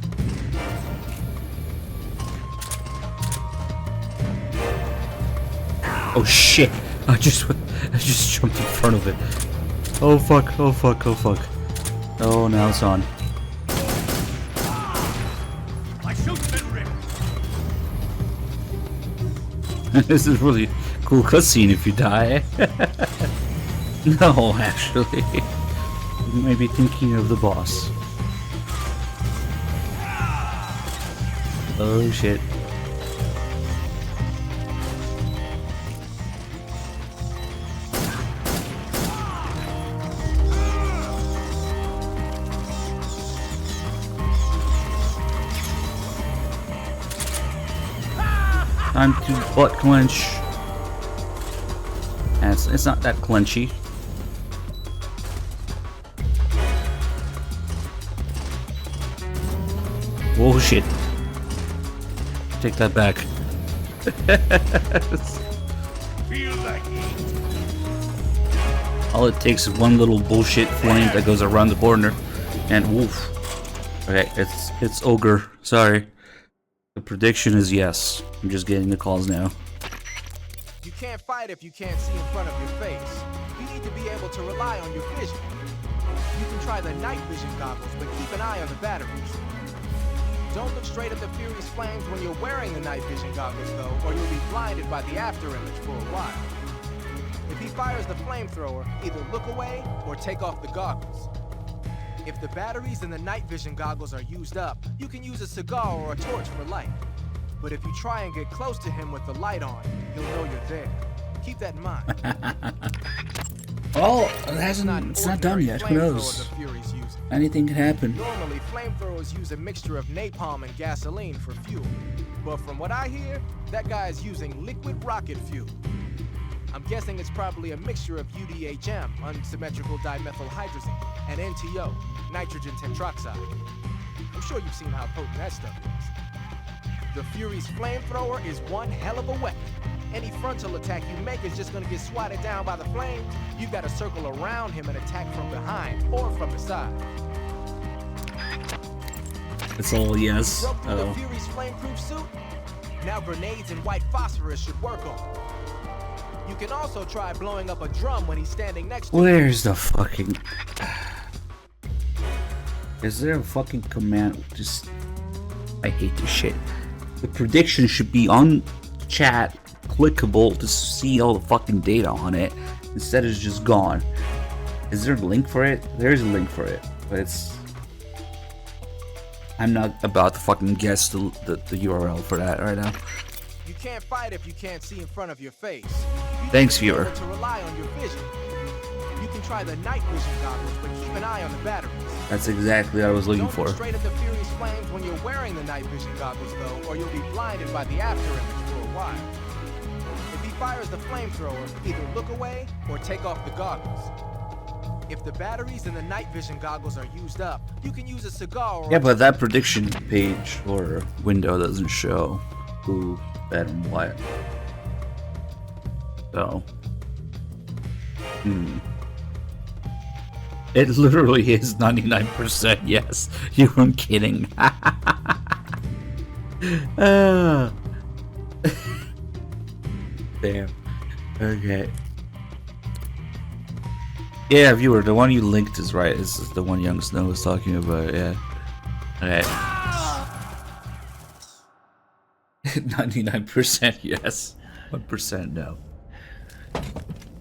Oh shit! I just jumped in front of it. Oh fuck! Oh fuck! Oh fuck! Oh, now it's on. My shoot's been ripped. This is really cool cutscene if you die. No, actually. You might be thinking of the boss. Oh shit. Time to butt clench. And it's not that clenchy. Oh shit. Take that back. Feel the heat. All it takes is one little bullshit flame that goes around the corner, and woof. Okay, it's ogre. Sorry. The prediction is yes. I'm just getting the calls now. You can't fight if you can't see in front of your face. You need to be able to rely on your vision. You can try the night vision goggles, but keep an eye on the batteries. Don't look straight at the Fury's flames when you're wearing the night vision goggles, though, or you'll be blinded by the after image for a while. If he fires the flamethrower, either look away or take off the goggles. If the batteries in the night vision goggles are used up, you can use a cigar or a torch for light. But if you try and get close to him with the light on, he'll know you're there. Keep that in mind. Oh, it's not done yet. Who knows? Anything can happen. Normally, flamethrowers use a mixture of napalm and gasoline for fuel. But from what I hear, that guy is using liquid rocket fuel. I'm guessing it's probably a mixture of UDHM, unsymmetrical dimethylhydrazine, and NTO, nitrogen tetroxide. I'm sure you've seen how potent that stuff is. The Fury's flamethrower is one hell of a weapon. Any frontal attack you make is just gonna get swatted down by the flames. You've got to circle around him and attack from behind or from the side. It's all yes. Broke through the Fury's flameproof suit? Now grenades and white phosphorus should work on him. You can also try blowing up a drum when he's standing next to you. Where's the fucking... Is there a fucking command? Just... I hate this shit. The prediction should be on chat, clickable to see all the fucking data on it. Instead it's just gone. Is there a link for it? There's a link for it, but it's... I'm not about to fucking guess the URL for that right now. You can't fight if you can't see in front of your face. Thanks, viewer. To rely on your vision. You can try the night vision goggles, but keep an eye on the batteries. That's exactly what I was looking for. Don't look straight at the Fury's flames when you're wearing the night vision goggles, though, or you'll be blinded by the after image for a while. If he fires the flamethrower, either look away or take off the goggles. If the batteries in the night vision goggles are used up, you can use a cigar or... Yeah, but that prediction page or window doesn't show who, that, and what. So... It literally is 99% yes. You weren't kidding. Damn. Okay. Yeah, viewer, the one you linked is right. This is the one Young Snow was talking about, yeah. Okay. 99% yes. 1% no.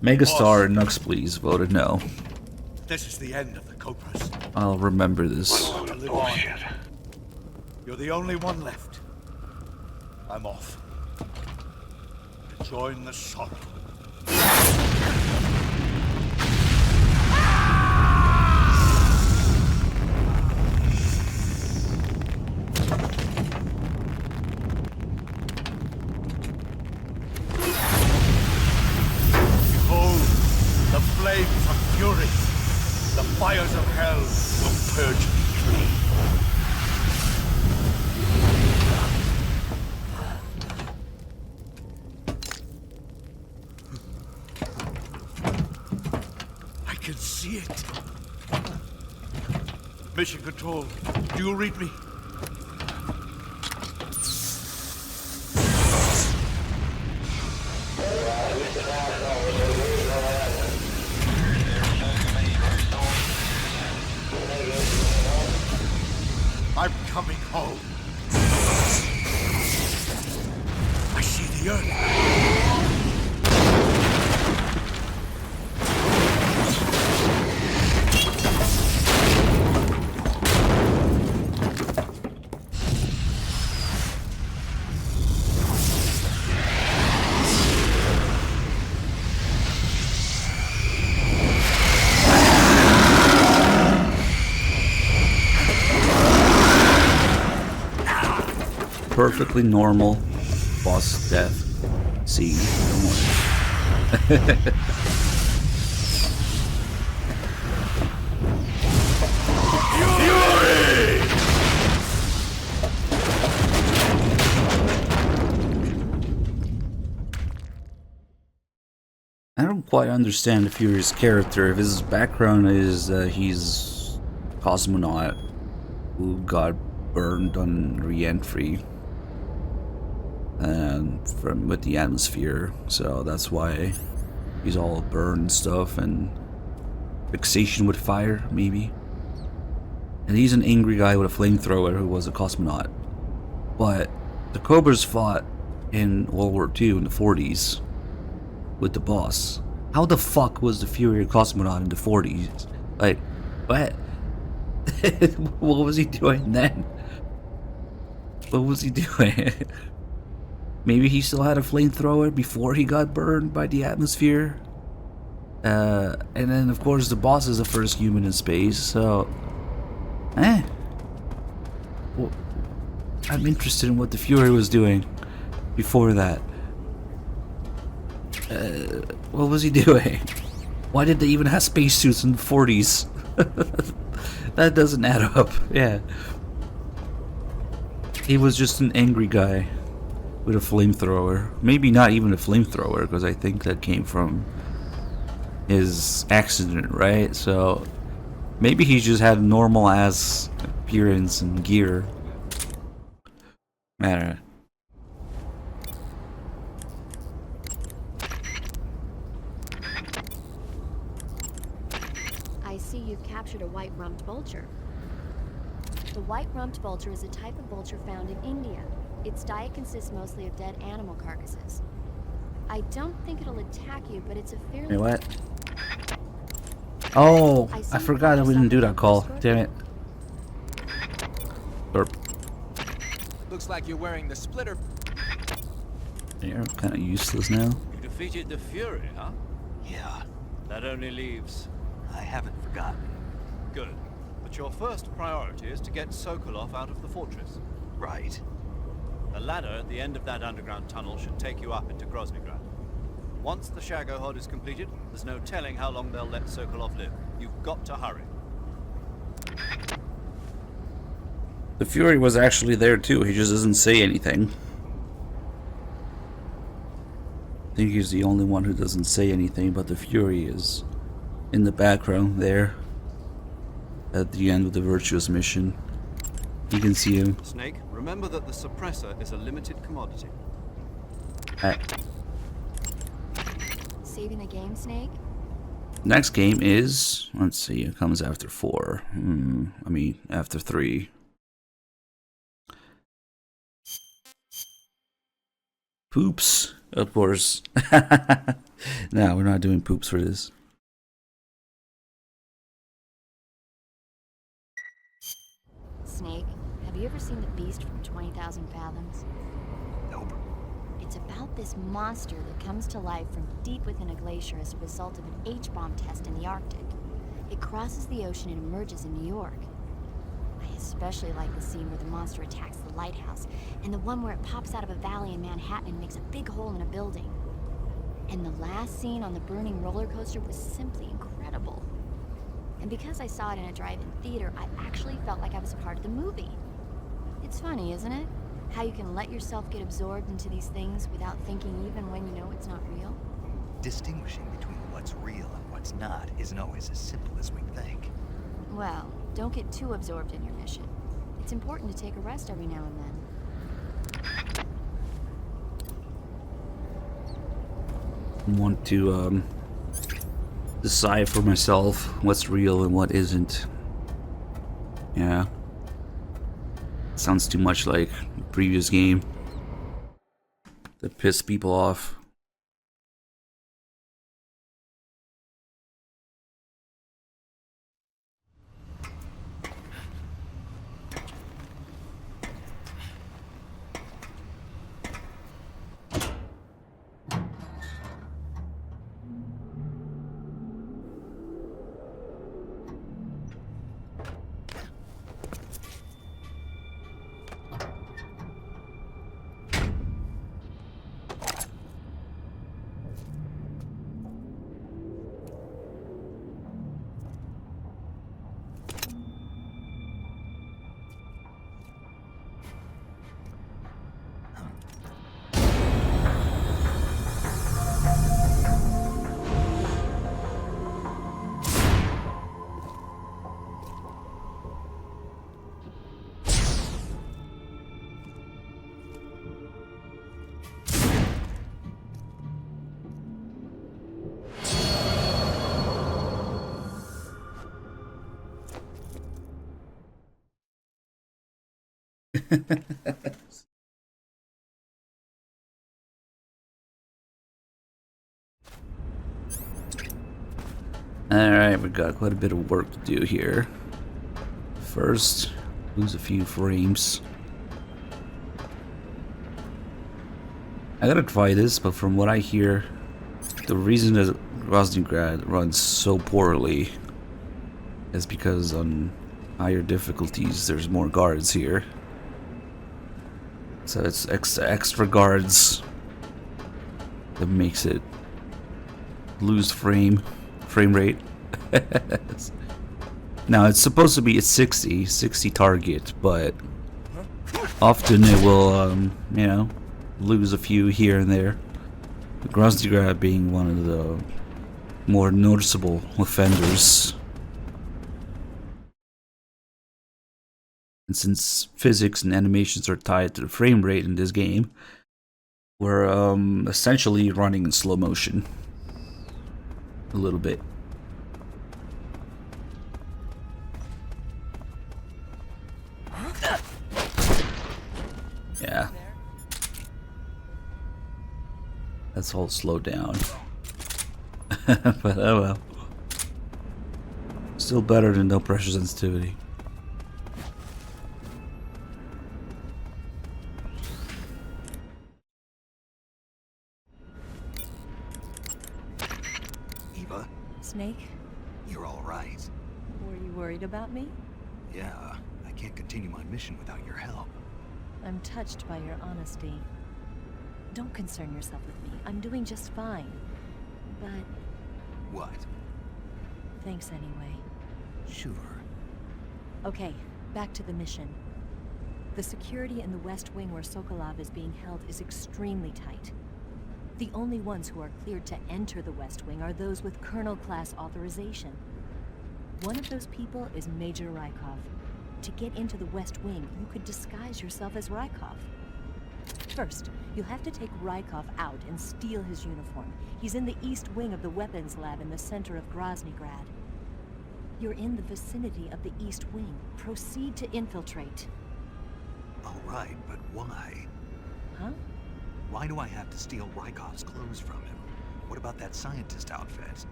Megastar and Nux Please voted no. This is the end of the Cobras. I'll remember this. Bullshit. You're the only one left. I'm off. To join the shot. Behold, the flames of fury. The fires of hell will purge me clean. I can see it. Mission Control, do you read me? I'm coming home. I see the earth. Perfectly normal boss death scene. don't quite understand the Fury's character. If his background is he's a cosmonaut who got burned on re-entry and with the atmosphere, so that's why he's all burned and stuff, and fixation with fire, maybe. And he's an angry guy with a flamethrower who was a cosmonaut. But the Cobras fought in World War II in the 40s with the boss. How the fuck was the Fury a cosmonaut in the 40s? Like, what? What was he doing then? What was he doing? Maybe he still had a flamethrower before he got burned by the atmosphere. And then, of course, the boss is the first human in space, so... Well, I'm interested in what the Fury was doing before that. What was he doing? Why did they even have spacesuits in the 40s? That doesn't add up. Yeah. He was just an angry guy with a flamethrower. Maybe not even a flamethrower, because I think that came from his accident, right? So maybe he just had normal ass appearance and gear. Matter. I see you've captured a white-rumped vulture. The white-rumped vulture is a type of vulture found in India. Its diet consists mostly of dead animal carcasses. I don't think it'll attack you, but it's a fairly... Wait, what? Oh, I forgot that we didn't do that call. Damn it. Burp. Looks like you're wearing the splitter. You're kind of useless now. You defeated the Fury, huh? Yeah, That only leaves... I haven't forgotten. Good. But your first priority is to get Sokolov out of the fortress. Right. The ladder at the end of that underground tunnel should take you up into Groznygrad. Once the Shagohod is completed, there's no telling how long they'll let Sokolov live. You've got to hurry. The Fury was actually there too, he just doesn't say anything. I think he's the only one who doesn't say anything, but the Fury is in the background there at the end of the Virtuous mission. You can see him. Snake, remember that the suppressor is a limited commodity. Saving the game, Snake? Next game is, let's see, it comes after 4. I mean, after 3. Poops, of course. No, we're not doing poops for this. Snake, have you ever seen The Beast from 20,000 Fathoms? Nope. It's about this monster that comes to life from deep within a glacier as a result of an H-bomb test in the Arctic. It crosses the ocean and emerges in New York. I especially like the scene where the monster attacks the lighthouse, and the one where it pops out of a valley in Manhattan and makes a big hole in a building. And the last scene on the burning roller coaster was simply incredible. And because I saw it in a drive-in theater, I actually felt like I was a part of the movie. It's funny, isn't it? How you can let yourself get absorbed into these things without thinking even when you know it's not real. Distinguishing between what's real and what's not isn't always as simple as we think. Well, don't get too absorbed in your mission. It's important to take a rest every now and then. I want to decide for myself what's real and what isn't. Yeah. Sounds too much like the previous game that pissed people off. Alright, we got quite a bit of work to do here. First, lose a few frames. I gotta try this, but from what I hear, the reason that Groznygrad runs so poorly is because on higher difficulties there's more guards here. So it's extra guards that makes it lose frame rate. Now it's supposed to be a 60 target, but often it will you know, lose a few here and there. Groznygrad being one of the more noticeable offenders. And since physics and animations are tied to the frame rate in this game, we're essentially running in slow motion. A little bit. Yeah. That's all slowed down. But oh well. Still better than no pressure sensitivity. Eva, Snake, you're all right. were you worried about me? Yeah, I can't continue my mission without your help. I'm touched by your honesty. Don't concern yourself with me. I'm doing just fine. But What? thanks anyway. Sure. Okay, back to the mission. The security in the West Wing where Sokolov is being held is extremely tight. The only ones who are cleared to enter the West Wing are those with Colonel-class authorization. One of those people is Major Rykov. To get into the West Wing, you could disguise yourself as Rykov. First, you'll have to take Rykov out and steal his uniform. He's in the East Wing of the weapons lab in the center of Groznygrad. You're in the vicinity of the East Wing. Proceed to infiltrate. All right, but why? Huh? Why do I have to steal Rykov's clothes from him? What about that scientist outfit?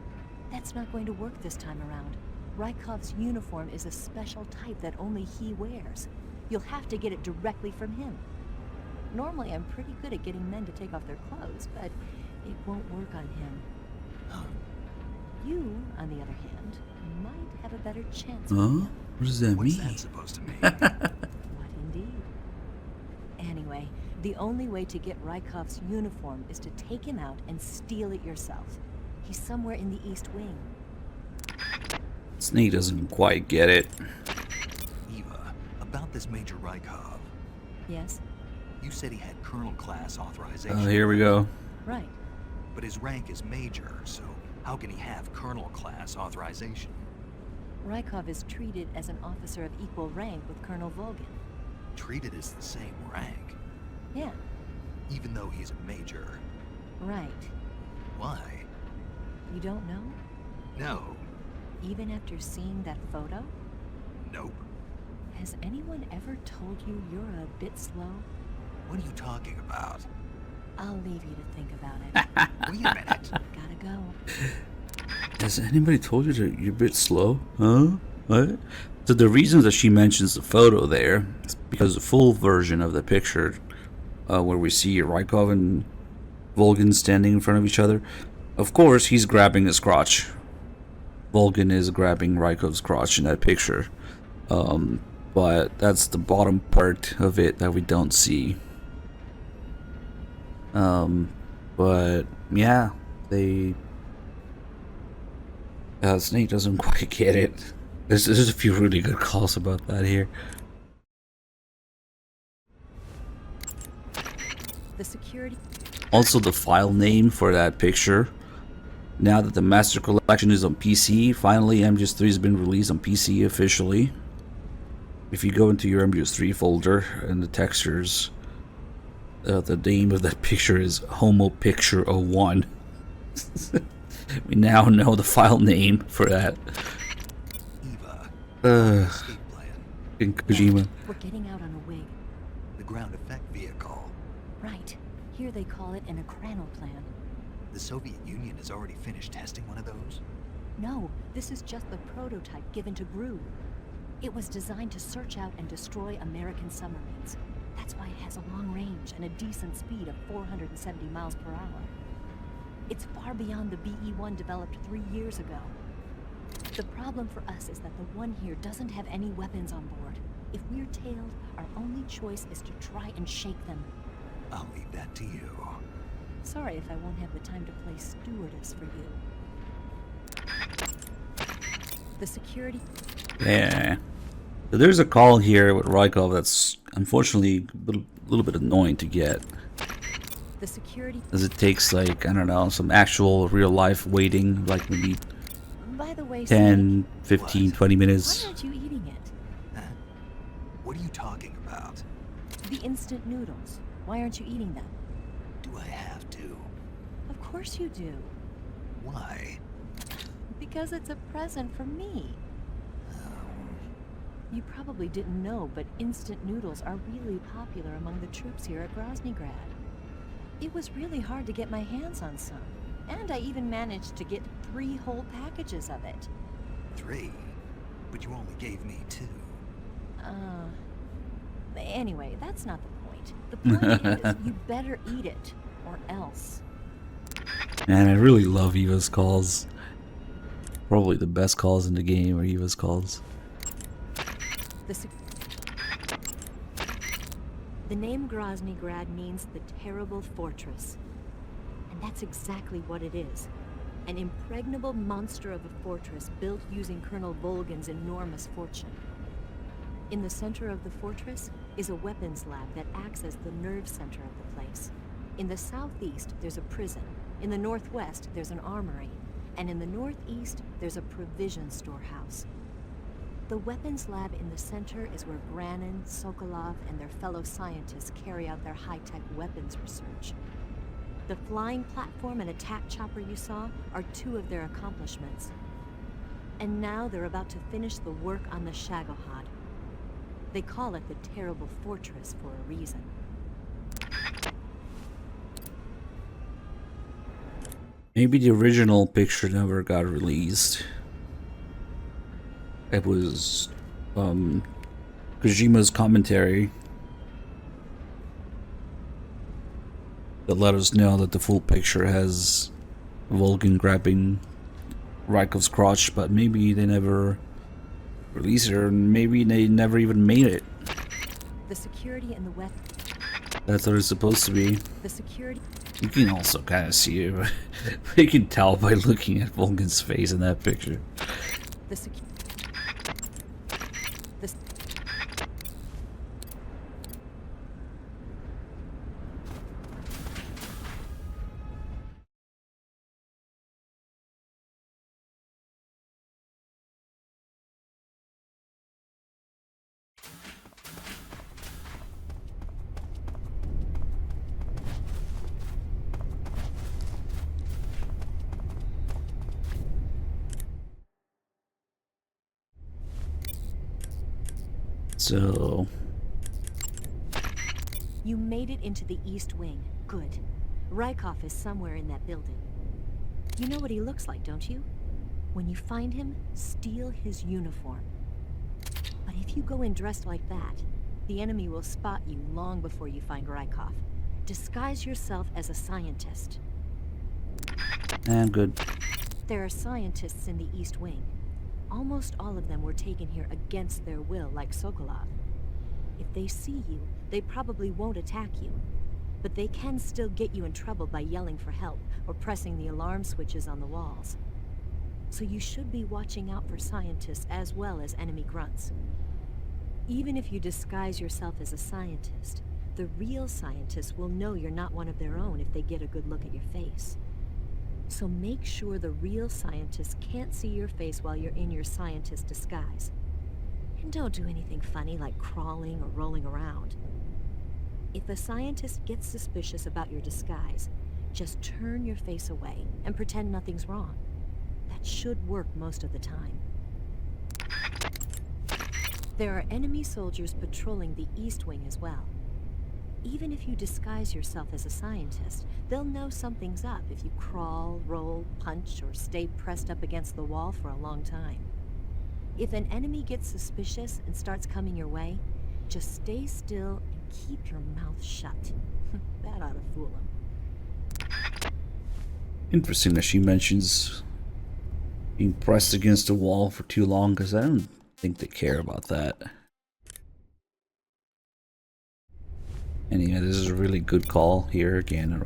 That's not going to work this time around. Rykov's uniform is a special type that only he wears. You'll have to get it directly from him. Normally, I'm pretty good at getting men to take off their clothes, but it won't work on him. Huh? You, on the other hand, might have a better chance. Huh? What does that What's mean? that supposed to mean? What indeed? Anyway, the only way to get Rykov's uniform is to take him out and steal it yourself. He's somewhere in the East Wing. Snake doesn't quite get it. Eva, about this Major Rykov. Yes? You said he had Colonel-class authorization. Oh, here we go. Right. But his rank is Major, so how can he have Colonel-class authorization? Rykov is treated as an officer of equal rank with Colonel Volgin. Treated as the same rank, Yeah, even though he's a Major. right. Why? You don't know? No. Even after seeing that photo? Nope. Has anyone ever told you you're a bit slow? What are you talking about? I'll leave you to think about it. Wait a minute. Gotta go. Has anybody told you that you're a bit slow? Huh? What? So the reason that she mentions the photo there is because the full version of the picture, where we see Rykov and Volgin standing in front of each other, of course he's grabbing his crotch. Volgin is grabbing Rykov's crotch in that picture. But that's the bottom part of it that we don't see. But yeah, Snake doesn't quite get it. There's a few really good calls about that here. The security... Also, the file name for that picture. Now that the Master Collection is on PC, finally MGS3 has been released on PC officially. If you go into your MGS3 folder and the textures, the name of that picture is Homo Picture 01. We now know the file name for that. Eva, escape plan. In Kojima. We're getting out on a wig. The ground effect vehicle. Right. Here they call it an Akranoplan. The Soviet Union has already finished testing one of those? No, this is just the prototype given to GRU. It was designed to search out and destroy American submarines. That's why it has a long range and a decent speed of 470 miles per hour. It's far beyond the BE-1 developed 3 years ago. The problem for us is that the one here doesn't have any weapons on board. If we're tailed, our only choice is to try and shake them. I'll leave that to you. Sorry if I won't have the time to play stewardess for you. The security... Yeah. So there's a call here with Rykov that's unfortunately a little bit annoying to get. The security... As it takes like, I don't know, some actual real life waiting, like maybe By the way, 10, 15, 20 minutes. why aren't you eating it? What are you talking about? The instant noodles. Why aren't you eating them? Do I have to? Of course you do. Why? Because it's a present from me. You probably didn't know, but instant noodles are really popular among the troops here at Groznygrad. It was really hard to get my hands on some, and I even managed to get 3 whole packages of it. 3? But you only gave me 2. Anyway, that's not the point. The point is, you better eat it, or else. Man, I really love Eva's calls. Probably the best calls in the game are Eva's calls. The name Groznygrad means the terrible fortress. And that's exactly what it is. An impregnable monster of a fortress built using Colonel Volgin's enormous fortune. In the center of the fortress is a weapons lab that acts as the nerve center of the place. In the southeast, there's a prison. In the northwest, there's an armory. And in the northeast, there's a provision storehouse. The weapons lab in the center is where Granin, Sokolov, and their fellow scientists carry out their high-tech weapons research. The flying platform and attack chopper you saw are 2 of their accomplishments. And now they're about to finish the work on the Shagohod. They call it the Terrible Fortress for a reason. Maybe the original picture never got released. It was Kojima's commentary that let us know that the full picture has Volgin grabbing Rykov's crotch, but maybe they never released it, or maybe they never even made it. The security in the west. That's what it's supposed to be. The security. You can also kind of see it, but you can tell by looking at Volgin's face in that picture. The security. So... You made it into the East Wing. Good. Rykov is somewhere in that building. You know what he looks like, don't you? When you find him, steal his uniform. But if you go in dressed like that, the enemy will spot you long before you find Rykov. Disguise yourself as a scientist. I'm good. There are scientists in the East Wing. Almost all of them were taken here against their will, like Sokolov. If they see you, they probably won't attack you. But they can still get you in trouble by yelling for help or pressing the alarm switches on the walls. So you should be watching out for scientists as well as enemy grunts. Even if you disguise yourself as a scientist, the real scientists will know you're not one of their own if they get a good look at your face. So make sure the real scientists can't see your face while you're in your scientist disguise. And don't do anything funny like crawling or rolling around. If a scientist gets suspicious about your disguise, just turn your face away and pretend nothing's wrong. That should work most of the time. There are enemy soldiers patrolling the East Wing as well. Even if you disguise yourself as a scientist, they'll know something's up if you crawl, roll, punch, or stay pressed up against the wall for a long time. If an enemy gets suspicious and starts coming your way, just stay still and keep your mouth shut. That ought to fool them. Interesting that she mentions being pressed against a wall for too long, because I don't think they care about that. Anyway, this is a really good call here again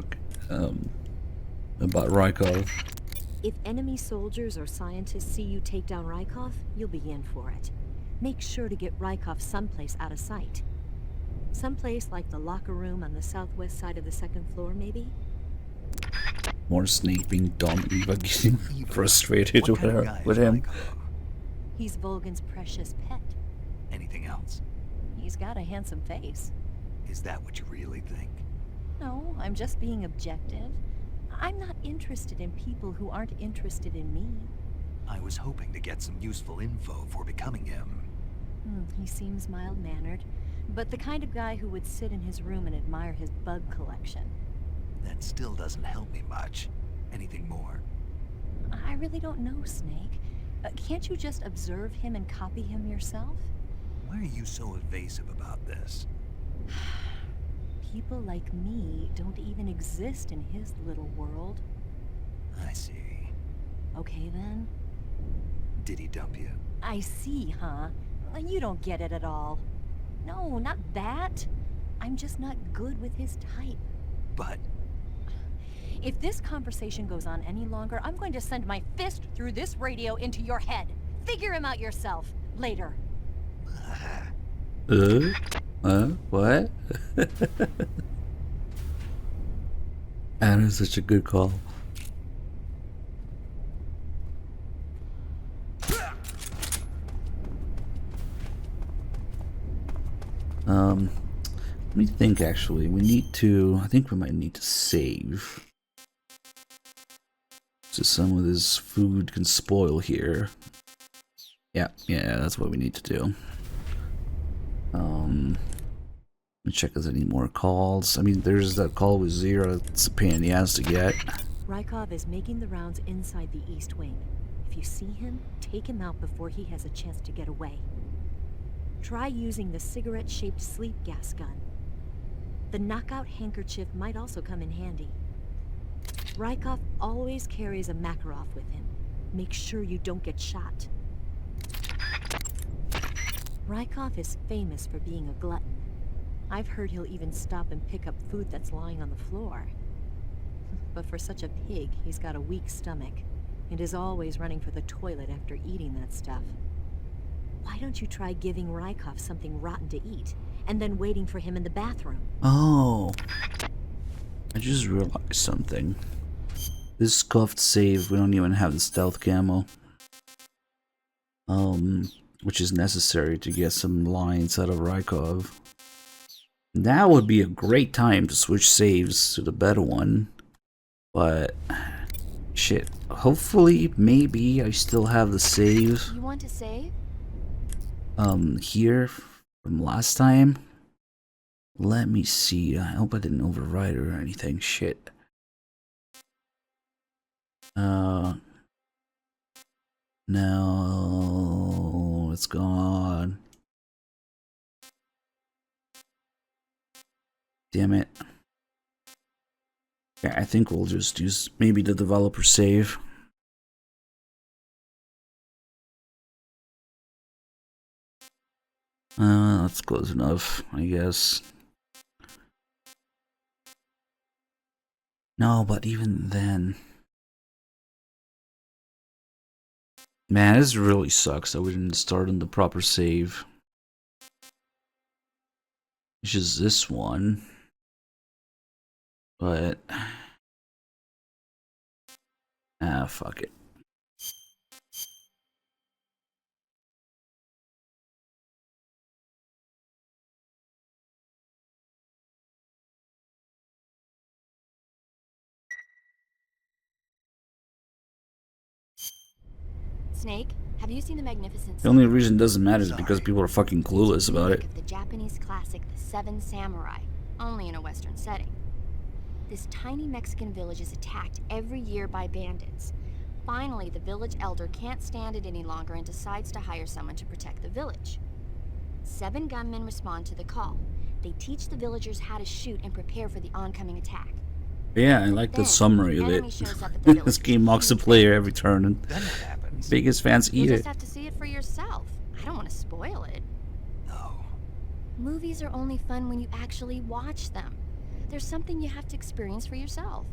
about Rykov. If enemy soldiers or scientists see you take down Rykov, you'll be in for it. Make sure to get Rykov someplace out of sight. Someplace like the locker room on the southwest side of the second floor, maybe? More Snake being dumb, Eva getting frustrated with him. He's Volgan's precious pet. Anything else? He's got a handsome face. Is that what you really think? No, I'm just being objective. I'm not interested in people who aren't interested in me. I was hoping to get some useful info for becoming him. He seems mild-mannered, but the kind of guy who would sit in his room and admire his bug collection. That still doesn't help me much. Anything more? I really don't know, Snake. Can't you just observe him and copy him yourself? Why are you so evasive about this? People like me don't even exist in his little world. I see. Okay then. Did he dump you? I see, huh? You don't get it at all. No, not that. I'm just not good with his type. But... if this conversation goes on any longer, I'm going to send my fist through this radio into your head. Figure him out yourself. Later. What? That is such a good call. Let me think actually. I think we might need to save. So some of this food can spoil here. Yeah, that's what we need to do. Let me check if there's any more calls. I mean, there's that call with Zero. It's a pain in the ass to get. Rykov is making the rounds inside the East Wing. If you see him, take him out before he has a chance to get away. Try using the cigarette-shaped sleep gas gun. The knockout handkerchief might also come in handy. Rykov always carries a Makarov with him. Make sure you don't get shot. Rykov is famous for being a glutton. I've heard he'll even stop and pick up food that's lying on the floor. But for such a pig, he's got a weak stomach, and is always running for the toilet after eating that stuff. Why don't you try giving Rykov something rotten to eat, and then waiting for him in the bathroom? Oh, I just realized something. This scuffed save, we don't even have the stealth camo. Which is necessary to get some lines out of Rykov. That would be a great time to switch saves to the better one. But shit. Hopefully, maybe I still have the save. You want to save? Here from last time. Let me see. I hope I didn't override or anything. Shit. No, it's gone. Damn it. Yeah, I think we'll just use maybe the developer save. That's close enough, I guess. No, but even then... Man, this really sucks that we didn't start on the proper save. It's just this one. But... fuck it. Snake, have you seen the Magnificent The only reason it doesn't matter is because people are fucking clueless about it. The Japanese classic, The Seven Samurai. only in a Western setting. This tiny Mexican village is attacked every year by bandits. Finally, the village elder can't stand it any longer and decides to hire someone to protect the village. 7 gunmen respond to the call. They teach the villagers how to shoot and prepare for the oncoming attack. Yeah, I like the Then, summary of enemy it. shows up at the This village game mocks the player every turn, and Then what happens? biggest fans You'll eat just it. have to see it for yourself. I don't want to spoil it. No. Movies are only fun when you actually watch them. There's something you have to experience for yourself.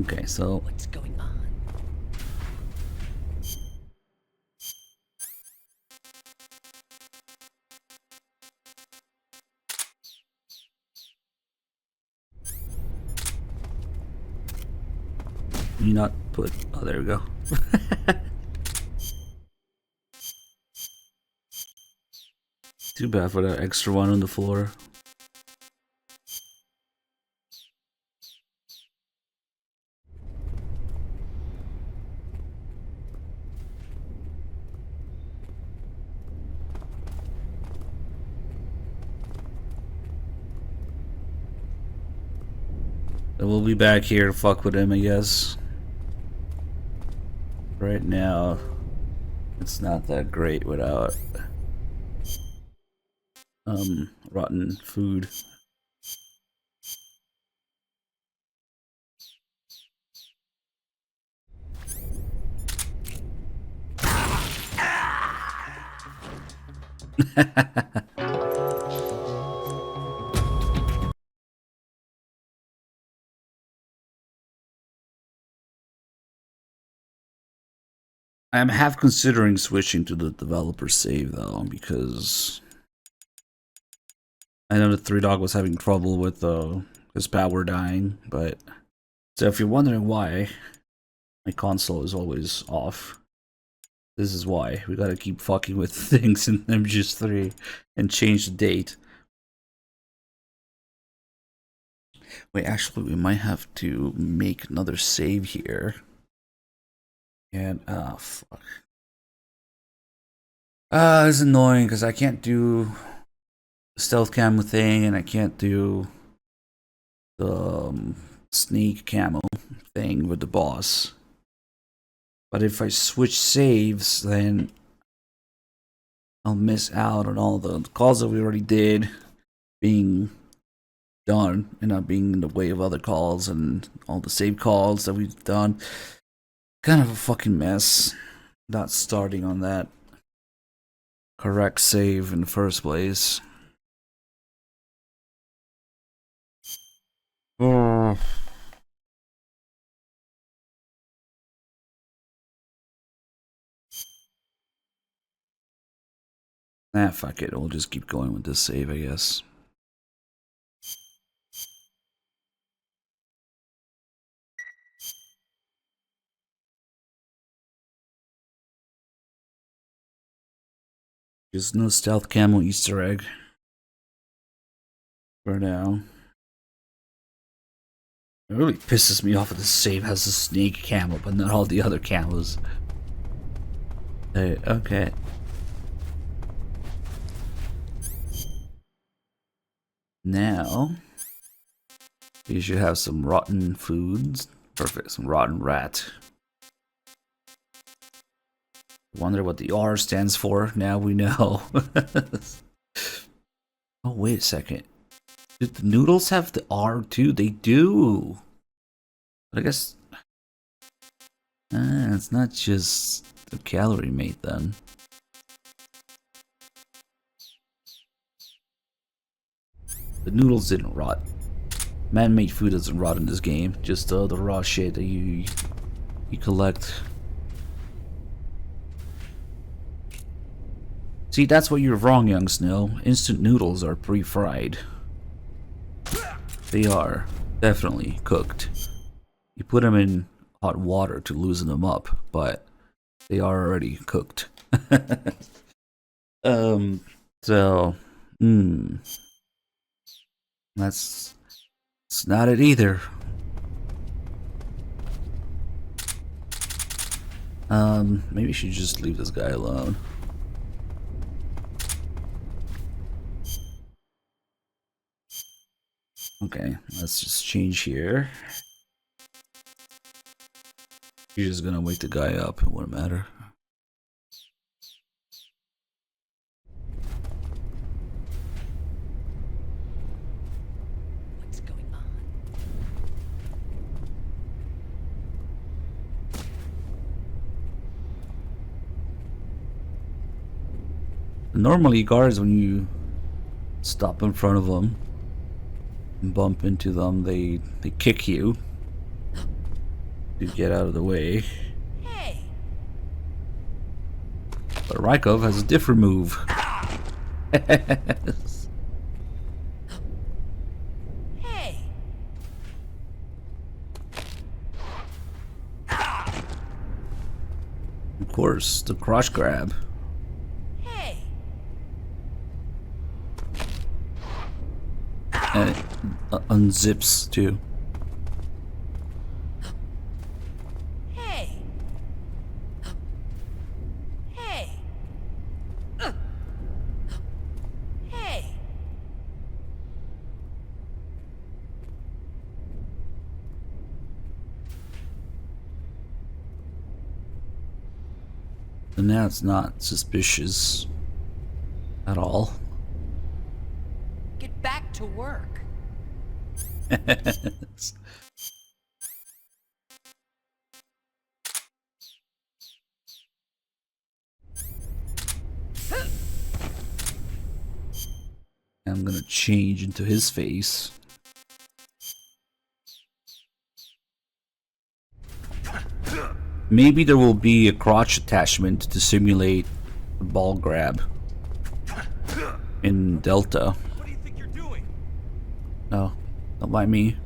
Okay, so What's going on? you not put. Oh, there we go. Too bad for that extra one on the floor. So we'll be back here to fuck with him, I guess. Right now, it's not that great without rotten food. I'm half considering switching to the developer save though, because I know that Three Dog was having trouble with his power dying, but so if you're wondering why my console is always off, this is why. We gotta keep fucking with things in MGS3 and change the date. Wait, actually, we might have to make another save here. And, oh, fuck. This is annoying because I can't do the stealth camo thing and I can't do the sneak camo thing with the boss. But if I switch saves, then I'll miss out on all the calls that we already did being done and not being in the way of other calls and all the save calls that we've done. Kind of a fucking mess not starting on that correct save in the first place. Oh. Ah, fuck it. We'll just keep going with this save, I guess. Just no stealth camo Easter egg for now. It really pisses me off that this save has the snake camo, but not all the other camos. Hey, okay. Now, you should have some rotten foods. Perfect, some rotten rat. Wonder what the R stands for. Now we know. Oh, wait a second. Did the noodles have the R too? They do. But I guess it's not just the calorie mate then. The noodles didn't rot. Man-made food doesn't rot in this game. Just the raw shit that you collect. See, that's what you're wrong, young Snow. Instant noodles are pre-fried. They are definitely cooked. You put them in hot water to loosen them up, but they are already cooked. So, That's not it either. Maybe we should just leave this guy alone. Okay, let's just change here. You're just gonna wake the guy up, it wouldn't matter. What's going on? Normally guards, when you stop in front of them and bump into them, they kick you to get out of the way. Hey. But Rykov has a different move. Hey. Of course, the crotch grab. Hey. And it unzips too. Hey. Hey. Hey. And now it's not suspicious at all. Get back to work. I'm gonna change into his face. Maybe there will be a crotch attachment to simulate a ball grab in Delta. What do you think you're doing? No, not by me.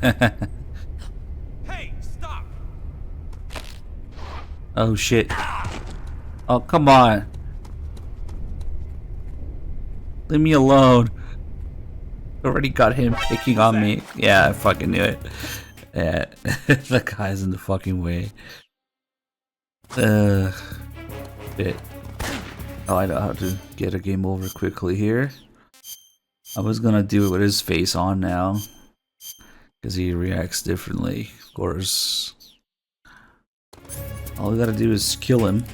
Hey, stop! Oh shit. Oh, come on. Leave me alone. Already got him picking on me. Yeah, I fucking knew it. Yeah, that guy's in the fucking way. Shit. Oh, I know how to get a game over quickly here. I was gonna do it with his face on now, because he reacts differently, of course. All we gotta do is kill him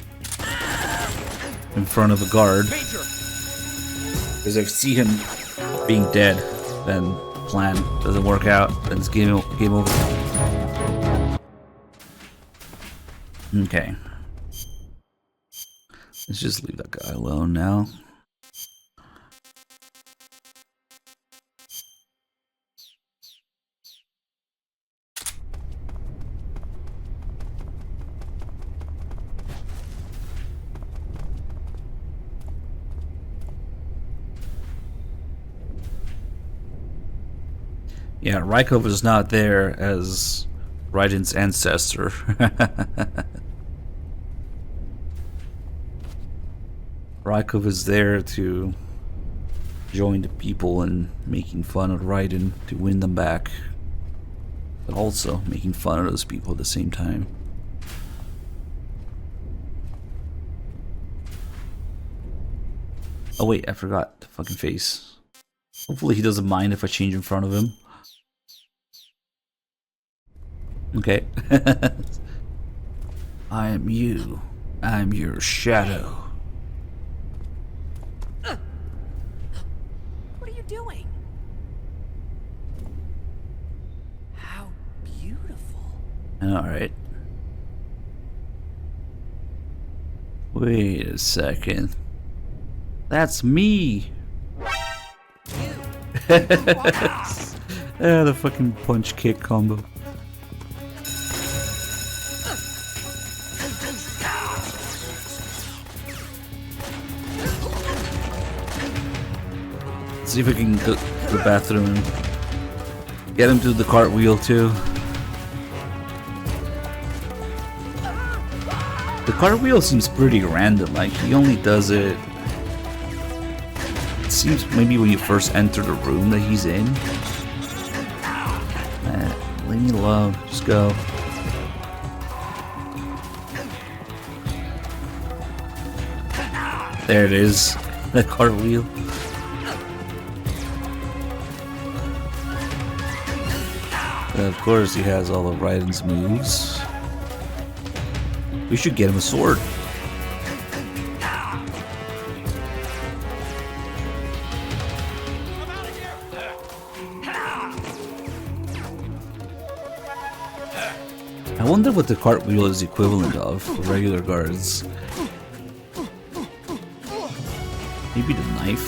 in front of a guard. Because if I see him being dead, then plan doesn't work out, then it's game over. Okay. Let's just leave that guy alone now. Yeah, Rykov is not there as Raiden's ancestor. Rykov is there to join the people in making fun of Raiden to win them back, but also making fun of those people at the same time. Oh wait, I forgot the fucking face. Hopefully he doesn't mind if I change in front of him. Okay. I am you. I am your shadow. What are you doing? How beautiful. Alright. Wait a second. That's me! The fucking punch kick combo. See if we can go to the bathroom and get him to the cartwheel too. The cartwheel seems pretty random, like he only does it, let's see, seems maybe when you first enter the room that he's in. Leave me alone. Just go. There it is. The cartwheel. And of course, he has all of Raiden's moves. We should get him a sword. I wonder what the cartwheel is equivalent of for regular guards. Maybe the knife?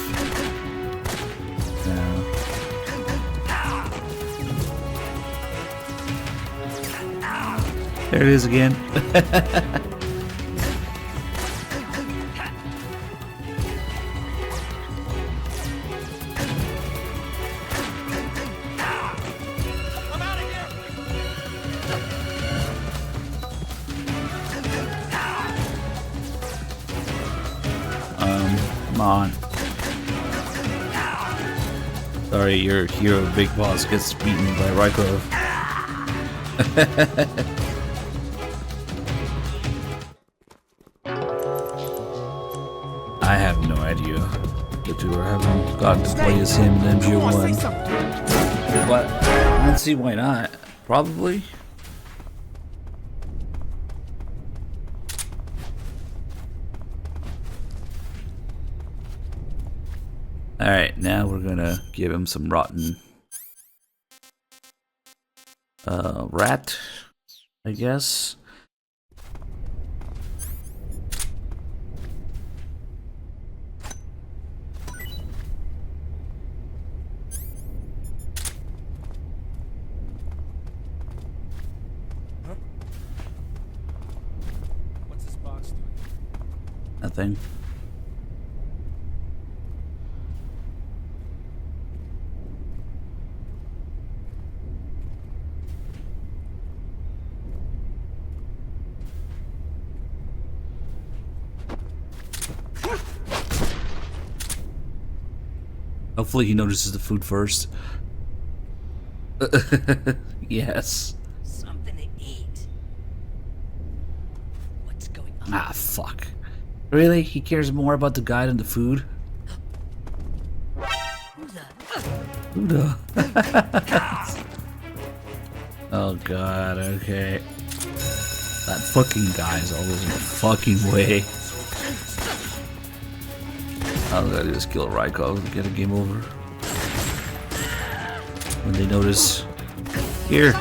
No. There it is again. Come on. Sorry, your hero Big Boss gets beaten by Rykov. I have no idea. The two haven't gotten to play as him in MGO1. But I don't see why not. Probably. Alright, now we're gonna give him some rotten rat, I guess. What's this box doing? Nothing. Hopefully he notices the food first. Yes. Something to eat. What's going on? Ah, fuck. Really? He cares more about the guy than the food? Who the? Oh god, okay. That fucking guy's always in the fucking way. All I gotta do is kill Rykov and get a game over. When they notice. Here.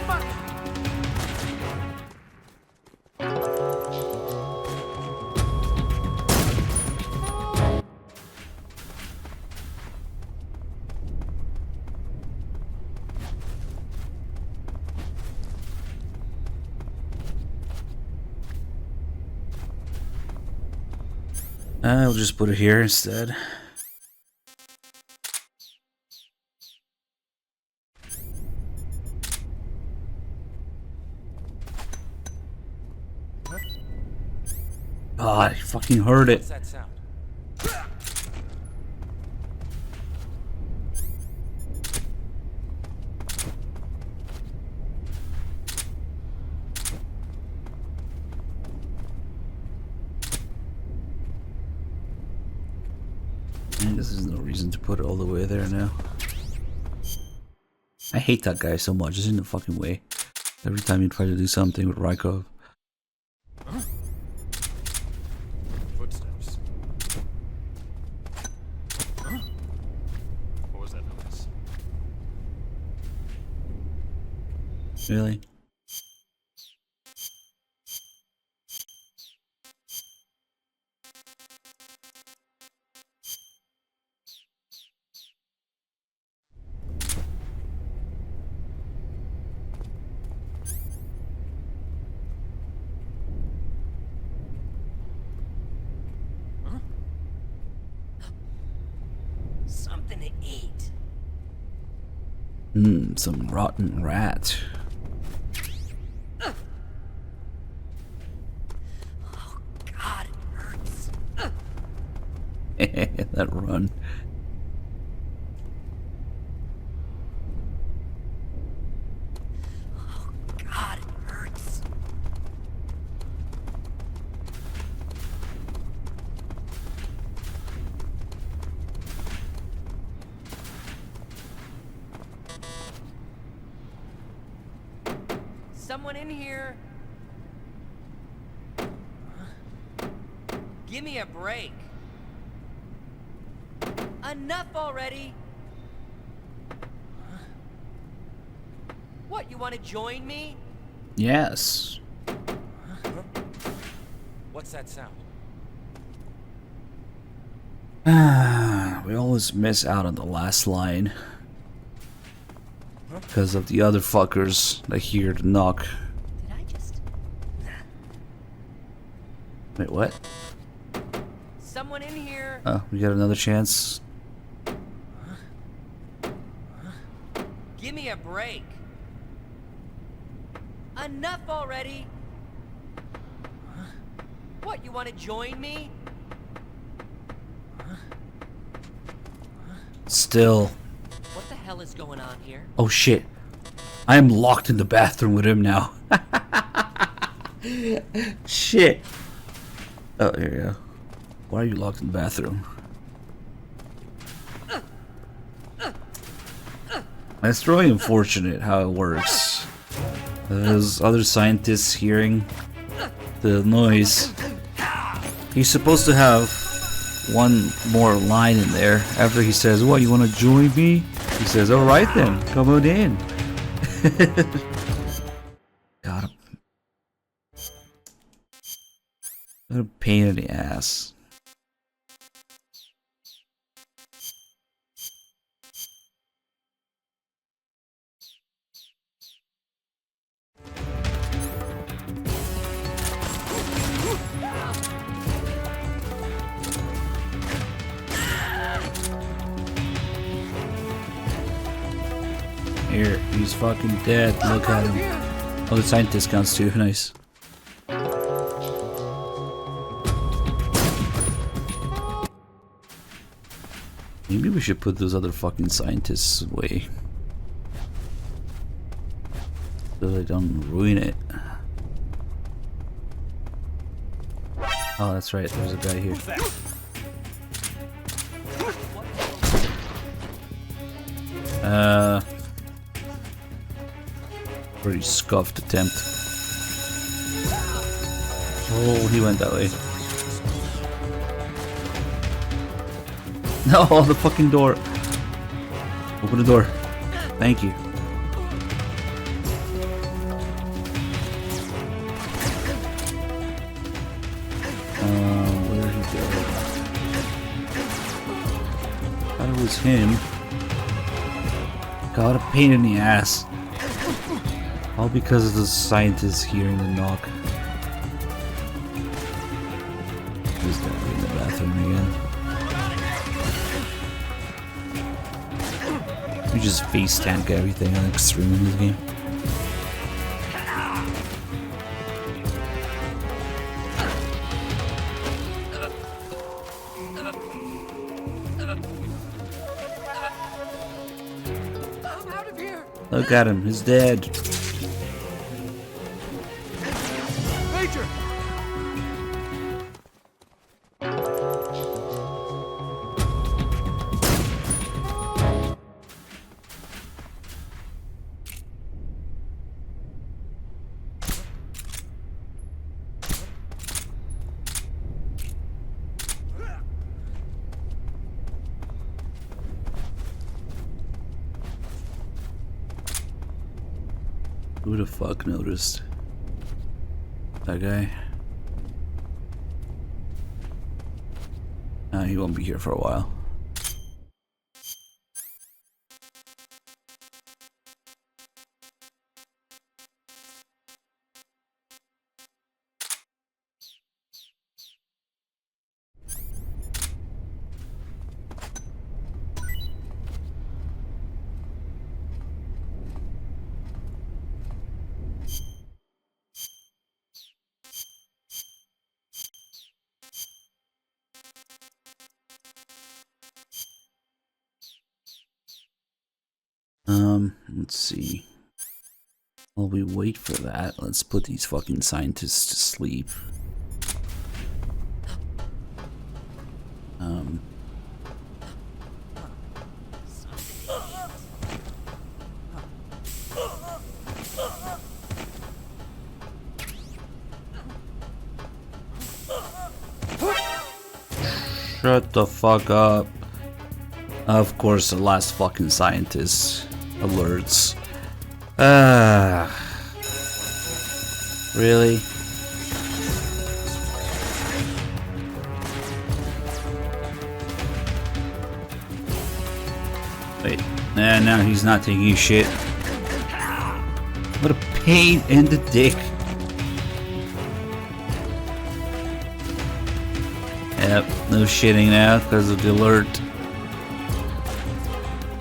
I'll just put it here instead. Oh, I fucking heard it. What's that sound? I guess there's no reason to put it all the way there now. I hate that guy so much. He's in the fucking way. Every time you try to do something with Rykov. Footsteps. What was that noise? Really? Something to eat. Some rotten rat. Oh God, it hurts. That run. Someone in here. Give me a break. Enough already. What, you want to join me? Yes. What's that sound? We always miss out on the last line because of the other fuckers that hear the knock. Did I just... Wait, what? Someone in here. Oh, we got another chance. Give me a break. Enough already. What, you want to join me? Still. What the hell is going on here? Oh shit. I am locked in the bathroom with him now. Shit. Oh, here we go. Why are you locked in the bathroom? It's really unfortunate how it works. There's other scientists hearing the noise. He's supposed to have one more line in there after he says, "What, you want to join me?" He says, "Alright then, come on in." Got him. What a pain in the ass. Here, he's fucking dead. Look at him. Oh, the scientist counts too. Nice. Maybe we should put those other fucking scientists away, so they don't ruin it. Oh, that's right. There's a guy here. Pretty scuffed attempt. Oh, he went that way. No, the fucking door. Open the door. Thank you. Where did he go? I thought it was him. God, a pain in the ass. All because of the scientists hearing the knock. Who's that in the bathroom again? You just face tank everything on extreme in this game. I'm out of here. Look at him, he's dead. Major! Who the fuck noticed? That guy? He won't be here for a while. Let's see. While we wait for that, let's put these fucking scientists to sleep. Shut the fuck up. Of course, the last fucking scientist alerts. Really? Wait, nah, now he's not taking shit. What a pain in the dick. Yep, no shitting now because of the alert.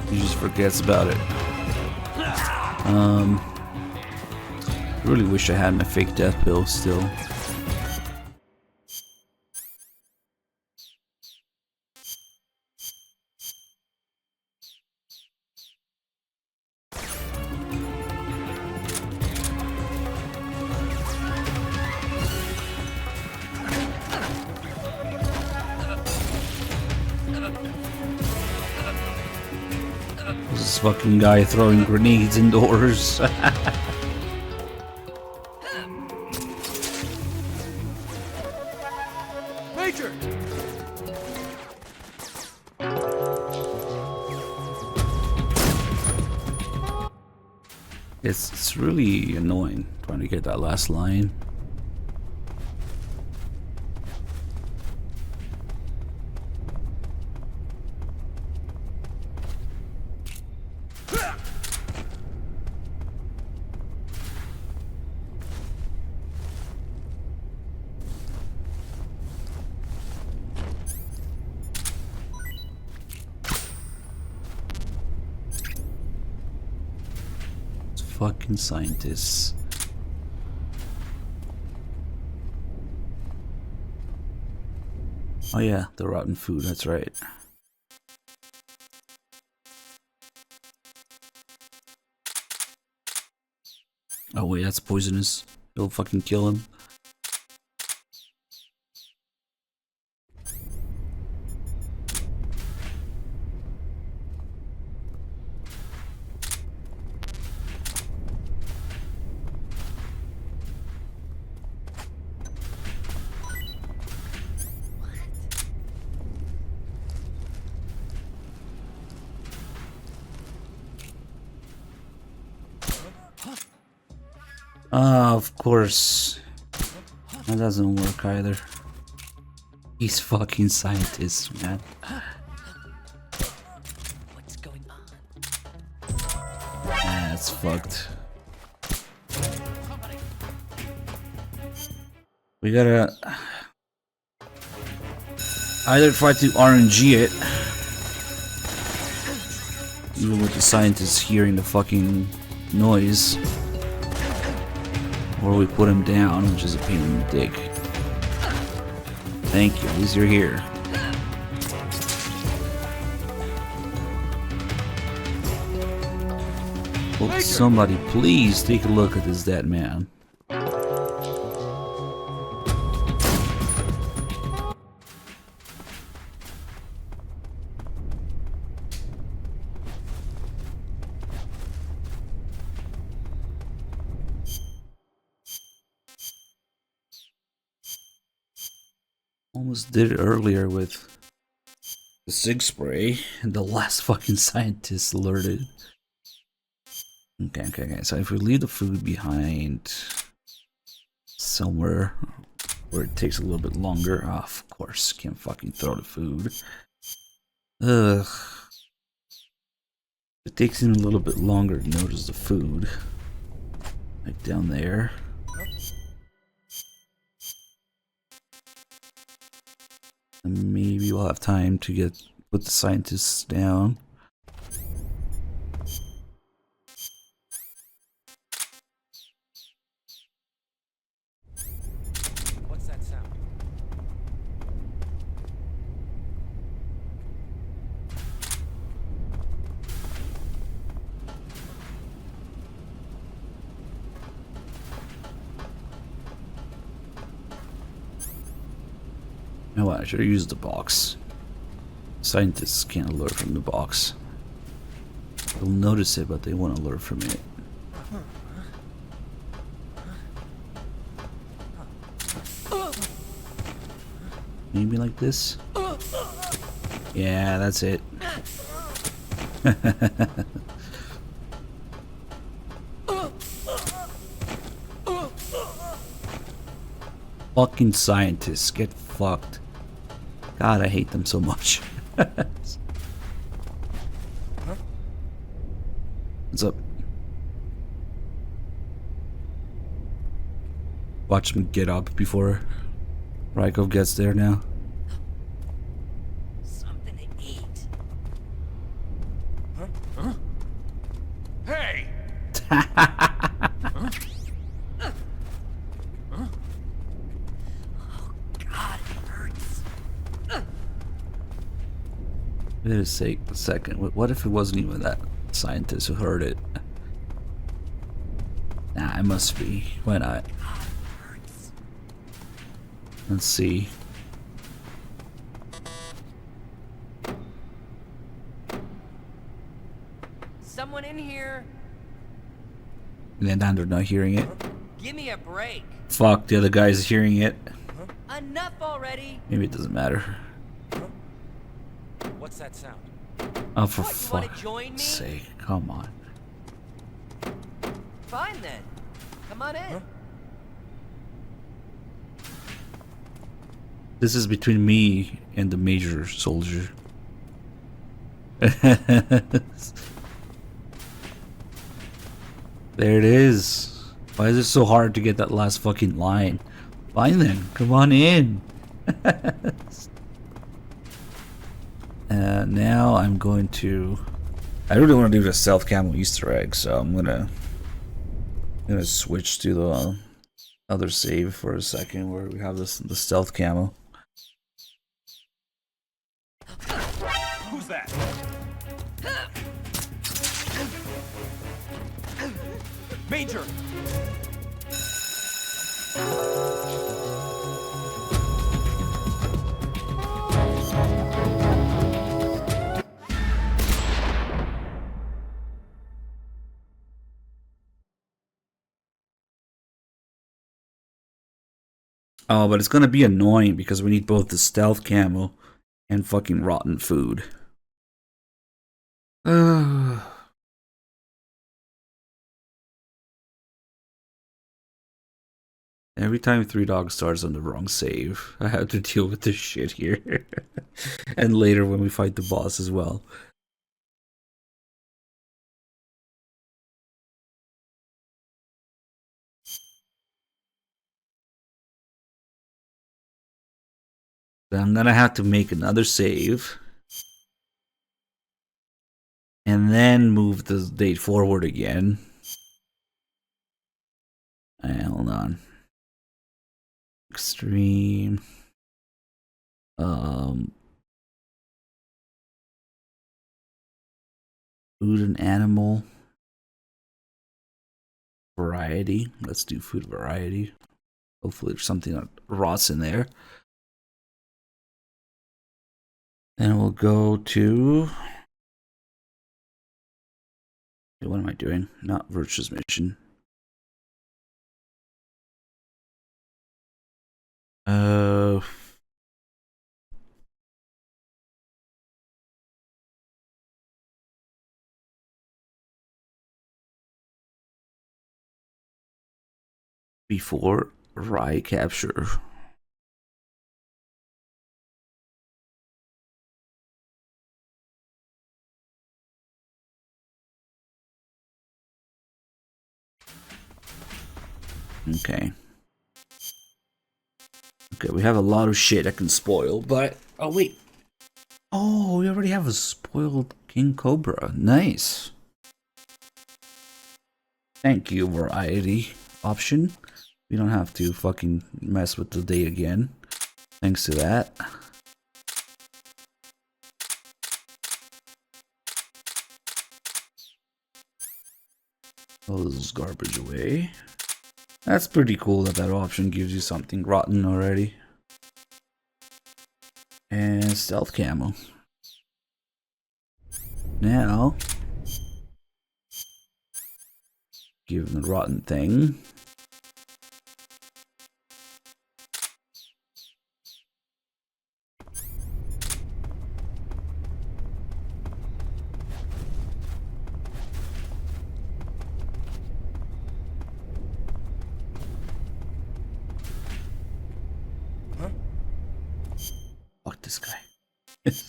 He just forgets about it. Really wish I had my fake death pill still. This fucking guy throwing grenades indoors. Major! It's really annoying trying to get that last line. Fucking scientists. Oh yeah, the rotten food, that's right. Oh wait, that's poisonous. It'll fucking kill him. Of course. That doesn't work either. He's fucking scientists, man. What's going on? That's fucked. We gotta either try to RNG it, even with the scientists hearing the fucking noise, or we put him down, which is a pain in the dick. Thank you, at least you're here. Will somebody please take a look at this dead man? Almost did it earlier with the sig spray, and the last fucking scientist alerted. Okay. So if we leave the food behind somewhere where it takes a little bit longer, of course, can't fucking throw the food. Ugh. It takes him a little bit longer to notice the food. Like down there. And maybe we'll have time to put the scientists down. What's that sound? You know what, I should have used the box. Scientists can't alert from the box. They'll notice it, but they won't alert from it. Maybe like this? Yeah, that's it. Fucking scientists, get fucked. God, I hate them so much. What's up? Watch him get up before Rykov gets there now. Something to eat. Hey! God, it hurts. Wait a second. What if it wasn't even that scientist who heard it? Nah, it must be. Why not? Let's see. Someone in here. And then they're not hearing it. Give me a break. Fuck, the other guy's hearing it. Enough already. Maybe it doesn't matter. What's that sound? Oh, for What, you wanna fuck's join me? sake. Come on. Fine then. Come on in. This is between me and the major soldier. There it is. Why is it so hard to get that last fucking line? Fine then, come on in. Now I'm going to... I really want to do the stealth camo Easter egg, so I'm gonna switch to the other save for a second where we have the stealth camo. Who's that? Major! Oh, but it's gonna be annoying because we need both the stealth camo and fucking rotten food. Every time Three Dogs starts on the wrong save, I have to deal with this shit here. And later when we fight the boss as well. So I'm gonna have to make another save. And then move the date forward again. Hold on. Extreme. Food and animal. Variety. Let's do food variety. Hopefully there's something that rots in there. Then we'll go to... What am I doing? Not Virtue's mission. Before Rye capture. Okay. Okay, we have a lot of shit I can spoil, but... Oh, wait. Oh, we already have a spoiled King Cobra. Nice. Thank you, variety option. We don't have to fucking mess with the day again. Thanks to that. All this garbage away. That's pretty cool that that option gives you something rotten already. And stealth camo. Now, give them the rotten thing.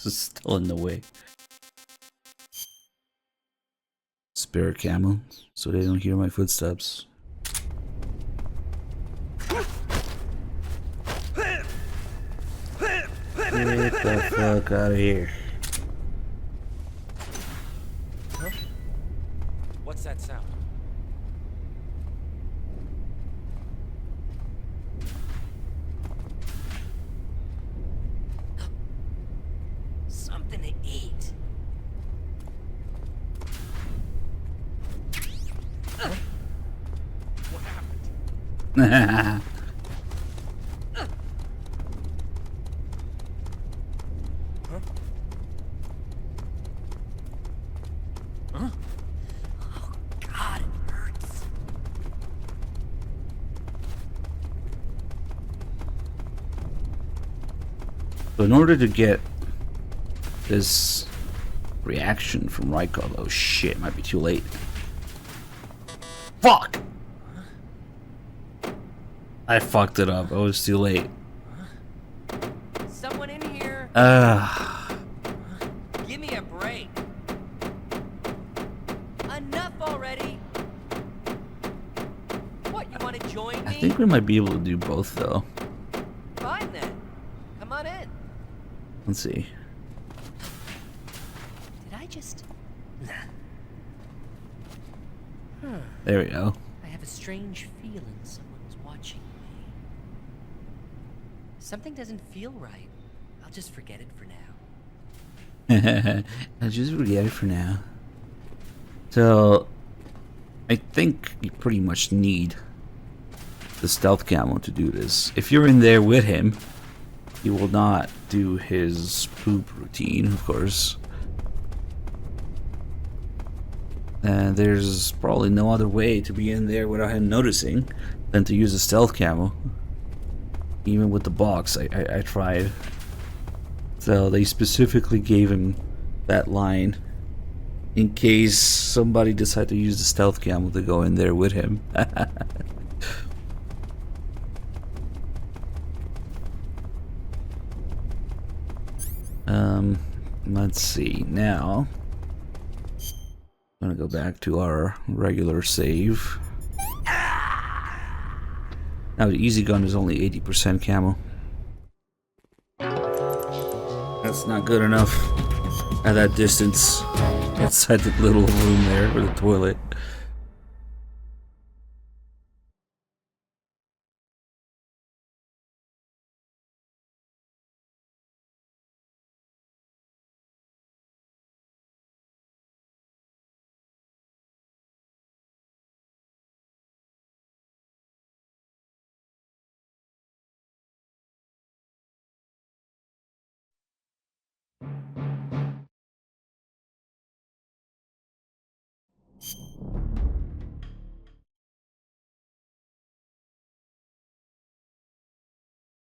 Just still in the way. Spare camo, so they don't hear my footsteps. Get the fuck out of here. Huh? What's that sound? Something to eat. What happened? God, it hurts. So in order to get this reaction from Rykov, oh shit, might be too late. Fuck! I fucked it up. I was too late. Someone in here. Give me a break. Enough already. What, you want to join I me? think we might be able to do both though. Fine then. Come on in. Let's see. Did I just... There we go. I have a strange feeling someone's watching me. Something doesn't feel right. I'll just forget it for now. I'll just forget it for now. So, I think you pretty much need the stealth camo to do this. If you're in there with him, he will not do his poop routine, of course. And there's probably no other way to be in there without him noticing than to use the stealth camo. Even with the box, I tried. So they specifically gave him that line in case somebody decided to use the stealth camo to go in there with him. Let's see. Now, I'm gonna go back to our regular save. Now the easy gun is only 80% camo. That's not good enough at that distance. Inside the little room there with the toilet.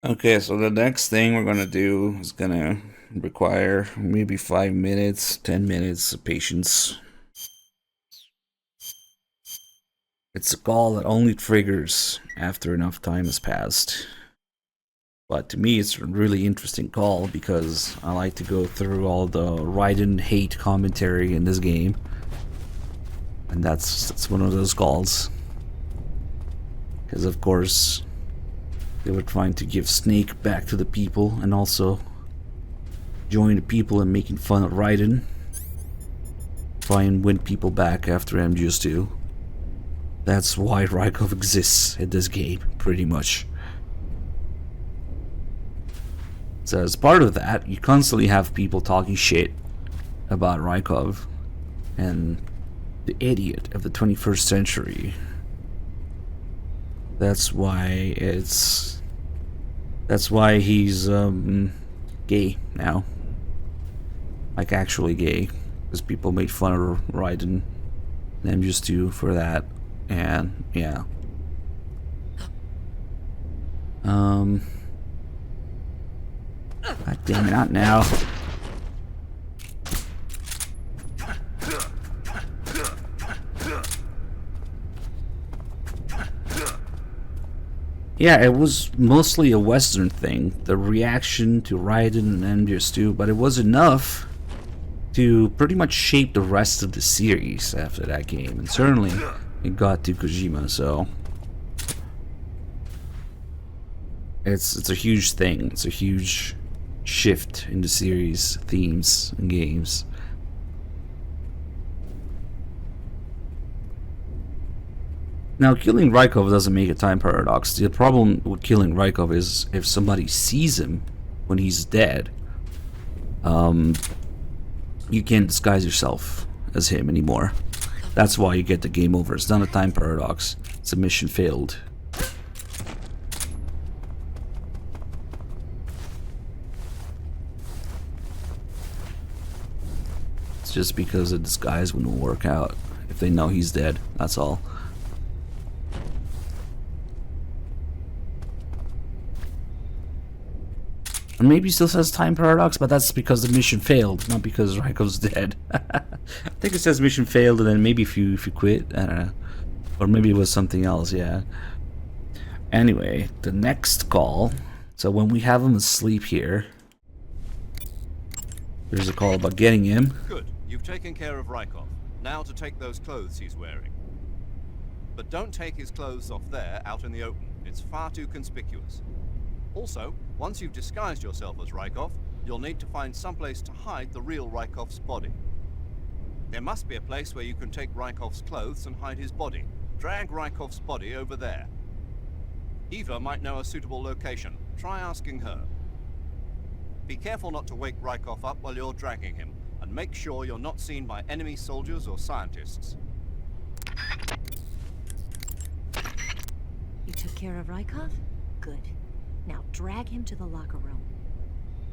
Okay, so the next thing we're gonna do is gonna require maybe 5 minutes, 10 minutes of patience. It's a call that only triggers after enough time has passed. But to me, it's a really interesting call because I like to go through all the Raiden hate commentary in this game. And that's one of those calls. Because of course, they were trying to give Snake back to the people and also join the people in making fun of Raiden. Try and win people back after MGS2. That's why Rykov exists in this game, pretty much. So as part of that, you constantly have people talking shit about Rykov and the idiot of the 21st century. That's why he's gay now. Like actually gay. Because people made fun of Raiden and MGS2 for that. And yeah. God damn it, not now. Yeah, it was mostly a Western thing. The reaction to Raiden and MGS2, but it was enough to pretty much shape the rest of the series after that game. And certainly it got to Kojima, so it's a huge thing. It's a huge shift in the series themes and games. Now, killing Rykov doesn't make a time paradox. The problem with killing Rykov is if somebody sees him when he's dead, you can't disguise yourself as him anymore. That's why you get the game over. It's not a time paradox. It's a mission failed. It's just because the disguise wouldn't work out if they know he's dead. That's all. And maybe he still says time paradox, but that's because the mission failed, not because Rykov's dead. I think it says mission failed, and then maybe if you quit, I don't know, or maybe it was something else. Yeah. Anyway, the next call. So when we have him asleep here, there's a call about getting him. Good. You've taken care of Rykov. Now to take those clothes he's wearing. But don't take his clothes off there, out in the open. It's far too conspicuous. Also, once you've disguised yourself as Rykov, you'll need to find someplace to hide the real Rykov's body. There must be a place where you can take Rykov's clothes and hide his body. Drag Rykov's body over there. Eva might know a suitable location. Try asking her. Be careful not to wake Rykov up while you're dragging him, and make sure you're not seen by enemy soldiers or scientists. You took care of Rykov? Good. Now drag him to the locker room.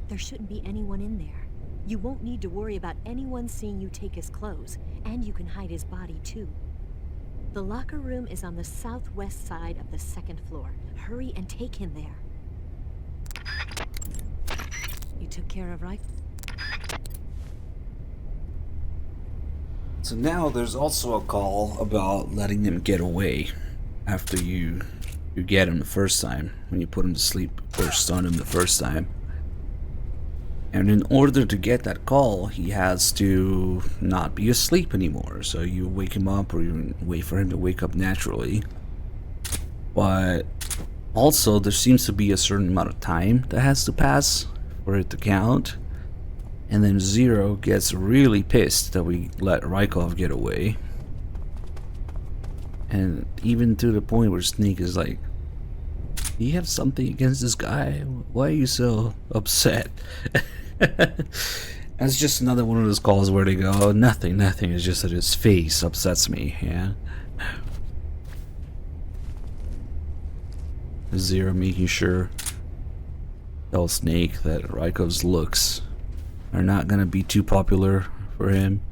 There shouldn't be anyone in there. You won't need to worry about anyone seeing you take his clothes, and you can hide his body too. The locker room is on the southwest side of the second floor. Hurry and take him there. You took care of Rykov? So now there's also a call about letting him get away after you get him the first time, when you put him to sleep or stun him the first time. And in order to get that call, he has to not be asleep anymore. So you wake him up, or you wait for him to wake up naturally. But also there seems to be a certain amount of time that has to pass for it to count. And then Zero gets really pissed that we let Rykov get away. And even to the point where Snake is like, do you have something against this guy? Why are you so upset? That's just another one of those calls where they go, oh, nothing, it's just that his face upsets me, yeah? Zero making sure, tell Snake that Rykov's looks are not gonna be too popular for him.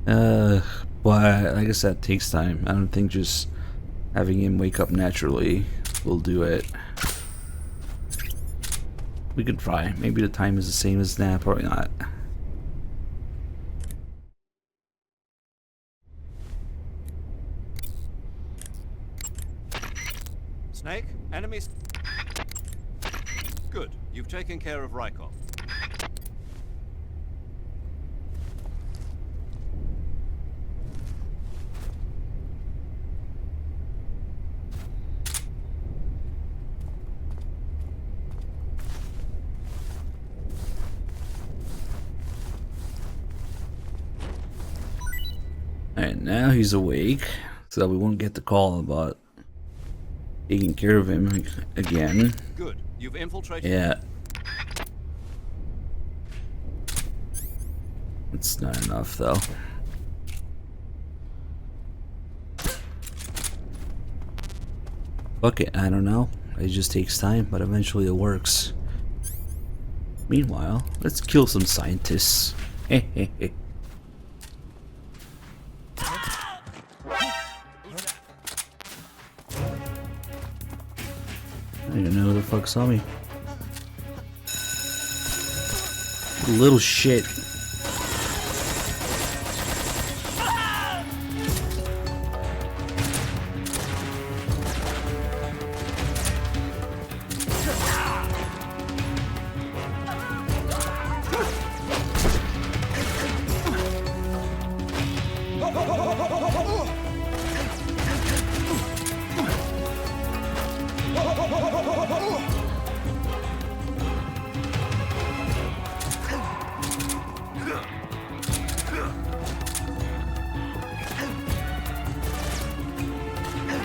But like I said, it takes time. I don't think just having him wake up naturally will do it. We could try. Maybe the time is the same as that, probably not. Snake, enemies. Good. You've taken care of Rykov. Alright, now he's awake, so we won't get the call about taking care of him again. Good. You've infiltrated. Yeah. It's not enough, though. Fuck it, I don't know. It just takes time, but eventually it works. Meanwhile, let's kill some scientists. Hehehe. I don't even know who the fuck saw me. Little shit.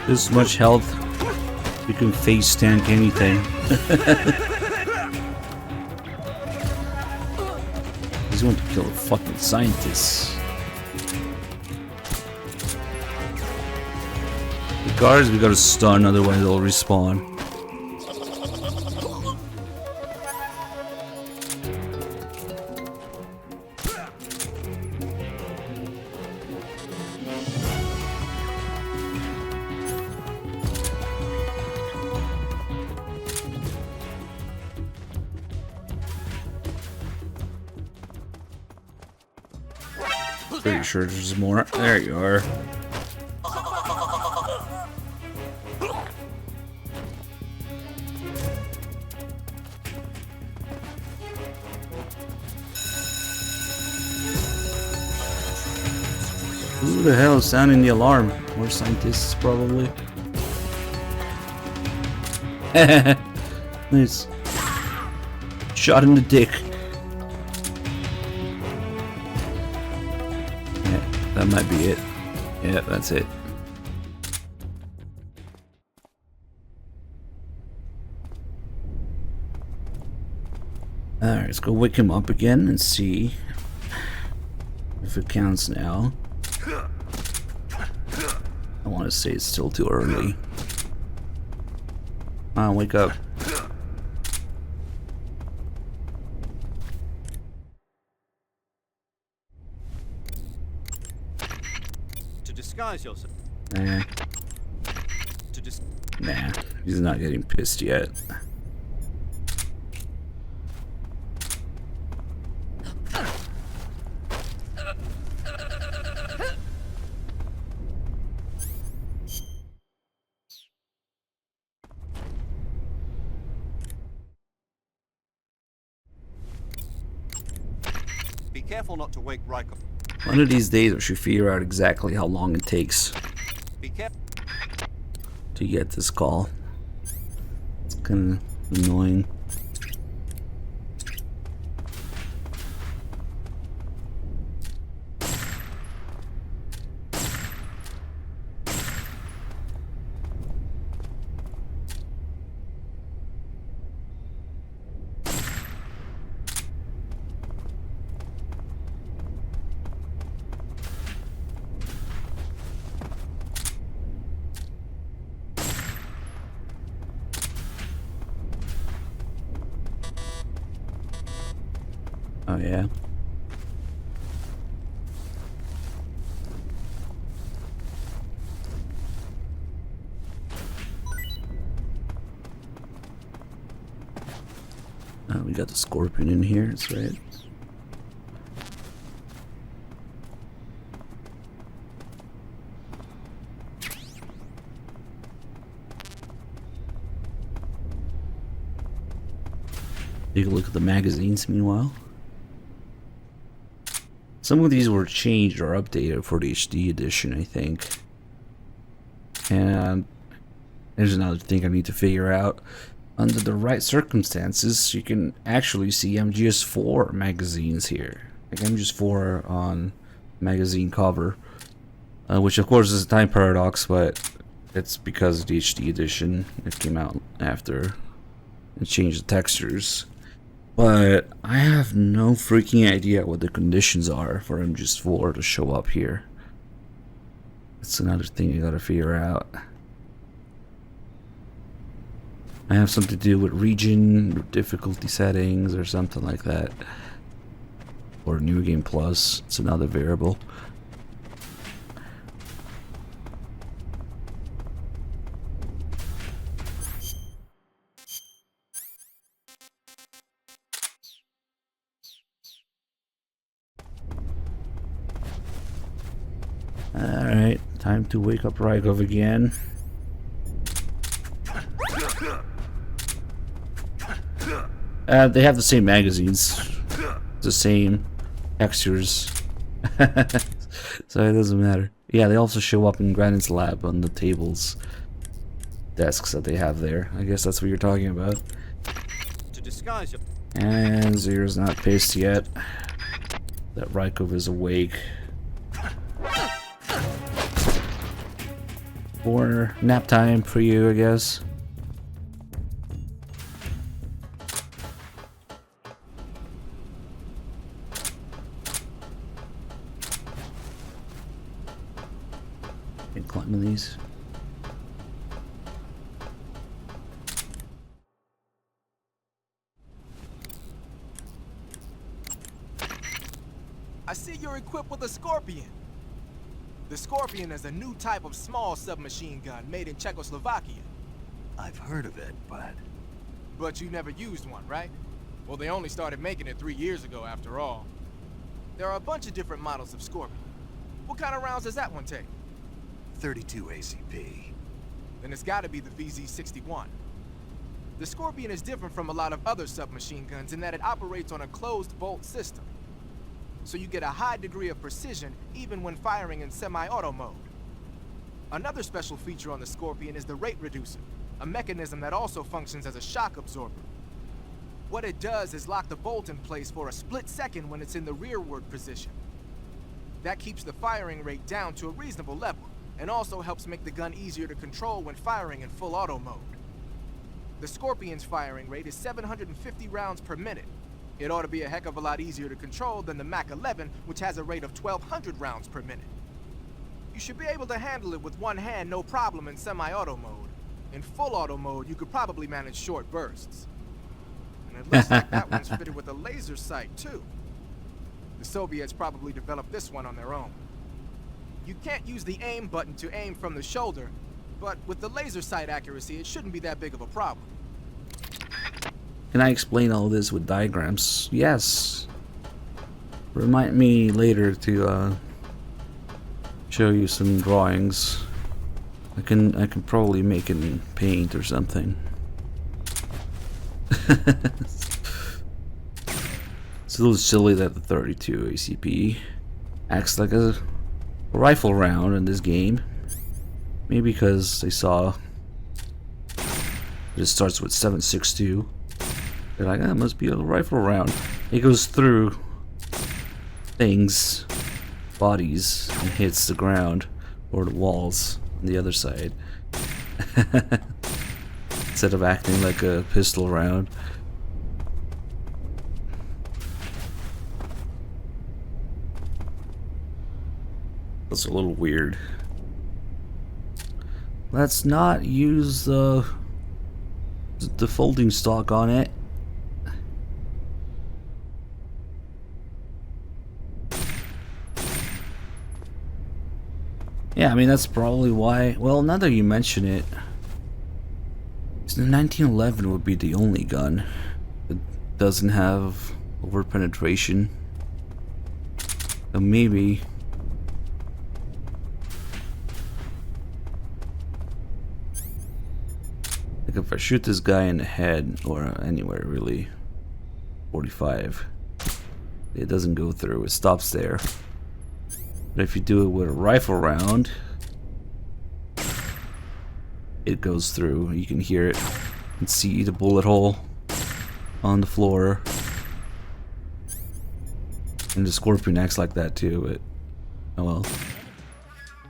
This much health, you can face tank anything. He's going to kill a fucking scientist. The guards we gotta stun, otherwise they'll respawn. Pretty sure there's more. There you are. Who the hell is sounding the alarm? More scientists, probably. Nice. Shot in the dick. That might be it. Yeah, that's it. Alright, let's go wake him up again and see if it counts now. I want to say it's still too early. Come on, wake up. Disguise yourself. Nah. Nah, he's not getting pissed yet. Be careful not to wake Rykov. One of these days I should figure out exactly how long it takes to get this call. It's kind of annoying. Oh yeah. We got the Scorpion in here, that's right. Take a look at the magazines meanwhile. Some of these were changed or updated for the HD edition, I think. And there's another thing I need to figure out. Under the right circumstances, you can actually see MGS4 magazines here. Like MGS4 on magazine cover. Which of course is a time paradox, but it's because of the HD edition. It came out after and changed the textures. But I have no freaking idea what the conditions are for MGS4 to show up here. That's another thing you gotta figure out. I have something to do with region, difficulty settings, or something like that. Or New Game Plus, it's another variable. Alright, time to wake up Rykov again. They have the same magazines, the same textures. So it doesn't matter. Yeah, they also show up in Granite's lab on the tables, desks that they have there. I guess that's what you're talking about. To disguise your... And Zero's not pissed yet that Rykov is awake. Or nap time for you, I guess. Can climb these. I see you're equipped with a Scorpion. The Scorpion is a new type of small submachine gun made in Czechoslovakia. I've heard of it, but... But you never used one, right? Well, they only started making it 3 years ago, after all. There are a bunch of different models of Scorpion. What kind of rounds does that one take? 32 ACP. Then it's gotta be the VZ-61. The Scorpion is different from a lot of other submachine guns in that it operates on a closed bolt system. So you get a high degree of precision even when firing in semi-auto mode. Another special feature on the Scorpion is the rate reducer, a mechanism that also functions as a shock absorber. What it does is lock the bolt in place for a split second when it's in the rearward position. That keeps the firing rate down to a reasonable level, and also helps make the gun easier to control when firing in full auto mode. The Scorpion's firing rate is 750 rounds per minute. It ought to be a heck of a lot easier to control than the Mach-11, which has a rate of 1,200 rounds per minute. You should be able to handle it with one hand no problem in semi-auto mode. In full auto mode, you could probably manage short bursts. And it looks like that one's fitted with a laser sight, too. The Soviets probably developed this one on their own. You can't use the aim button to aim from the shoulder, but with the laser sight accuracy, it shouldn't be that big of a problem. Can I explain all this with diagrams? Yes. Remind me later to show you some drawings. I can probably make it in Paint or something. It's a little silly that the 32 ACP acts like a rifle round in this game. Maybe because they saw it starts with 7.62. They're like, that must be a rifle round. It goes through things, bodies, and hits the ground or the walls on the other side. Instead of acting like a pistol round. That's a little weird. Let's not use the folding stock on it. Yeah, I mean, that's probably why. Well, now that you mention it, the 1911 would be the only gun that doesn't have over penetration. So maybe. Like if I shoot this guy in the head, or anywhere really, 45, it doesn't go through, it stops there. But if you do it with a rifle round, it goes through. You can hear it and see the bullet hole on the floor. And the Scorpion acts like that too, but oh well.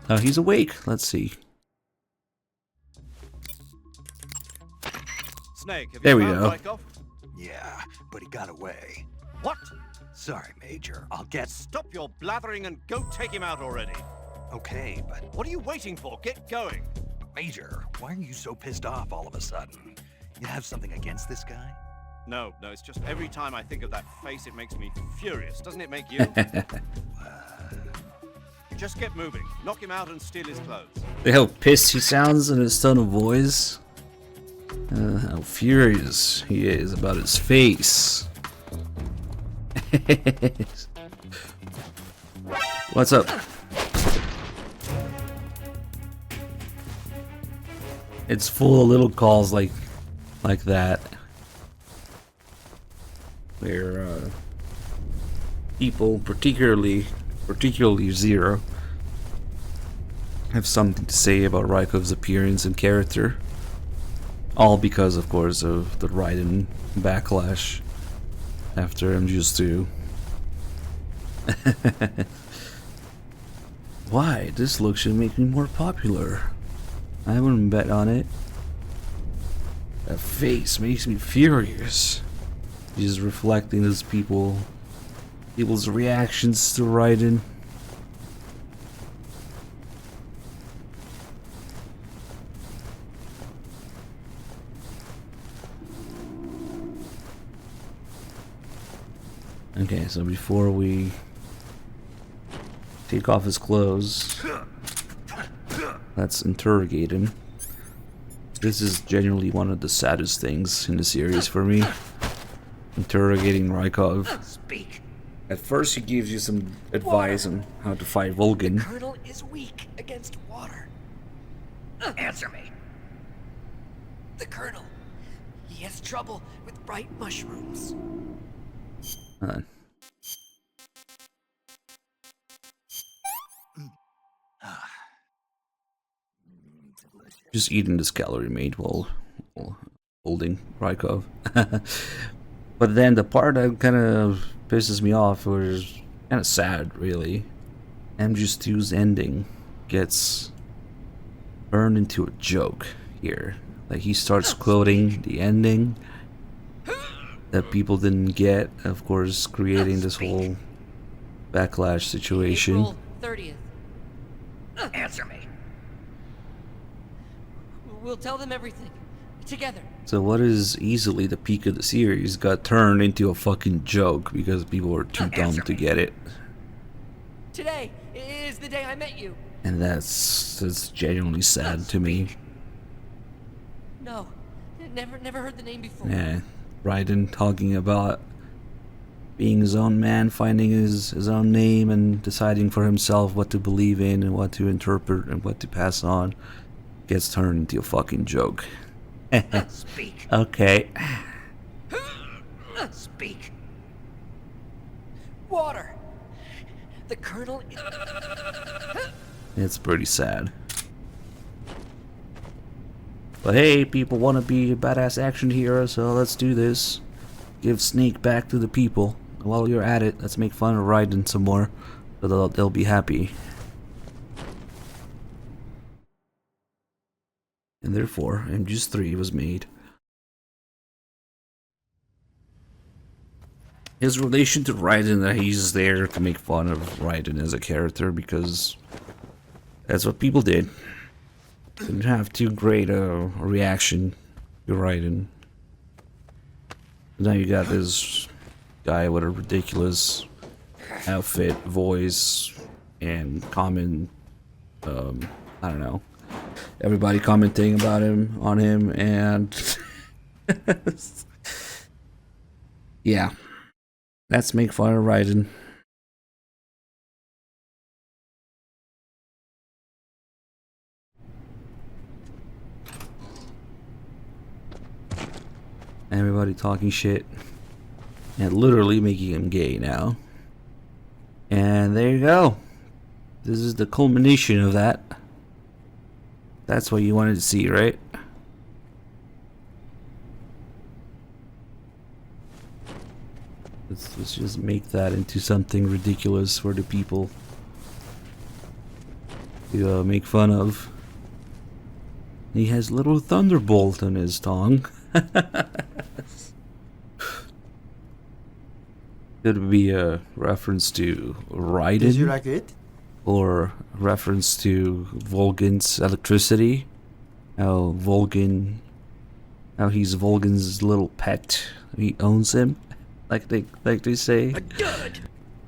Oh, he's awake. Let's see. Snake, have There you we found go. Rykov? Yeah, but he got away. What? Sorry, Major. I'll get... Stop your blathering and go take him out already. Okay, but... What are you waiting for? Get going. Major, why are you so pissed off all of a sudden? You have something against this guy? No, it's just every time I think of that face, it makes me furious. Doesn't it make you? Just get moving. Knock him out and steal his clothes. How pissed he sounds in his tone of voice. How furious he is about his face. What's up? It's full of little calls like that, where people, particularly particularly Zero, have something to say about Raikov's appearance and character. All because, of course, of the Raiden backlash after MGS2. Why? This look should make me more popular. I wouldn't bet on it. That face makes me furious. He's reflecting as people's reactions to Raiden. Okay, so before we take off his clothes, let's interrogate him. This is genuinely one of the saddest things in the series for me. Interrogating Raikov. Speak. At first he gives you some advice on how to fight Vulcan. The Colonel is weak against water. Answer me. The Colonel. He has trouble with bright mushrooms. Just eating this calorie made while holding Raikov. But then the part that kind of pisses me off, or is kind of sad really, MGS2's ending gets turned into a joke here. Like he starts quoting the ending that people didn't get, of course, creating this whole backlash situation. April 30th. Answer me. We'll tell them everything. Together. So what is easily the peak of the series got turned into a fucking joke because people were too dumb to get it. Today is the day I met you. And that's genuinely sad to me. No. Never heard the name before. Yeah. Raiden talking about being his own man, finding his own name and deciding for himself what to believe in and what to interpret and what to pass on gets turned into a fucking joke. Speak. Okay. Speak. Water. The Colonel. It's pretty sad. But hey, people want to be a badass action hero, so let's do this. Give Snake back to the people. While you're at it, let's make fun of Raiden some more, so they'll be happy. And therefore, MGS3 was made. His relation to Raiden, that he's there to make fun of Raiden as a character, because that's what people did. Didn't have too great a reaction to Raiden. Now you got this guy with a ridiculous outfit, voice, and common, I don't know, everybody commenting about him, on him, and yeah, let's make fun of Raiden. Everybody talking shit and literally making him gay now. And there you go. This is the culmination of that. That's what you wanted to see, right? Let's just make that into something ridiculous for the people to make fun of. He has little thunderbolt on his tongue. Could be a reference to Raiden. Did you like it? Or reference to Vulcan's electricity. How he's Vulcan's little pet. He owns him, like they say.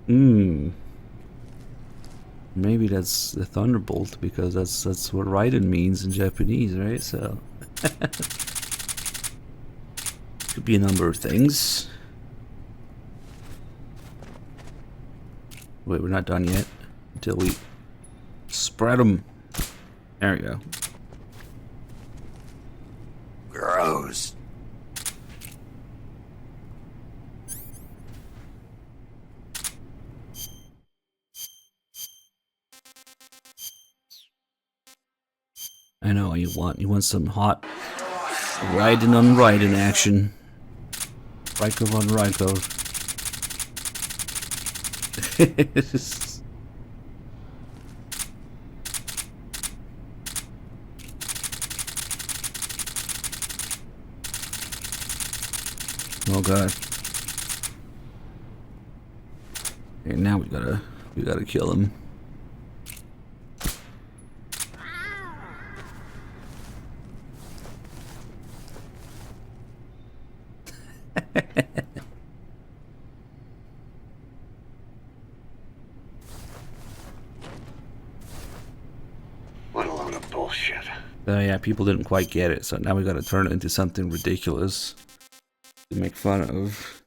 Maybe that's the thunderbolt, because that's what Raiden means in Japanese, right? So could be a number of things. Wait, we're not done yet. Until we spread them. There we go. Gross. I know you want some hot riding on riding action. Raikov on Raikov. Oh god. Okay, now we gotta kill him. What a load of bullshit. Yeah, people didn't quite get it, so now we gotta turn it into something ridiculous to make fun of.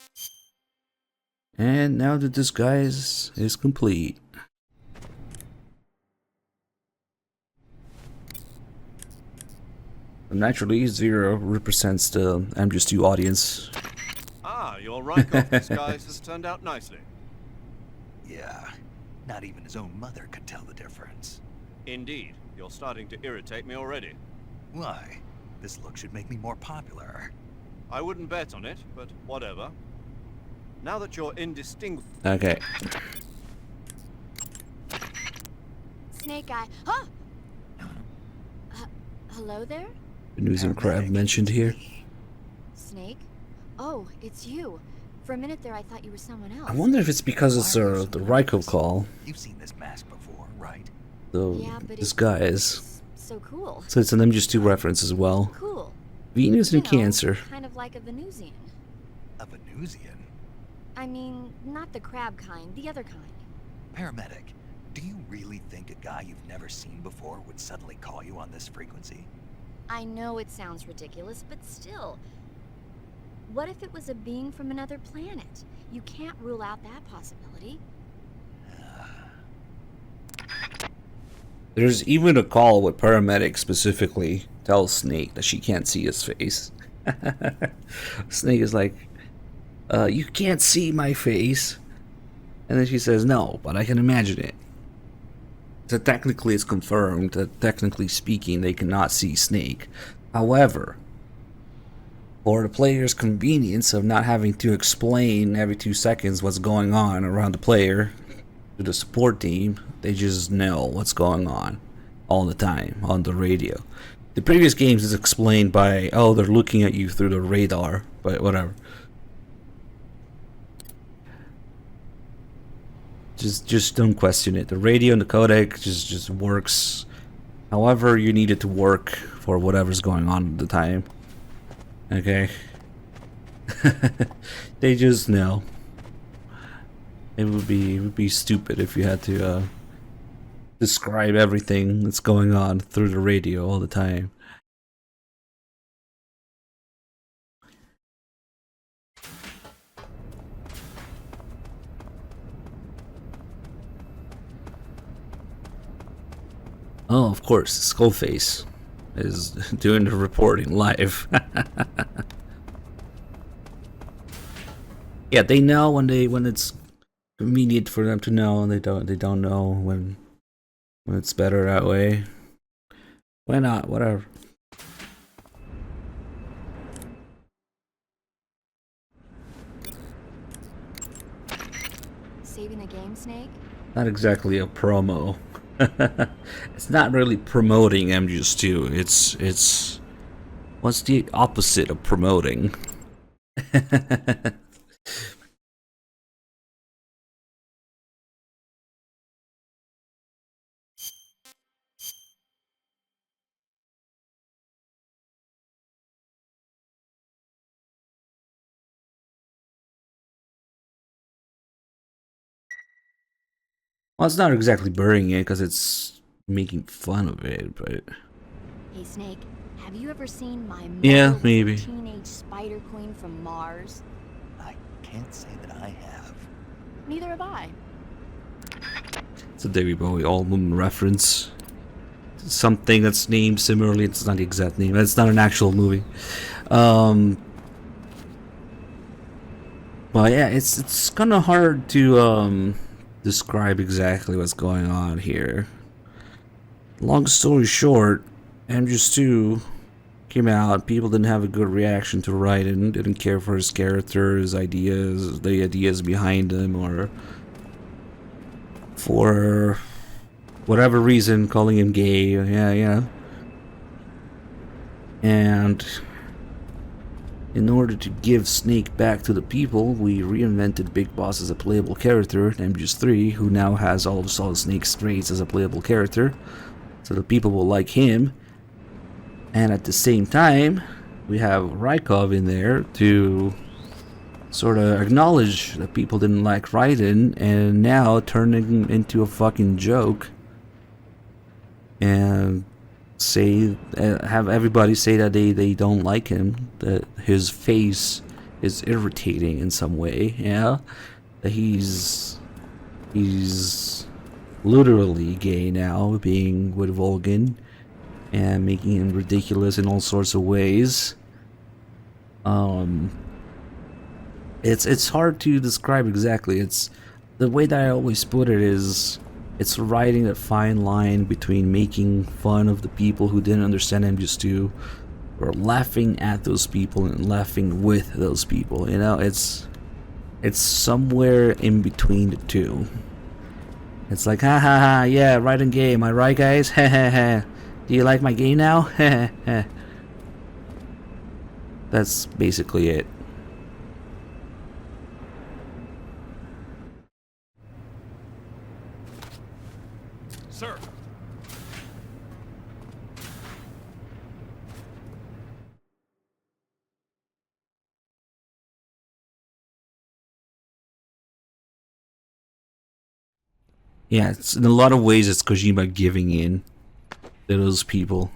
And now the disguise is complete. Naturally, 0 represents the I'm Just You audience. Ah, your Raikov disguise has turned out nicely. Yeah, not even his own mother could tell the difference. Indeed, you're starting to irritate me already. Why? This look should make me more popular. I wouldn't bet on it, but whatever. Now that you're indistinguishable. Okay. Snake Eye. Huh? Hello there? News and Crab mentioned here. Snake? Oh, it's you. For a minute there, I thought you were someone else. I wonder if it's because it's the Raikov call. You've seen this mask before, right? Yeah, but disguise. So cool. So it's an MGS2 reference as well. Cool. Venus and You know, Cancer. Kind of like a Venusian. A Venusian? I mean, not the crab kind, the other kind. Paramedic, do you really think a guy you've never seen before would suddenly call you on this frequency? I know it sounds ridiculous, but still. What if it was a being from another planet? You can't rule out that possibility. There's even a call with Paramedic specifically tells Snake that she can't see his face. Snake is like, you can't see my face. And then she says, no, but I can imagine it. So technically it's confirmed that technically speaking they cannot see Snake. However, for the player's convenience of not having to explain every 2 seconds what's going on around the player to the support team, they just know what's going on all the time on the radio. The previous games is explained by, oh, they're looking at you through the radar, but whatever. Just don't question it. The radio and the codec just works however you need it to work for whatever's going on at the time. Okay? They just know. It would be stupid if you had to describe everything that's going on through the radio all the time. Oh, of course, Skullface is doing the reporting live. Yeah, they know when it's convenient for them to know, and they don't know when it's better that way. Why not? Whatever. Saving the game, Snake? Not exactly a promo. It's not really promoting MGS2. It's what's the opposite of promoting? Well, it's not exactly burying it because it's making fun of it, but Hey, Snake, have you ever seen my yeah, maybe. teenage spider queen from Mars? I can't say that I have. Neither have I. It's a David Bowie album reference. Something that's named similarly. It's not the exact name. It's not an actual movie. But yeah, it's kind of hard to describe exactly what's going on here. Long story short, MGS2 came out, people didn't have a good reaction to Raiden, didn't care for his character, his ideas, the ideas behind him, or for whatever reason, calling him gay, yeah. And in order to give Snake back to the people, we reinvented Big Boss as a playable character in MGS3, who now has all of Solid Snake's traits as a playable character, so the people will like him. And at the same time, we have Rykov in there to sort of acknowledge that people didn't like Raiden, and now turning him into a fucking joke. And say, have everybody say that they don't like him, that his face is irritating in some way, yeah? That he's literally gay now, being with Volgin, and making him ridiculous in all sorts of ways. It's hard to describe exactly. It's the way that I always put it is, it's riding that fine line between making fun of the people who didn't understand MGS2, or laughing at those people and laughing with those people. You know, it's somewhere in between the two. It's like, ha ha ha, yeah, Raiden gay, am I right, guys? Ha ha ha. Do you like my game now? That's basically it. Sir. Yeah, it's in a lot of ways it's Kojima giving in to those people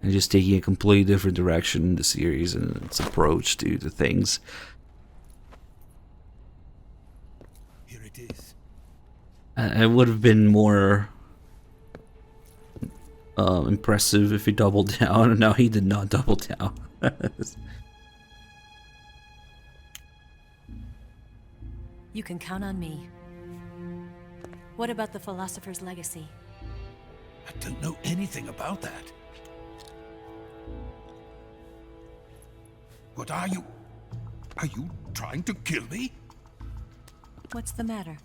and just taking a completely different direction in the series and its approach to the things. Here it is. It would have been more impressive if he doubled down. No, he did not double down. You can count on me. What about the Philosopher's Legacy? I don't know anything about that. What are you? Are you trying to kill me? What's the matter?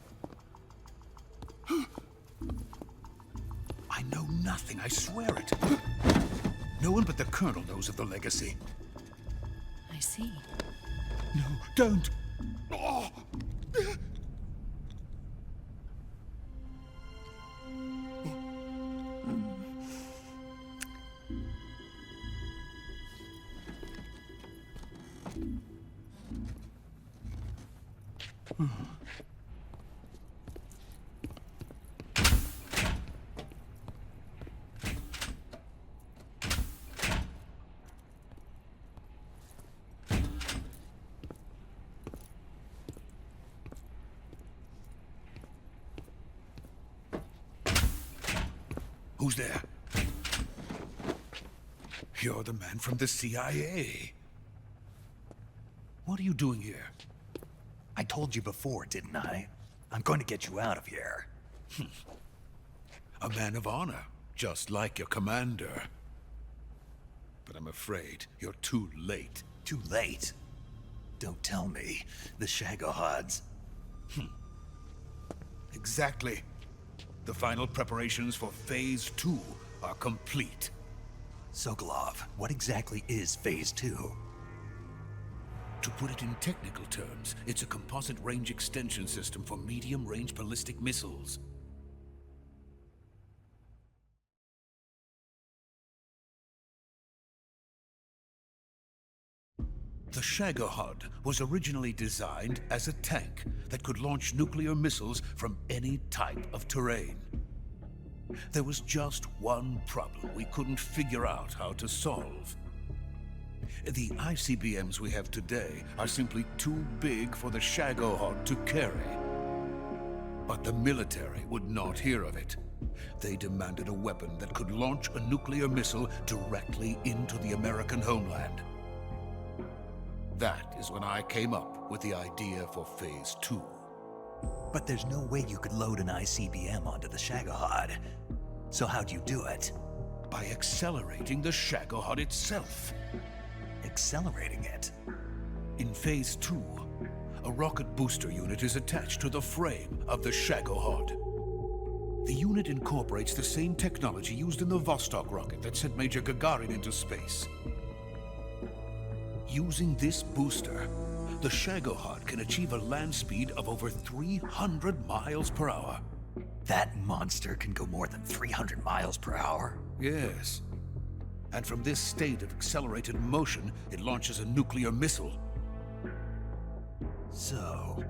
I know nothing, I swear it. No one but the Colonel knows of the legacy. I see. No, don't. Oh. Who's there? You're the man from the CIA. What are you doing here? I told you before, didn't I? I'm going to get you out of here. A man of honor, just like your commander. But I'm afraid you're too late. Too late? Don't tell me. The Shagohods. Exactly. The final preparations for Phase 2 are complete. Sokolov, what exactly is Phase 2? To put it in technical terms, it's a composite range extension system for medium-range ballistic missiles. The Shagohod was originally designed as a tank that could launch nuclear missiles from any type of terrain. There was just one problem we couldn't figure out how to solve. The ICBMs we have today are simply too big for the Shagohod to carry. But the military would not hear of it. They demanded a weapon that could launch a nuclear missile directly into the American homeland. That is when I came up with the idea for Phase 2. But there's no way you could load an ICBM onto the Shagohod. So how'd you do it? by accelerating the Shagohod itself. Accelerating it? In Phase 2, a rocket booster unit is attached to the frame of the Shagohod. The unit incorporates the same technology used in the Vostok rocket that sent Major Gagarin into space. Using this booster, the Shagohod can achieve a land speed of over 300 miles per hour. That monster can go more than 300 miles per hour? Yes. And from this state of accelerated motion, it launches a nuclear missile. So,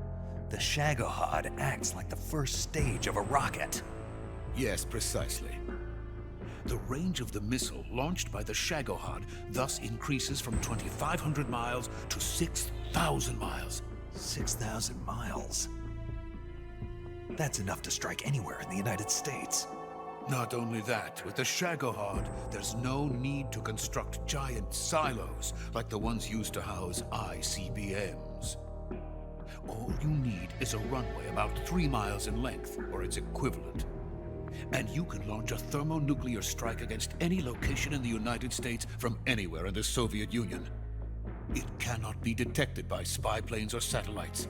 the Shagohod acts like the first stage of a rocket. Yes, precisely. The range of the missile launched by the Shagohod thus increases from 2,500 miles to 6,000 miles. 6,000 miles? That's enough to strike anywhere in the United States. Not only that, with the Shagohod, there's no need to construct giant silos like the ones used to house ICBMs. All you need is a runway about 3 miles in length, or its equivalent. And you can launch a thermonuclear strike against any location in the United States from anywhere in the Soviet Union. It cannot be detected by spy planes or satellites.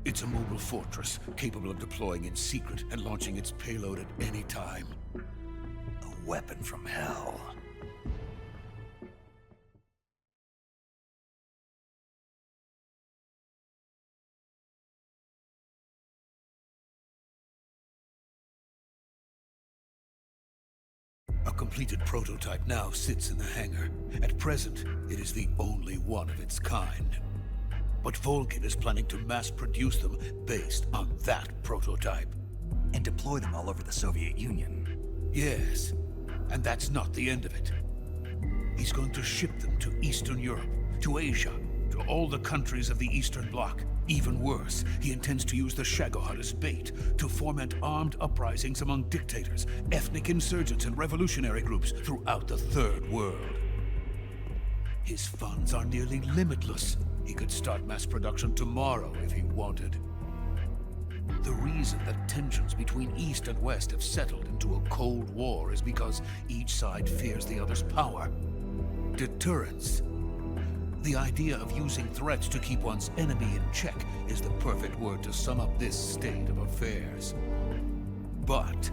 It's a mobile fortress, capable of deploying in secret and launching its payload at any time. A weapon from hell. A completed prototype now sits in the hangar. At present, it is the only one of its kind. But Volgin is planning to mass-produce them based on that prototype. And deploy them all over the Soviet Union. Yes, and that's not the end of it. He's going to ship them to Eastern Europe, to Asia, to all the countries of the Eastern Bloc. Even worse, he intends to use the Shagohod as bait to foment armed uprisings among dictators, ethnic insurgents, and revolutionary groups throughout the Third World. His funds are nearly limitless. He could start mass production tomorrow if he wanted. The reason that tensions between East and West have settled into a Cold War is because each side fears the other's power. Deterrence. The idea of using threats to keep one's enemy in check is the perfect word to sum up this state of affairs. But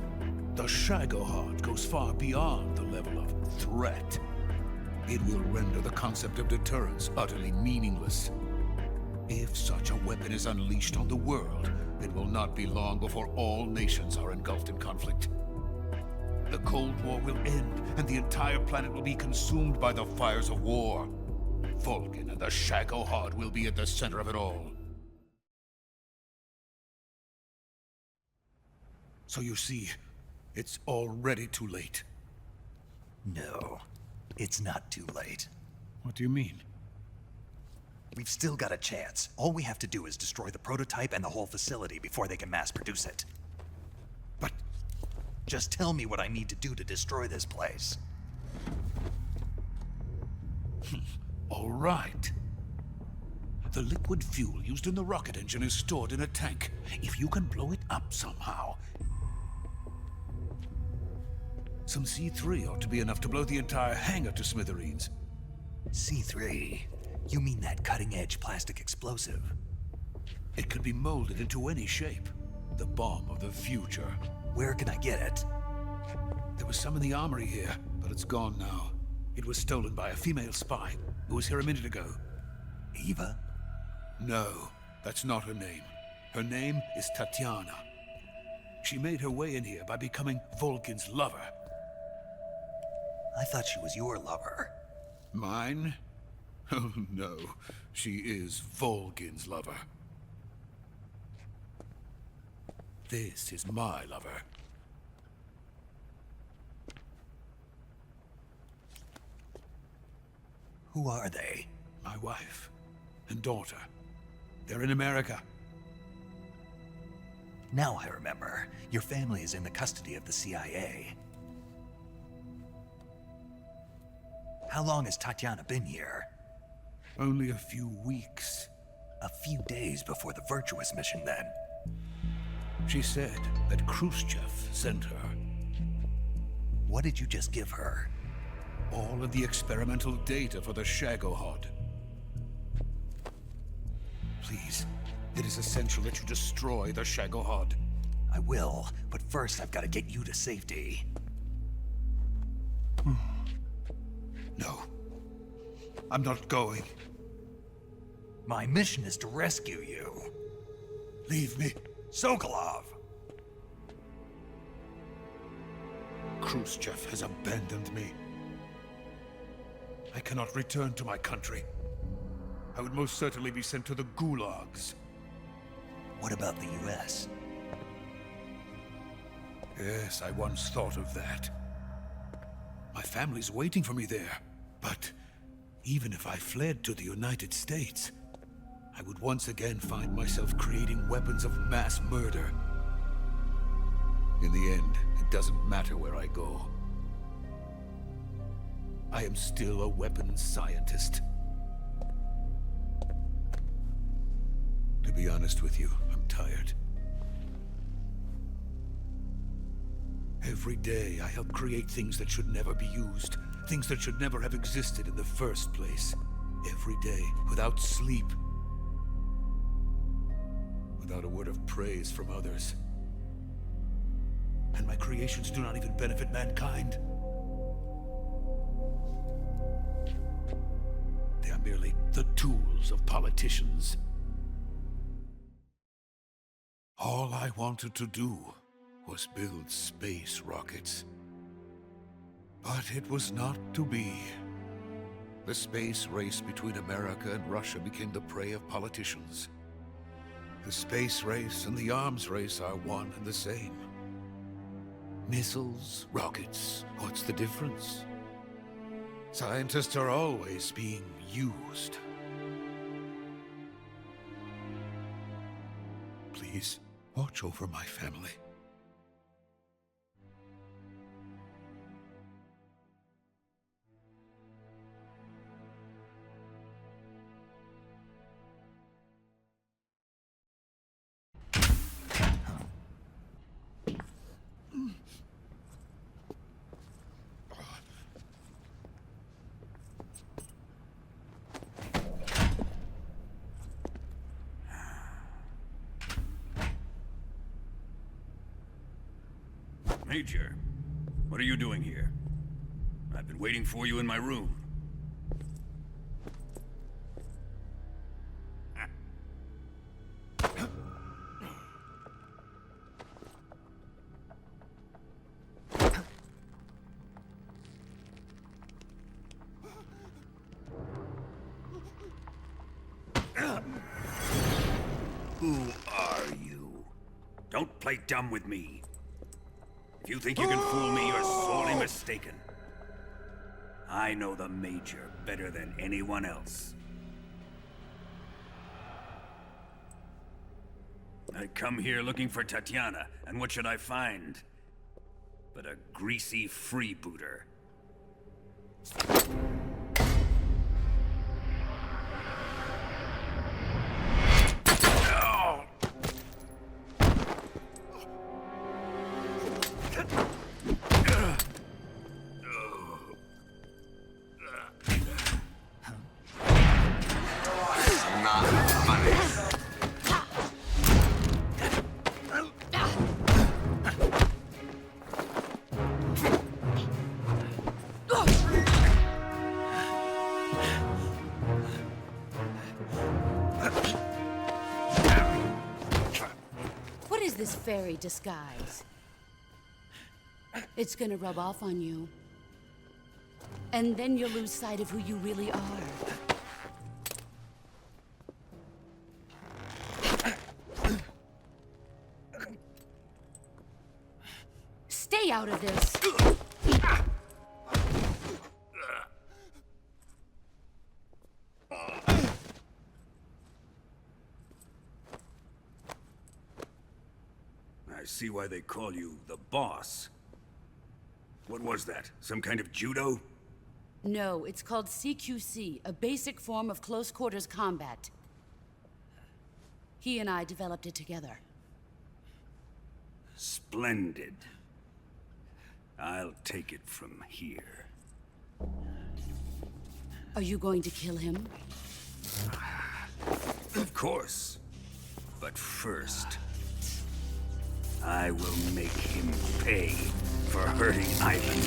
the Shagohod goes far beyond the level of threat. It will render the concept of deterrence utterly meaningless. If such a weapon is unleashed on the world, it will not be long before all nations are engulfed in conflict. The Cold War will end, and the entire planet will be consumed by the fires of war. Volgin and the Shagohod will be at the center of it all. So you see, it's already too late. No, it's not too late. What do you mean? We've still got a chance. All we have to do is destroy the prototype and the whole facility before they can mass produce it. But... just tell me what I need to do to destroy this place. All right. The liquid fuel used in the rocket engine is stored in a tank. If you can blow it up somehow... some C3 ought to be enough to blow the entire hangar to smithereens. C3? You mean that cutting-edge plastic explosive? It could be molded into any shape. The bomb of the future. Where can I get it? There was some in the armory here, but it's gone now. It was stolen by a female spy who was here a minute ago. Eva? No, that's not her name. Her name is Tatiana. She made her way in here by becoming Volgin's lover. I thought she was your lover. Mine? Oh no, she is Volgin's lover. This is my lover. Who are they? My wife and daughter. They're in America. Now I remember. Your family is in the custody of the CIA. How long has Tatiana been here? Only a few weeks. A few days before the Virtuous mission, then. She said that Khrushchev sent her. What did you just give her? All of the experimental data for the Shagohod. Please, it is essential that you destroy the Shagohod. I will, but first I've got to get you to safety. No. I'm not going. My mission is to rescue you. Leave me. Sokolov! Khrushchev has abandoned me. I cannot return to my country. I would most certainly be sent to the gulags. What about the US? Yes, I once thought of that. My family's waiting for me there. But even if I fled to the United States, I would once again find myself creating weapons of mass murder. In the end, it doesn't matter where I go. I am still a weapons scientist. To be honest with you, I'm tired. Every day, I help create things that should never be used. Things that should never have existed in the first place. Every day, without sleep. Without a word of praise from others. And my creations do not even benefit mankind. They are merely the tools of politicians. All I wanted to do was build space rockets. But it was not to be. The space race between America and Russia became the prey of politicians. The space race and the arms race are one and the same. Missiles, rockets, what's the difference? Scientists are always being used. Please, watch over my family. Major, what are you doing here? I've been waiting for you in my room. Who are you? Don't play dumb with me. If you think you can fool me, you're sorely mistaken. I know the Major better than anyone else. I come here looking for Tatiana, and what should I find? But a greasy freebooter. This fairy disguise. It's gonna rub off on you. And then you'll lose sight of who you really are. Stay out of this! I see why they call you the boss. What was that? Some kind of judo? No, it's called CQC, a basic form of close quarters combat. He and I developed it together. Splendid. I'll take it from here. Are you going to kill him? Of course. But first, I will make him pay for hurting Ivan.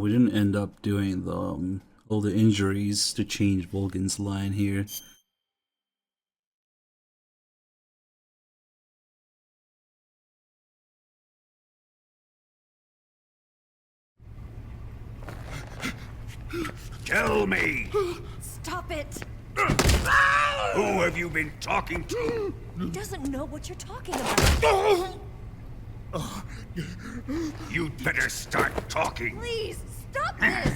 We didn't end up doing the all the injuries to change Volgan's line here. Tell me! Stop it! Who have you been talking to? He doesn't know what you're talking about. You'd better start talking. Please, stop this!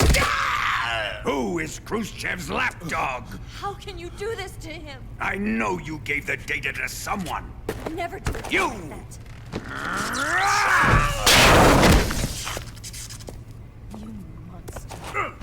Who is Khrushchev's lapdog? How can you do this to him? I know you gave the data to someone. Never do it You! like that. You monster.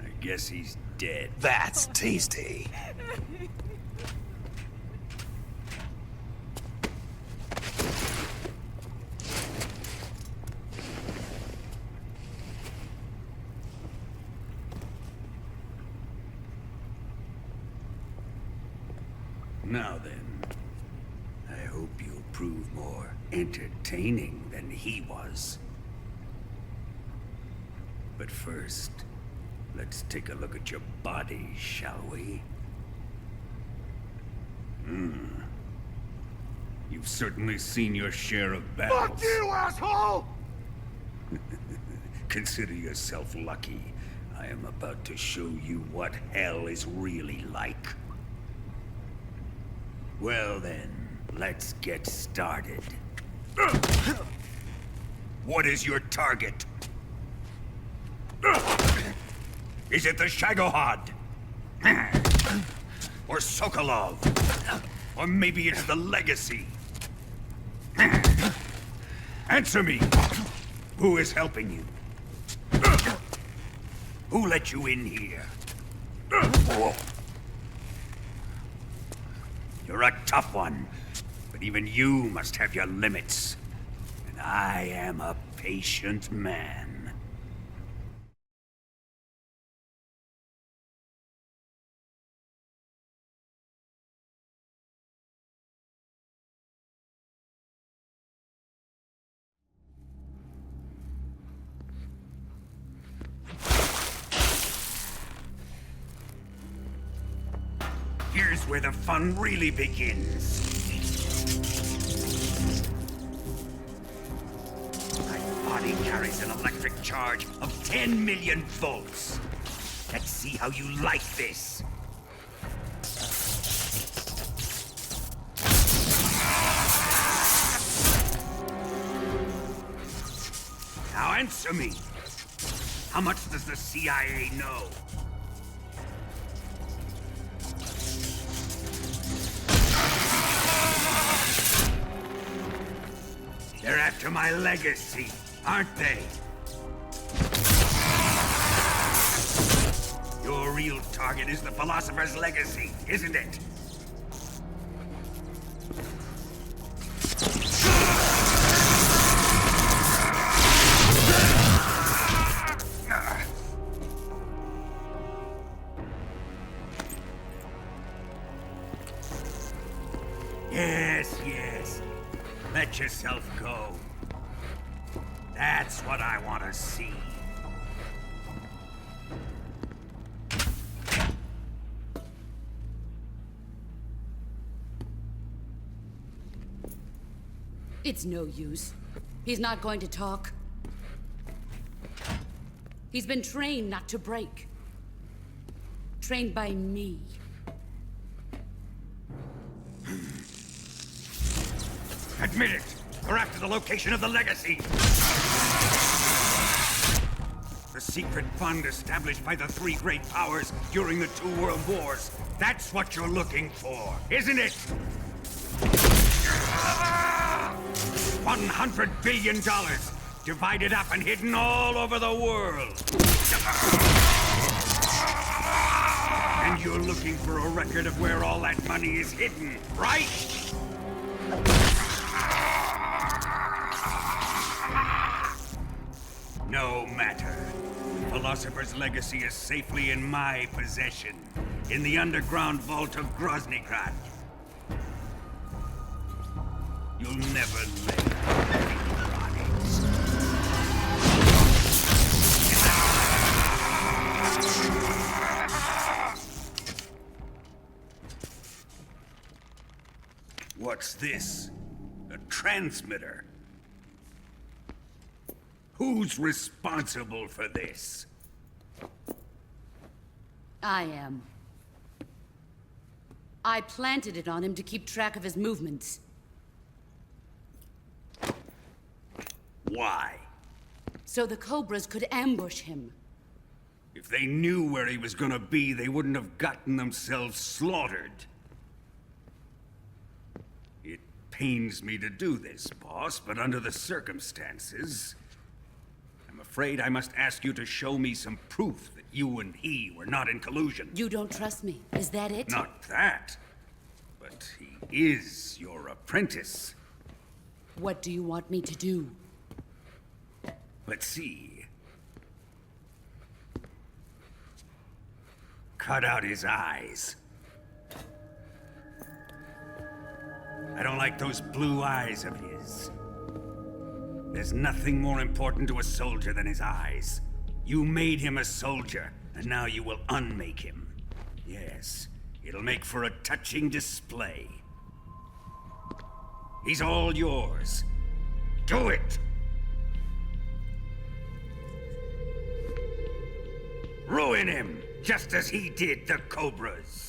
I guess he's dead. That's tasty. Now then, I hope you'll prove more entertaining than he was. But first, let's take a look at your body, shall we? You've certainly seen your share of battles. Fuck you, asshole! Consider yourself lucky. I am about to show you what hell is really like. Well then, let's get started. What is your target? Is it the Shagohod? Or Sokolov? Or maybe it's the Legacy? Answer me! Who is helping you? Who let you in here? You're a tough one, but even you must have your limits. And I am a patient man. Here's where the fun really begins. My body carries an electric charge of 10 million volts. Let's see how you like this. Now answer me. How much does the CIA know? They're after my legacy, aren't they? Your real target is the Philosopher's legacy, isn't it? Yes, yes. Let yourself go. That's what I want to see. It's no use. He's not going to talk. He's been trained not to break. Trained by me. Admit it! We're after the location of the legacy! The secret fund established by the three great powers during the 2 world wars. That's what you're looking for, isn't it? $100 billion, divided up and hidden all over the world. And you're looking for a record of where all that money is hidden, right? No matter. Philosopher's legacy is safely in my possession, in the underground vault of Groznygrad. You'll never live. What's this? A transmitter? Who's responsible for this? I am. I planted it on him to keep track of his movements. Why? So the Cobras could ambush him. If they knew where he was gonna be, they wouldn't have gotten themselves slaughtered. It pains me to do this, boss, but under the circumstances, I'm afraid I must ask you to show me some proof that you and he were not in collusion. You don't trust me, is that it? Not that, but he is your apprentice. What do you want me to do? Let's see. Cut out his eyes. I don't like those blue eyes of his. There's nothing more important to a soldier than his eyes. You made him a soldier, and now you will unmake him. Yes, it'll make for a touching display. He's all yours. Do it! Ruin him, just as he did the Cobras.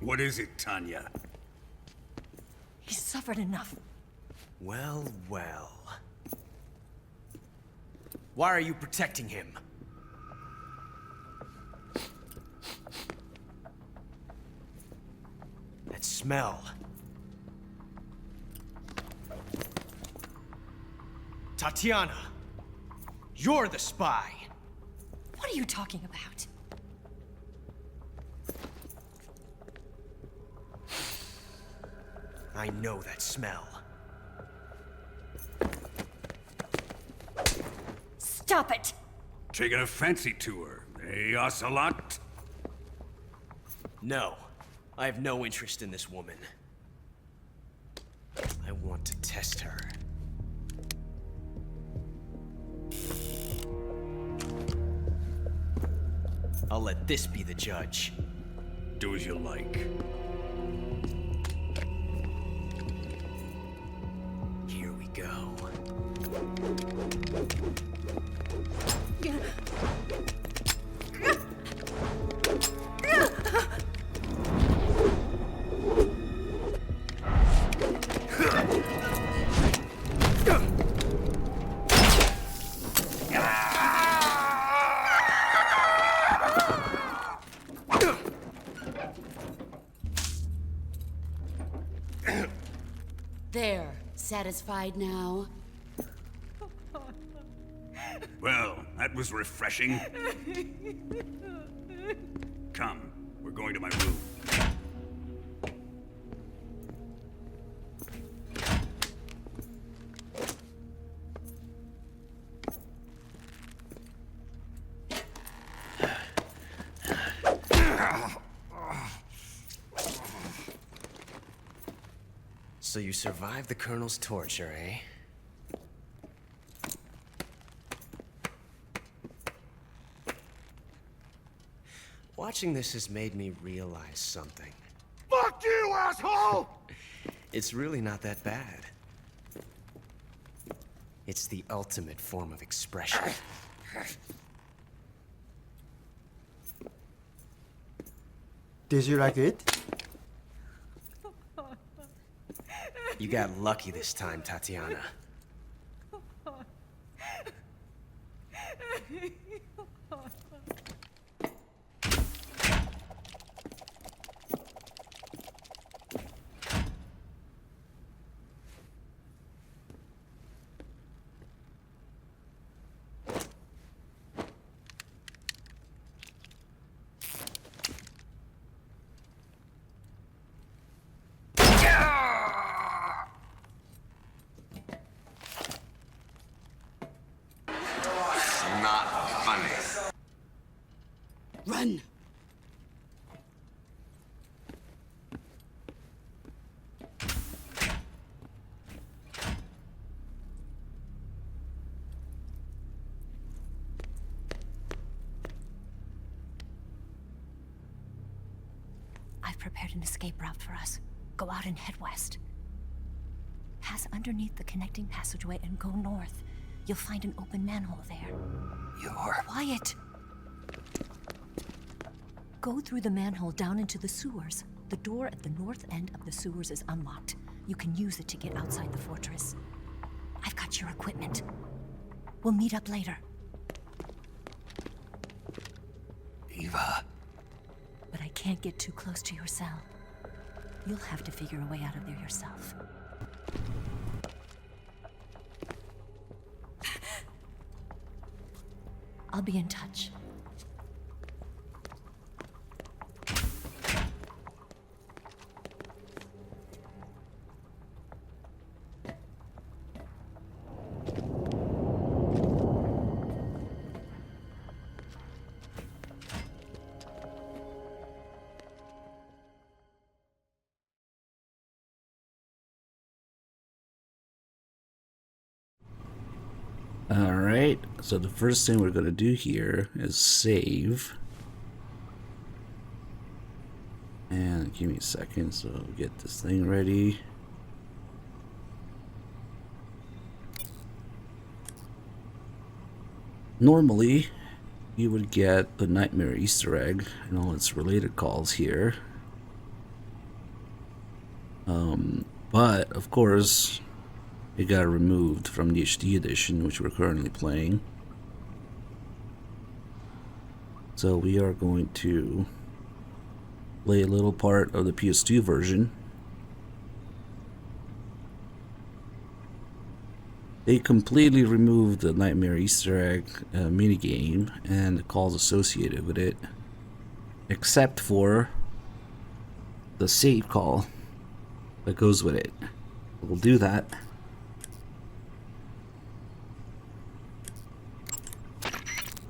What is it, Tanya? He's suffered enough. Well, well. Why are you protecting him? That smell. Tatiana, you're the spy. What are you talking about? I know that smell. Stop it! Taking a fancy to her, eh, Ocelot? No, I have no interest in this woman. I want to test her. I'll let this be the judge. Do as you like. Here we go. There. Satisfied now? Well, that was refreshing. Come, we're going to my room. So you survived the Colonel's torture, eh? Watching this has made me realize something. Fuck you, asshole! It's really not that bad. It's the ultimate form of expression. Did you like it? You got lucky this time, Tatiana. Run! I've prepared an escape route for us. Go out and head west. Pass underneath the connecting passageway and go north. You'll find an open manhole there. You're... Quiet! Go through the manhole down into the sewers. The door at the north end of the sewers is unlocked. You can use it to get outside the fortress. I've got your equipment. We'll meet up later. Eva. But I can't get too close to your cell. You'll have to figure a way out of there yourself. I'll be in touch. Alright, so the first thing we're going to do here is save. And give me a second so I'll get this thing ready. Normally, you would get the Nightmare Easter egg and all its related calls here. But, of course, it got removed from the HD edition, which we're currently playing. So we are going to play a little part of the PS2 version. they completely removed the Nightmare Easter egg minigame and the calls associated with it, except for the save call that goes with it. We'll do that.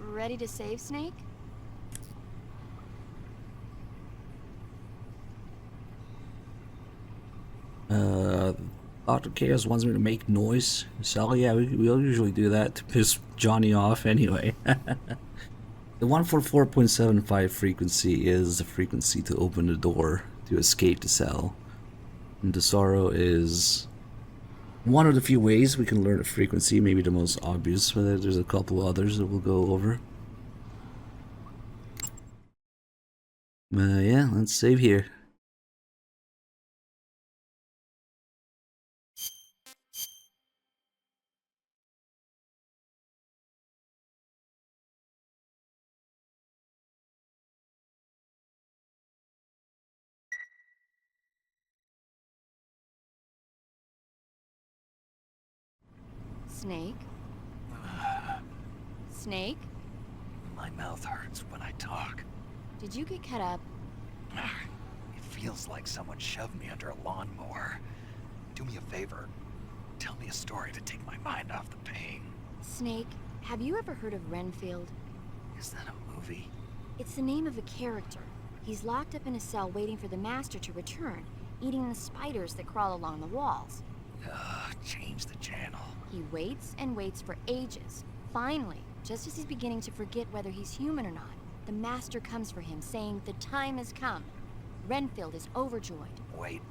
Ready to save, Snake? Dr. Chaos wants me to make noise. So yeah, we'll usually do that to piss Johnny off anyway. The 144.75 frequency is the frequency to open the door to escape the cell. And the sorrow is one of the few ways we can learn a frequency, maybe the most obvious, but there's a couple others that we'll go over. Yeah, let's save here. Snake? Snake? My mouth hurts when I talk. Did you get cut up? It feels like someone shoved me under a lawnmower. Do me a favor. Tell me a story to take my mind off the pain. Snake, have you ever heard of Renfield? Is that a movie? It's the name of a character. He's locked up in a cell waiting for the master to return, eating the spiders that crawl along the walls. Change the channel. He waits and waits for ages. Finally, just as he's beginning to forget whether he's human or not, the master comes for him, saying the time has come. Renfield is overjoyed. Wait,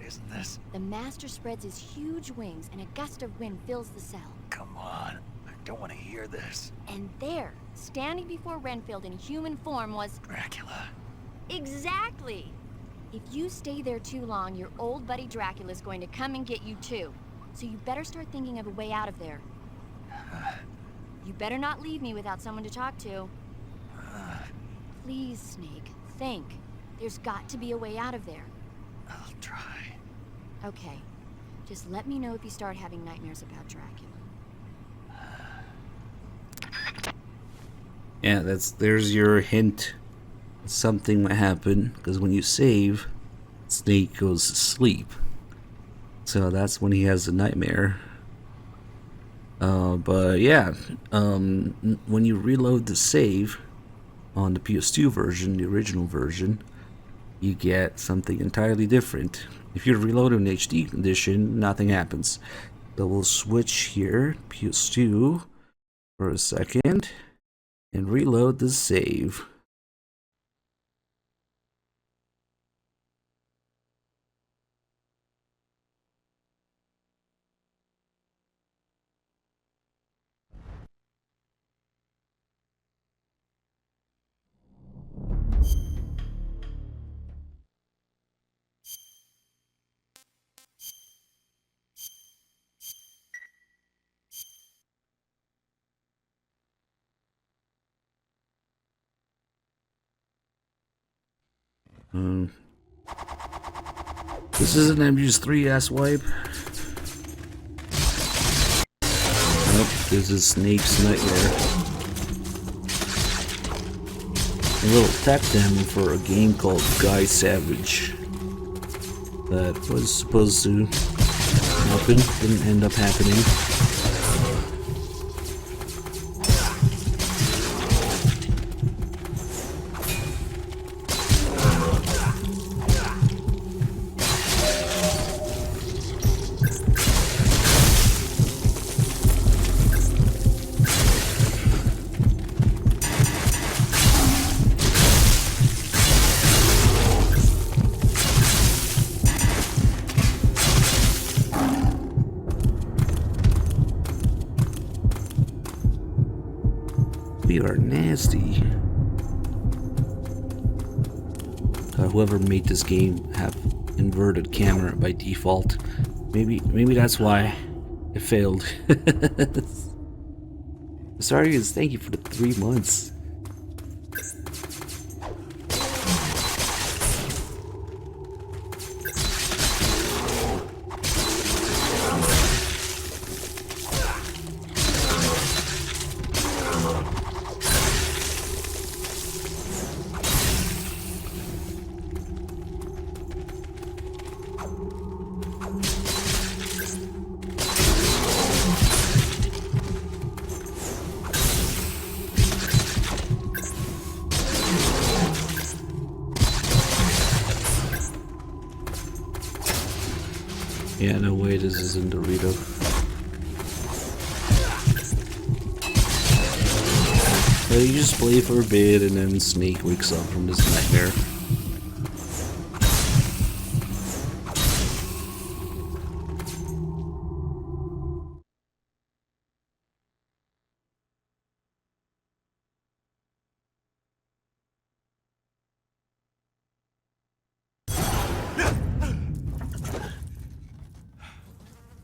isn't this? The master spreads his huge wings and a gust of wind fills the cell. Come on, I don't want to hear this. And there, standing before Renfield in human form was... Dracula. Exactly! If you stay there too long, your old buddy Dracula's going to come and get you too. So you better start thinking of a way out of there. You better not leave me without someone to talk to. Please, Snake, think. There's got to be a way out of there. I'll try. Okay. Just let me know if you start having nightmares about Dracula. Yeah, there's your hint. Something might happen, because when you save, Snake goes to sleep. So that's when he has a nightmare. But yeah, when you reload the save on the PS2 version, the original version, you get something entirely different. If you reload in HD edition, nothing happens. So we'll switch here, PS2, for a second, and reload the save. This is an MGS3 ass wipe. Nope, this is Snake's Nightmare. A little tech demo for a game called Guy Savage that was supposed to happen, didn't end up happening. We are nasty. Whoever made this game have inverted camera by default. Maybe that's why it failed. Sorry, thank you for the 3 months. Yeah, no way this isn't Dorito. So you just play for a bit and then Snake wakes up from this nightmare.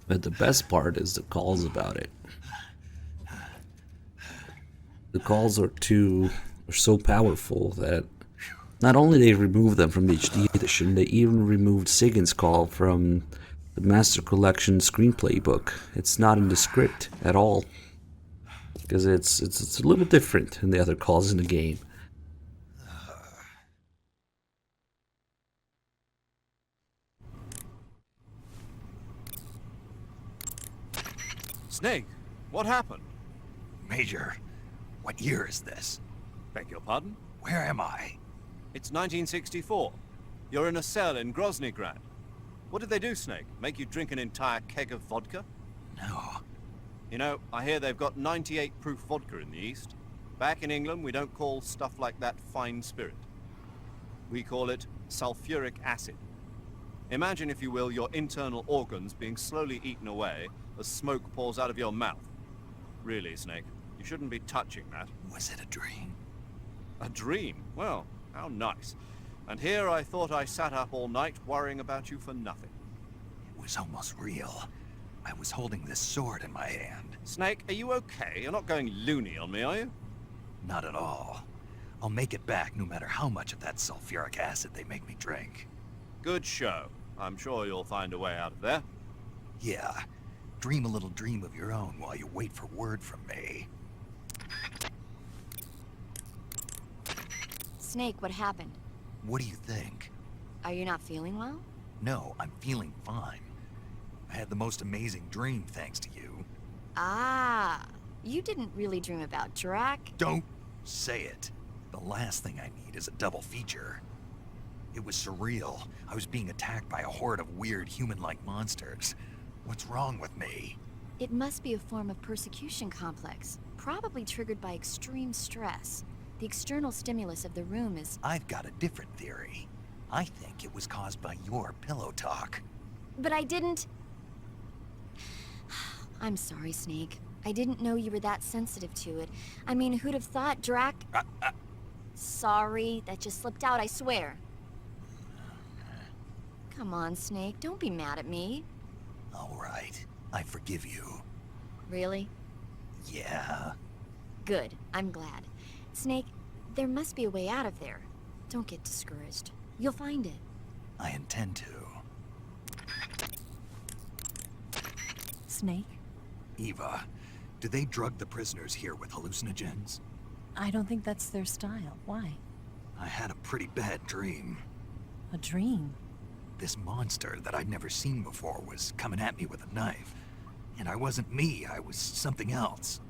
But the best part is the calls about it. The calls are so powerful that not only they removed them from the HD edition, they even removed Sagan's call from the Master Collection screenplay book. It's not in the script at all, because it's a little bit different than the other calls in the game. Snake, what happened? Major, what year is this? Beg your pardon? Where am I? It's 1964. You're in a cell in Groznygrad. What did they do, Snake? Make you drink an entire keg of vodka? No. You know, I hear they've got 98 proof vodka in the East. Back in England, we don't call stuff like that fine spirit. We call it sulfuric acid. Imagine, if you will, your internal organs being slowly eaten away as smoke pours out of your mouth. Really, Snake, you shouldn't be touching that. Was it a dream? A dream? Well, how nice. And here I thought I sat up all night worrying about you for nothing. It was almost real. I was holding this sword in my hand. Snake, are you okay? You're not going loony on me, are you? Not at all. I'll make it back no matter how much of that sulfuric acid they make me drink. Good show. I'm sure you'll find a way out of there. Yeah. Dream a little dream of your own while you wait for word from me. Snake, what happened? What do you think? Are you not feeling well? No, I'm feeling fine. I had the most amazing dream thanks to you. Ah, you didn't really dream about Drac. Don't say it. The last thing I need is a double feature. It was surreal. I was being attacked by a horde of weird human-like monsters. What's wrong with me? It must be a form of persecution complex, probably triggered by extreme stress. The external stimulus of the room is... I've got a different theory. I think it was caused by your pillow talk. But I didn't... I'm sorry, Snake. I didn't know you were that sensitive to it. I mean, who'd have thought Drac... Sorry, that just slipped out, I swear. Come on, Snake, don't be mad at me. All right, I forgive you. Really? Yeah. Good, I'm glad. Snake, there must be a way out of there. Don't get discouraged. You'll find it. I intend to. Snake? Eva, do they drug the prisoners here with hallucinogens? I don't think that's their style. Why? I had a pretty bad dream. A dream? This monster that I'd never seen before was coming at me with a knife. And I wasn't me, I was something else.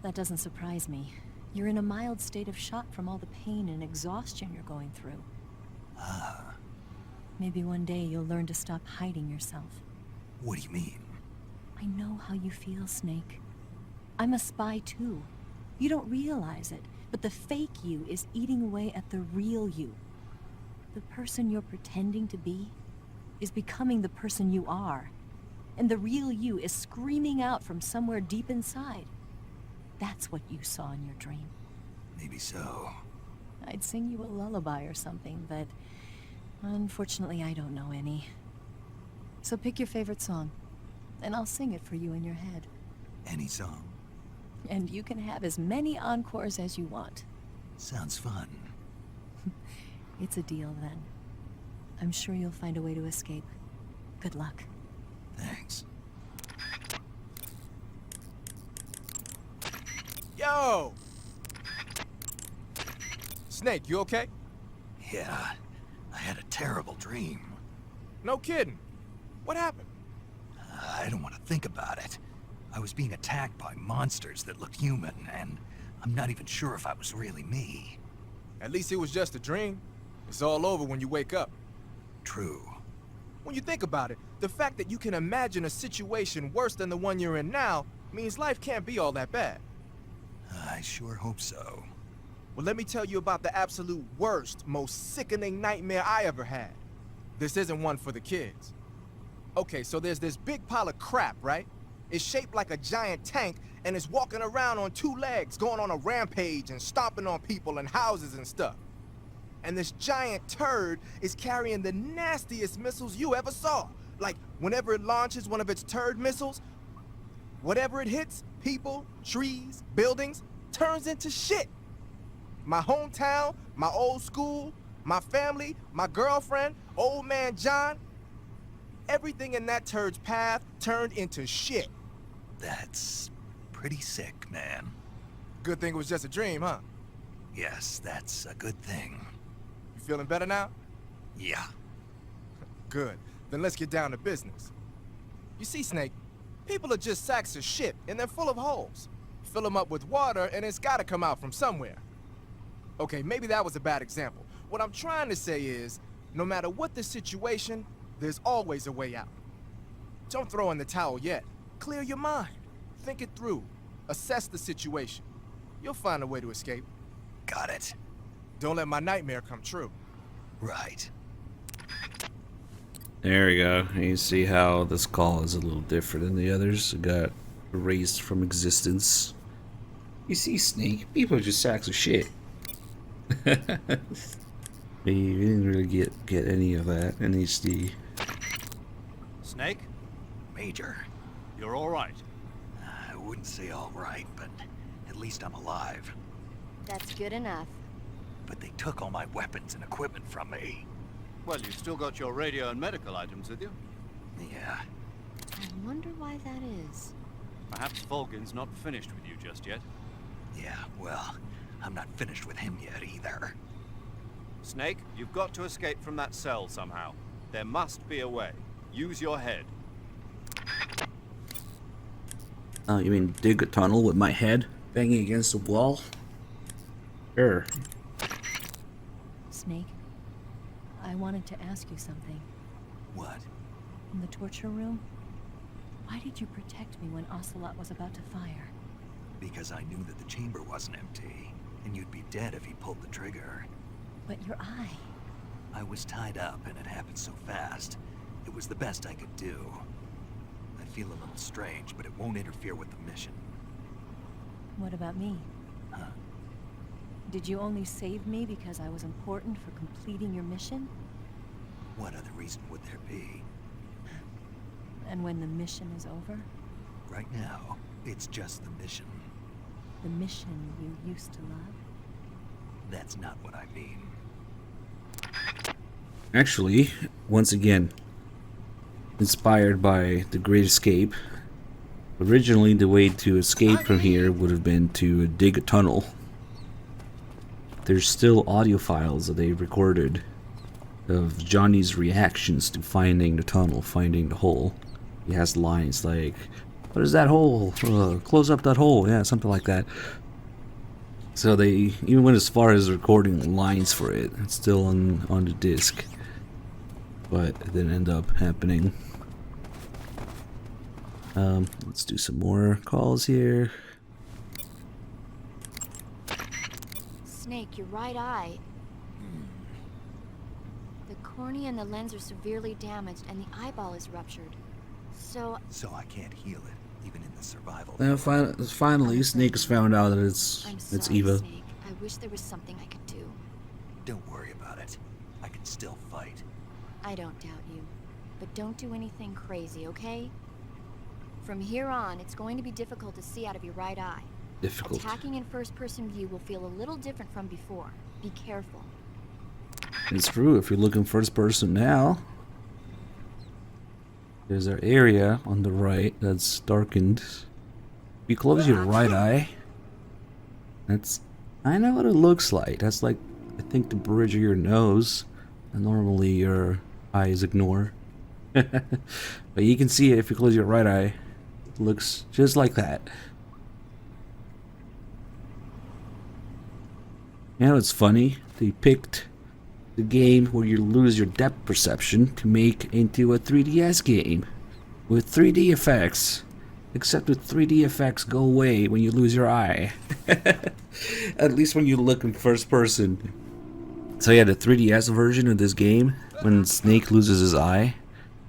That doesn't surprise me. You're in a mild state of shock from all the pain and exhaustion you're going through. Ah. Maybe one day you'll learn to stop hiding yourself. What do you mean? I know how you feel, Snake. I'm a spy too. You don't realize it, but the fake you is eating away at the real you. The person you're pretending to be is becoming the person you are. And the real you is screaming out from somewhere deep inside. That's what you saw in your dream. Maybe so. I'd sing you a lullaby or something, but unfortunately I don't know any. So pick your favorite song, and I'll sing it for you in your head. Any song. And you can have as many encores as you want. Sounds fun. It's a deal then. I'm sure you'll find a way to escape. Good luck. Thanks. Yo! Snake, you okay? Yeah, I had a terrible dream. No kidding. What happened? I don't want to think about it. I was being attacked by monsters that looked human, and I'm not even sure if I was really me. At least it was just a dream. It's all over when you wake up. True. When you think about it, The fact that you can imagine a situation worse than the one you're in now means life can't be all that bad. I sure hope so. Well, let me tell you about the absolute worst, most sickening nightmare I ever had. This isn't one for the kids. Okay, so there's this big pile of crap, right? It's shaped like a giant tank, and it's walking around on 2 legs, going on a rampage and stomping on people and houses and stuff. And this giant turd is carrying the nastiest missiles you ever saw. Like, whenever it launches one of its turd missiles, whatever it hits, people, trees, buildings, turns into shit. My hometown, my old school, my family, my girlfriend, old man John, everything in that turd's path turned into shit. That's pretty sick, man. Good thing it was just a dream, huh? Yes, that's a good thing. You feeling better now? Yeah. Good. Then let's get down to business. You see, Snake, people are just sacks of shit, and they're full of holes. Fill them up with water, and it's gotta come out from somewhere. Okay, maybe that was a bad example. What I'm trying to say is, no matter what the situation, there's always a way out. Don't throw in the towel yet. Clear your mind. Think it through. Assess the situation. You'll find a way to escape. Got it. Don't let my nightmare come true. Right. There we go. You see how this call is a little different than the others. It got erased from existence. You see, Snake, people are just sacks of shit. You didn't really get any of that in HD. Snake? Major. You're all right. I wouldn't say all right, but at least I'm alive. That's good enough. But they took all my weapons and equipment from me. Well, you've still got your radio and medical items with you. Yeah. I wonder why that is. Perhaps Volgin's not finished with you just yet. Yeah, well, I'm not finished with him yet either. Snake, you've got to escape from that cell somehow. There must be a way. Use your head. Oh, you mean dig a tunnel with my head banging against the wall? Sure. Snake, I wanted to ask you something. What? In the torture room, why did you protect me when Ocelot was about to fire? Because I knew that the chamber wasn't empty, and you'd be dead if he pulled the trigger. But your eye... I was tied up, and it happened so fast. It was the best I could do. I feel a little strange, but it won't interfere with the mission. What about me? Huh? Did you only save me because I was important for completing your mission? What other reason would there be? And when the mission is over? Right now, it's just the mission. The mission you used to love? That's not what I mean. Actually, once again, inspired by The Great Escape. Originally, the way to escape from here would have been to dig a tunnel. There's still audio files that they recorded of Johnny's reactions to finding the tunnel, finding the hole. He has lines like, "What is that hole? Close up that hole." Yeah, something like that. So they even went as far as recording lines for it. It's still on the disc, but it didn't end up happening. Let's do some more calls here. Snake, your right eye. The cornea and the lens are severely damaged, and the eyeball is ruptured. So I can't heal it, even in the survival. Now, finally, Snake has found out that it's sorry, Eva. Snake. I wish there was something I could do. Don't worry about it. I can still fight. I don't doubt you. But don't do anything crazy, okay? From here on, it's going to be difficult to see out of your right eye. Difficult. Attacking in first-person view will feel a little different from before. Be careful. It's true, if you're looking first person now, there's an area on the right that's darkened. If you close your right eye, that's... I know what it looks like. That's like, I think, the bridge of your nose. And normally your eyes ignore. But you can see it if you close your right eye. It looks just like that. You know, it's funny. They picked the game where you lose your depth perception to make into a 3DS game with 3D effects. Except with 3D effects go away when you lose your eye. At least when you look in first person. So yeah, the 3DS version of this game, when Snake loses his eye,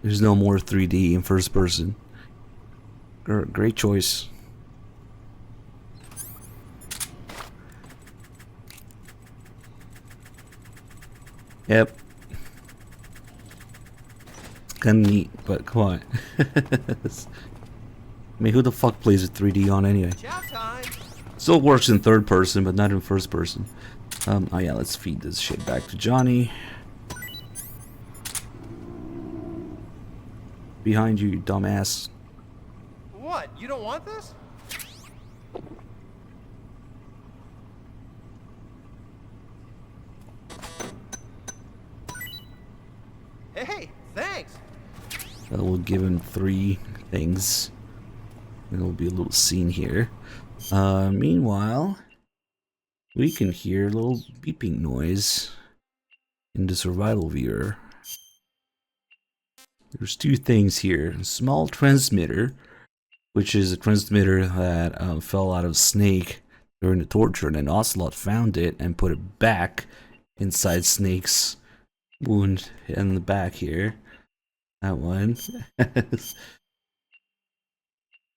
there's no more 3D in first person. Great choice. Yep. Kinda neat, but come on. I mean, who the fuck plays with 3D on anyway? Still works in third person, but not in first person. Oh yeah, let's feed this shit back to Johnny. Behind you, you dumbass. What? You don't want this? Hey, thanks. We'll give him 3 things. And there'll be a little scene here. Meanwhile, we can hear a little beeping noise in the survival viewer. There's 2 things here. A small transmitter, which is a transmitter that fell out of Snake during the torture, and then Ocelot found it and put it back inside Snake's wound in the back here. That one.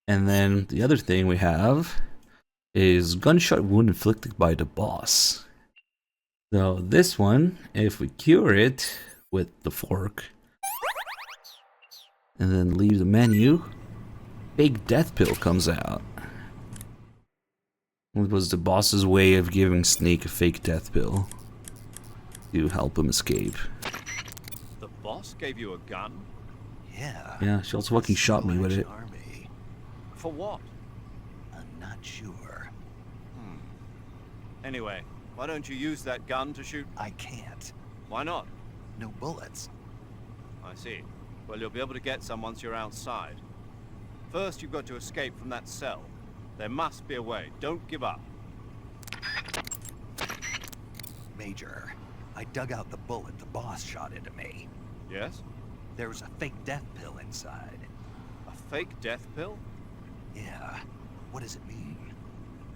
And then the other thing we have is gunshot wound inflicted by the boss. So this one, if we cure it with the fork and then leave the menu, fake death pill comes out. It was the boss's way of giving Snake a fake death pill to help him escape. The boss gave you a gun? Yeah. Yeah, she also fucking shot me with it. For what? I'm not sure. Anyway, why don't you use that gun to shoot? I can't. Why not? No bullets. I see. Well, you'll be able to get some once you're outside. First, you've got to escape from that cell. There must be a way. Don't give up. Major, I dug out the bullet the boss shot into me. Yes? There was a fake death pill inside. A fake death pill? Yeah. What does it mean?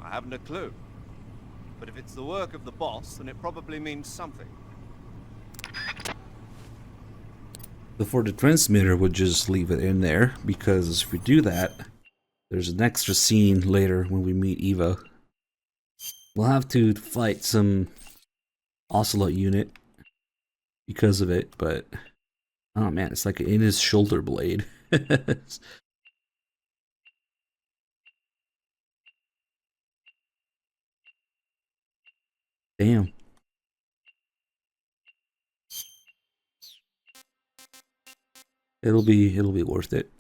I haven't a clue. But if it's the work of the boss, then it probably means something. Before the transmitter would just leave it in there, because if we do that, there's an extra scene later when we meet Eva. We'll have to fight some Ocelot unit because of it, but oh man, it's like in his shoulder blade. Damn. It'll be worth it.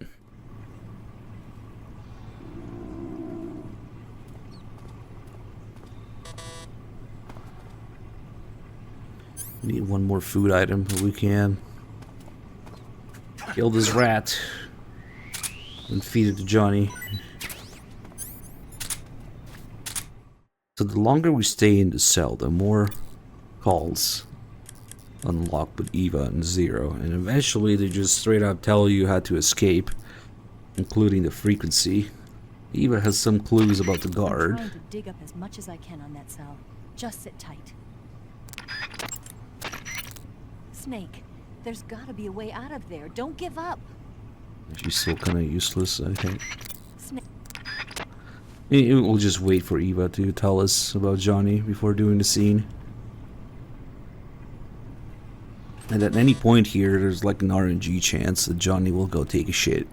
We need one more food item if we can. Kill this rat and feed it to Johnny. So the longer we stay in the cell, the more calls unlock with Eva and Zero, and eventually they just straight up tell you how to escape, including the frequency. Eva has some clues about the guard. I'm trying to dig up as much as I can on that cell. Just sit tight. Snake, there's gotta be a way out of there. Don't give up. She's still kind of useless, I think. Snake. We'll just wait for Eva to tell us about Johnny before doing the scene. And at any point here, there's like an RNG chance that Johnny will go take a shit.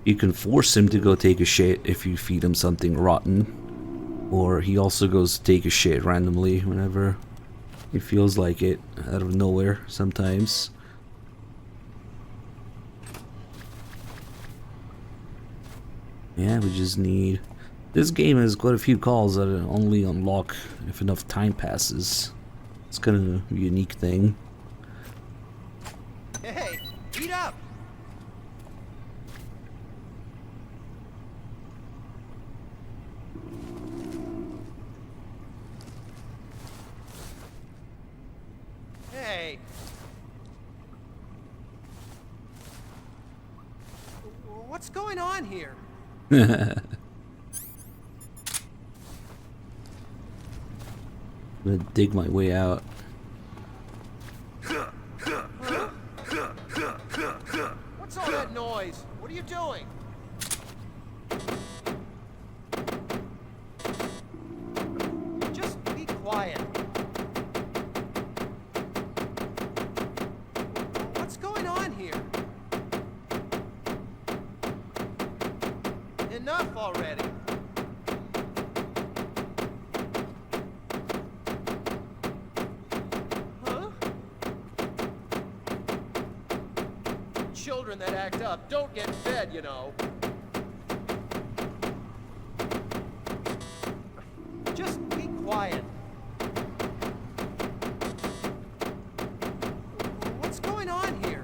You can force him to go take a shit if you feed him something rotten. Or he also goes to take a shit randomly whenever he feels like it, out of nowhere sometimes. Yeah, we just need... This game has quite a few calls that only unlock if enough time passes. It's kind of a unique thing. Hey, eat up! What's going on here? I'm gonna dig my way out. What's all that noise? What are you doing? Just be quiet. What's going on here? Enough already. Huh? Children that act up don't get fed, you know. Just be quiet. What's going on here?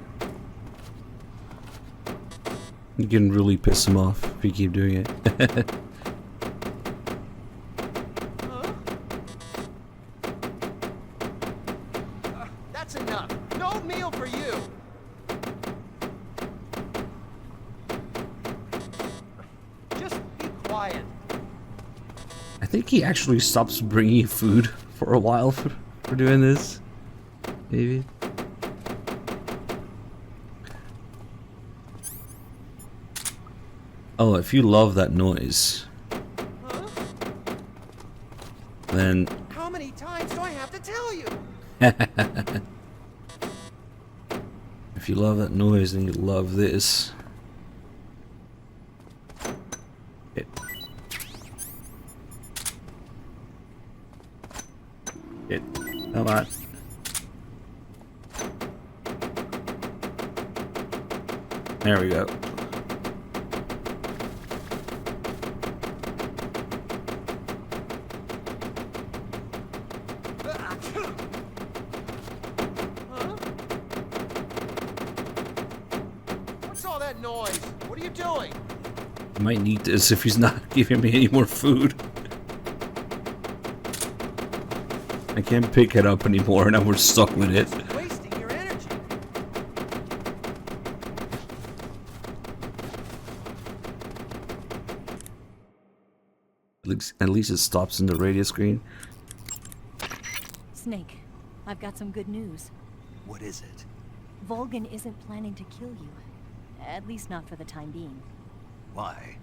You can really piss him off if you keep doing it. That's enough. No meal for you. Just be quiet. I think he actually stops bringing you food for a while for doing this. Maybe. Oh, if you love that noise, then How many times do I have to tell you? if you love that noise, then you love this. It. Come on. There we go. What's all that noise? What are you doing? I might need this if he's not giving me any more food. I can't pick it up anymore, now we're stuck with it. Wasting your energy. At least it stops in the radio screen. Snake, I've got some good news. What is it? Volgin isn't planning to kill you. At least not for the time being. Why?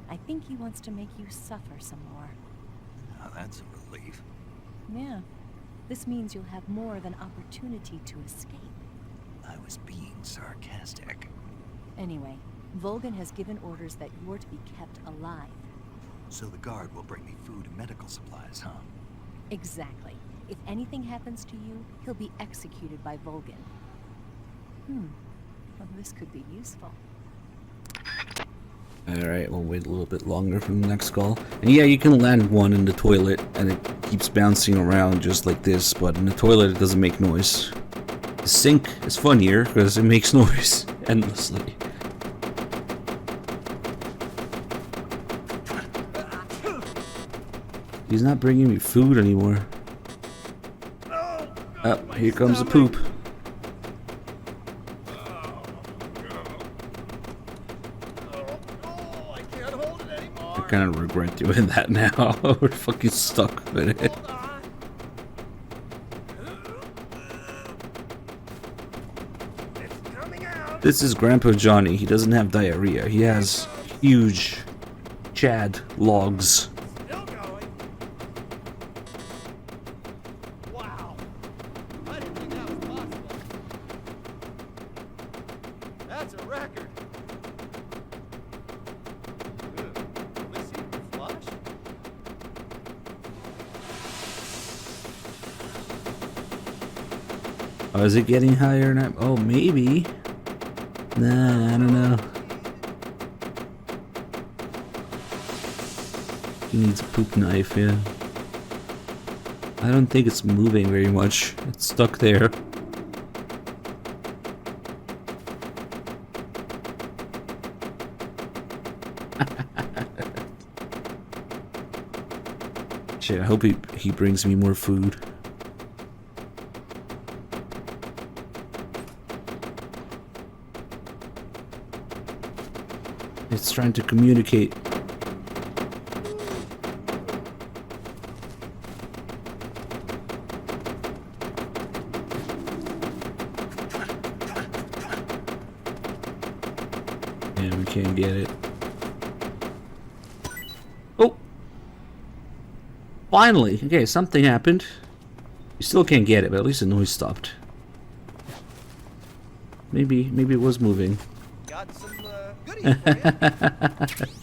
I think he wants to make you suffer some more. Now that's a relief. Yeah. This means you'll have more of an opportunity to escape. I was being sarcastic. Anyway, Volgin has given orders that you're to be kept alive. So the guard will bring me food and medical supplies, huh? Exactly. If anything happens to you, he'll be executed by Volgin. Well, this could be useful. Alright, we'll wait a little bit longer for the next call. And yeah, you can land one in the toilet and it keeps bouncing around just like this, but in the toilet it doesn't make noise. The sink is funnier because it makes noise endlessly. He's not bringing me food anymore. Oh, here comes the poop. I kind of regret doing that now. We're fucking stuck with it. This is Grandpa Johnny. He doesn't have diarrhea. He has huge Chad logs. Wow. I didn't think that was possible. That's a record. Will this even flush? Oh, is it getting higher now? Oh, maybe. Nah, I don't know. He needs a poop knife, yeah. I don't think it's moving very much. It's stuck there. Shit, I hope he brings me more food. It's trying to communicate. And we can't get it. Oh! Finally! Okay, something happened. We still can't get it, but at least the noise stopped. Maybe it was moving. Got some goodies for you.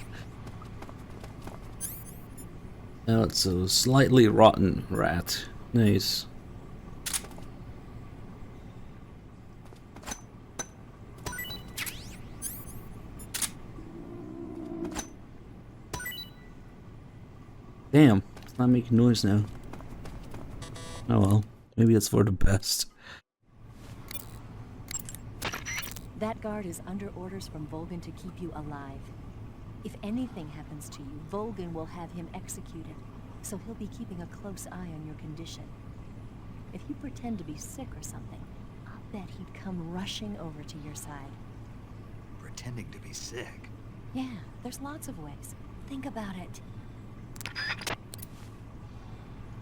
Now it's a slightly rotten rat. Nice. Damn, it's not making noise now. Oh well, maybe it's for the best. That guard is under orders from Volgan to keep you alive. If anything happens to you, Volgan will have him executed, so he'll be keeping a close eye on your condition. If you pretend to be sick or something, I'll bet he'd come rushing over to your side. Pretending to be sick? Yeah, there's lots of ways. Think about it.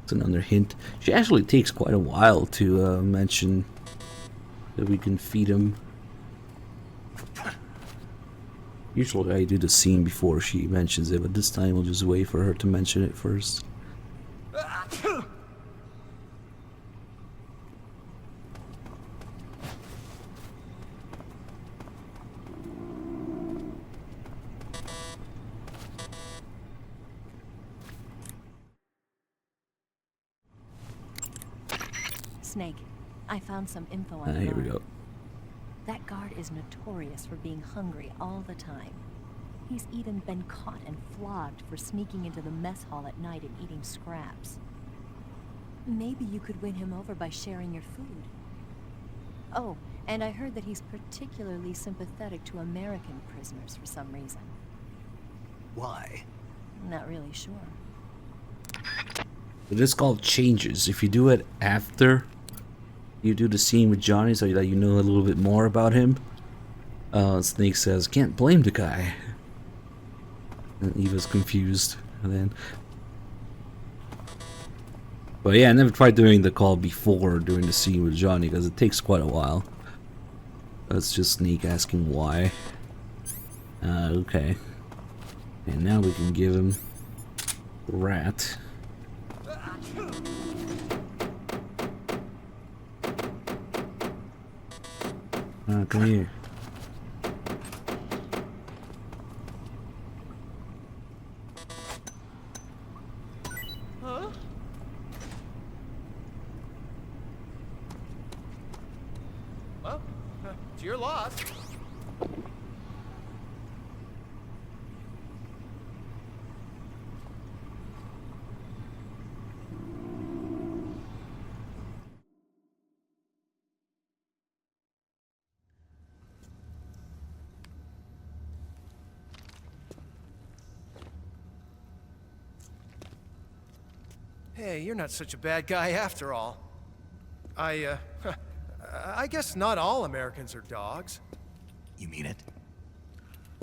It's another hint. She actually takes quite a while to mention that we can feed him. Usually I do the scene before she mentions it, but this time we'll just wait for her to mention it first. Snake, I found some info on Here we go. That guard is notorious for being hungry all the time. He's even been caught and flogged for sneaking into the mess hall at night and eating scraps. Maybe you could win him over by sharing your food. Oh, and I heard that he's particularly sympathetic to American prisoners for some reason. Why? Not really sure. It is called changes. If you do it after you do the scene with Johnny, so that you know a little bit more about him, Snake says, "Can't blame the guy." And Eva's confused, and then. But yeah, I never tried doing the call before doing the scene with Johnny because it takes quite a while. That's just Snake asking why. Okay. And now we can give him the rat. Come here. Huh? Well, it's your loss. Hey, you're not such a bad guy after all. I guess not all Americans are dogs. You mean it?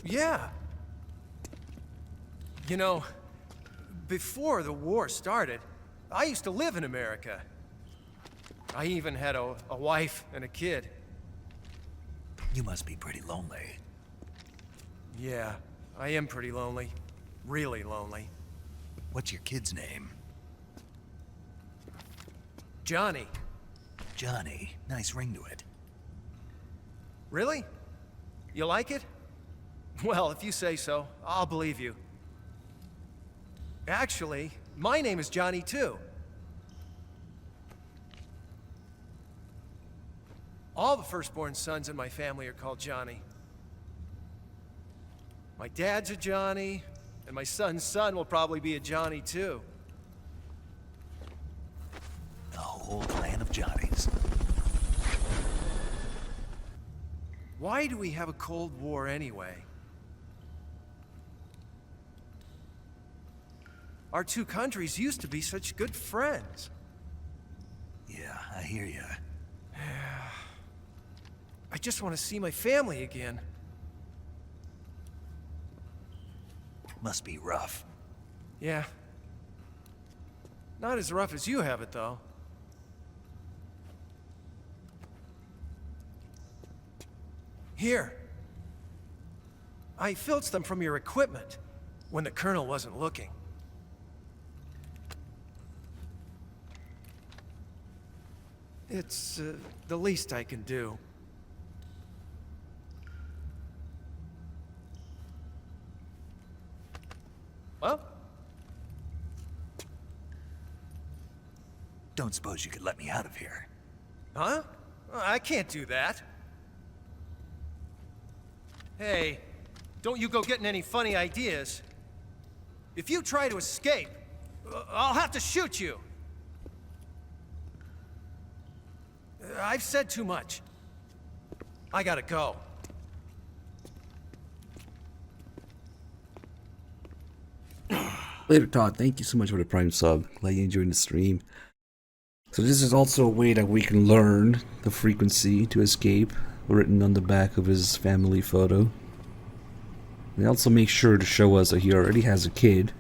Yeah. You know, before the war started, I used to live in America. I even had a wife and a kid. You must be pretty lonely. Yeah, I am pretty lonely. Really lonely. What's your kid's name? Johnny. Johnny. Nice ring to it. Really? You like it? Well, if you say so, I'll believe you. Actually, my name is Johnny too. All the firstborn sons in my family are called Johnny. My dad's a Johnny, and my son's son will probably be a Johnny too. A whole clan of Johnnies. Why do we have a Cold War anyway? Our two countries used to be such good friends. Yeah, I hear you. I just want to see my family again. Must be rough. Yeah. Not as rough as you have it, though. Here. I filched them from your equipment when the Colonel wasn't looking. It's the least I can do. Well? Don't suppose you could let me out of here? Huh? I can't do that. Hey, don't you go getting any funny ideas. If you try to escape, I'll have to shoot you. I've said too much. I gotta go. Later, Todd. Thank you so much for the Prime sub. Glad you enjoyed the stream. So this is also a way that we can learn the frequency to escape, written on the back of his family photo. They also make sure to show us that he already has a kid.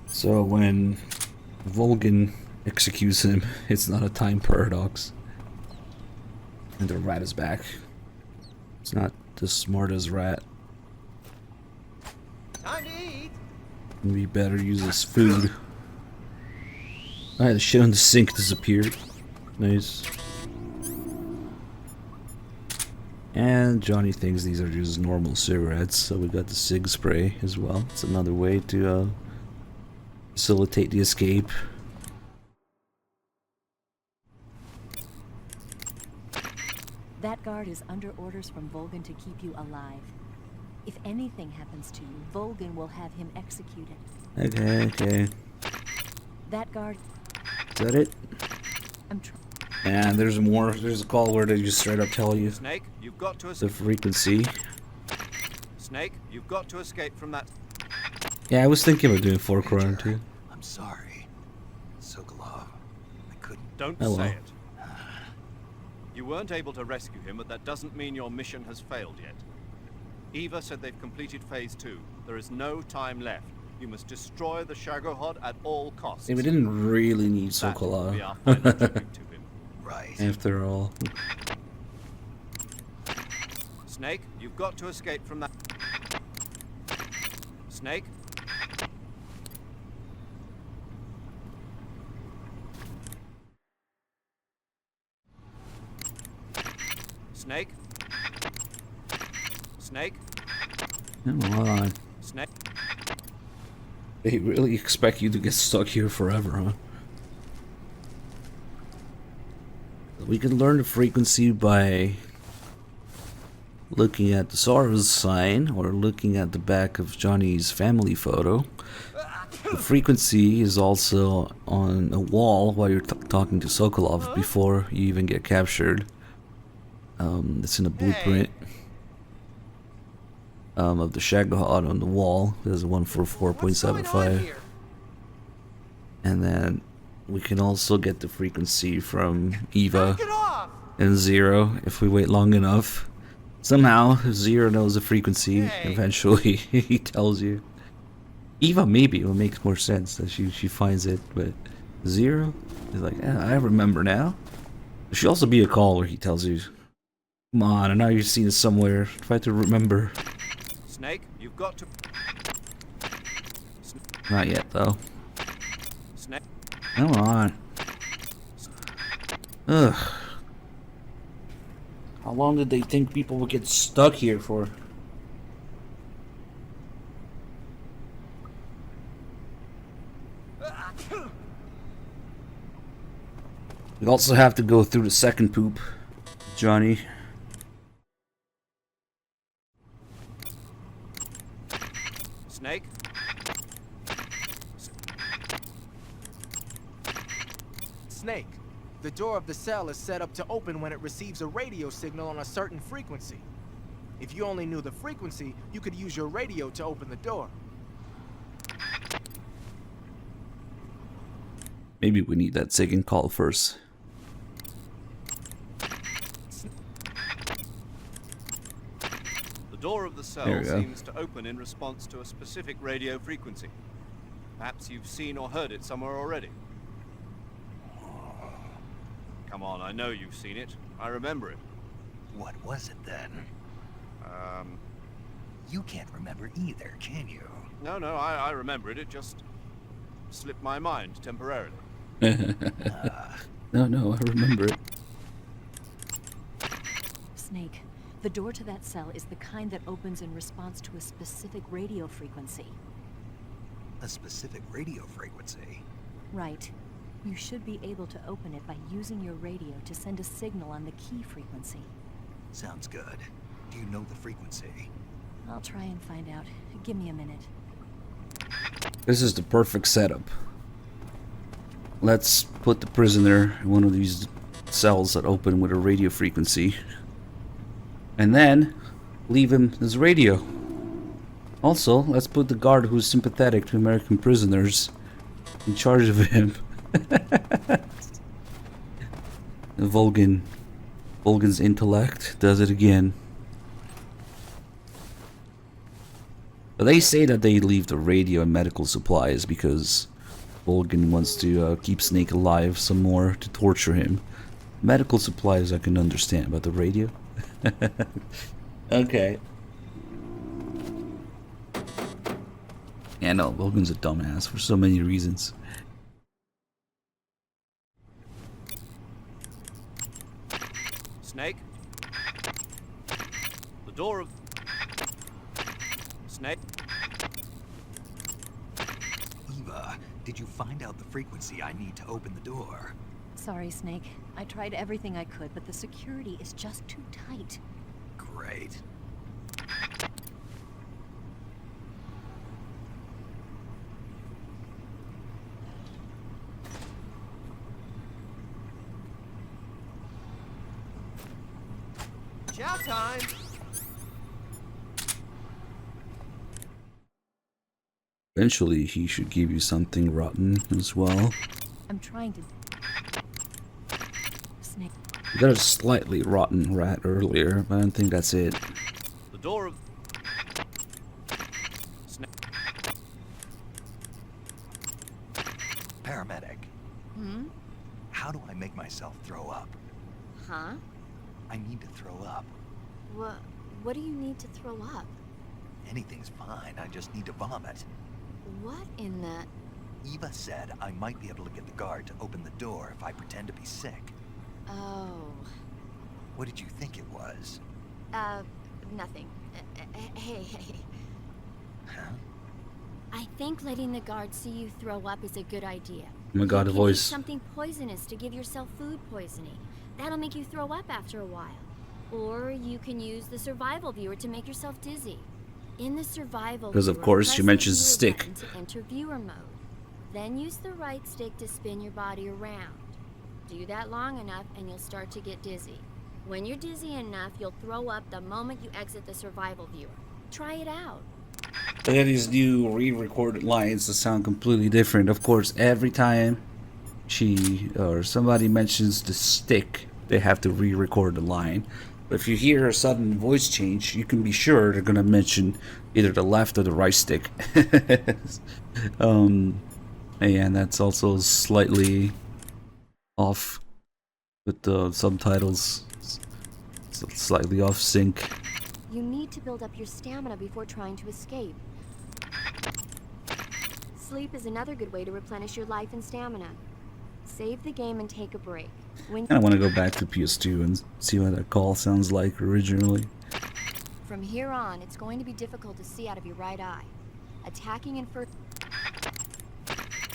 So when Volgin executes him, it's not a time paradox. And the rat is back. It's not the smartest rat. Time to eat. We better use this food. Alright, the shit on the sink disappeared. Nice. And Johnny thinks these are just normal cigarettes, so we got the cig spray as well. It's another way to facilitate the escape. That guard is under orders from Volgin to keep you alive. If anything happens to you, Volgin will have him executed. Okay. That guard... Is that it? And there's more. There's a call where they just straight up tell you Snake, you've got to the escape. frequency. Snake, you've got to escape from that. Yeah, I was thinking of doing Foreground too. I'm sorry. Sokolov. I couldn't. Don't Oh, say well. it. You weren't able to rescue him, but that doesn't mean your mission has failed yet. Eva said they've completed phase 2. There is no time left. You must destroy the Shagohod at all costs. Yeah, we didn't really need That will be our Sokolov. final tribute to him. Right. After all. Snake, you've got to escape from that. Snake? Snake? Snake? Come on. Snake? They really expect you to get stuck here forever, huh? We can learn the frequency by looking at the Soros sign or looking at the back of Johnny's family photo. The frequency is also on a wall while you're talking to Sokolov before you even get captured. It's in a blueprint of the Shagohod on the wall. There's a 144.75. And then we can also get the frequency from Eva and Zero if we wait long enough. Somehow, Zero knows the frequency. Eventually, he tells you. Eva maybe will make more sense that she finds it, but Zero is like, yeah, I remember now. There should also be a call where he tells you, come on, I know you've seen it somewhere. Try to remember. Snake, you've got to... Not yet, though. Snake? Come on. Ugh. How long did they think people would get stuck here for? We also have to go through the second poop, Johnny. Snake? Snake, the door of the cell is set up to open when it receives a radio signal on a certain frequency. If you only knew the frequency, you could use your radio to open the door. Maybe we need that second call first. The door of the cell There we go. seems to open in response to a specific radio frequency. Perhaps you've seen or heard it somewhere already. Come on, I know you've seen it. I remember it. What was it then? You can't remember either, can you? No, I remember it. It just slipped my mind temporarily. No, I remember it. Snake, the door to that cell is the kind that opens in response to a specific radio frequency. A specific radio frequency? Right. You should be able to open it by using your radio to send a signal on the key frequency. Sounds good. Do you know the frequency? I'll try and find out. Give me a minute. This is the perfect setup. Let's put the prisoner in one of these cells that open with a radio frequency. And then leave him his radio. Also, let's put the guard who's sympathetic to American prisoners in charge of him. Volgin's intellect does it again. But they say that they leave the radio and medical supplies because Volgin wants to keep Snake alive some more to torture him. Medical supplies I can understand, but the radio? Okay. Yeah, no, Volgin's a dumbass for so many reasons. Snake? The door of... Snake? Eva, did you find out the frequency I need to open the door? Sorry, Snake. I tried everything I could, but the security is just too tight. Great. Chow time! Eventually, he should give you something rotten as well. I'm trying to... Snake. You got a slightly rotten rat earlier, but I don't think that's it. The door of... Snake. Paramedic, Hmm? how do I make myself throw up? Huh? I need to throw up. What do you need to throw up? Anything's fine, I just need to vomit. What in the... Eva said I might be able to get the guard to open the door if I pretend to be sick. Oh. What did you think it was? Nothing. Hey. Huh? I think letting the guards see you throw up is a good idea. Oh my god, the You can eat voice. something poisonous to give yourself food poisoning. That'll make you throw up after a while. Or you can use the survival viewer to make yourself dizzy. In the survival Because of viewer, course press she the mentions viewer the stick. button to enter viewer mode. Then use the right stick to spin your body around. Do that long enough and you'll start to get dizzy. When you're dizzy enough, you'll throw up the moment you exit the survival viewer. Try it out. Look at these new re-recorded lines that sound completely different. Of course, every time she or somebody mentions the stick, they have to re-record the line. But if you hear a sudden voice change, you can be sure they're gonna mention either the left or the right stick. And that's also slightly off with the subtitles, slightly off sync. You need to build up your stamina before trying to escape. Sleep is another good way to replenish your life and stamina. Save the game and take a break. When I want to go back to PS2 and see what that call sounds like originally. From here on, it's going to be difficult to see out of your right eye. Attacking in first...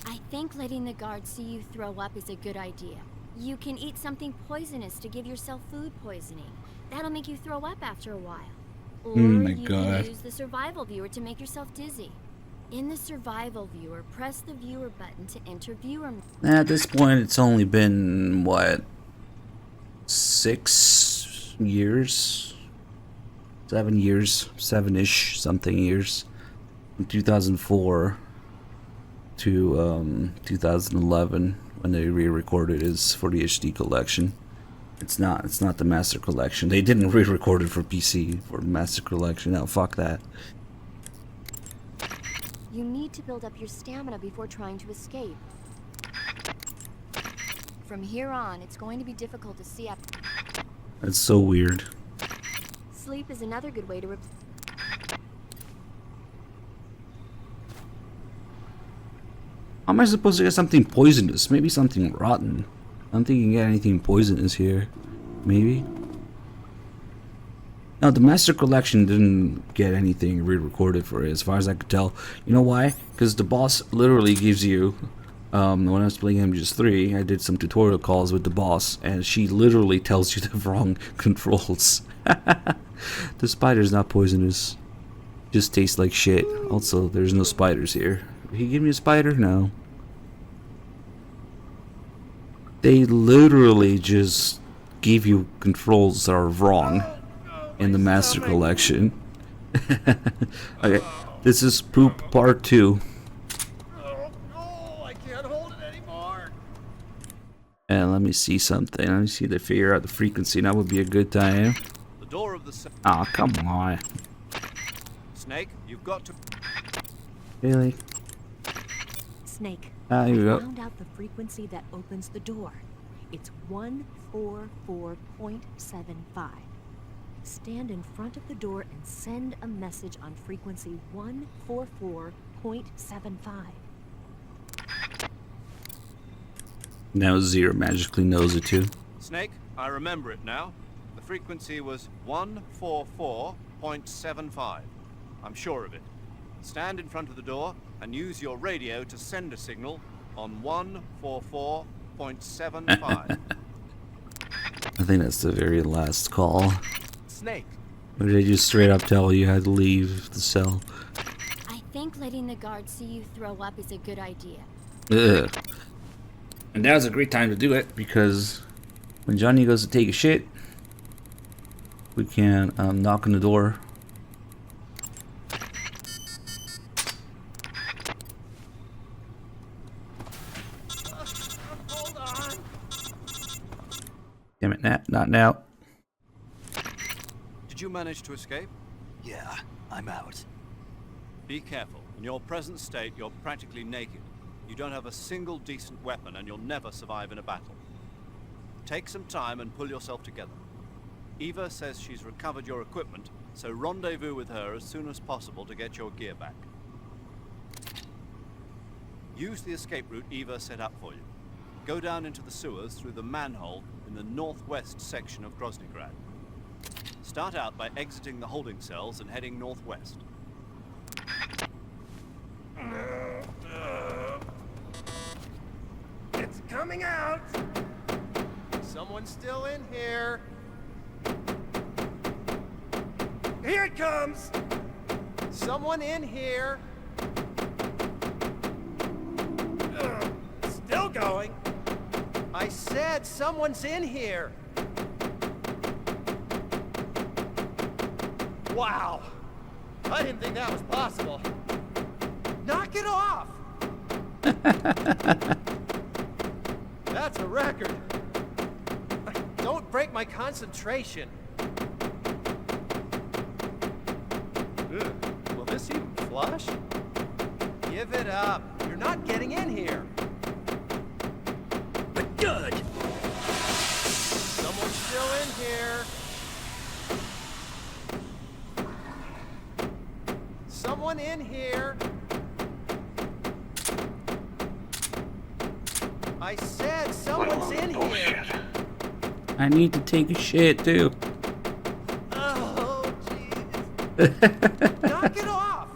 I think letting the guards see you throw up is a good idea. You can eat something poisonous to give yourself food poisoning. That'll make you throw up after a while. Or my you God. can use the survival viewer to make yourself dizzy. In the survival viewer, press the viewer button to enter viewer mode. At this point, it's only been, what, 6 years? 7 years? 7-ish something years. From 2004 to 2011 when they re-recorded it for the HD collection. It's not. It's not the Master Collection. They didn't re-record it for PC for Master Collection. No, fuck that. You need to build up your stamina before trying to escape. From here on, it's going to be difficult to see up. That's so weird. Sleep is another good way to How am I supposed to get something poisonous? Maybe something rotten. I don't think you can get anything poisonous here. Maybe? No, the Master Collection didn't get anything re-recorded for it, as far as I could tell. You know why? Because the boss literally gives you... when I was playing MGS3, I did some tutorial calls with the boss, and she literally tells you the wrong controls. The spider's not poisonous. Just tastes like shit. Also, there's no spiders here. Did he give me a spider? No. They literally just give you controls that are wrong in the Master Collection. Okay, this is Poop Part 2. I can't hold it anymore. And let me see something. Let me see if they figure out the frequency. That would be a good time. The door of the Ah, come on. Snake, you've got to... Really? Snake, Ah, here we I go. found out the frequency that opens the door. It's 144.75. Stand in front of the door and send a message on frequency 144.75. Now Zero magically knows it too. Snake, I remember it now. The frequency was 144.75. I'm sure of it. Stand in front of the door and use your radio to send a signal on 144.75. I think that's the very last call. Snake. Or did they just straight up tell you had to leave the cell? I think letting the guards see you throw up is a good idea. Ugh. And now's a great time to do it, because when Johnny goes to take a shit, we can knock on the door. Hold on. Damn it, not now. Did you manage to escape? Yeah, I'm out. Be careful. In your present state, you're practically naked. You don't have a single decent weapon, and you'll never survive in a battle. Take some time and pull yourself together. Eva says she's recovered your equipment, so rendezvous with her as soon as possible to get your gear back. Use the escape route Eva set up for you. Go down into the sewers through the manhole in the northwest section of Groznygrad. Start out by exiting the holding cells and heading northwest. It's coming out. Someone's still in here. Here it comes. Someone in here. Still going. I said someone's in here. Wow. I didn't think that was possible. Knock it off. That's a record. Don't break my concentration. Ugh. Will this even flush? Give it up. You're not getting in here. But good. Someone's still in here. Someone in here. I said someone's in here. I need to take a shit too. Oh, jeez. Knock it off.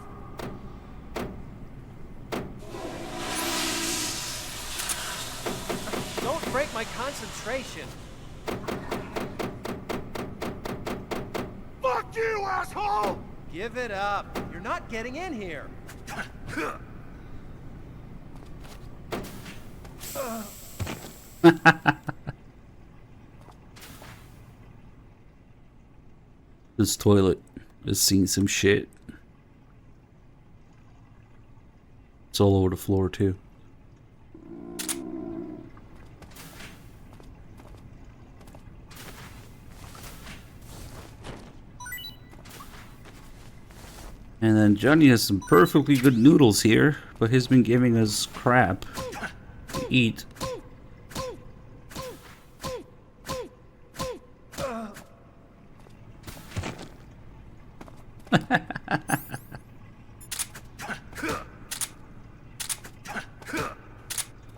Don't break my concentration. Fuck you, asshole! Give it up. You're not getting in here. This toilet has seen some shit. It's all over the floor too. And then Johnny has some perfectly good noodles here, but he's been giving us crap to eat.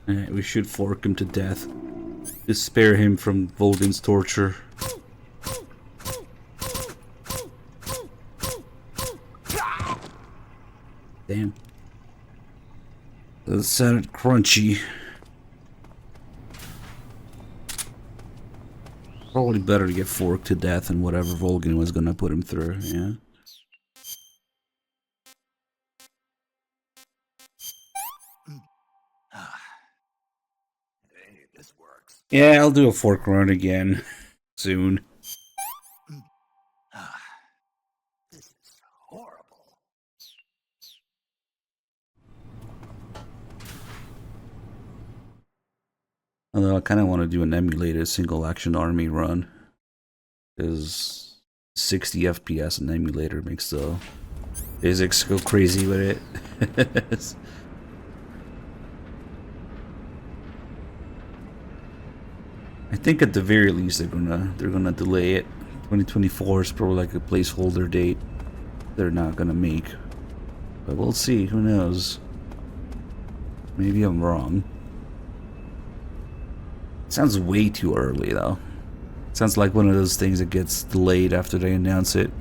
Alright, we should fork him to death to spare him from Volgan's torture. Damn. That sounded crunchy. Probably better to get forked to death than whatever Volgan was gonna put him through, yeah. Hey, this works. Yeah, I'll do a fork run again soon. This is horrible. Although I kind of want to do an emulated single action army run, because 60 FPS in emulator makes the physics go crazy with it. I think at the very least they're gonna delay it. 2024 is probably like a placeholder date they're not gonna make, but we'll see. Who knows? Maybe I'm wrong. Sounds way too early though. Sounds like one of those things that gets delayed after they announce it.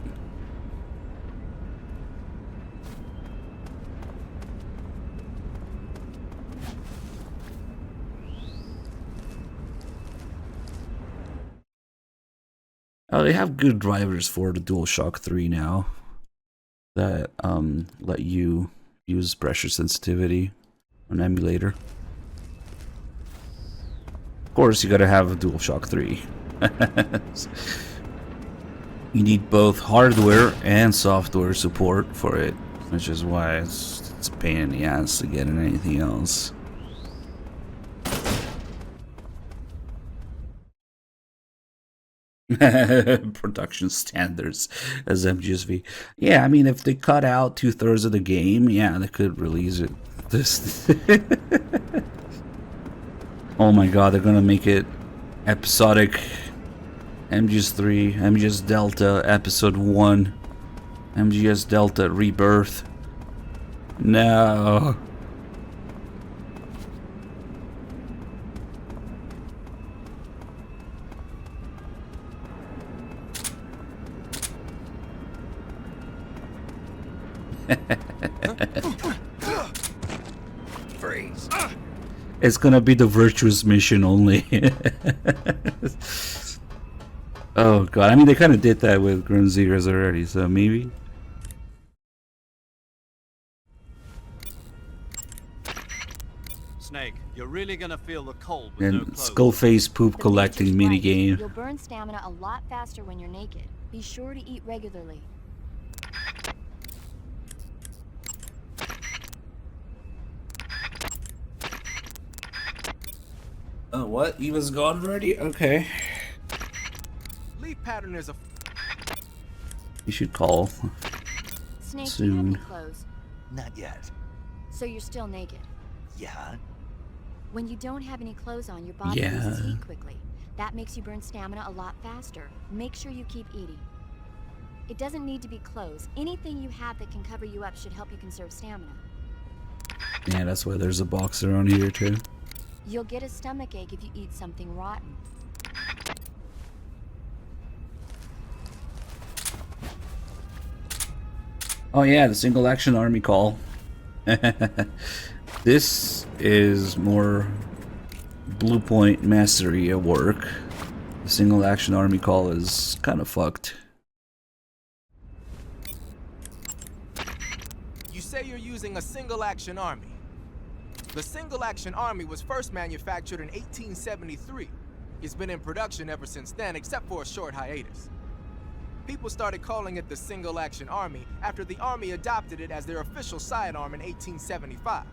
Oh, they have good drivers for the DualShock 3 now that let you use pressure sensitivity on emulator. Of course, you gotta have a DualShock 3. You need both hardware and software support for it, which is why it's a pain in the ass to get in anything else. Production standards as MGSV. Yeah, I mean, if they cut out 2/3 of the game, yeah, they could release it. This. Oh my god, they're gonna make it episodic. MGS3, MGS Delta, Episode 1, MGS Delta Rebirth. No. Freeze. It's gonna be the virtuous mission only. Oh god, I mean they kind of did that with Grim Zeros already, so maybe. Snake, you're really gonna feel the cold with no And clothes. Skullface poop The collecting Major's right. minigame. You'll burn stamina a lot faster when you're naked. Be sure to eat regularly. Oh, what? He was gone already? Okay. Leaf pattern is a. You should call Snake, do you have any soon. clothes? Not yet. So you're still naked. Yeah? When you don't have any clothes on, your body Yeah. loses heat quickly. That makes you burn stamina a lot faster. Make sure you keep eating. It doesn't need to be clothes. Anything you have that can cover you up should help you conserve stamina. Yeah, that's why there's a box around here too. You'll get a stomachache if you eat something rotten. Oh yeah, the single action army call. This is more Blue Point mastery at work. The single action army call is kind of fucked. You say you're using a single action army. The single action army was first manufactured in 1873. It's been in production ever since then, except for a short hiatus. People started calling it the single action army after the army adopted it as their official sidearm in 1875.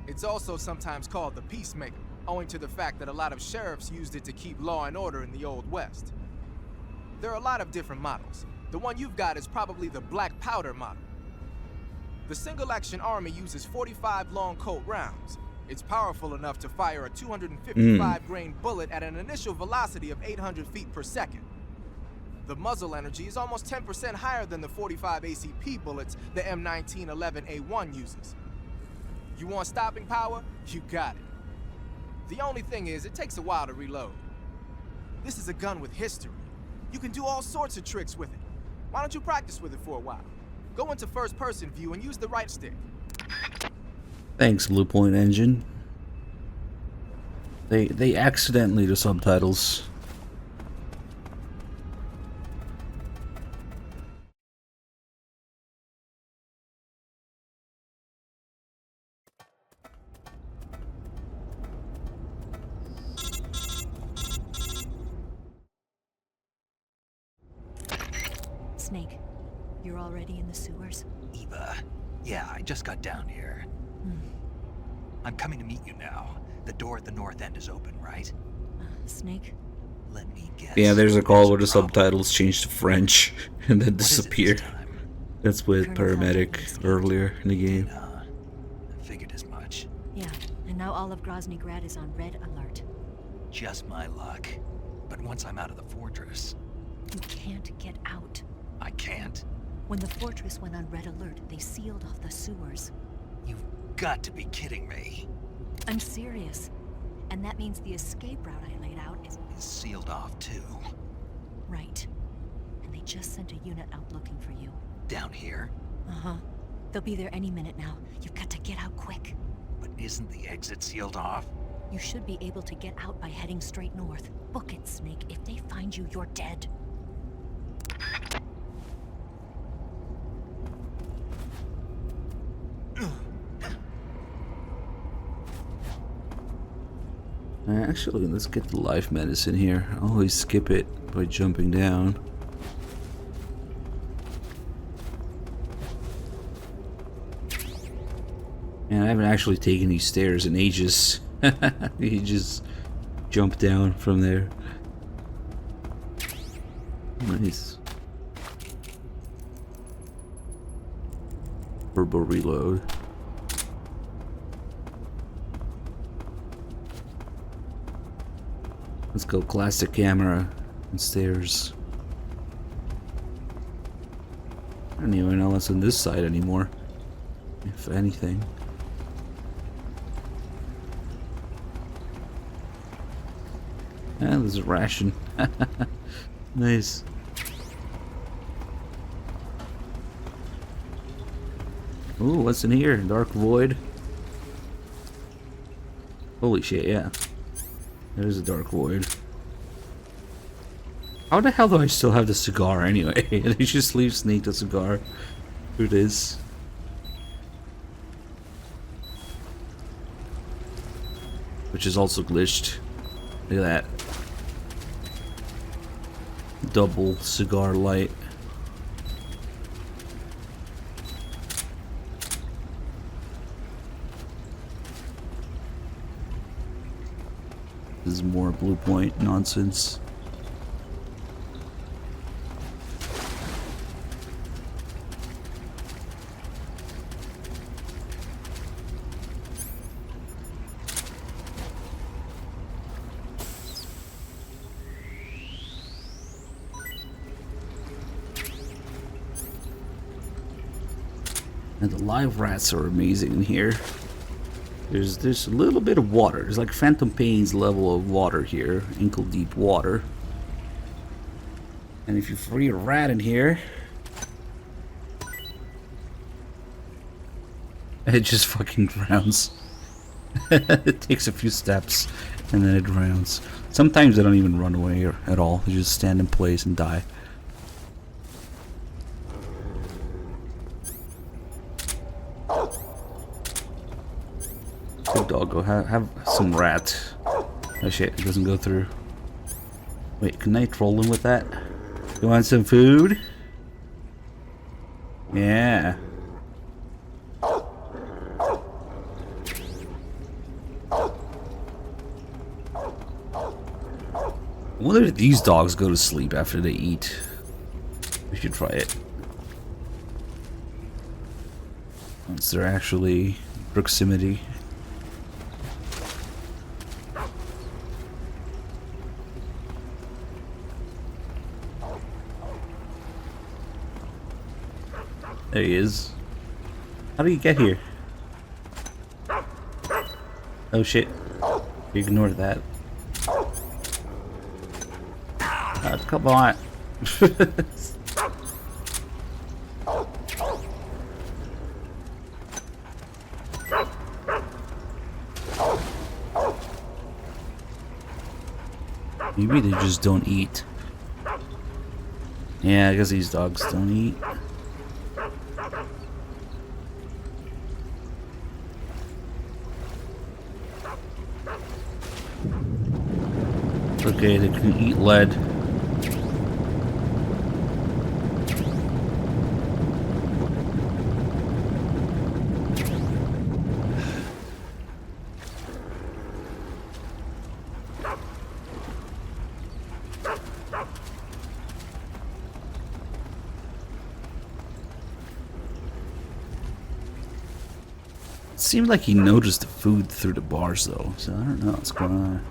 It's also sometimes called the Peacemaker, owing to the fact that a lot of sheriffs used it to keep law and order in the Old West. There are a lot of different models, The one you've got is probably the black powder model. The single-action army uses 45 long Colt rounds. It's powerful enough to fire a 255-grain bullet at an initial velocity of 800 feet per second. The muzzle energy is almost 10% higher than the 45 ACP bullets the M1911A1 uses. You want stopping power? You got it. The only thing is, it takes a while to reload. This is a gun with history. You can do all sorts of tricks with it. Why don't you practice with it for a while? Go into first-person view and use the right stick. Thanks, Blue Point Engine. They accidentally the subtitles. Snake, you're already in the sewers? Eva, yeah, I just got down here. I'm coming to meet you now. The door at the north end is open, right? Snake? Let me guess. Yeah, there's a call where the subtitles change to French and then disappear. That's with Paramedic earlier in the game. I figured as much. Yeah, and now all of Grozny Grad is on red alert. Just my luck. But once I'm out of the fortress... You can't get out. I can't? When the fortress went on red alert, they sealed off the sewers. You've got to be kidding me. I'm serious. And that means the escape route I laid out is sealed off too. Right. And they just sent a unit out looking for you. Down here? Uh-huh. They'll be there any minute now. You've got to get out quick. But isn't the exit sealed off? You should be able to get out by heading straight north. Book it, Snake. If they find you, you're dead. Actually, let's get the life medicine here. I always skip it by jumping down. And I haven't actually taken these stairs in ages. You just jump down from there. Nice. Turbo reload. Let's go classic camera and stairs. I don't even know what's on this side anymore, if anything. Ah, there's a ration. Nice. Ooh, what's in here? Dark Void. Holy shit, yeah. There's a Dark Void. How the hell do I still have the cigar anyway? They just leave Snake the cigar. Here it is. Which is also glitched. Look at that. Double cigar light. This is more Blue Point nonsense. And the live rats are amazing in here. There's a little bit of water. There's like Phantom Pain's level of water here, ankle deep water. And if you free a rat in here, it just fucking drowns. It takes a few steps and then it drowns. Sometimes they don't even run away at all. They just stand in place and die. Good doggo, have some rat. Oh shit, it doesn't go through. Wait, can I troll him with that? You want some food? Yeah. I wonder if these dogs go to sleep after they eat. We should try it. Once they're actually proximity. There he is. How do you get here? Oh shit. Ignore that. Come on. Maybe they just don't eat. Yeah, I guess these dogs don't eat. Okay, they can eat lead. It seemed like he noticed the food through the bars though, so I don't know what's going on.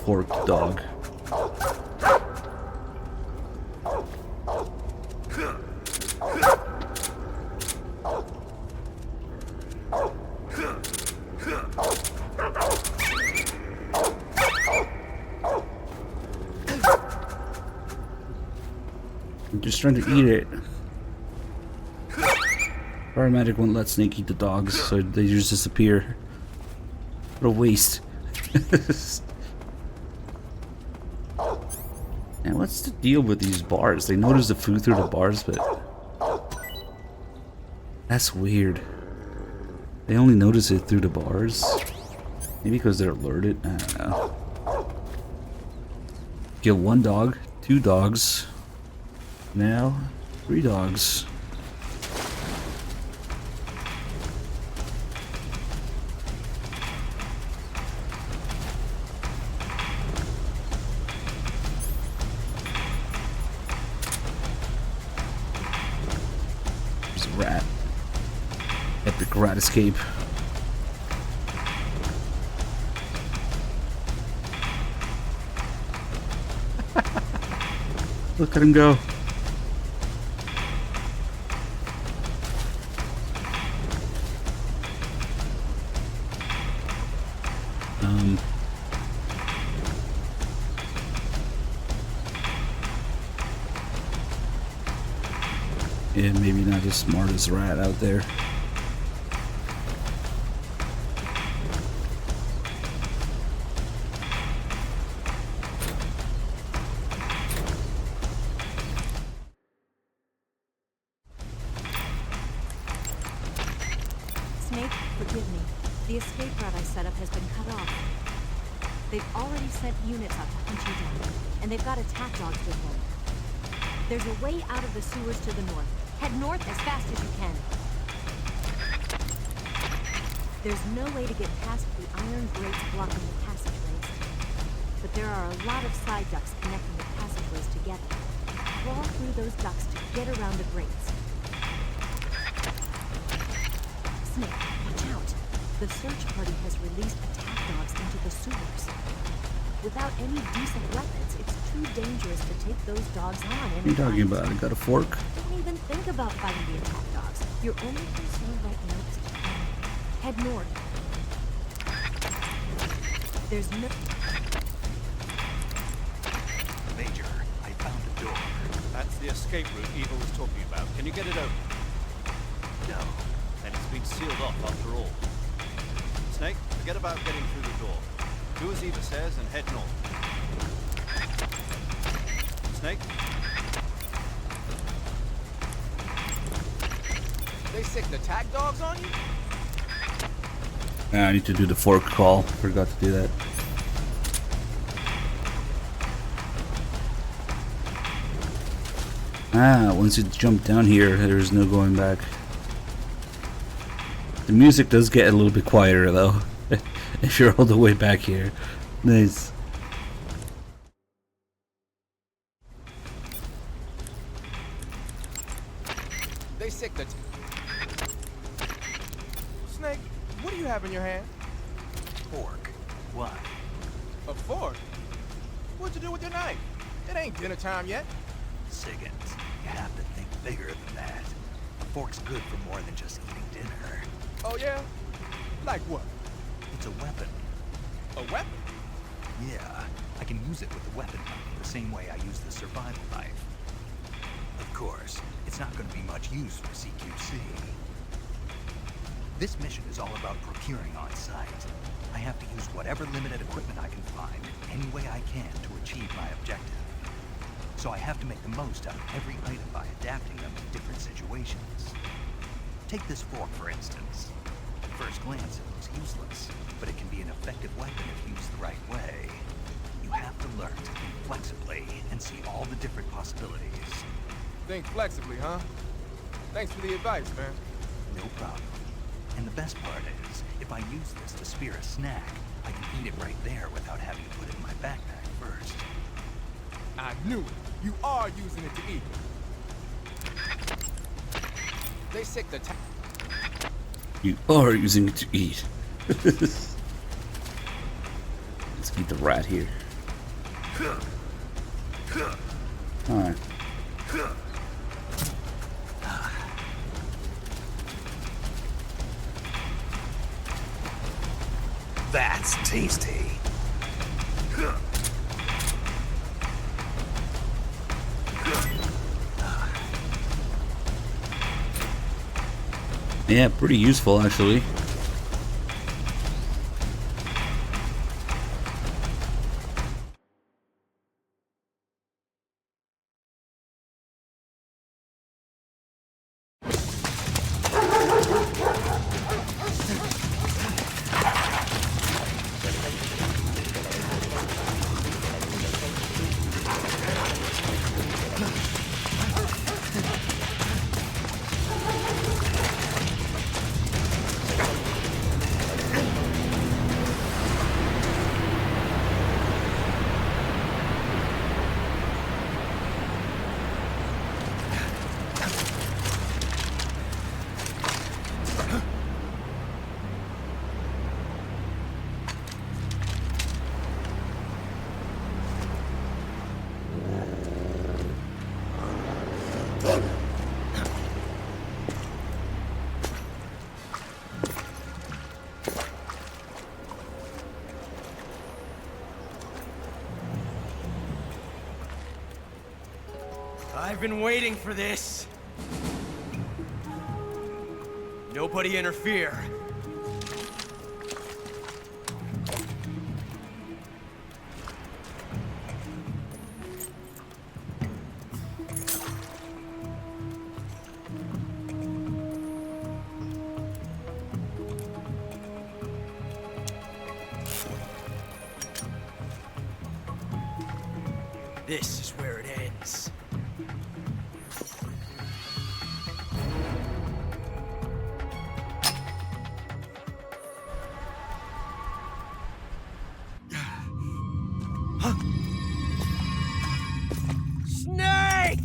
Forked dog. I'm just trying to eat it. Paramedic won't let Snake eat the dogs, so they just disappear. What a waste. And what's the deal with these bars? They notice the food through the bars, but that's weird. They only notice it through the bars. Maybe because they're alerted. I don't know. Kill 1 dog, 2 dogs. Now 3 dogs. Rat. Epic rat escape. Look at him go. Yeah, maybe not as smart as Rat out there. Snake, forgive me. The escape route I set up has been cut off. They've already sent units out to hunt you down, and they've got attack dogs with them. There's a way out of the sewers to the north. Head north as fast as you can. There's no way to get past the iron grates blocking the passageways. But there are a lot of side ducts connecting the passageways together. Crawl through those ducts to get around the grates. Snake, watch out. The search party has released attack dogs into the sewers. Without any decent weapons, it's too dangerous to take those dogs on. What are you talking about? I got a fork? Don't even think about fighting the attack dogs. Your only concern right now is to head north. There's no... Major, I found a door. That's the escape route Eva was talking about. Can you get it open? No. Then it's been sealed off after all. Snake, forget about getting through the door. Do as Eva says and head north. Snake? They sicked attack dogs on you? I need to do the fork call. Forgot to do that. Ah, once you jump down here, there's no going back. The music does get a little bit quieter though, if you're all the way back here. Nice. They sick the Snake, what do you have in your hand? Fork. Why? A fork? What'd you do with your knife? It ain't dinner time yet. Siggins, you have to think bigger than that. A fork's good for more than just eating dinner. Oh yeah? Like what? It's a weapon. A weapon? Yeah, I can use it with the weapon knife the same way I use the survival knife. Of course, it's not going to be much use for CQC. This mission is all about procuring on site. I have to use whatever limited equipment I can find, any way I can to achieve my objective. So I have to make the most out of every item by adapting them to different situations. Take this fork, for instance. At first glance, it looks useless, but it can be an effective weapon if used the right way. You have to learn to think flexibly and see all the different possibilities. Think flexibly, huh? Thanks for the advice, man. No problem. And the best part is, if I use this to spear a snack, I can eat it right there without having to put it in my backpack first. I knew it. You are using it to eat. They sick the You are using it to eat. Let's eat the rat here. Alright. That's tasty. Yeah, pretty useful actually. I've been waiting for this. Nobody interfere. This is where it ends. Snake!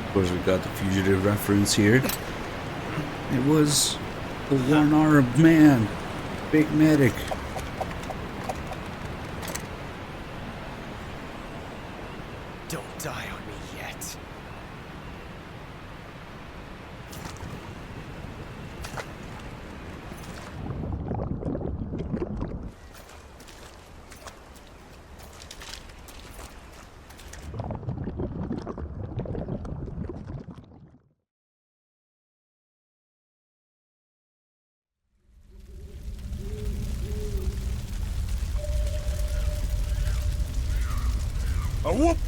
Of course, we got the fugitive reference here. It was the one-armed man, Big Medic. Don't die on me yet. whoop!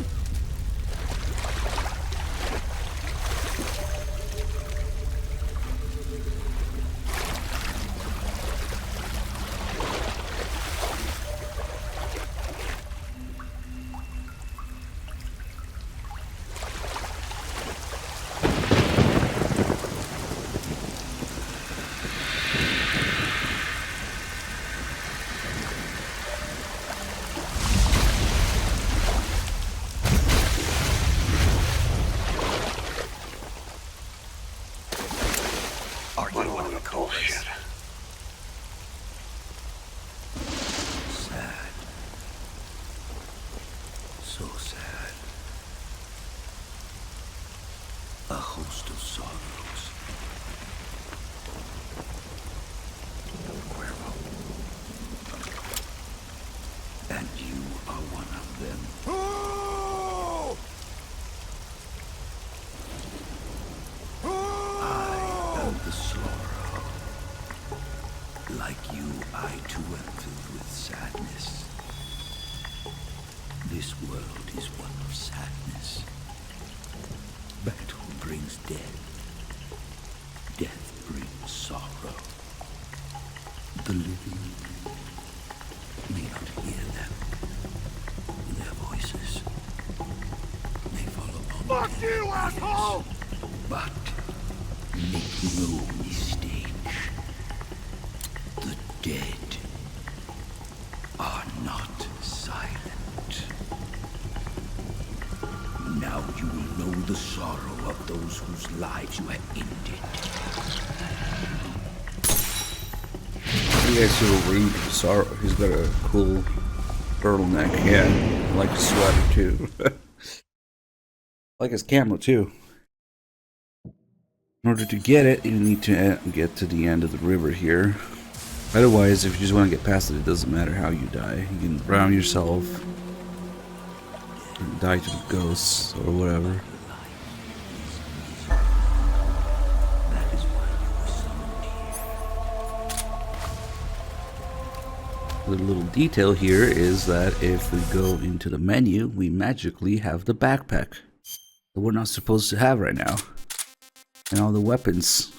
Are you one of the Cobras? Sad. So sad. A host of sorrows. Cuervo. And you are one of them. I am the sorrow. Like you, I too am filled with sadness. This world is one of sadness. Battle brings death. Death brings sorrow. The living may not hear them. Their voices may fall upon Fuck you, asshole! But make no mistake. The dead are not silent. Now you will know the sorrow of those whose lives you have ended. You guys see the Reed Sorrow? He's got a cool turtleneck. Yeah, I like his sweater too. I like his camo too. In order to get it, you need to get to the end of the river here. Otherwise, if you just want to get past it, it doesn't matter how you die. You can drown yourself, and die to the ghosts, or whatever. The little detail here is that if we go into the menu, we magically have the backpack that we're not supposed to have right now. And all the weapons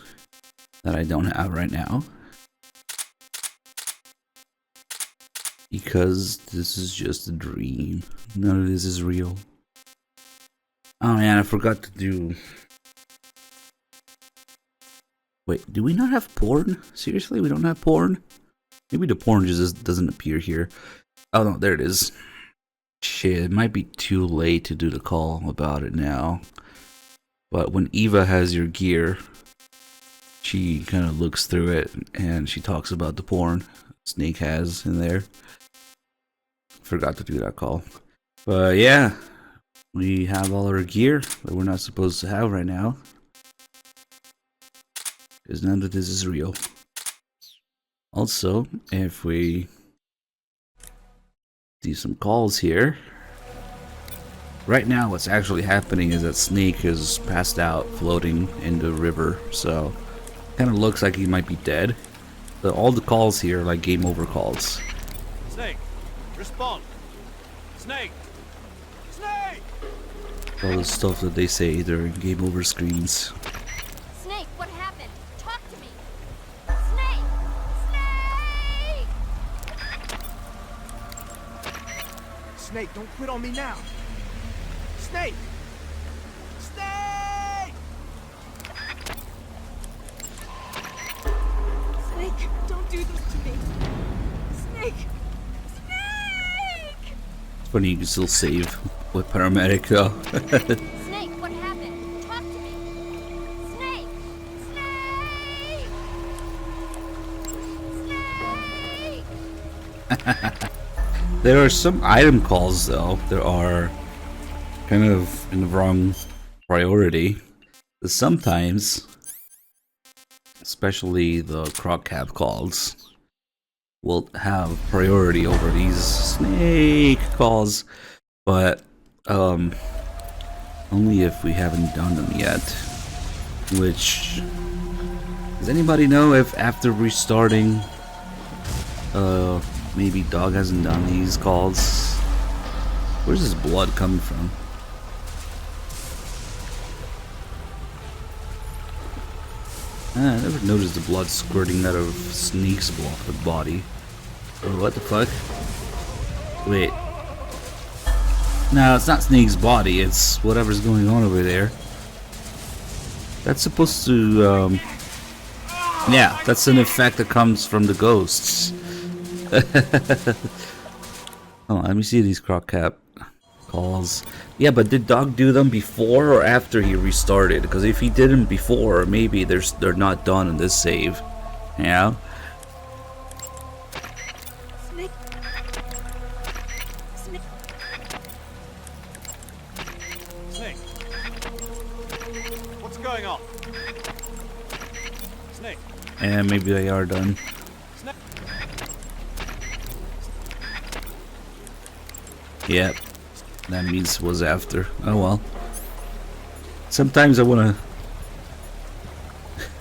that I don't have right now. Because this is just a dream. None of this is real. Oh man, I forgot to do... Wait, do we not have porn? Seriously, we don't have porn? Maybe the porn just doesn't appear here. Oh no, there it is. Shit, it might be too late to do the call about it now. But when Eva has your gear, she kind of looks through it and she talks about the porn Snake has in there. Forgot to do that call. But yeah, we have all our gear that we're not supposed to have right now. Because none of this is real. Also, if we do some calls here. Right now what's actually happening is that Snake is passed out floating in the river, so kind of looks like he might be dead. But all the calls here are like game over calls. Snake, respond. Snake! Snake! All the stuff that they say during game over screens. Snake, what happened? Talk to me. Snake! Snake! Snake, don't quit on me now. Snake! Snake! Snake, don't do this to me. Snake! Snake! It's funny you can still save with paramedic though. Snake, what happened? Talk to me. Snake! Snake! Snake! There are some item calls though that are kind of in the wrong priority. Sometimes, especially the croc cab calls, will have priority over these snake calls, but only if we haven't done them yet. Which, does anybody know if after restarting, maybe Dog hasn't done these calls? Where's this blood coming from? I never noticed the blood squirting out of Snake's body. Oh, what the fuck? Wait. No, it's not Snake's body, it's whatever's going on over there. That's supposed to, yeah, that's an effect that comes from the ghosts. Oh, let me see these croc cap calls. Yeah, but did Dog do them before or after he restarted? Because if he did them before, maybe they're not done in this save. Yeah. Snake. Snake. Snake. What's going on? Snake. And maybe they are done. Snake. Yep. That means was after. Oh well. Sometimes I wanna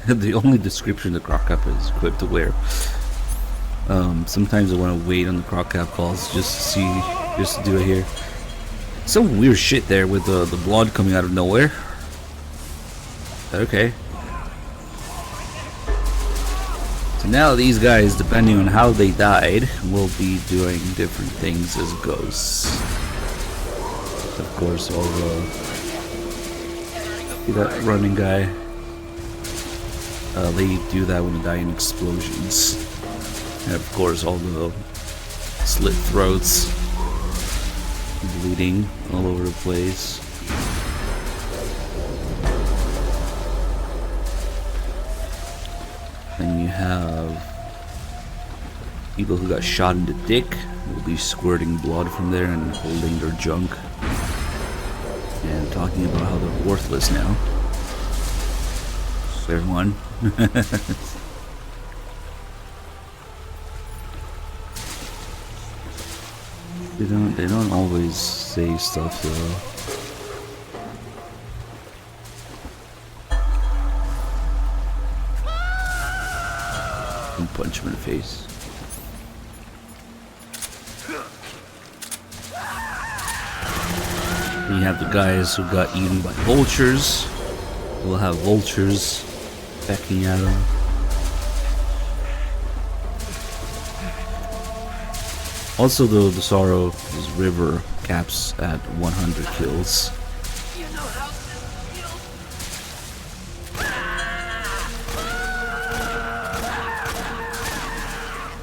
the only description the croc cap is equipped to wear. Sometimes I wanna wait on the croc cap calls just to see, just to do it here. Some weird shit there with the blood coming out of nowhere. Okay. So now these guys, depending on how they died, will be doing different things as ghosts. Of course, all the... See that running guy? They do that when they die in explosions. And of course, all the slit throats, bleeding all over the place. And you have people who got shot in the dick will be squirting blood from there and holding their junk and talking about how they're worthless now. Fair one. They don't always say stuff though. And punch him in the face. You have the guys who got eaten by vultures. We'll have vultures pecking at them. Also, though, the Sorrow's river caps at 100 kills.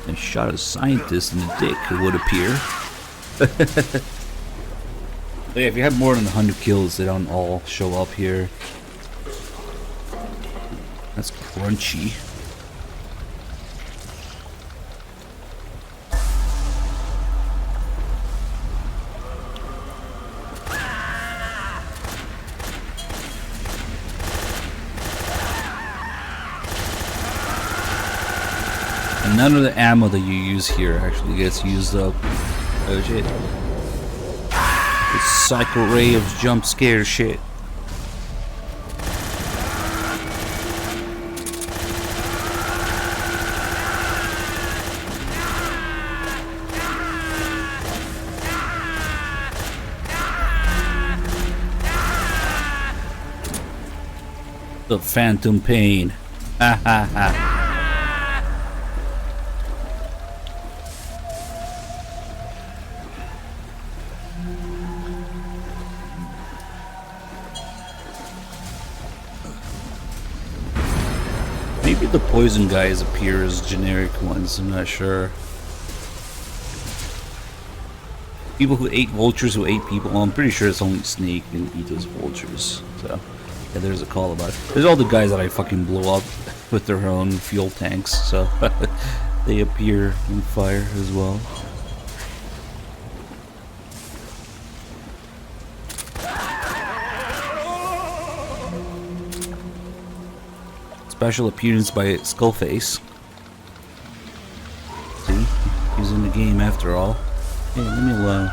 They shot a scientist in the dick, it would appear. Yeah, if you have more than 100 kills, they don't all show up here. That's crunchy. And none of the ammo that you use here actually gets used up. Oh shit. It's Psycho Ray of jump scare shit. The Phantom Pain. Ha ha ha. Maybe the poison guys appear as generic ones, I'm not sure. People who ate vultures who ate people, well, I'm pretty sure it's only Snake who eat those vultures. So, yeah, there's a call about it. There's all the guys that I fucking blow up with their own fuel tanks, so they appear in fire as well. Special appearance by Skullface. See? He's in the game after all. Hey, leave me alone.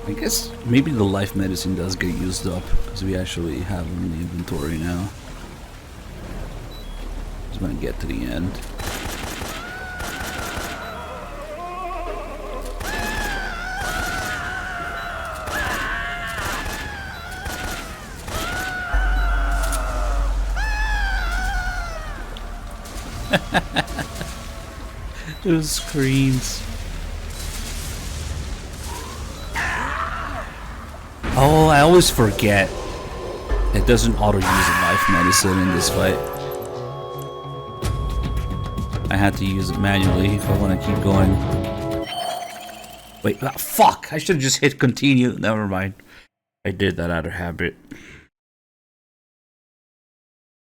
I guess maybe the life medicine does get used up. Because we actually have them in the inventory now. Just gonna get to the end. Those screams. Oh, I always forget. It doesn't auto use life medicine in this fight. I had to use it manually if I want to keep going. Wait, fuck! I should have just hit continue. Never mind. I did that out of habit.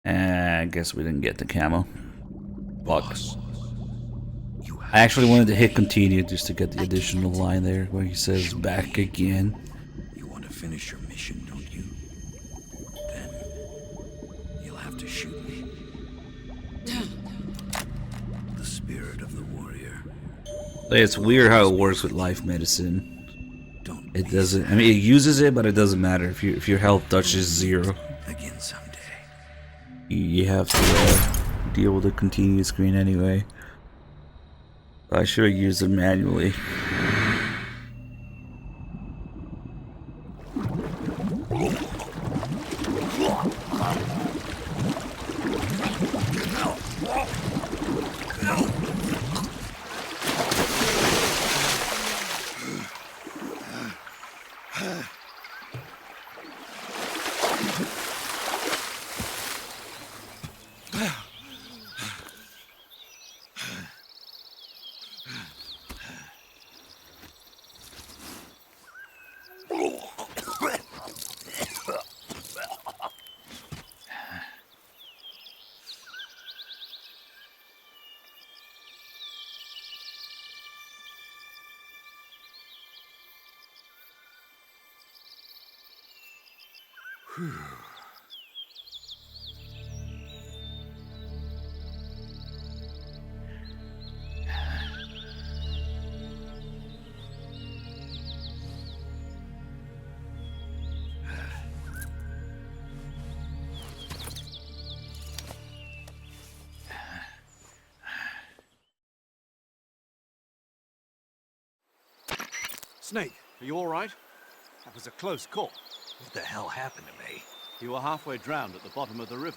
And I guess we didn't get the camo. Fuck. I actually wanted to hit continue just to get the additional line there where he says back again. You want to finish your mission, don't you? Then you'll have to shoot me. The spirit of the warrior. It's weird how it works with life medicine. It doesn't. I mean, it uses it, but it doesn't matter if your health touches 0. Again someday. You have to deal with the continue screen anyway. I should have used it manually. Snake, are you all right? That was a close call. What the hell happened to me? You were halfway drowned at the bottom of the river.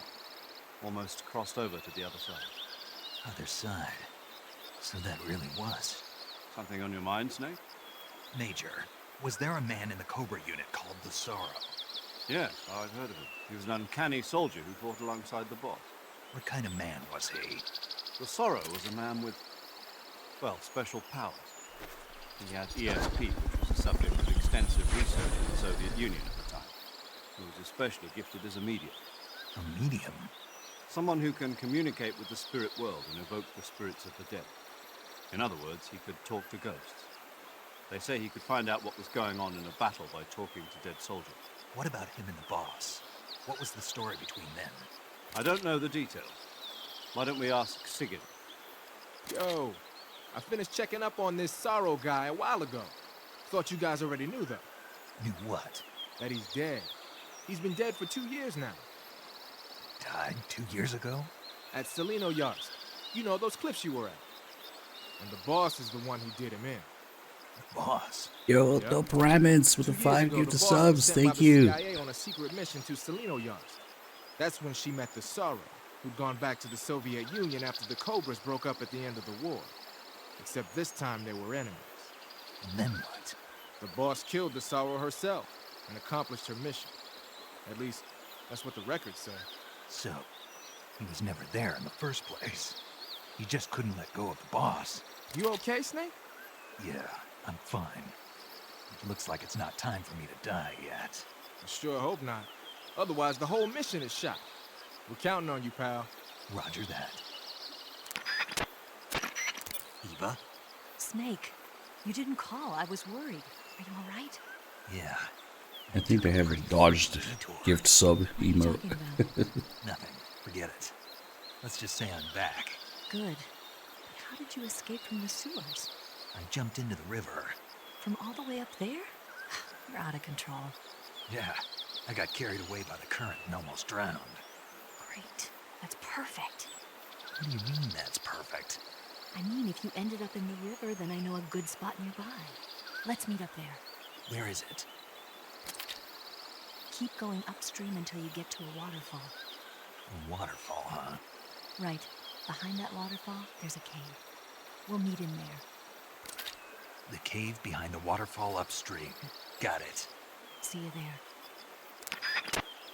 Almost crossed over to the other side. Other side? So that really was. Something on your mind, Snake? Major, was there a man in the Cobra unit called the Sorrow? Yes, I've heard of him. He was an uncanny soldier who fought alongside the boss. What kind of man was he? The Sorrow was a man with, well, special powers. He had ESP, which was the subject of extensive research in the Soviet Union at the time. He was especially gifted as a medium. A medium? Someone who can communicate with the spirit world and evoke the spirits of the dead. In other words, he could talk to ghosts. They say he could find out what was going on in a battle by talking to dead soldiers. What about him and the boss? What was the story between them? I don't know the details. Why don't we ask Sigurd? Yo, I finished checking up on this Sorrow guy a while ago. Thought you guys already knew, though. Knew what? That he's dead. He's been dead for 2 years now. Died 2 years ago? At Selino Yarsk. You know, those cliffs you were at. And the boss is the one who did him in. The boss? Yo, Yep. the Pyramids with the 5 ago, gift the of boss was subs. sent by Thank the you. CIA on a secret mission to Selino Yarsk. That's when she met the Sorrow, who'd gone back to the Soviet Union after the Cobras broke up at the end of the war. Except this time they were enemies. And then what? The boss killed the Sorrow herself and accomplished her mission. At least, that's what the records say. So, he was never there in the first place. He just couldn't let go of the boss. You okay, Snake? Yeah, I'm fine. It looks like it's not time for me to die yet. I sure hope not. Otherwise, the whole mission is shot. We're counting on you, pal. Roger that. Eva? Snake, you didn't call. I was worried. Are you all right? Yeah. I think they have dodged gift sub emote. Nothing. Forget it. Let's just say I'm back. Good. But how did you escape from the sewers? I jumped into the river. From all the way up there? You're out of control. Yeah, I got carried away by the current and almost drowned. Great. That's perfect. What do you mean that's perfect? I mean, if you ended up in the river, then I know a good spot nearby. Let's meet up there. Where is it? Keep going upstream until you get to a waterfall. A waterfall, huh? Right. Behind that waterfall, there's a cave. We'll meet in there. The cave behind the waterfall upstream. Got it. See you there.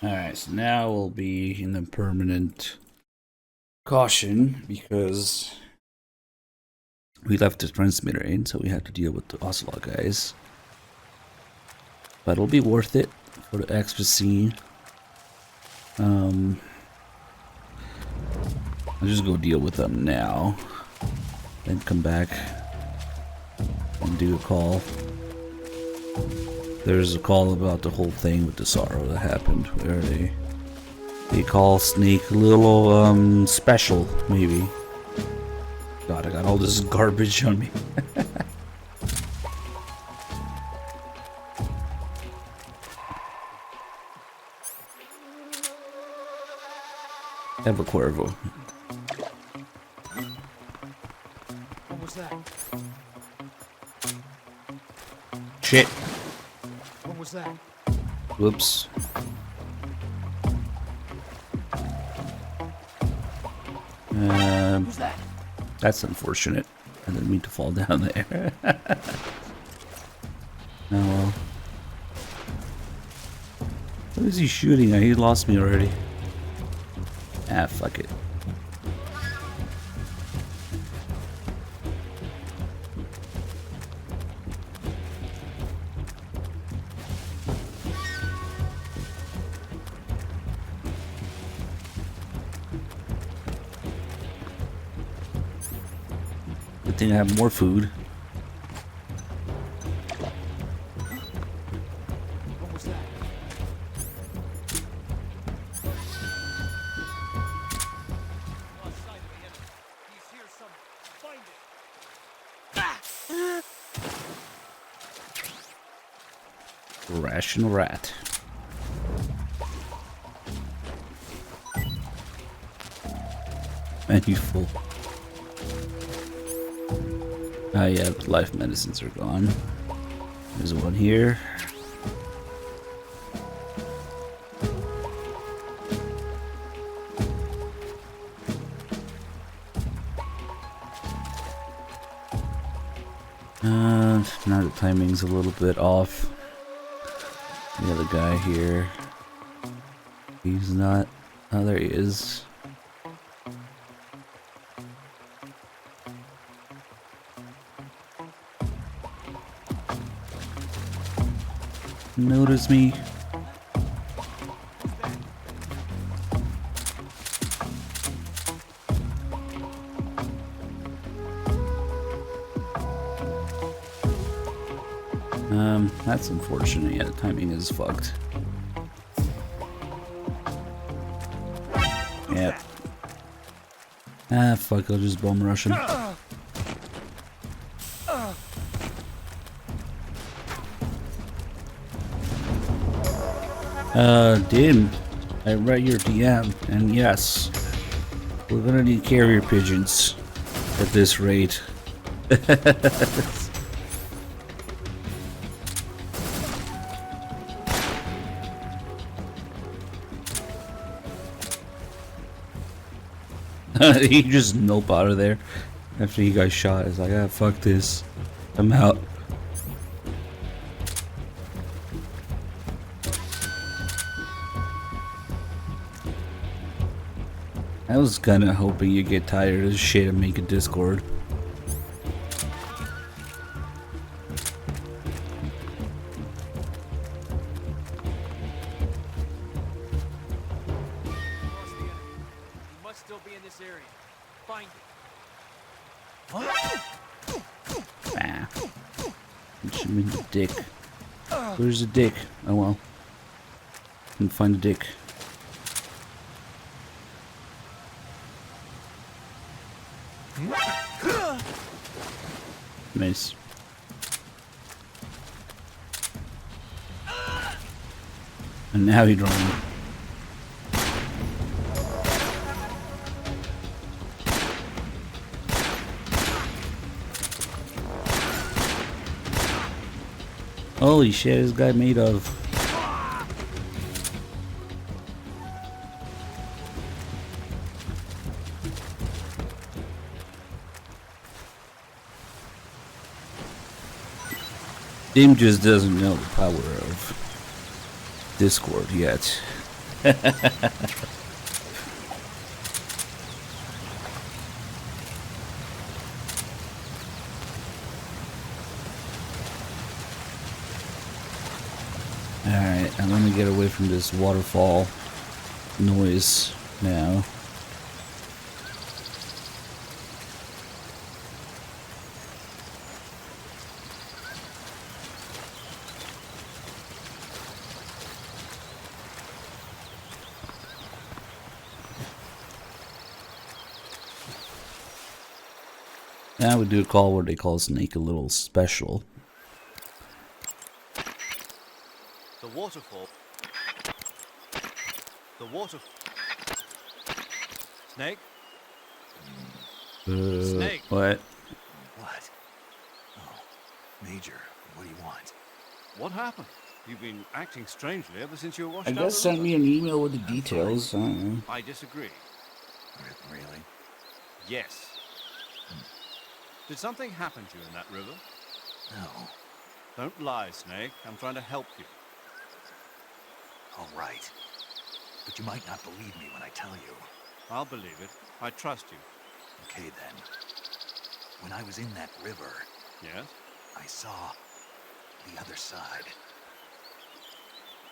Alright, so now we'll be in the permanent caution because we left the transmitter in, so we had to deal with the Ocelot guys. But it'll be worth it for the extra scene. I'll just go deal with them now, then come back and do a call. There's a call about the whole thing with the Sorrow that happened, where they call Snake a little special, maybe. God, I got all this garbage on me. Have a Cuervo. What was that? Shit. What was that? Whoops. Who's that? That's unfortunate. I didn't mean to fall down there. Oh well. What is he shooting at? He lost me already. Ah, fuck it. Good thing I have more food. What was that? Rational rat. Man, you full. Ah, yeah, life medicines are gone. There's one here. Now the timing's a little bit off. The other guy here, he's not. Oh, there he is. Notice me. That's unfortunate. Yeah, the timing is fucked. Yep. Ah, fuck, I'll just bomb rush him. Dim, I read your DM, and yes, we're gonna need carrier pigeons at this rate. He just nope out of there after he got shot. It's like, ah, fuck this, I'm out. I was kinda hoping you get tired of this shit and make a Discord. Dick. Where's the dick? Oh well. Couldn't find the dick. Nice. And now he drowned. Holy shit, this guy made of. Dim just doesn't know the power of Discord yet. Alright, I'm gonna get away from this waterfall noise now. Now we do a call where they call Snake a little special. The waterfall. The water. Snake? Snake. What? What? Oh, Major, what do you want? What happened? You've been acting strangely ever since you were washed I out. guess send me an email with the details. I don't know. I disagree. Really? Yes. Did something happen to you in that river? No. Don't lie, Snake. I'm trying to help you. All right. But you might not believe me when I tell you. I'll believe it. I trust you. Okay, then. When I was in that river... Yes? I saw the other side.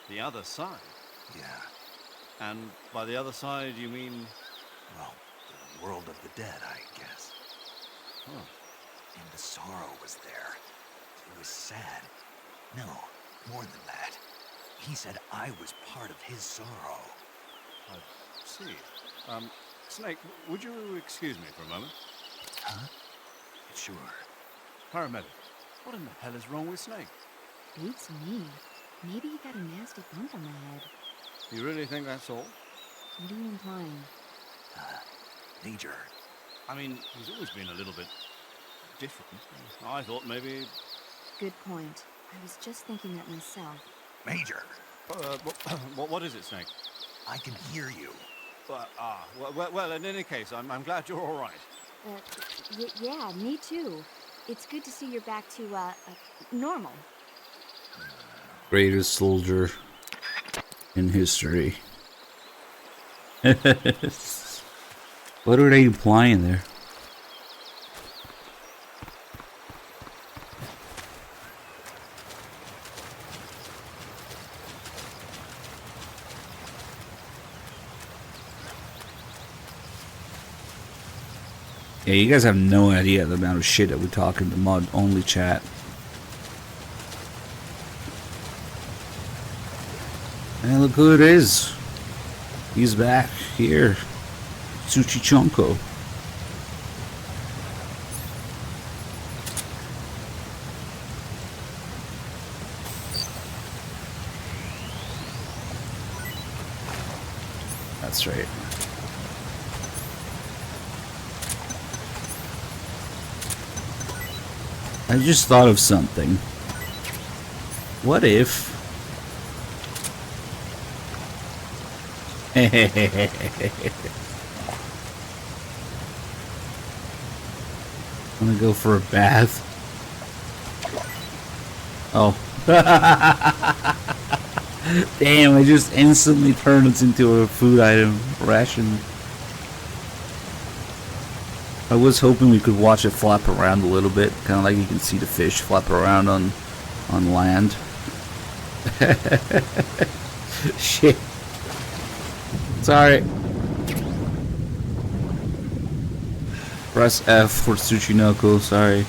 The other side? Yeah. And by the other side, you mean... Well, the world of the dead, I guess. Huh. And the sorrow was there. It was sad. No, more than that. He said I was part of his sorrow. I see. Snake, would you excuse me for a moment? Huh? Sure. Paramedic, what in the hell is wrong with Snake? Beats me. Maybe he got a nasty bump on the head. You really think that's all? What are you implying? Major. I mean, he's always been a little bit different. I thought maybe... Good point. I was just thinking that myself. Major! What is it, Snake? I can hear you. Well, in any case, I'm glad you're all right. Yeah, me too. It's good to see you're back to, normal. Greatest soldier in history. What are they implying there? Yeah, you guys have no idea the amount of shit that we talk in the mod only chat. And look who it is. He's back here. Tsuchichonko. That's right. I just thought of something. What if... I'm gonna go for a bath. Oh. Damn, I just instantly turned it into a food item ration. I was hoping we could watch it flap around a little bit, kind of like you can see the fish flap around on land. Shit. Sorry. Press F for Tsuchinoko, sorry.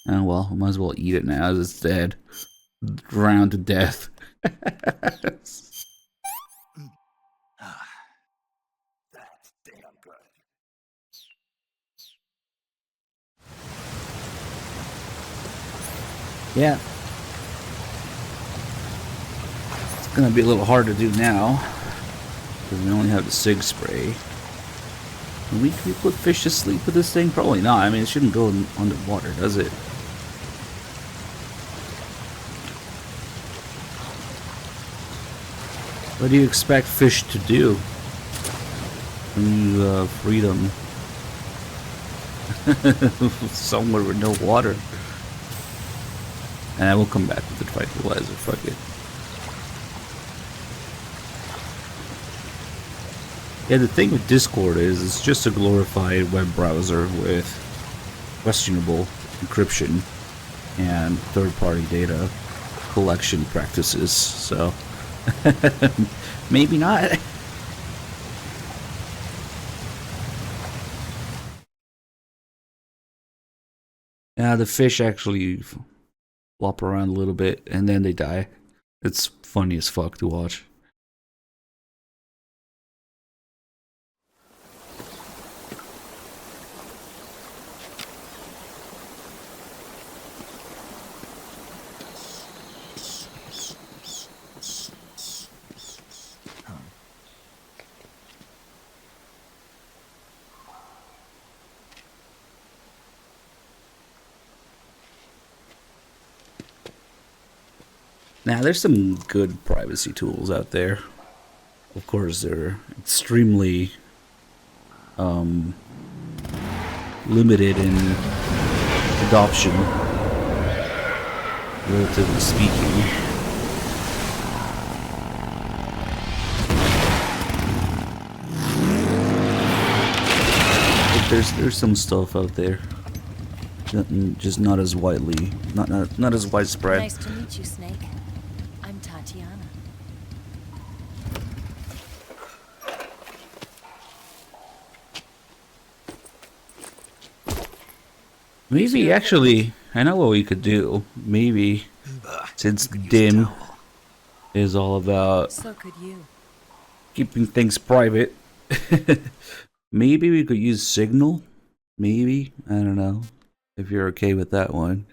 Oh well, I might as well eat it now as it's dead. Drowned to death. That's damn good. Yeah. It's gonna be a little hard to do now because we only have the SIG spray. Can we put fish to sleep with this thing? Probably not. I mean, it shouldn't go underwater, does it? What do you expect fish to do when you free them somewhere with no water? And I will come back with the tranquilizer. Fuck it. Yeah, the thing with Discord is it's just a glorified web browser with questionable encryption and third-party data collection practices. So maybe not. Yeah, the fish actually flop around a little bit and then they die. It's funny as fuck to watch. Now, there's some good privacy tools out there. Of course, they're extremely limited in adoption, relatively speaking. But there's some stuff out there, just not as widely, not as widespread. Nice to meet you, Snake. I'm Tatiana. Maybe, actually, I know what we could do. Maybe, since DIM is all about So could you. keeping things private, maybe we could use Signal? Maybe? I don't know. If you're okay with that one.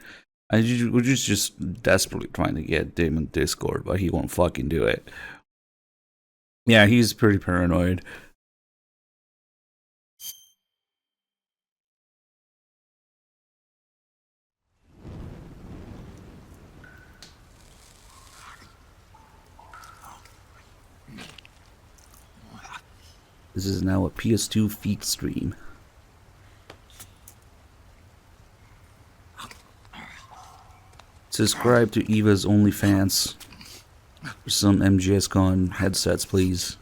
We're just desperately trying to get DIM in Discord, but he won't fucking do it. Yeah, he's pretty paranoid. This is now a PS2 feed stream. Subscribe to Eva's OnlyFans for some MGS-Con headsets, please.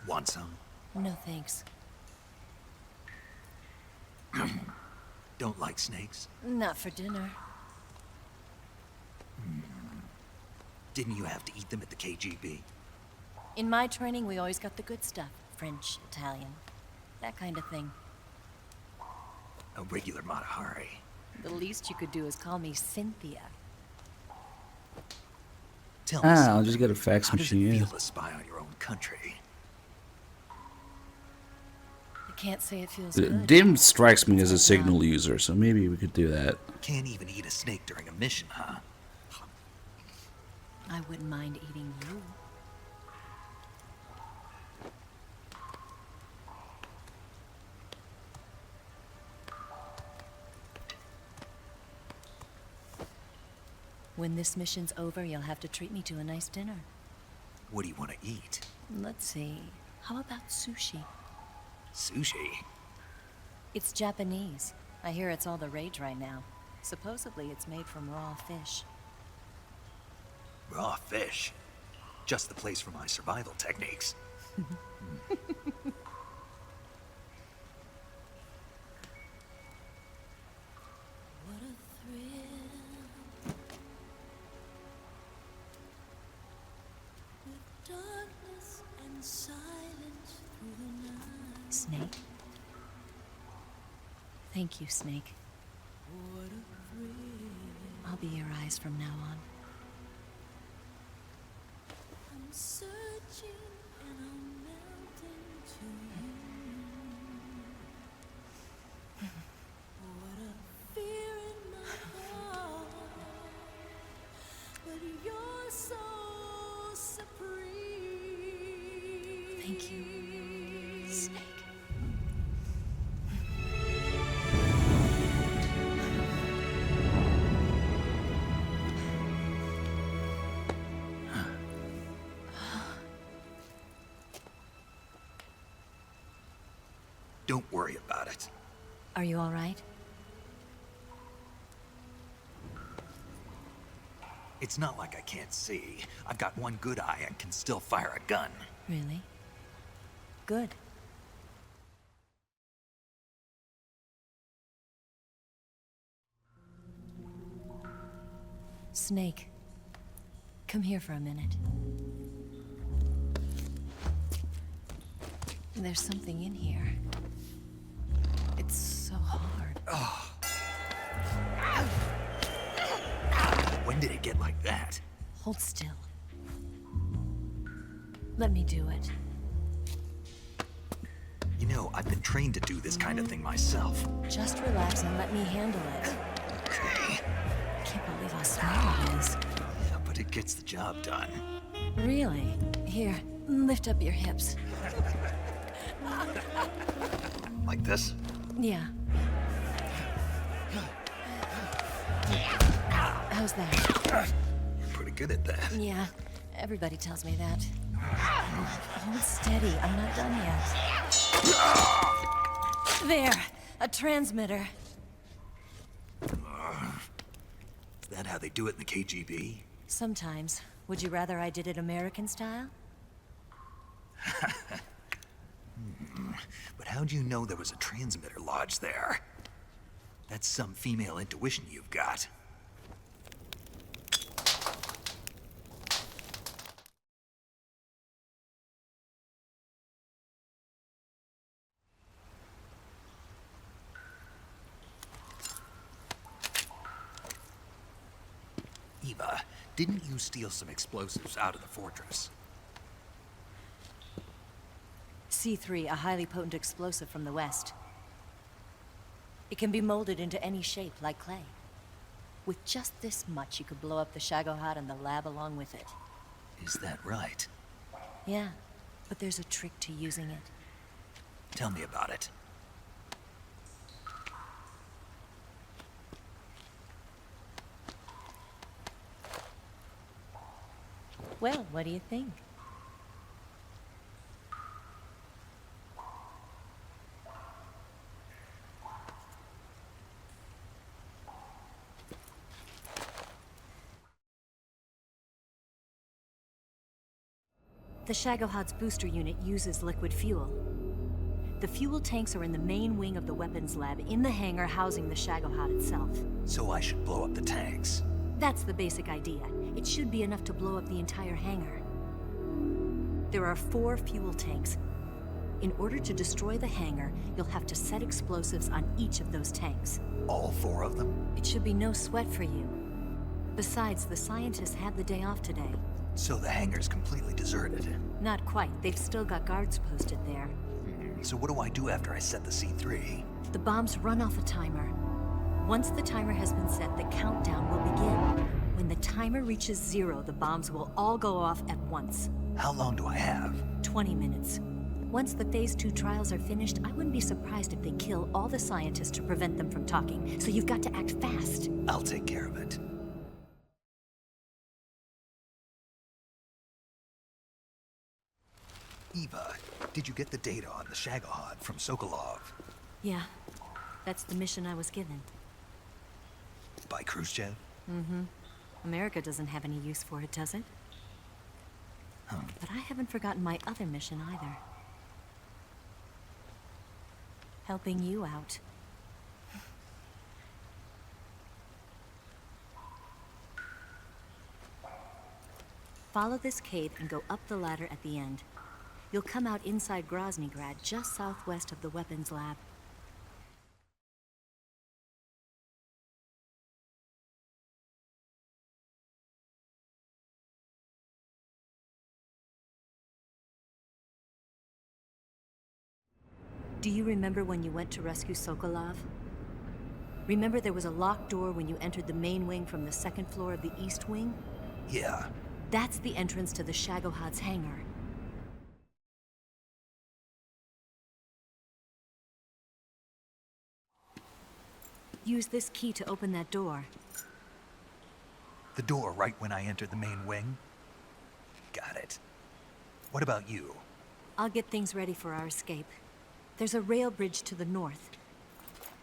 Want some? No thanks. Don't like snakes? Not for dinner. Didn't you have to eat them at the KGB? In my training, we always got the good stuff. French, Italian, that kind of thing. A regular Mata Hari. The least you could do is call me Cynthia. Tell me, I'll just get a fax how does it machine. feel to spy on your own country? I can't say it feels good. DIM strikes me as a Signal user, so maybe we could do that. Can't even eat a snake during a mission, huh? I wouldn't mind eating you. When this mission's over, you'll have to treat me to a nice dinner. What do you want to eat? Let's see. How about sushi? Sushi? It's Japanese. I hear it's all the rage right now. Supposedly, it's made from raw fish. Raw fish? Just the place for my survival techniques. Snake? Thank you, Snake. I'll be your eyes from now on. I'm searching and I'm melting to you. What a fear in my heart. But Thank you, Snake. Don't worry about it. Are you all right? It's not like I can't see. I've got one good eye and can still fire a gun. Really? Good. Snake, come here for a minute. There's something in here. It's so hard. When did it get like that? Hold still. Let me do it. You know, I've been trained to do this kind of thing myself. Just relax and let me handle it. Okay. I can't believe how small it is. Yeah, but it gets the job done. Really? Here, lift up your hips. Like this? Yeah. How's that? Pretty good at that. Yeah, everybody tells me that. Hold steady, I'm not done yet. There, a transmitter. Is that how they do it in the KGB? Sometimes. Would you rather I did it American style? But how'd you know there was a transmitter lodged there? That's some female intuition you've got. Eva, didn't you steal some explosives out of the fortress? C3, a highly potent explosive from the west. It can be molded into any shape, like clay. With just this much, you could blow up the Shagohod and the lab along with it. Is that right? Yeah, but there's a trick to using it. Tell me about it. Well, what do you think? The Shagohod's booster unit uses liquid fuel. The fuel tanks are in the main wing of the weapons lab in the hangar housing the Shagohod itself. So I should blow up the tanks. That's the basic idea. It should be enough to blow up the entire hangar. There are 4 fuel tanks. In order to destroy the hangar, you'll have to set explosives on each of those tanks. All 4 of them? It should be no sweat for you. Besides, the scientists had the day off today. So the hangar's completely deserted. Not quite. They've still got guards posted there. So what do I do after I set the C3? The bombs run off a timer. Once the timer has been set, the countdown will begin. When the timer reaches 0, the bombs will all go off at once. How long do I have? 20 minutes. Once the Phase 2 trials are finished, I wouldn't be surprised if they kill all the scientists to prevent them from talking. So you've got to act fast. I'll take care of it. Eva, did you get the data on the Shagohod from Sokolov? Yeah, that's the mission I was given. By Khrushchev? Mm-hmm. America doesn't have any use for it, does it? But I haven't forgotten my other mission either. Helping you out. Follow this cave and go up the ladder at the end. You'll come out inside Groznygrad, just southwest of the weapons lab. Do you remember when you went to rescue Sokolov? Remember there was a locked door when you entered the main wing from the 2nd floor of the east wing? Yeah. That's the entrance to the Shagohod's hangar. use this key to open that door. The door right when I entered the main wing? Got it. What about you? I'll get things ready for our escape. There's a rail bridge to the north.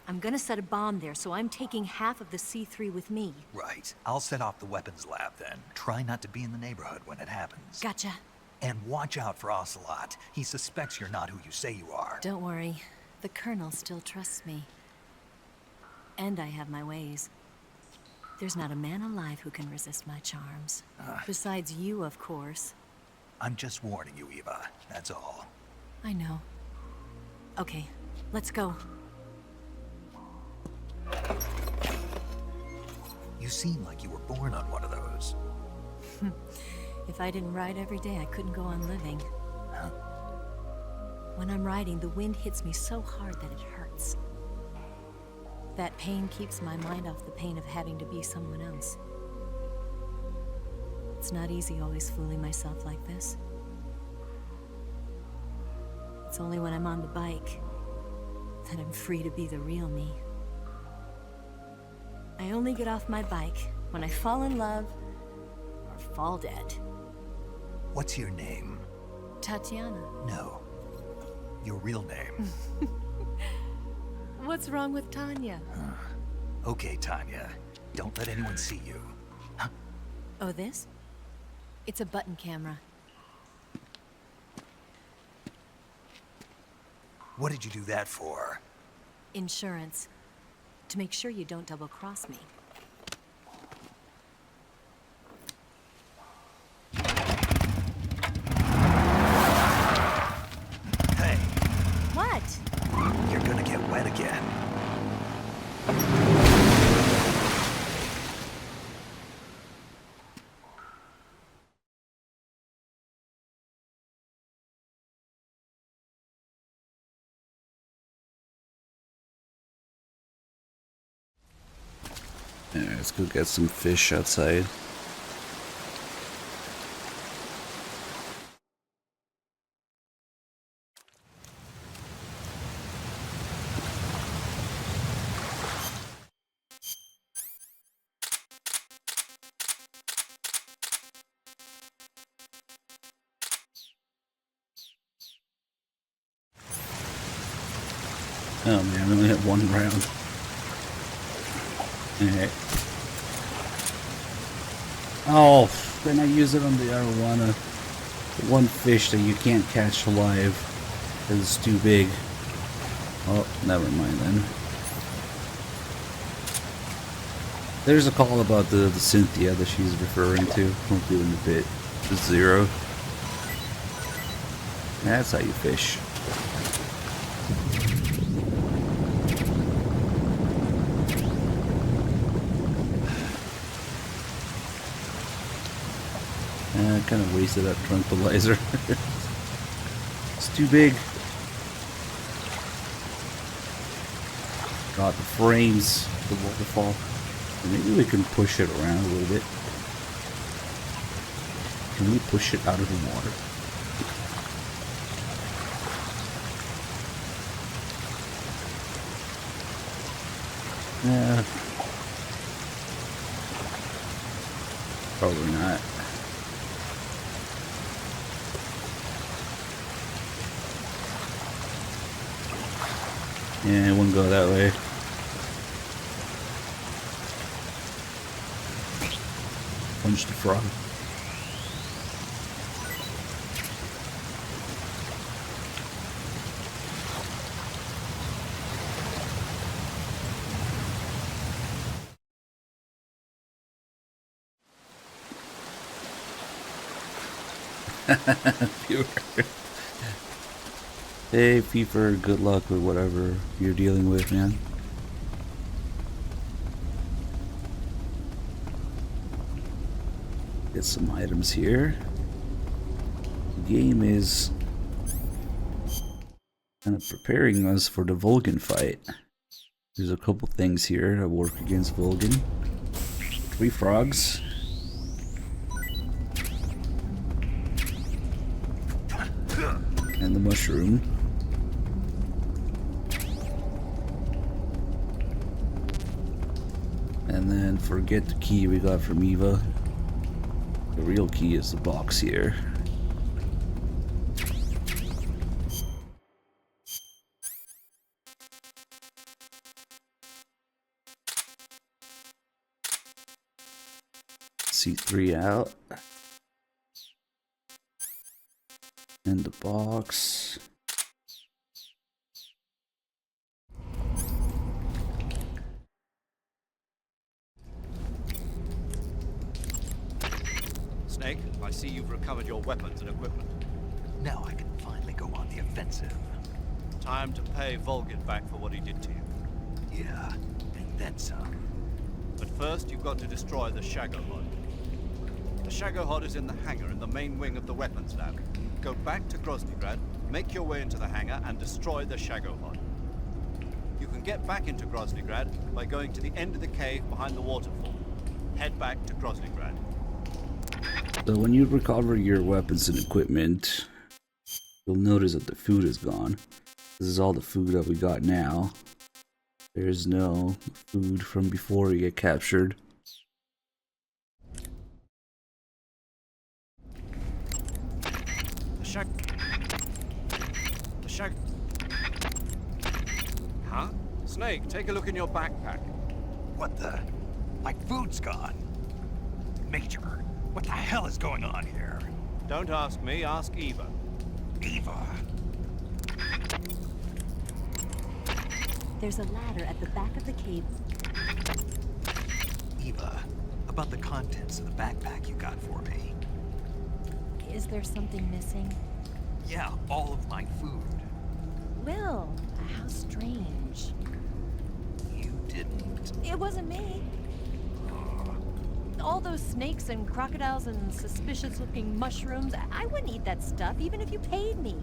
I'm gonna set a bomb there, so I'm taking half of the C3 with me. Right. I'll set off the weapons lab then. Try not to be in the neighborhood when it happens. Gotcha. And watch out for Ocelot. He suspects you're not who you say you are. Don't worry. The Colonel still trusts me. And I have my ways. There's not a man alive who can resist my charms. Besides you, of course. I'm just warning you, Eva. That's all. I know. Okay, let's go. You seem like you were born on one of those. If I didn't ride every day, I couldn't go on living. When I'm riding, the wind hits me so hard that it hurts. That pain keeps my mind off the pain of having to be someone else. It's not easy always fooling myself like this. It's only when I'm on the bike that I'm free to be the real me. I only get off my bike when I fall in love or fall dead. What's your name? Tatiana. No. Your real name. What's wrong with Tanya? Okay, Tanya. Don't let anyone see you. Oh, this? It's a button camera. What did you do that for? Insurance. To make sure you don't double-cross me. Hey. What? You're gonna get wet again. Yeah, let's go get some fish outside. Oh man, I only have one round. Alright. Oh, then I use it on the arowana. The one fish that you can't catch alive because it's too big. Oh, never mind then. There's a call about the Cynthia that she's referring to. We'll do in a bit. The Zero. That's how you fish. I kind of wasted that tranquilizer. It's too big. God, the frames, the waterfall. Maybe we can push it around a little bit. Can we push it out of the water? Yeah. Probably not. Yeah, it wouldn't go that way. Punch the frog. Hey, Fever, good luck with whatever you're dealing with, man. Get some items here. The game is kind of preparing us for the Vulcan fight. There's a couple things here that work against Vulcan. 3 frogs. And the mushroom. And then forget the key we got from Eva. The real key is the box here. C3 out. And the box. Snake, I see you've recovered your weapons and equipment. Now I can finally go on the offensive. Time to pay Volgin back for what he did to you. Yeah, and then some. But first, you've got to destroy the Shagohod. The Shagohod is in the hangar in the main wing of the weapons lab. Go back to Groznygrad, make your way into the hangar, and destroy the Shagohod. You can get back into Groznygrad by going to the end of the cave behind the waterfall. Head back to Groznygrad. So when you recover your weapons and equipment, you'll notice that the food is gone. This is all the food that we got now. There's no food from before you get captured. Huh? Snake, take a look in your backpack. What the? My food's gone. Major, what the hell is going on here? Don't ask me, ask Eva. Eva? There's a ladder at the back of the cave. Eva, about the contents of the backpack you got for me. Is there something missing? Yeah, all of my food. Will, how strange. You didn't. It wasn't me. All those snakes and crocodiles and suspicious-looking mushrooms, I wouldn't eat that stuff even if you paid me.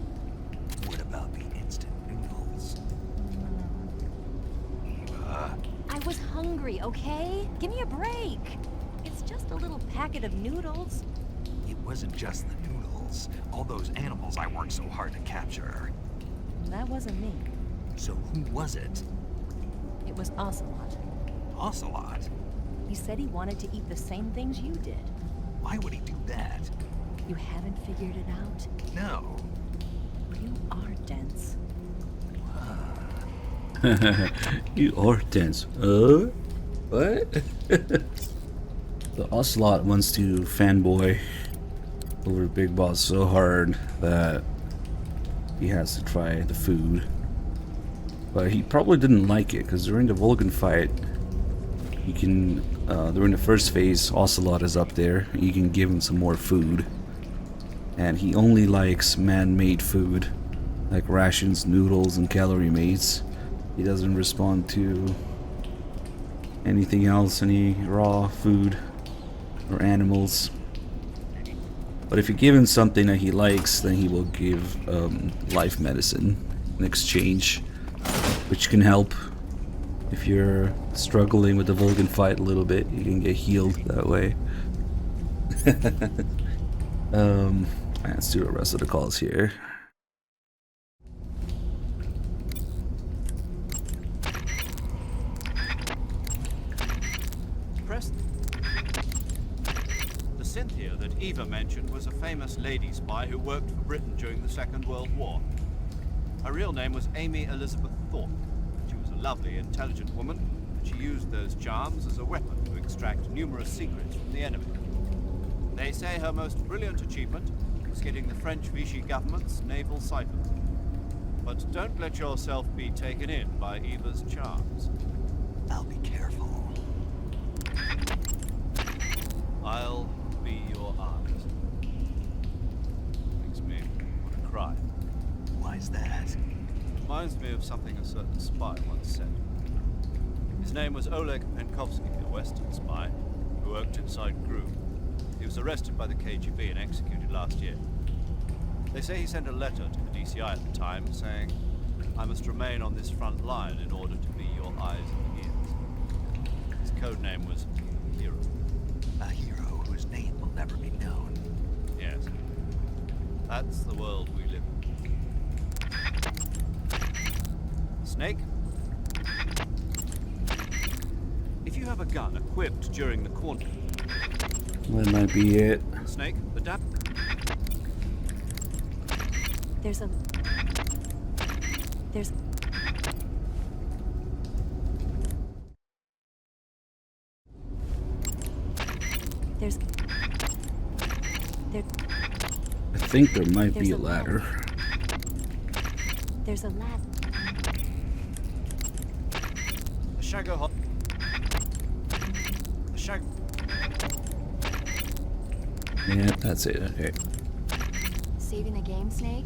What about the instant noodles? Eva. I was hungry, okay? Give me a break. It's just a little packet of noodles. It wasn't just the noodles. All those animals I worked so hard to capture. That wasn't me. So who was it? It was Ocelot. Ocelot? He said he wanted to eat the same things you did. Why would he do that? You haven't figured it out? No. You are dense. You are dense. What? The Ocelot wants to fanboy over Big Boss so hard that he has to try the food. But he probably didn't like it, because during the Volgin fight, you can, during the first phase, Ocelot is up there. You can give him some more food. And he only likes man-made food, like rations, noodles, and calorie mates. He doesn't respond to anything else, any raw food or animals. But if you give him something that he likes, then he will give life medicine in exchange, which can help. If you're struggling with the Volgin fight a little bit, you can get healed that way. Let's do the rest of the calls here. Preston. The Cynthia that Eva mentioned was a famous lady spy who worked for Britain during the Second World War. Her real name was Amy Elizabeth Thorpe. She was a lovely, intelligent woman, and she used those charms as a weapon to extract numerous secrets from the enemy. They say her most brilliant achievement was getting the French Vichy government's naval cipher. But don't let yourself be taken in by Eva's charms. I'll be careful. I'll be your eyes. Makes me want to cry. Why's that? Reminds me of something a certain spy once said. His name was Oleg Penkovsky, a Western spy who worked inside GRU. He was arrested by the KGB and executed last year. They say he sent a letter to the DCI at the time saying, "I must remain on this front line in order to be your eyes and ears." His code name was Hero. A hero whose name will never be known. Yes. That's the world we live in. Snake? If you you have a gun equipped during the quarantine? That might be it. Snake, adapt. There's I think there might be a ladder. There's a ladder. Shago hot. Shag. Yeah, that's it. Okay. Saving the game, Snake?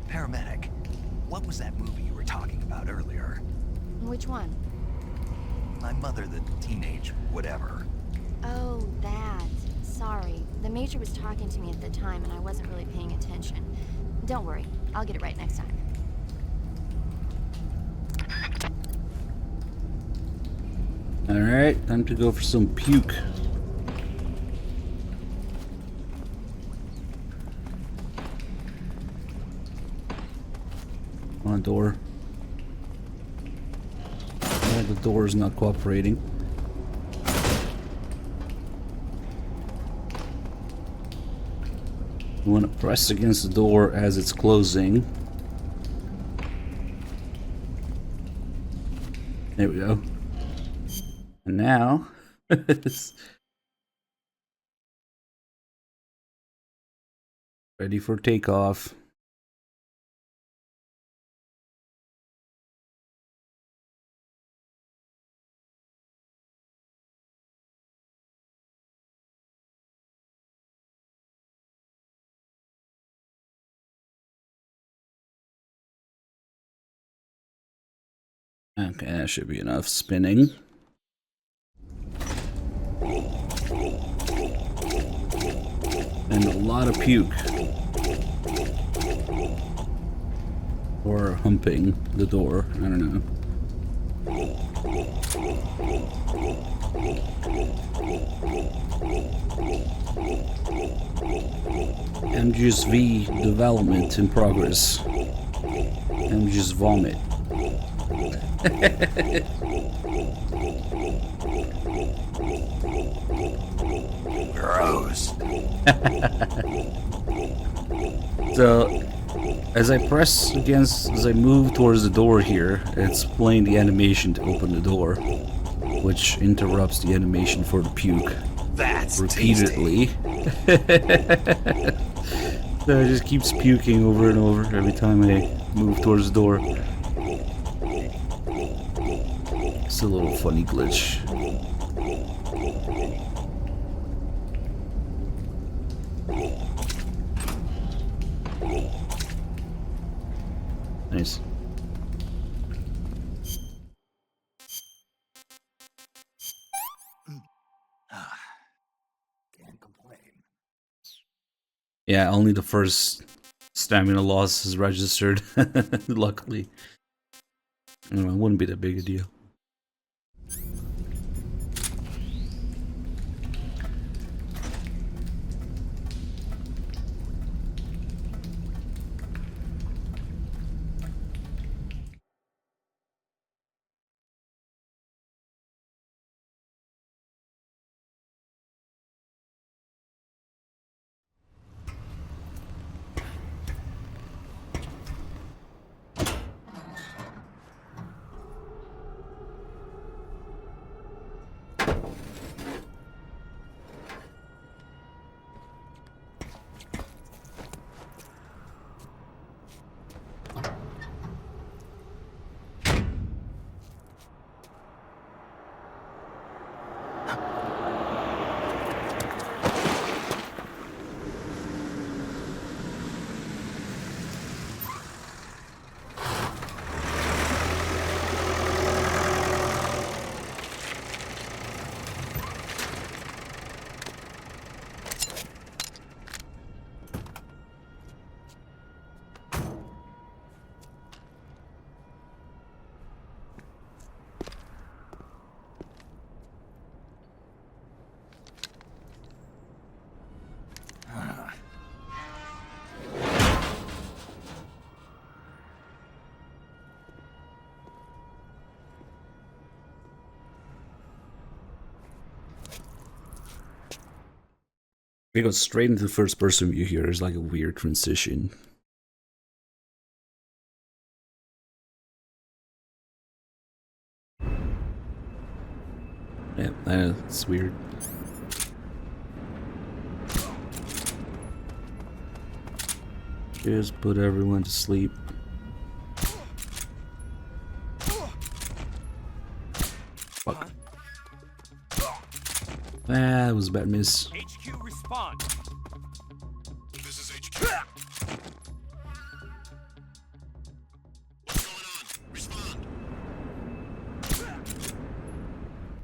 Paramedic, what was that movie you were talking about earlier? Which one? My mother, the teenage whatever. Oh, that. Sorry. The Major was talking to me at the time and I wasn't really paying attention. Don't worry. I'll get it right next time. Alright, time to go for some puke. On door. Oh, the door is not cooperating. You want to press against the door as it's closing. There we go. And now, ready for takeoff. Okay, that should be enough spinning. And a lot of puke. Or humping the door, I don't know. MGSV development in progress. MGS vomit. Gross. So, as I move towards the door here, it's playing the animation to open the door, which interrupts the animation for the puke. That's repeatedly. So it just keeps puking over and over every time I move towards the door. It's a little funny glitch. Nice. Can't complain. Yeah, only the first stamina loss is registered. Luckily. Anyway, it wouldn't be that big a deal. It goes straight into first person view here. It's like a weird transition. Yeah, that's weird. Just put everyone to sleep. Fuck. Ah, that was a bad miss. HQ respond. This is HQ. What's going on? Respond.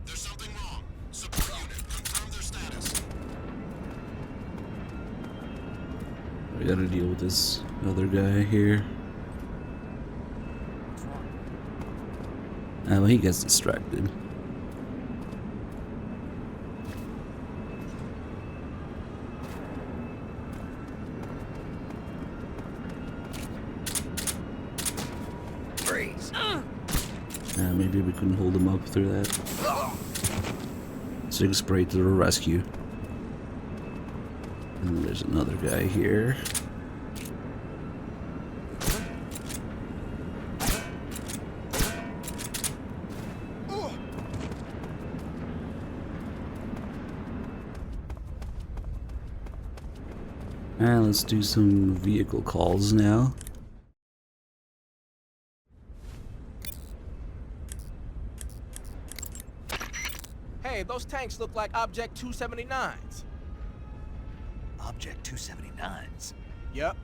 There's something wrong. Support unit, confirm their status. We gotta deal with this other guy here. Well, he gets distracted. Freeze. Maybe we couldn't hold him up through that. Sig spray to the rescue. And there's another guy here. And let's do some vehicle calls now. Hey, those tanks look like Object 279s. Object 279s? Yep.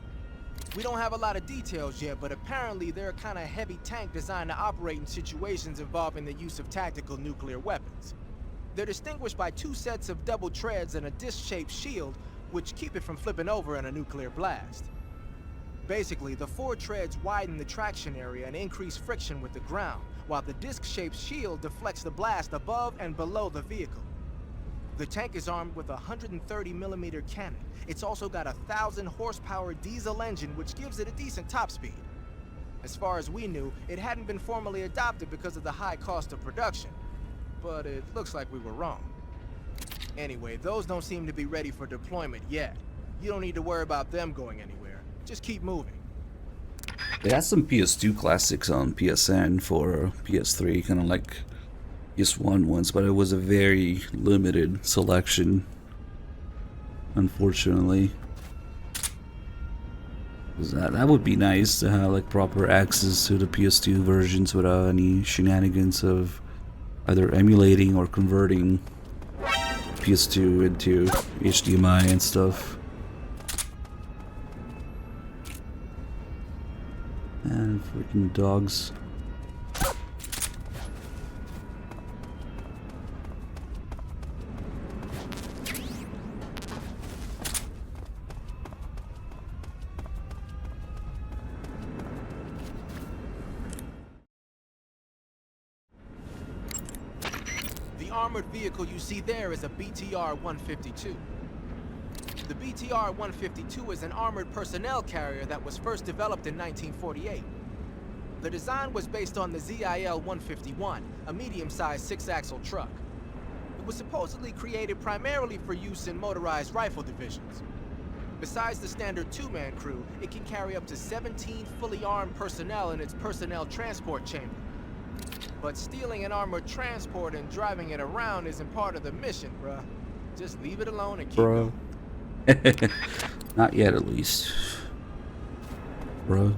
We don't have a lot of details yet, but apparently they're a kind of heavy tank designed to operate in situations involving the use of tactical nuclear weapons. They're distinguished by 2 sets of double treads and a disc-shaped shield, which keep it from flipping over in a nuclear blast. Basically, the 4 treads widen the traction area and increase friction with the ground, while the disc-shaped shield deflects the blast above and below the vehicle. The tank is armed with a 130mm cannon. It's also got a 1,000 horsepower diesel engine, which gives it a decent top speed. As far as we knew, it hadn't been formally adopted because of the high cost of production. But it looks like we were wrong. Anyway, those don't seem to be ready for deployment yet. You don't need to worry about them going anywhere. Just keep moving. They had some PS2 classics on PSN for PS3, kind of like PS1 ones, but it was a very limited selection, unfortunately. That would be nice to have like proper access to the PS2 versions without any shenanigans of either emulating or converting PS2 into HDMI and stuff. And freaking dogs. The armored vehicle you see there is a BTR-152. The BTR-152 is an armored personnel carrier that was first developed in 1948. The design was based on the ZIL-151, a medium-sized 6-axle truck. It was supposedly created primarily for use in motorized rifle divisions. Besides the standard 2-man crew, it can carry up to 17 fully armed personnel in its personnel transport chamber. But stealing an armored transport and driving it around isn't part of the mission, bruh. Just leave it alone and keep going. Not yet, at least. Bro.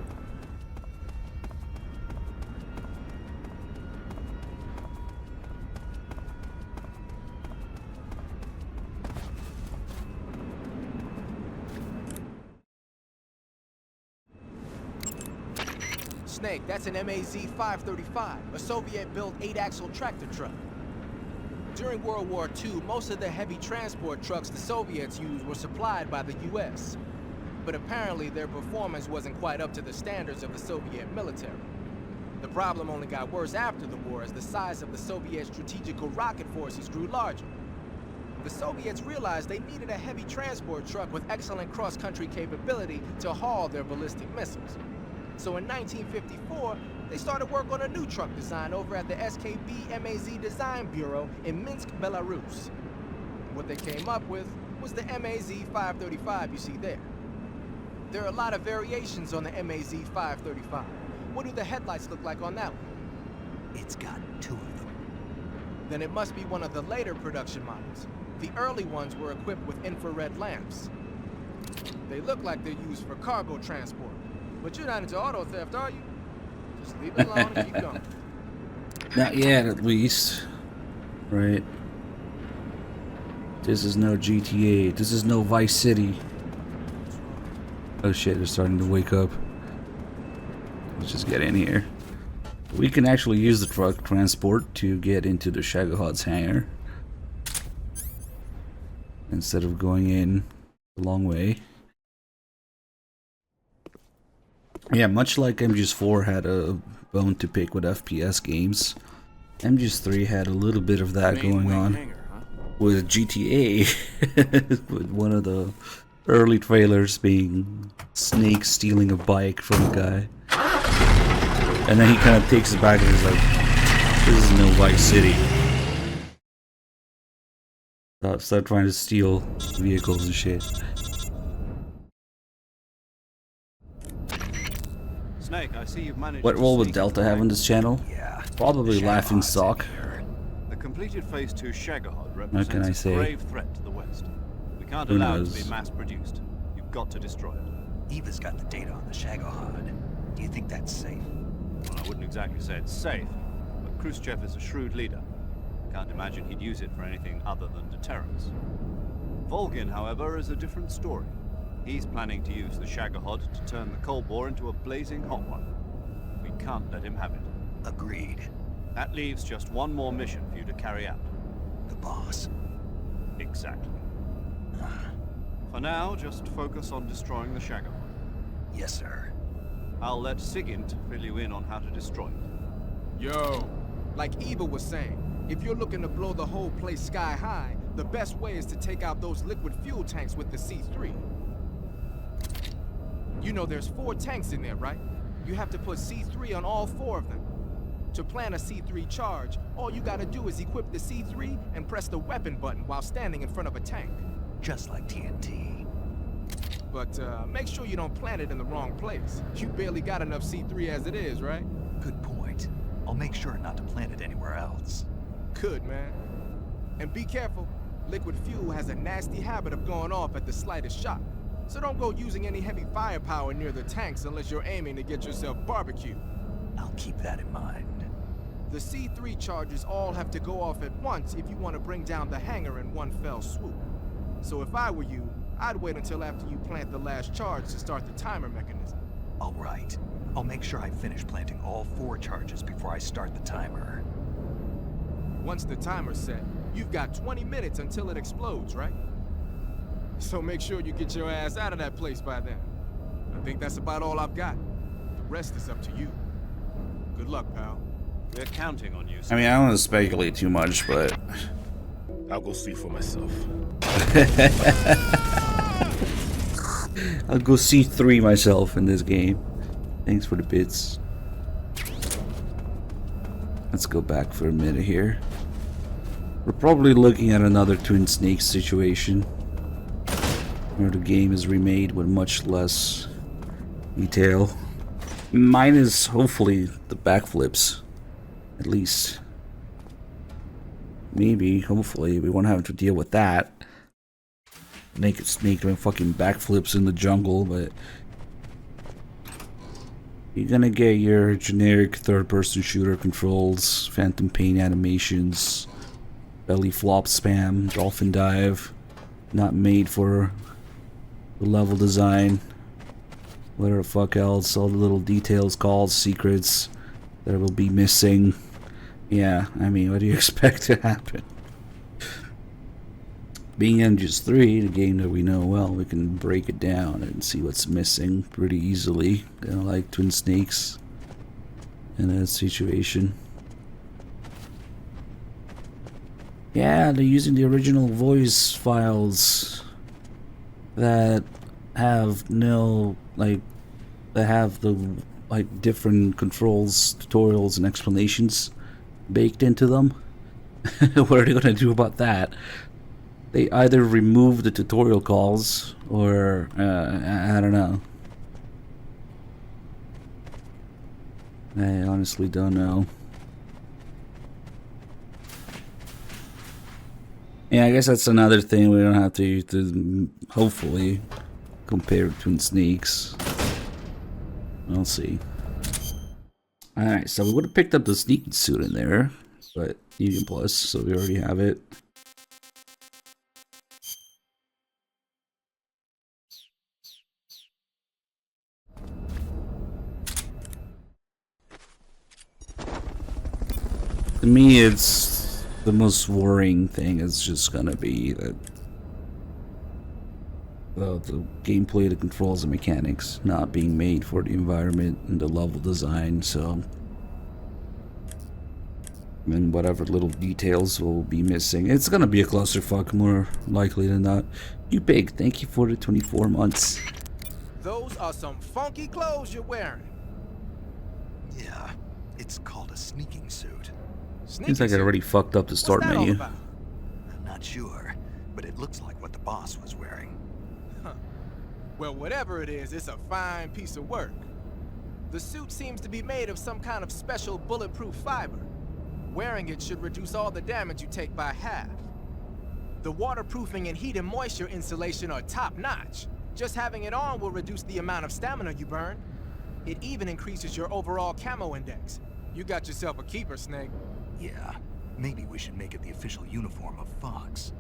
Snake, that's an MAZ-535, a Soviet-built 8-axle tractor truck. During World War II, most of the heavy transport trucks the Soviets used were supplied by the US. But apparently their performance wasn't quite up to the standards of the Soviet military. The problem only got worse after the war as the size of the Soviet strategical rocket forces grew larger. The Soviets realized they needed a heavy transport truck with excellent cross-country capability to haul their ballistic missiles. So in 1954, they started work on a new truck design over at the SKB MAZ Design Bureau in Minsk, Belarus. What they came up with was the MAZ-535 you see there. There are a lot of variations on the MAZ-535. What do the headlights look like on that one? It's got 2 of them. Then it must be one of the later production models. The early ones were equipped with infrared lamps. They look like they're used for cargo transport. But you're not into auto theft, are you? Just leave it alone and keep going. Not yet, at least. Right. This is no GTA. This is no Vice City. Oh shit, they're starting to wake up. Let's just get in here. We can actually use the truck transport to get into the Shagohod's hangar. Instead of going in a long way. Yeah, much like MGS4 had a bone to pick with FPS games, MGS3 had a little bit of that going on with GTA. With one of the early trailers being Snake stealing a bike from a guy. And then he kind of takes it back and is like, this is no Vice City. Start trying to steal vehicles and shit. Snake, I see you've managed. What to role would sneak Delta into have on this channel? Yeah. Probably Laughing Stock. The completed Phase 2 Shagahod What can I represents say? a grave threat to the West. We can't Who allow it knows? to be mass-produced. You've got to destroy it. Eva's got the data on the Shagohod. Do you think that's safe? Well, I wouldn't exactly say it's safe, but Khrushchev is a shrewd leader. Can't imagine he'd use it for anything other than deterrence. Volgin, however, is a different story. He's planning to use the Shagahod to turn the Kolbor into a blazing hot one. We can't let him have it. Agreed. That leaves just one more mission for you to carry out. The boss. Exactly. For now, just focus on destroying the Shagahod. Yes, sir. I'll let Sigint fill you in on how to destroy it. Yo, like Eva was saying, if you're looking to blow the whole place sky high, the best way is to take out those liquid fuel tanks with the C3. You know there's 4 tanks in there, right? You have to put C3 on all 4 of them. To plan a C3 charge, all you gotta do is equip the C3 and press the weapon button while standing in front of a tank. Just like TNT. But make sure you don't plant it in the wrong place. You barely got enough C3 as it is, right? Good point. I'll make sure not to plant it anywhere else. Good, man. And be careful. Liquid fuel has a nasty habit of going off at the slightest shock. So don't go using any heavy firepower near the tanks unless you're aiming to get yourself barbecued. I'll keep that in mind. The C3 charges all have to go off at once if you want to bring down the hangar in one fell swoop. So if I were you, I'd wait until after you plant the last charge to start the timer mechanism. All right. I'll make sure I finish planting all 4 charges before I start the timer. Once the timer's set, you've got 20 minutes until it explodes, right? So make sure you get your ass out of that place by then. I think that's about all I've got. The rest is up to you. Good luck, pal. We're counting on you. I mean, I don't want to speculate too much, but I'll go see for myself. I'll go C3 myself in this game. Thanks for the bits. Let's go back for a minute here. We're probably looking at another Twin Snakes situation, where the game is remade with much less detail. Minus, hopefully, the backflips. At least. Maybe, hopefully, we won't have to deal with that. Naked Snake doing fucking backflips in the jungle, but you're gonna get your generic third-person shooter controls, phantom pain animations, belly flop spam, dolphin dive, not made for the level design, whatever the fuck else, all the little details, calls, secrets that will be missing. Yeah, I mean, what do you expect to happen? Being MGS3, the game that we know well, we can break it down and see what's missing pretty easily. Kinda like Twin Snakes in that situation. Yeah, they're using the original voice files that have no, like, that have the, like, different controls, tutorials, and explanations baked into them. What are they gonna do about that? they either remove the tutorial calls or I don't know. I honestly don't know. Yeah, I guess that's another thing. We don't have to hopefully compare between sneaks. We'll see. Alright, so we would have picked up the sneaking suit in there, but Union Plus, so we already have it. To me, it's the most worrying thing is just gonna be that the gameplay, the controls, and mechanics not being made for the environment and the level design, so and whatever little details will be missing. It's gonna be a clusterfuck more likely than not. You big, thank you for the 24 months. Those are some funky clothes you're wearing. Yeah, it's called a sneaking suit. Seems like I already fucked up the start menu. I'm not sure, but it looks like what the boss was wearing. Huh. Well, whatever it is, it's a fine piece of work. The suit seems to be made of some kind of special bulletproof fiber. Wearing it should reduce all the damage you take by half. The waterproofing and heat and moisture insulation are top-notch. Just having it on will reduce the amount of stamina you burn. It even increases your overall camo index. You got yourself a keeper, Snake. Yeah, maybe we should make it the official uniform of Fox.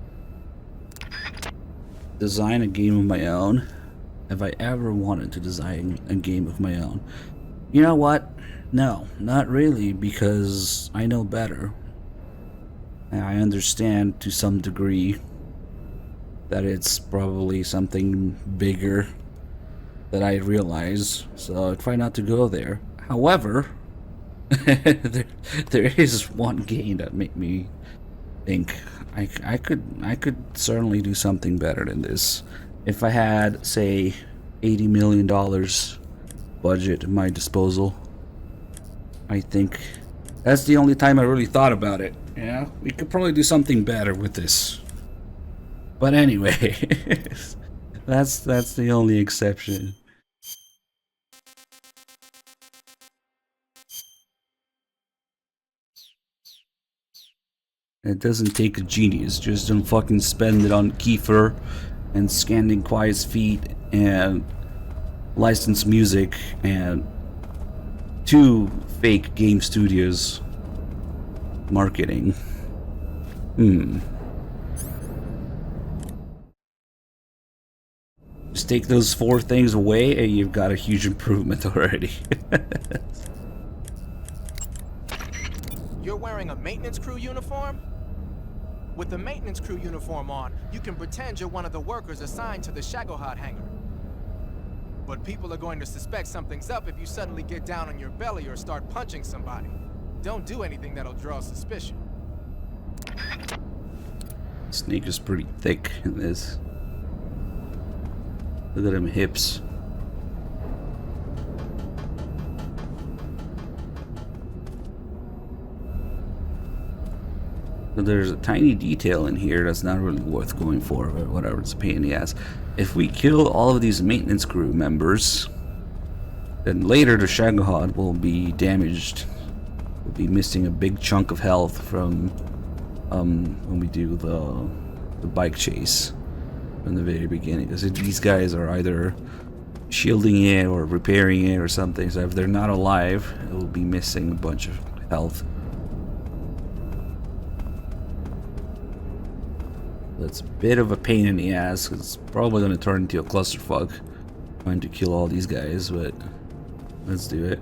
Design a game of my own? Have I ever wanted to design a game of my own? You know what? No, not really, because I know better. And I understand to some degree that it's probably something bigger that I realize, so I try not to go there. However, there is one game that made me think I could certainly do something better than this. If I had, say, $80 million budget at my disposal, I think that's the only time I really thought about it. Yeah, we could probably do something better with this. But anyway, that's the only exception. It doesn't take a genius, just don't fucking spend it on Kiefer and scanning Quiet's feet and licensed music and 2 fake game studios marketing. Just take those 4 things away and you've got a huge improvement already. You're wearing a maintenance crew uniform? With the maintenance crew uniform on, you can pretend you're one of the workers assigned to the Shagohod hangar. But people are going to suspect something's up if you suddenly get down on your belly or start punching somebody. Don't do anything that'll draw suspicion. Snake is pretty thick in this. Look at them hips. So there's a tiny detail in here that's not really worth going for, but whatever, it's a pain in the ass. If we kill all of these maintenance crew members, then later the Shagohod will be damaged. We'll be missing a big chunk of health from when we do the bike chase from the very beginning. Because these guys are either shielding it or repairing it or something, so if they're not alive, it will be missing a bunch of health. That's a bit of a pain in the ass, 'cause it's probably going to turn into a clusterfuck trying to kill all these guys, but let's do it.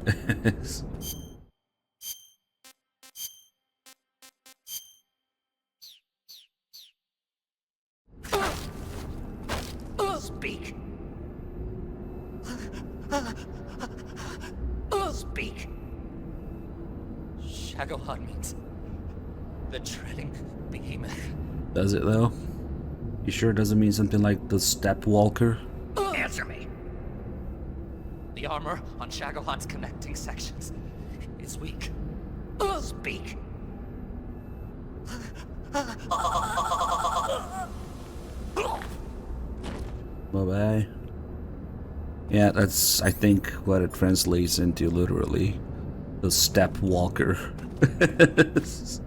Speak. Speak. Shagohod means the treading behemoth. Does it though? You sure it doesn't mean something like the Step Walker? Answer me. The armor on Shagohod's connecting sections is weak. Speak. Bye-bye. Yeah, that's, I think, what it translates into literally. The step walker. Let's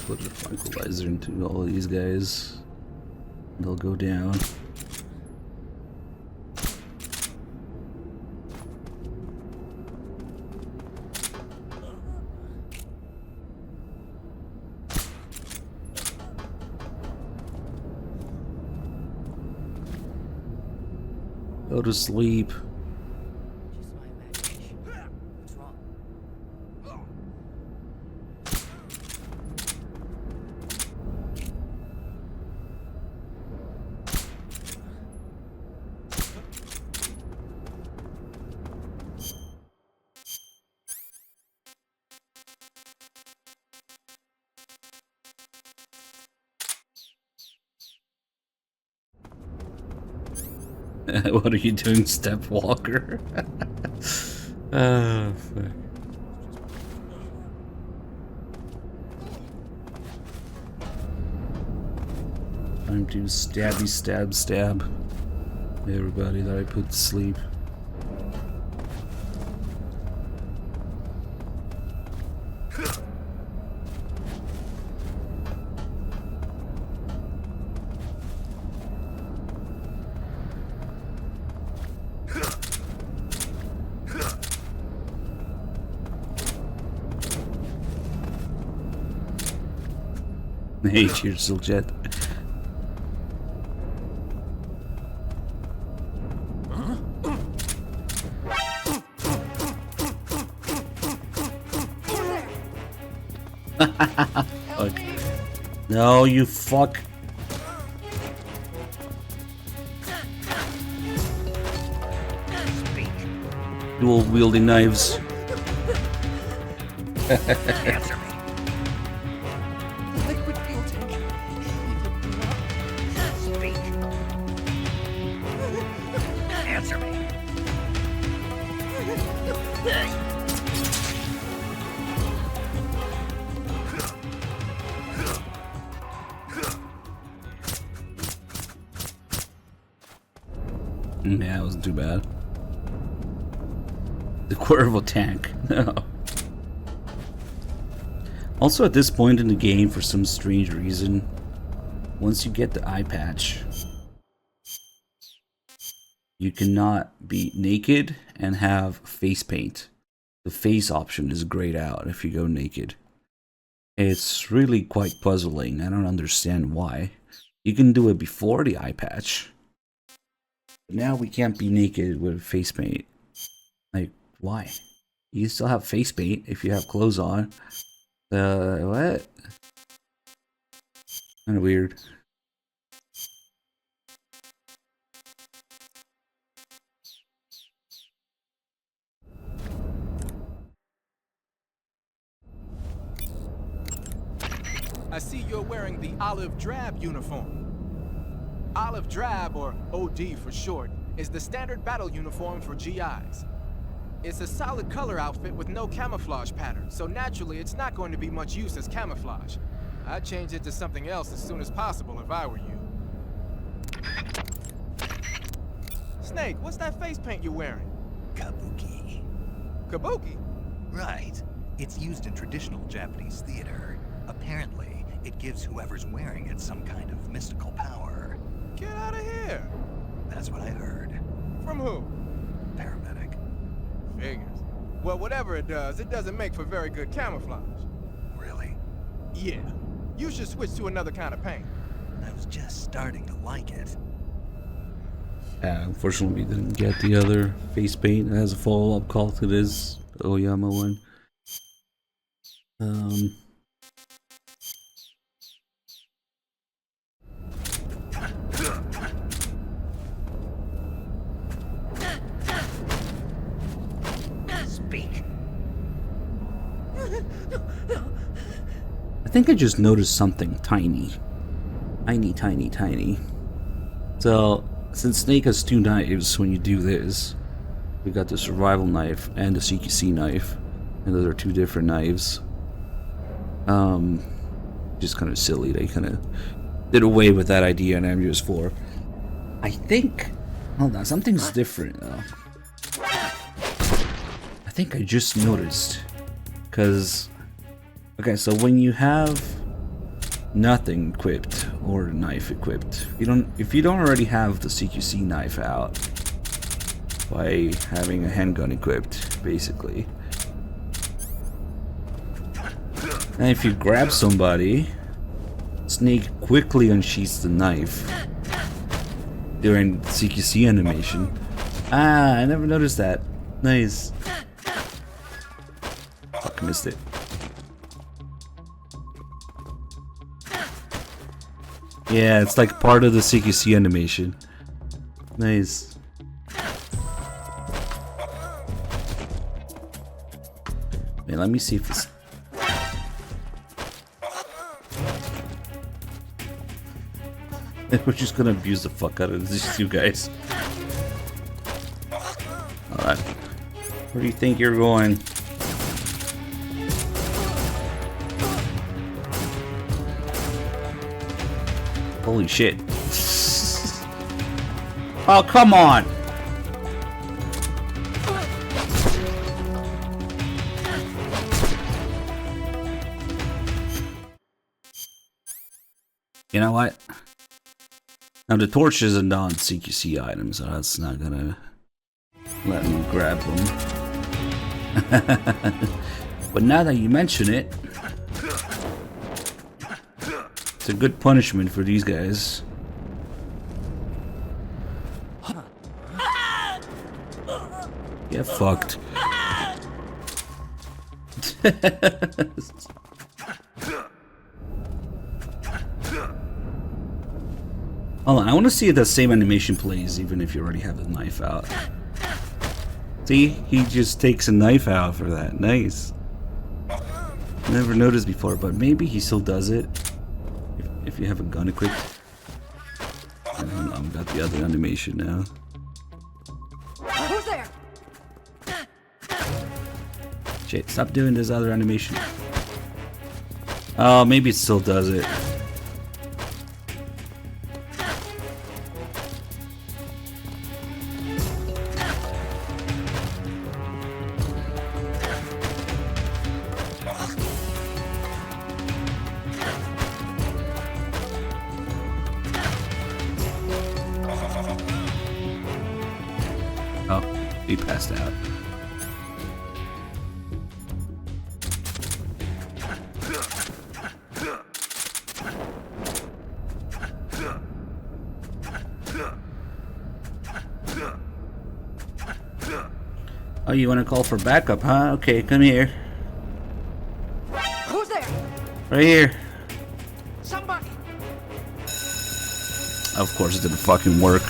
put a tranquilizer into all these guys. They'll go down. Go to sleep. What are you doing, step walker? Oh, fuck. Time to stabby stab everybody that I put to sleep. Hey, cheers, Siljet. Fuck. No, you fuck. Dual wielding knives. Answer me. Liquid fuel tank. Speak. Answer me. Yeah, it wasn't too bad. The Cuervo tank. No. Also, at this point in the game, for some strange reason, once you get the eye patch, you cannot be naked and have face paint. The face option is grayed out if you go naked. It's really quite puzzling. I don't understand why. You can do it before the eye patch. But now we can't be naked with face paint. Like, why? You still have face paint if you have clothes on. What? Kinda weird. I see you're wearing the olive drab uniform. Olive drab, or OD for short, is the standard battle uniform for GIs. It's a solid color outfit with no camouflage pattern, so naturally it's not going to be much use as camouflage. I'd change it to something else as soon as possible if I were you. Snake, what's that face paint you're wearing? Kabuki. Kabuki? Right. It's used in traditional Japanese theater. Apparently, it gives whoever's wearing it some kind of mystical power. Get out of here! That's what I heard. From who? Paramedic. Figures. Well, whatever it doesn't make for very good camouflage. Really? Yeah. You should switch to another kind of paint. I was just starting to like it. Unfortunately, we didn't get the other face paint as a follow-up call to this Oyama one. Speak. I think I just noticed something tiny. Tiny. So, since Snake has 2 knives when you do this, we got the survival knife and the CQC knife, and those are 2 different knives. Just kind of silly. They kind of did away with that idea in MGS4. I think. Hold on, something's different though. I think I just noticed, cause okay, so when you have nothing equipped or knife equipped, if you don't already have the CQC knife out by having a handgun equipped, basically, and if you grab somebody, Snake quickly unsheaths the knife during CQC animation. Ah, I never noticed that. Nice. Fuck, missed it. Yeah, it's like part of the CQC animation. Nice. Wait, let me see if this... We're just gonna abuse the fuck out of these 2 guys. Alright. Where do you think you're going? Holy shit. Oh, come on! You know what? Now the torch isn't on CQC items, so that's not gonna let me grab them. But now that you mention it, it's a good punishment for these guys. Get fucked. Hold on, I want to see if the same animation plays even if you already have the knife out. See? He just takes a knife out for that. Nice. Never noticed before, but maybe he still does it if you have a gun equipped. I've got the other animation now. Who's there? Shit, stop doing this other animation. Oh, maybe it still does it. Oh, he passed out. Oh, you want to call for backup, huh? Okay, come here. Who's there? Right here. Somebody. Of course it didn't fucking work.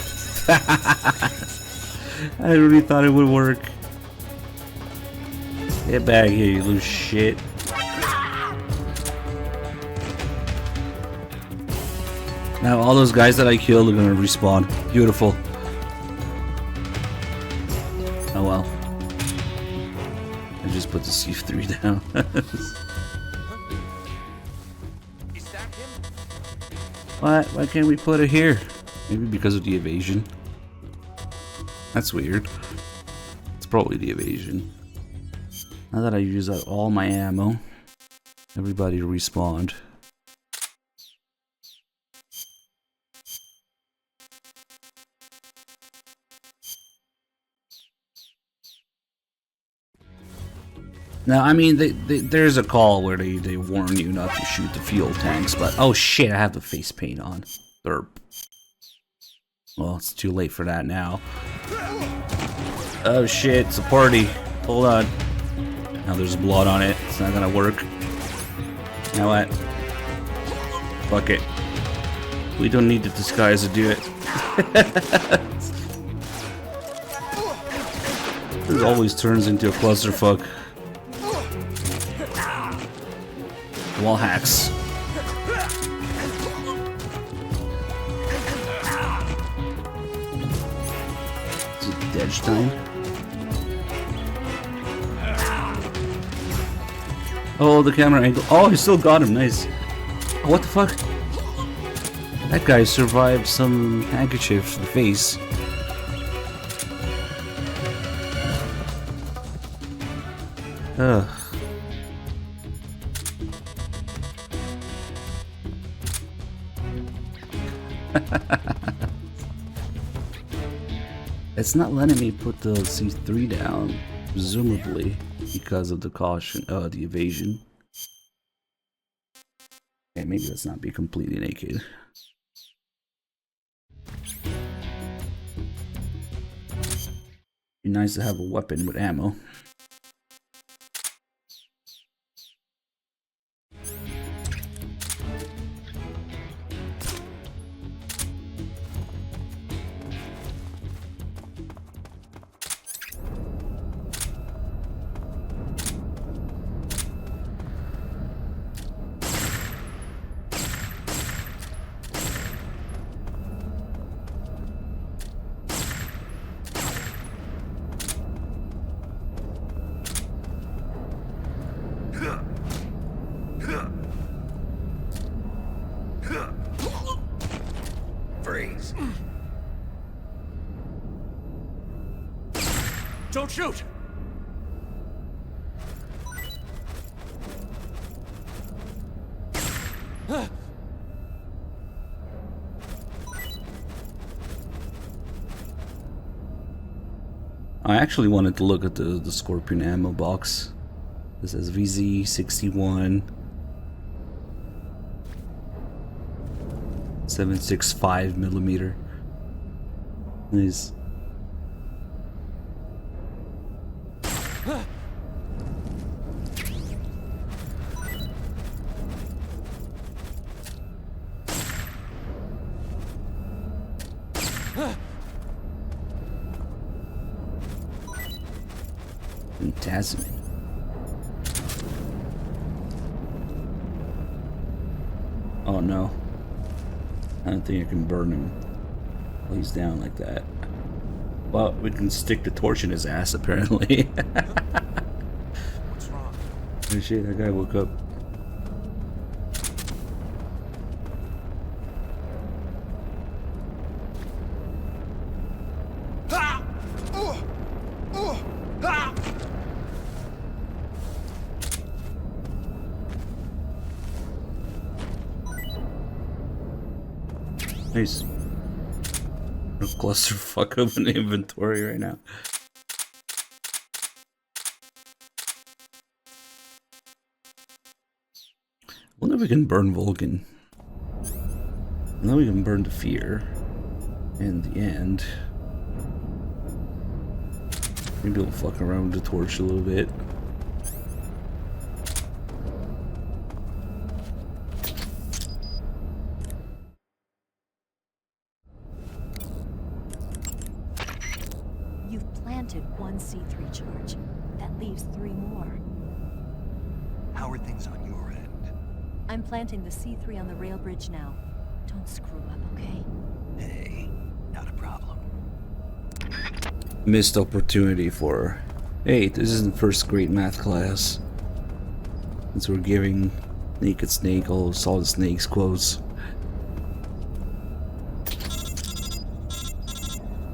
I really thought it would work. Get back here, you little shit. Now all those guys that I killed are gonna respawn. Beautiful. Oh well. I just put the C3 down. What? Why can't we put it here? Maybe because of the evasion. That's weird. It's probably the evasion. Now that I use out all my ammo, everybody respawned. Now, I mean, there's a call where they warn you not to shoot the fuel tanks, but oh shit, I have the face paint on. Derp. Well, it's too late for that now. Oh shit, it's a party. Hold on. Now there's blood on it. It's not gonna work. You know what? Fuck it. We don't need the disguise to do it. This always turns into a clusterfuck. Wall hacks. edge time. Oh, the camera angle. Oh, he still got him. Nice. Oh, what the fuck? That guy survived some handkerchief to the face. Ugh. It's not letting me put the C3 down, presumably because of the caution, the evasion. Okay, maybe let's not be completely naked. Be nice to have a weapon with ammo. Freeze. Don't shoot! I actually wanted to look at the Scorpion ammo box. This says VZ61 7.65mm. Nice. Fantastic. Oh no. I don't think I can burn him while he's down like that. Well, we can stick the torch in his ass apparently. What's wrong? Oh shit, that guy woke up. Nice. A clusterfuck of an inventory right now. Wonder if we can burn Vulcan. And then we can burn the fear. In the end. Maybe we'll fuck around with the torch a little bit. One C3 charge. That leaves 3 more. How are things on your end? I'm planting the C3 on the rail bridge now. Don't screw up, okay? Hey, not a problem. Missed opportunity for... Hey, this isn't first grade math class. Since we're giving Naked Snake all Solid Snake's quotes.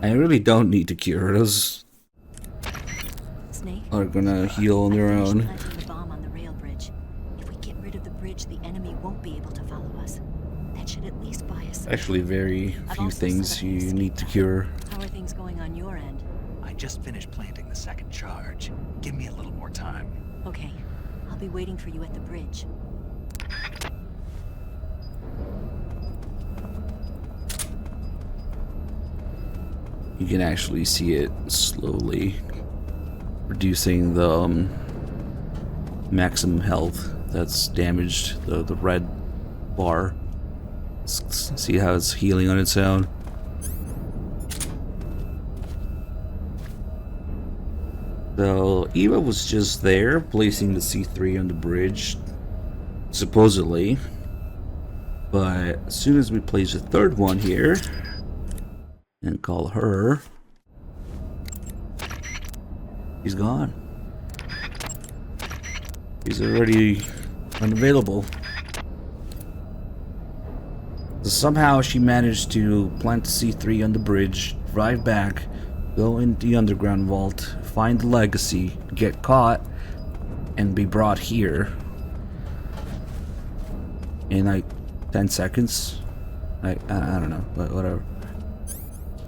I really don't need to cure those. Snake are gonna heal on their own. The bomb on the rail bridge. If we get rid of the bridge, the enemy won't be able to follow us. That should at least buy us. Actually, very few things you need to cure. How are things going on your end? I just finished planting the second charge. Give me a little more time. Okay, I'll be waiting for you at the bridge. You can actually see it slowly reducing the maximum health that's damaged, the red bar. See how it's healing on its own. So Eva was just there placing the C3 on the bridge, supposedly, but as soon as we place the third one here and call her, He's gone. He's already unavailable. So somehow she managed to plant the C3 on the bridge, drive back, go in the underground vault, find the legacy, get caught, and be brought here in like 10 seconds. I don't know, but whatever.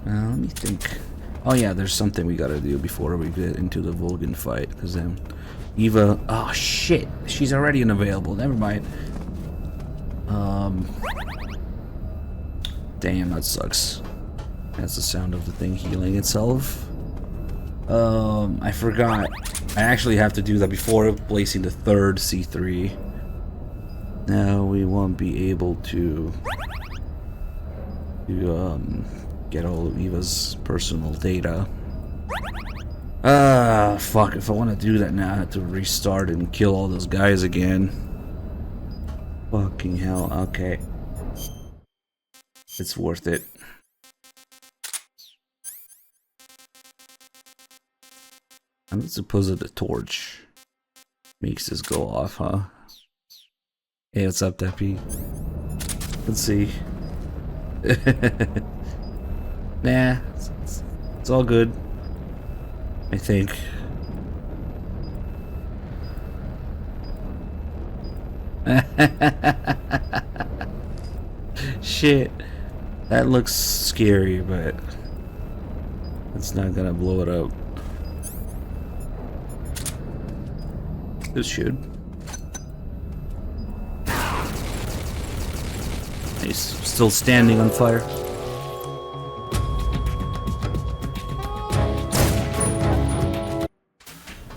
Let me think. Oh yeah, there's something we gotta do before we get into the Vulcan fight, because then Eva... Oh shit, she's already unavailable, never mind. Damn, that sucks. That's the sound of the thing healing itself. I forgot. I actually have to do that before placing the third C3. Now we won't be able to get all of Eva's personal data. Fuck, if I want to do that now I have to restart and kill all those guys again. Fucking hell, okay. It's worth it. I'm supposed the torch makes this go off, huh? Hey, what's up, Deppy? Let's see. Nah, it's all good. I think. Shit. That looks scary, but it's not gonna blow it up. This should. Nice. Still standing on fire.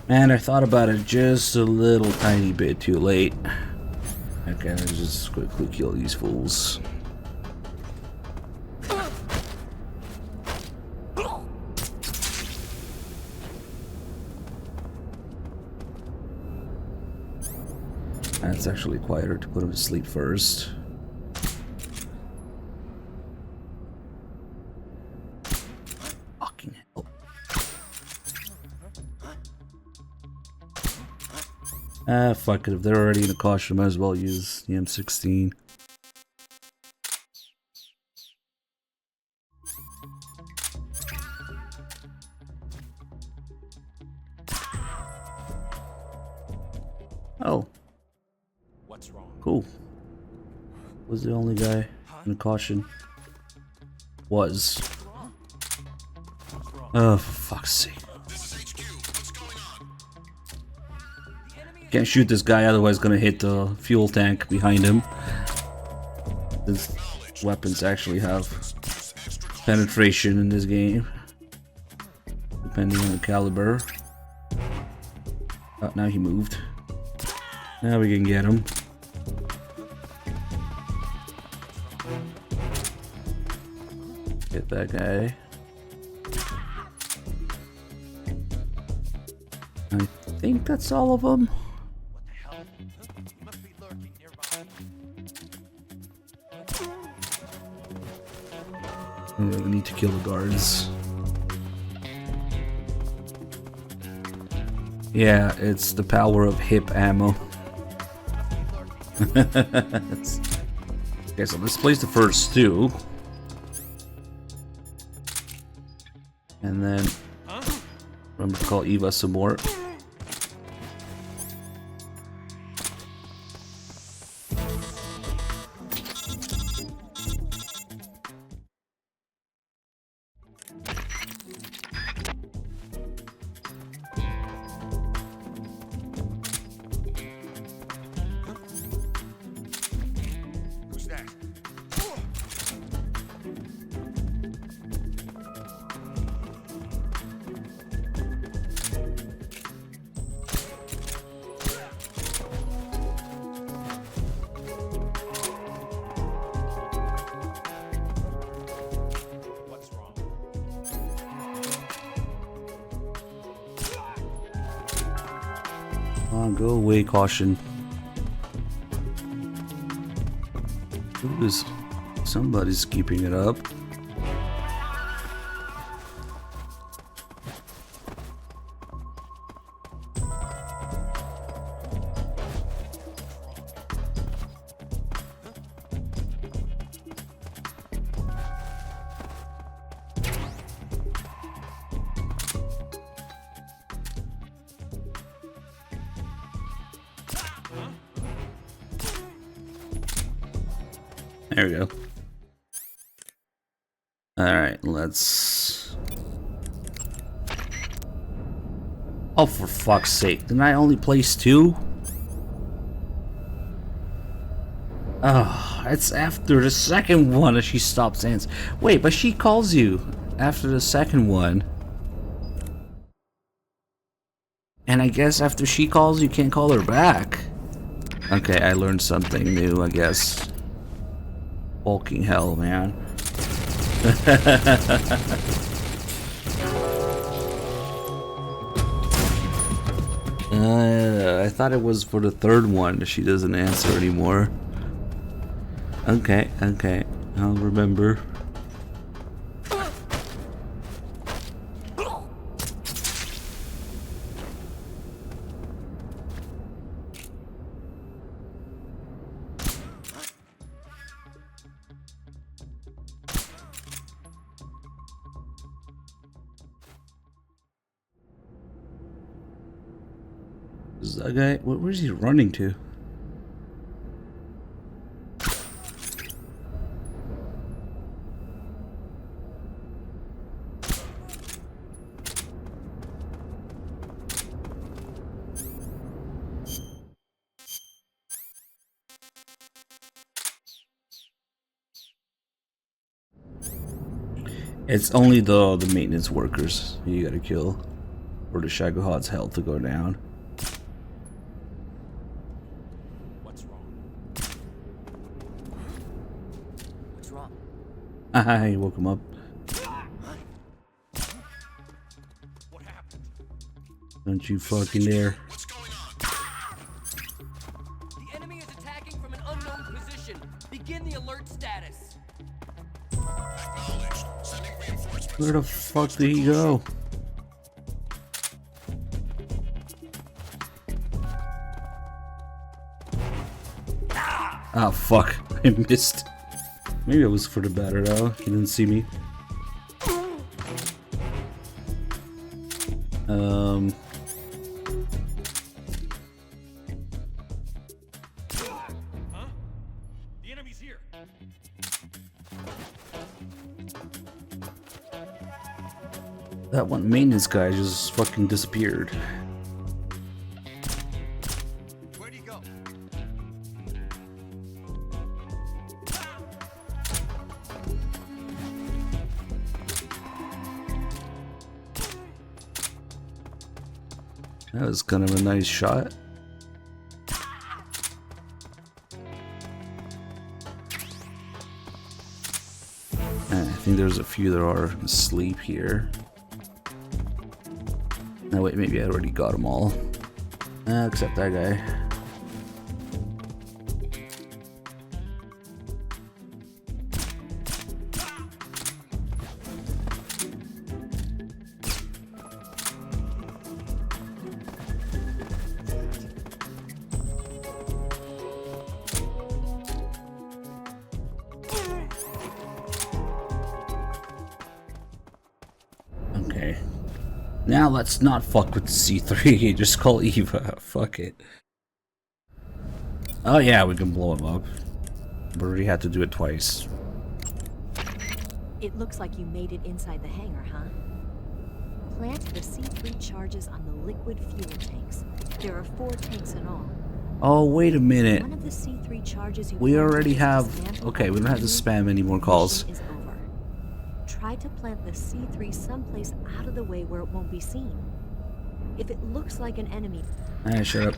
Man, I thought about it just a little tiny bit too late. Okay, let's just quickly kill these fools. It's actually quieter to put him to sleep first. Fucking hell. Fuck it. If they're already in a caution, might as well use the M16. Oh. What's wrong? Cool. Was the only guy in caution. Was. Oh, for fuck's sake. Can't shoot this guy, otherwise gonna hit the fuel tank behind him. These weapons actually have penetration in this game, depending on the caliber. Oh, now he moved. Now we can get him. Get that guy. I think that's all of them. We need to kill the guards. Yeah, it's the power of hip ammo. Okay, so let's place the first two. And then remember to call Eva some more. Go away, caution. Who is... Somebody's keeping it up. There we go. Alright, let's... Oh, for fuck's sake. Didn't I only place 2? Oh, it's after the second one that she stops answering. Wait, but she calls you after the second one. And I guess after she calls, you can't call her back. Okay, I learned something new, I guess. Fucking hell, man. I thought it was for the third one that she doesn't answer anymore. Okay, okay, I'll remember. Is that guy? Where's he running to? It's only the maintenance workers you gotta kill for the Shagohod's health to go down. What's wrong? What's wrong? Hi, woke him up. What happened? Don't you fucking dare. The enemy is attacking from an unknown position. Begin the alert status. Where the fuck did he go? Ah, fuck. I missed. Maybe it was for the batter though. He didn't see me. Huh? The enemy's here. That one maintenance guy just fucking disappeared. Where'd he go? That was kind of a nice shot. I think there's a few that are asleep here. No, wait, maybe I already got them all. Except that guy. Okay. Now let's not fuck with C3, just call Eva, fuck it. Oh yeah, we can blow him up. We already had to do it twice. It looks like you made it inside the hangar, huh? Plant the C3 charges on the liquid fuel tanks. There are 4 tanks in all. Oh, wait a minute. One of the C3 charges you We planted already is have... dismantled Okay, we don't have to completely. spam any more calls. Mission is over. Try to plant the C3 someplace out of the way where it won't be seen. If it looks like an enemy... Alright, shut up.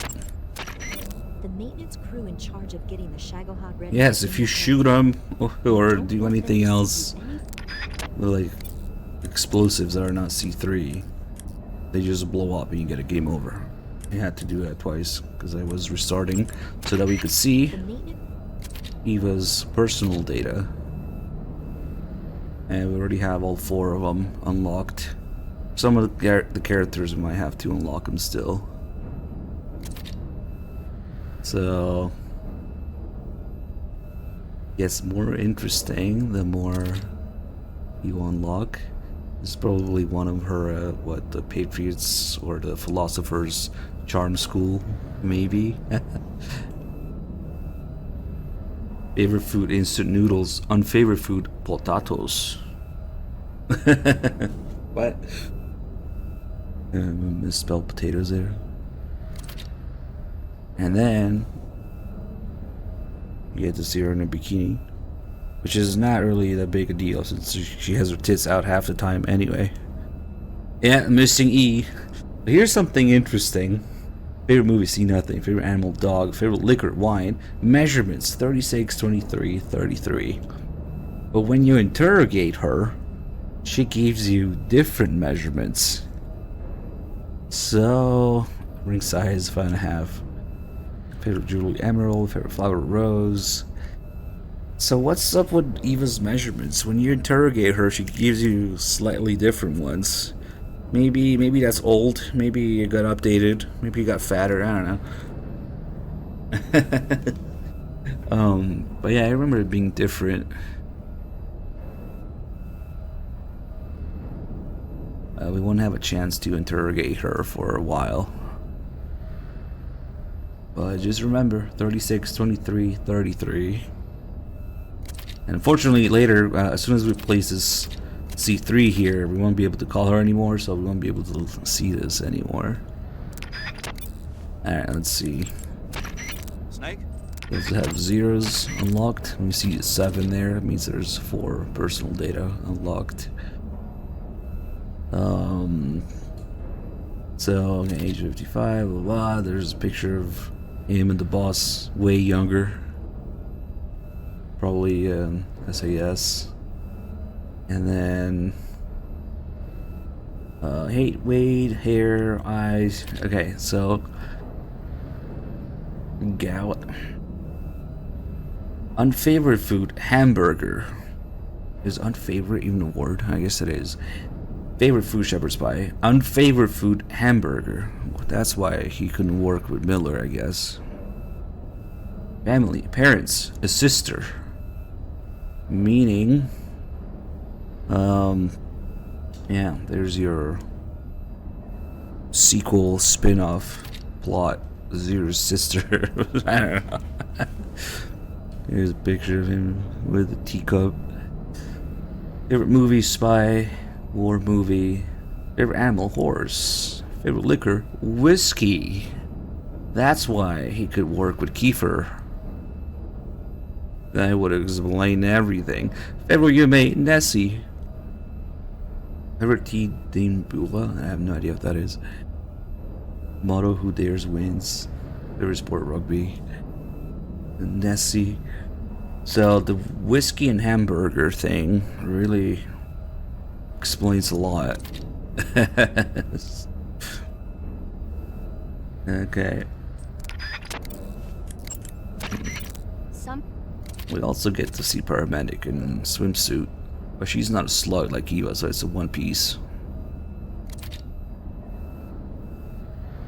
The maintenance crew in charge of getting the Shagohod ready... Yes, if you shoot them or do anything else, like explosives that are not C3, they just blow up and you get a game over. I had to do that twice because I was restarting so that we could see Eva's personal data. And we already have all 4 of them unlocked. Some of the characters we might have to unlock them still. So, gets more interesting the more you unlock. This is probably one of her, the Patriots or the Philosopher's Charm School, maybe. Favorite food, instant noodles. Unfavorite food, potatoes. What? Misspelled potatoes there. And then you get to see her in a bikini, which is not really that big a deal since she has her tits out half the time anyway. Yeah, missing E. But here's something interesting. Favorite movie, see nothing. Favorite animal, dog. Favorite liquor, wine. Measurements, 36, 23, 33. But when you interrogate her, she gives you different measurements. So, ring size, 5.5. Favorite jewelry, emerald. Favorite flower, rose. So what's up with Eva's measurements? When you interrogate her, she gives you slightly different ones. Maybe that's old. Maybe it got updated. Maybe you got fatter. I don't know. But yeah, I remember it being different. We won't have a chance to interrogate her for a while. But just remember, 36, 23, 33. And unfortunately, later, as soon as we place this C3 here, we won't be able to call her anymore, so we won't be able to see this anymore. Alright, let's see. Snake? Does it have zeros unlocked? Let me see 7 there. It means there's 4 personal data unlocked. So, okay, age 55, blah blah. There's a picture of him and the boss, way younger. Probably SAS. And then height, weight, hair, eyes. Okay, so gout. Unfavorite food, hamburger. Is unfavorite even a word? I guess it is. Favorite food, shepherd's pie. Unfavorite food, hamburger. That's why he couldn't work with Miller, I guess. Family, parents, a sister. Meaning, yeah, there's your sequel spin-off plot. Zero's sister. I don't know. Here's a picture of him with a teacup. Favorite movie, spy, war movie. Favorite animal, horse. Favorite liquor, whiskey. That's why he could work with Kiefer. That would explain everything. Favorite Yume, Nessie. Favorite tea, Dean Bula. I have no idea what that is. Motto, who dares wins. Favorite sport, rugby. Nessie. So the whiskey and hamburger thing really explains a lot. Okay. We also get to see paramedic in swimsuit, but she's not a slug like Eva, so it's a one piece.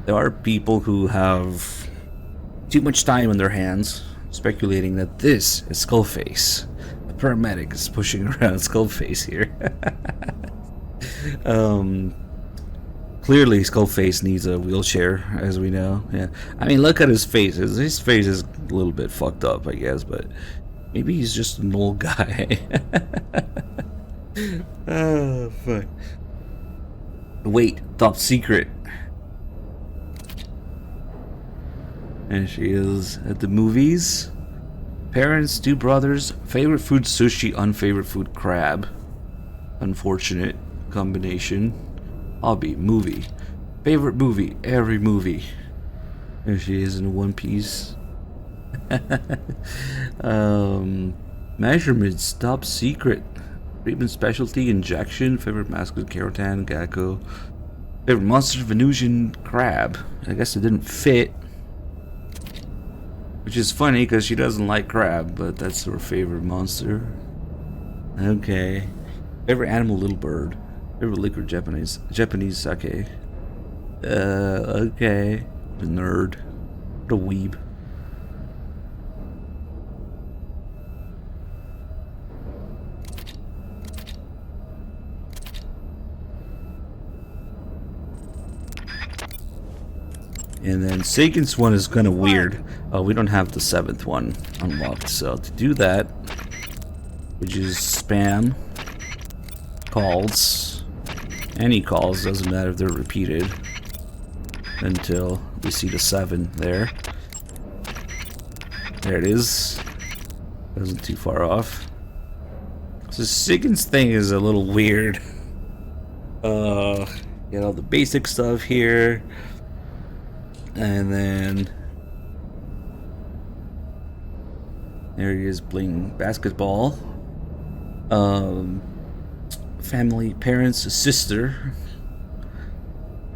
There are people who have too much time on their hands speculating that this is Skullface. The paramedic is pushing around Skullface here. Clearly Skullface needs a wheelchair, as we know. Yeah, I mean, look at his face. His face is a little bit fucked up, I guess, but maybe he's just an old guy. Oh, fuck. Wait, top secret. And she is at the movies. Parents, 2 brothers. Favorite food, sushi. Unfavorite food, crab. Unfortunate combination. Hobby, movie. Favorite movie, every movie. There she is in one piece. Measurements, top secret. Treatment specialty, injection. Favorite mascot, Keratin, Gecko. Favorite monster, Venusian crab. I guess it didn't fit. Which is funny because she doesn't like crab, but that's her favorite monster. Okay. Favorite animal, little bird. Favorite liquor, Japanese sake. Okay. The nerd. What a weeb. And then Sagan's one is kind of weird. We don't have the 7th one unlocked, so to do that, which is spam calls, any calls, doesn't matter if they're repeated, until we see the 7 there. There it is. Wasn't too far off. So Sagan's thing is a little weird. Get all the basic stuff here. And then there he is playing basketball. Family, parents, a sister.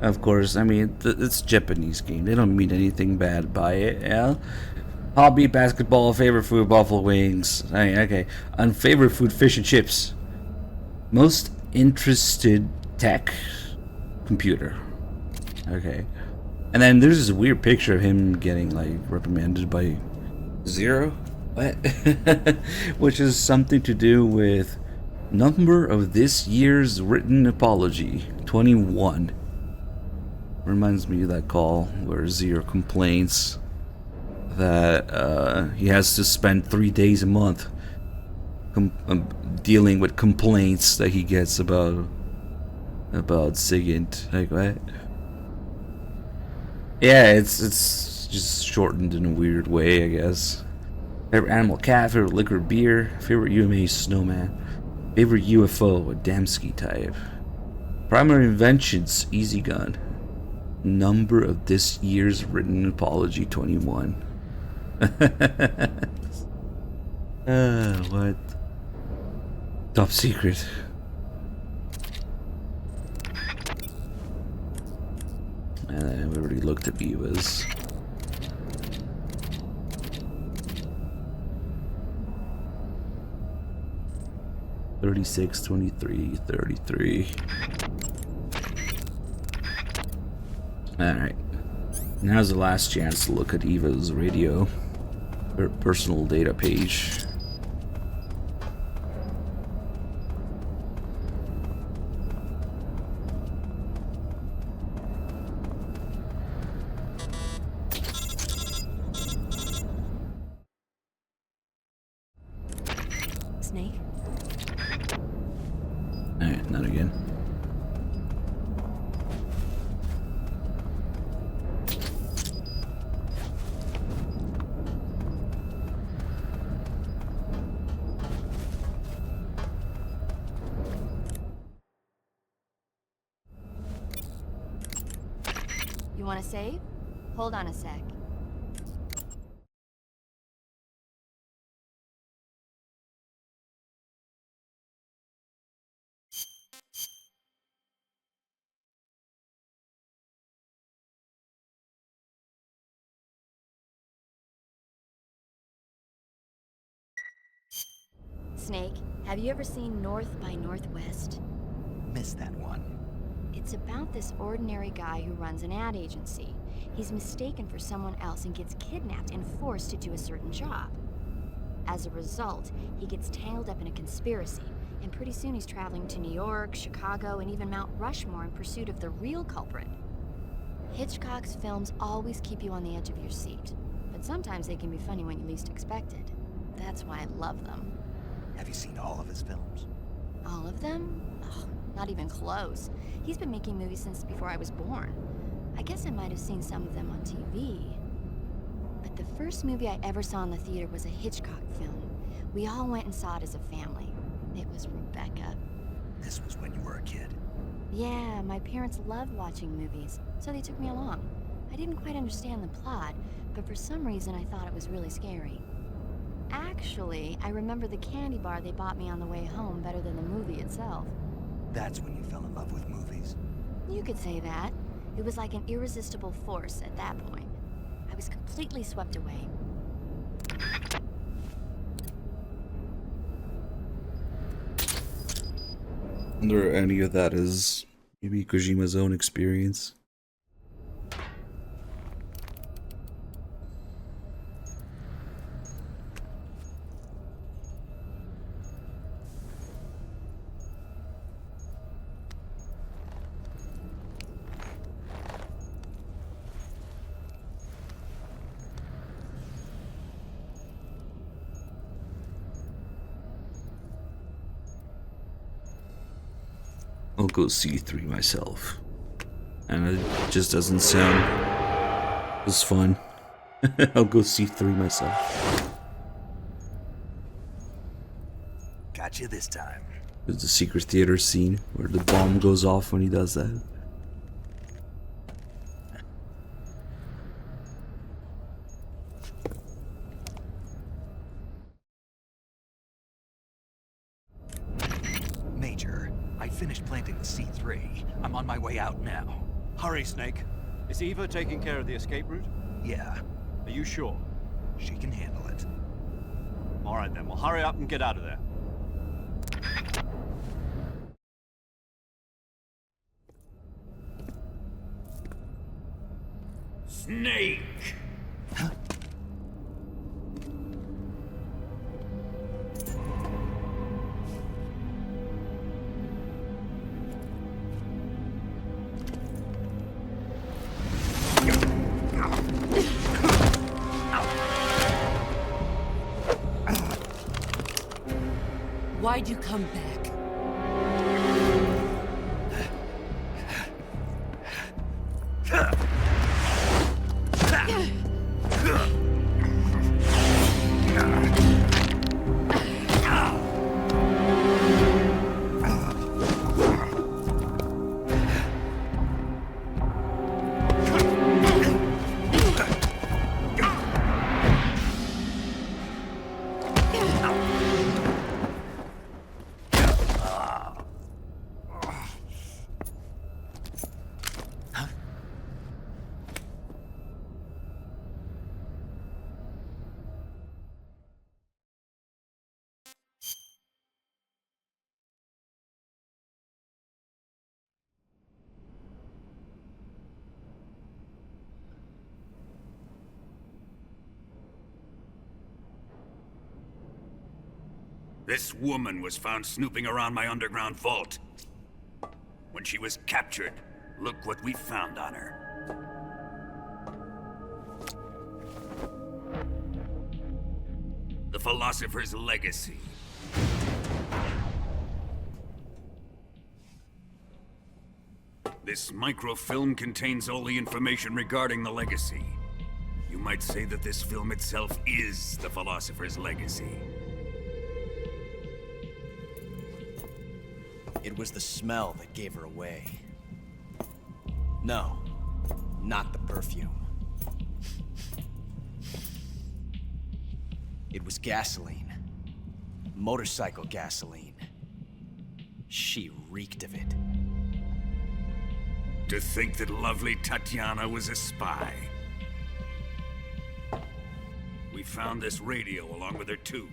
Of course, I mean, it's a Japanese game. They don't mean anything bad by it, yeah? Hobby, basketball, favorite food, buffalo wings. Okay. Unfavorite food, fish and chips. Most interested tech, computer. Okay. And then there's this weird picture of him getting like reprimanded by Zero. What? Which is something to do with number of this year's written apology, 21. Reminds me of that call where Zero complains that he has to spend 3 days a month dealing with complaints that he gets about Sigint. Like what? Yeah, it's just shortened in a weird way, I guess. Favorite animal, cat. Favorite liquor, beer. Favorite UMA, snowman. Favorite UFO, a Damsky type. Primary inventions, easy gun. Number of this year's written apology, 21. What? Top secret. And we already looked at Eva's. $36, $23, $33. Alright. Now's the last chance to look at Eva's radio. Her personal data page. Snake? Alright, not again. You want to save? Hold on a sec. Snake, have you ever seen North by Northwest? Missed that one. It's about this ordinary guy who runs an ad agency. He's mistaken for someone else and gets kidnapped and forced to do a certain job. As a result, he gets tangled up in a conspiracy, and pretty soon he's traveling to New York, Chicago, and even Mount Rushmore in pursuit of the real culprit. Hitchcock's films always keep you on the edge of your seat, but sometimes they can be funny when you least expect it. That's why I love them. Have you seen all of his films? All of them? Oh, not even close. He's been making movies since before I was born. I guess I might have seen some of them on TV. But the first movie I ever saw in the theater was a Hitchcock film. We all went and saw it as a family. It was Rebecca. This was when you were a kid. Yeah, my parents loved watching movies, so they took me along. I didn't quite understand the plot, but for some reason I thought it was really scary. Actually, I remember the candy bar they bought me on the way home better than the movie itself. That's when you fell in love with movies. You could say that. It was like an irresistible force at that point. I was completely swept away. Wonder if any of that is maybe Kojima's own experience. I'll go C3 myself. And it just doesn't sound as fun. I'll go C3 myself. Got you this time. There's the secret theater scene where the bomb goes off when he does that. Major, I finished planting the C3. I'm on my way out now. Hurry, Snake. Is Eva taking care of the escape route? Yeah, Are you sure? she can handle it. All right then, well hurry up and get out of there. Snake! Why'd you come back? This woman was found snooping around my underground vault. When she was captured, look what we found on her. The Philosopher's Legacy. This microfilm contains all the information regarding the Legacy. You might say that this film itself is the Philosopher's Legacy. It was the smell that gave her away. No, not the perfume. It was gasoline. Motorcycle gasoline. She reeked of it. To think that lovely Tatiana was a spy. We found this radio along with her too.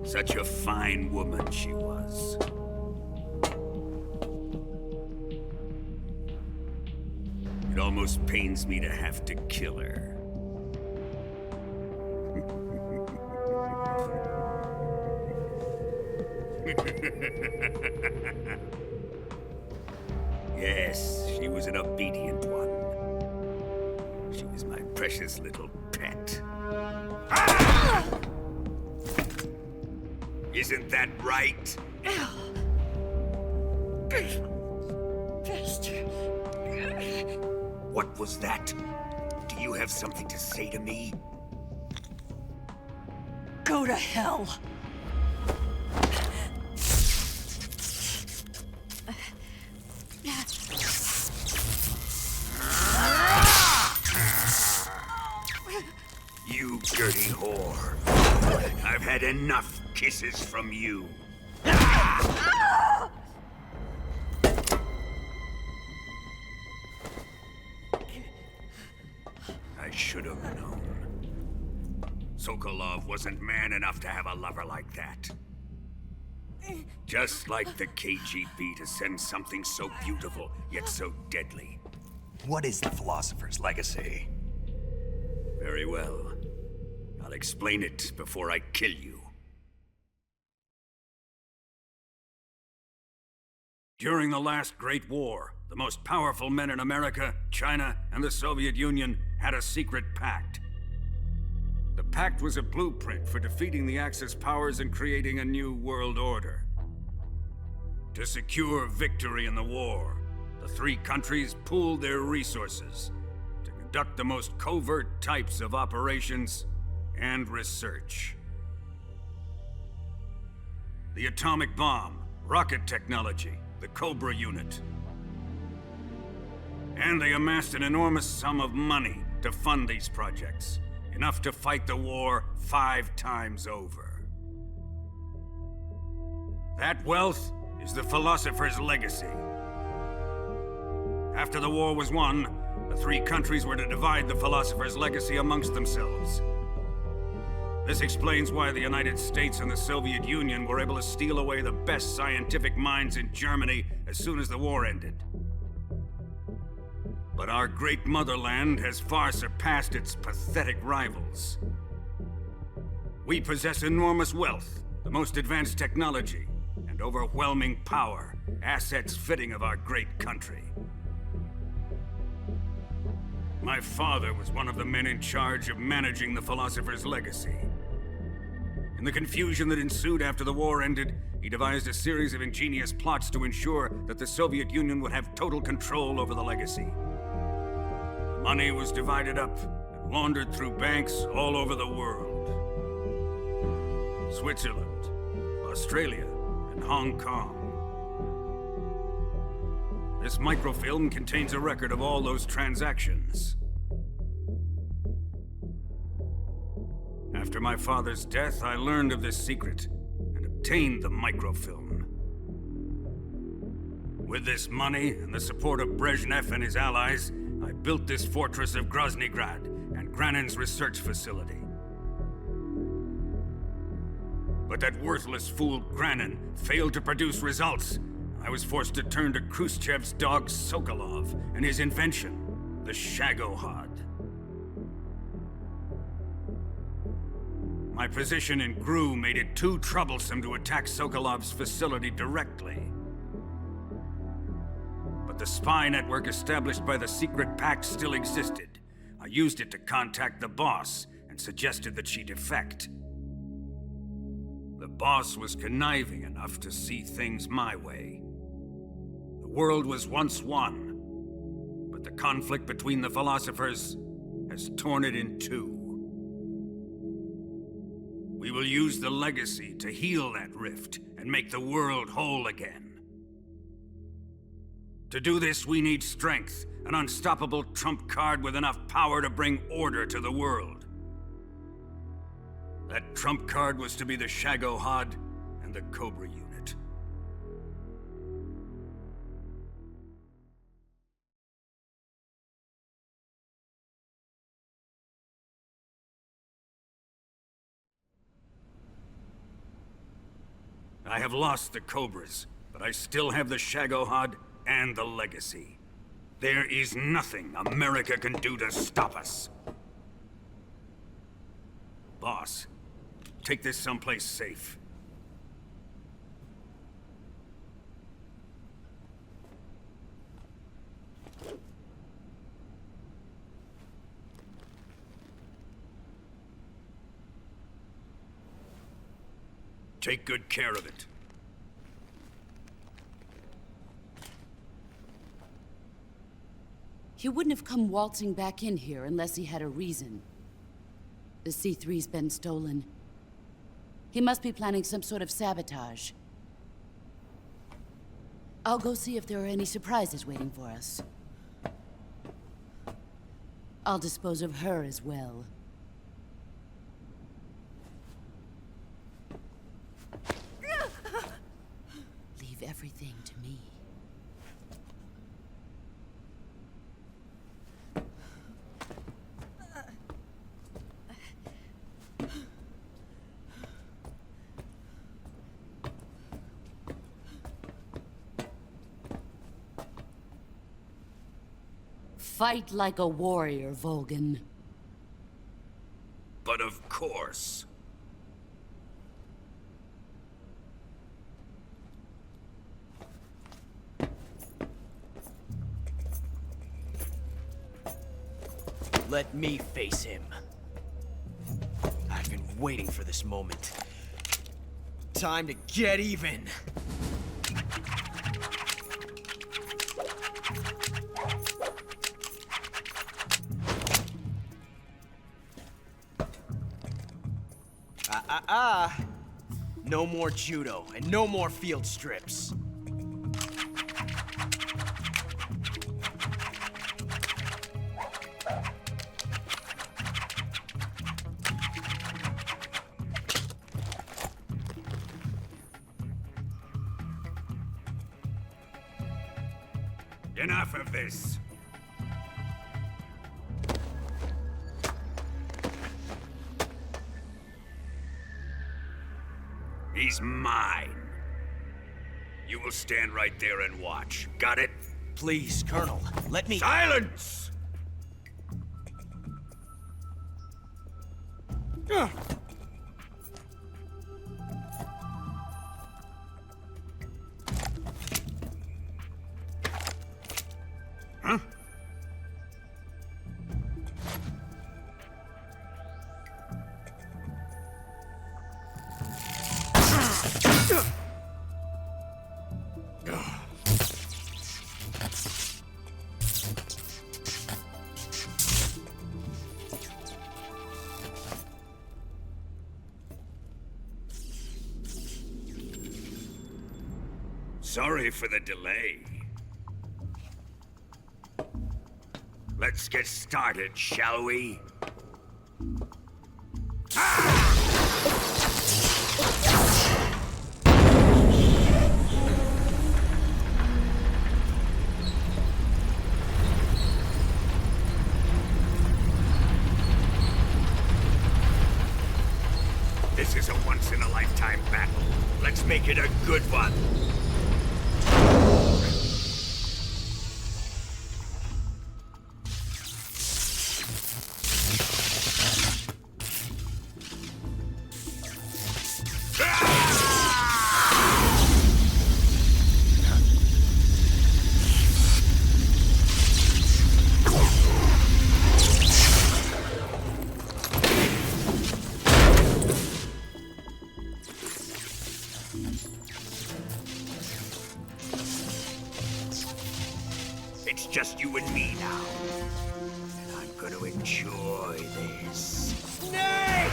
Such a fine woman she was. It almost pains me to have to kill her. Yes, she was an obedient one. She was my precious little pet. Ah! Isn't that right? What was that? Do you have something to say to me? Go to hell. You dirty whore. I've had enough kisses from you. I should have known. Sokolov wasn't man enough to have a lover like that. Just like the KGB to send something so beautiful, yet so deadly. What is the Philosopher's Legacy? Very well. I'll explain it before I kill you. During the last Great War, the most powerful men in America, China, and the Soviet Union had a secret pact. The Pact was a blueprint for defeating the Axis powers and creating a new world order. To secure victory in the war, the three countries pooled their resources to conduct the most covert types of operations and research. The atomic bomb, rocket technology, the Cobra unit. And they amassed an enormous sum of money to fund these projects, enough to fight the war 5 times over. That wealth is the Philosopher's legacy. After the war was won, the three countries were to divide the Philosopher's legacy amongst themselves. This explains why the United States and the Soviet Union were able to steal away the best scientific minds in Germany as soon as the war ended. But our great motherland has far surpassed its pathetic rivals. We possess enormous wealth, the most advanced technology, and overwhelming power, assets fitting of our great country. My father was one of the men in charge of managing the Philosopher's legacy. In the confusion that ensued after the war ended, he devised a series of ingenious plots to ensure that the Soviet Union would have total control over the legacy. The money was divided up and laundered through banks all over the world. Switzerland, Australia, and Hong Kong. This microfilm contains a record of all those transactions. After my father's death, I learned of this secret and obtained the microfilm. With this money and the support of Brezhnev and his allies, I built this fortress of Groznygrad and Granin's research facility. But that worthless fool Granin failed to produce results. I was forced to turn to Khrushchev's dog Sokolov and his invention, the Shagohod. My position in GRU made it too troublesome to attack Sokolov's facility directly. But the spy network established by the secret pact still existed. I used it to contact the boss and suggested that she defect. The boss was conniving enough to see things my way. The world was once one, but the conflict between the philosophers has torn it in two. We will use the legacy to heal that rift and make the world whole again. To do this, we need strength, an unstoppable trump card with enough power to bring order to the world. That trump card was to be the Shagohod and the Cobra unit. I have lost the Cobras, but I still have the Shagohod and the legacy. There is nothing America can do to stop us. Boss, take this someplace safe. Take good care of it. He wouldn't have come waltzing back in here unless he had a reason. The C3's been stolen. He must be planning some sort of sabotage. I'll go see if there are any surprises waiting for us. I'll dispose of her as well. Leave everything to me. Fight like a warrior, Volgin. But of course. Let me face him. waiting for this moment. Time to get even. No more judo, and no more field strips. Enough of this. He's mine. You will stand right there and watch. Got it? Please, Colonel, let me— Silence! Huh? Sorry for the delay. Let's get started, shall we? This is a once-in-a-lifetime battle. Let's make it a good one. It's just you and me now. And I'm gonna enjoy this. Snake!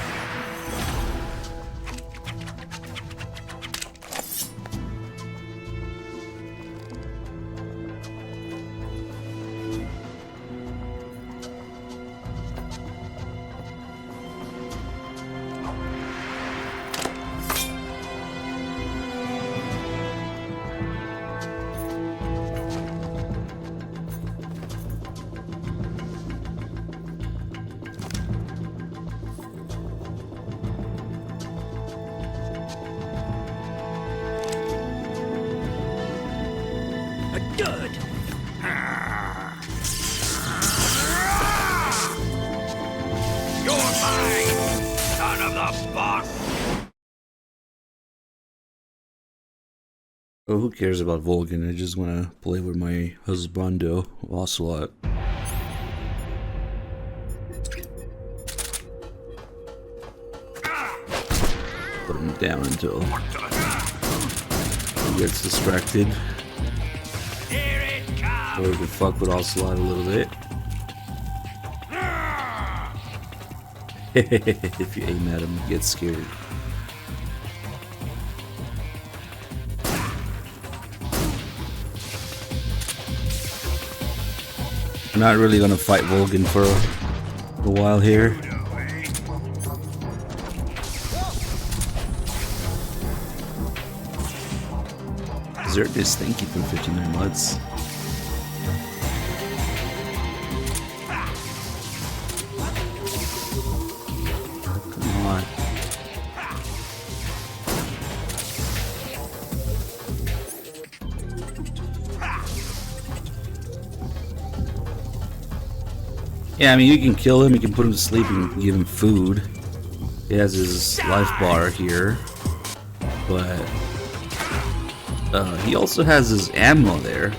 Good. You're mine, son of the boss. Oh, who cares about Volgin? I just want to play with my husbando, Ocelot. Put him down until he gets distracted. Or we could fuck with Ocelot a little bit. If you aim at him, he gets scared. I'm not really gonna fight Volgin for a while here. Desert this thing, keep him 59 months. Come on. Yeah, I mean, you can kill him, you can put him to sleep, you can give him food. He has his life bar here, but he also has his ammo there.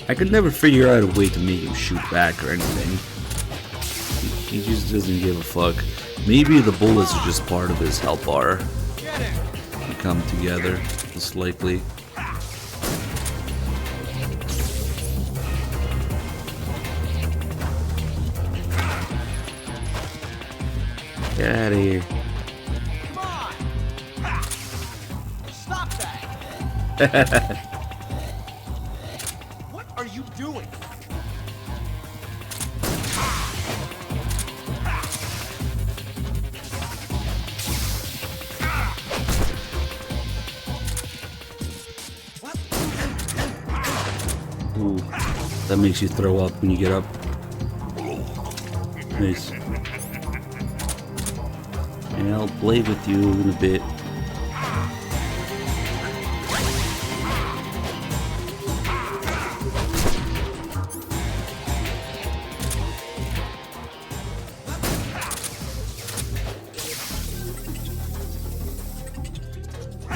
I could never figure out a way to make him shoot back or anything. He just doesn't give a fuck. Maybe the bullets are just part of his health bar. They come together, most likely. Get out of here. Stop that! What are you doing? Ooh, that makes you throw up when you get up. Nice. And I'll play with you in a bit.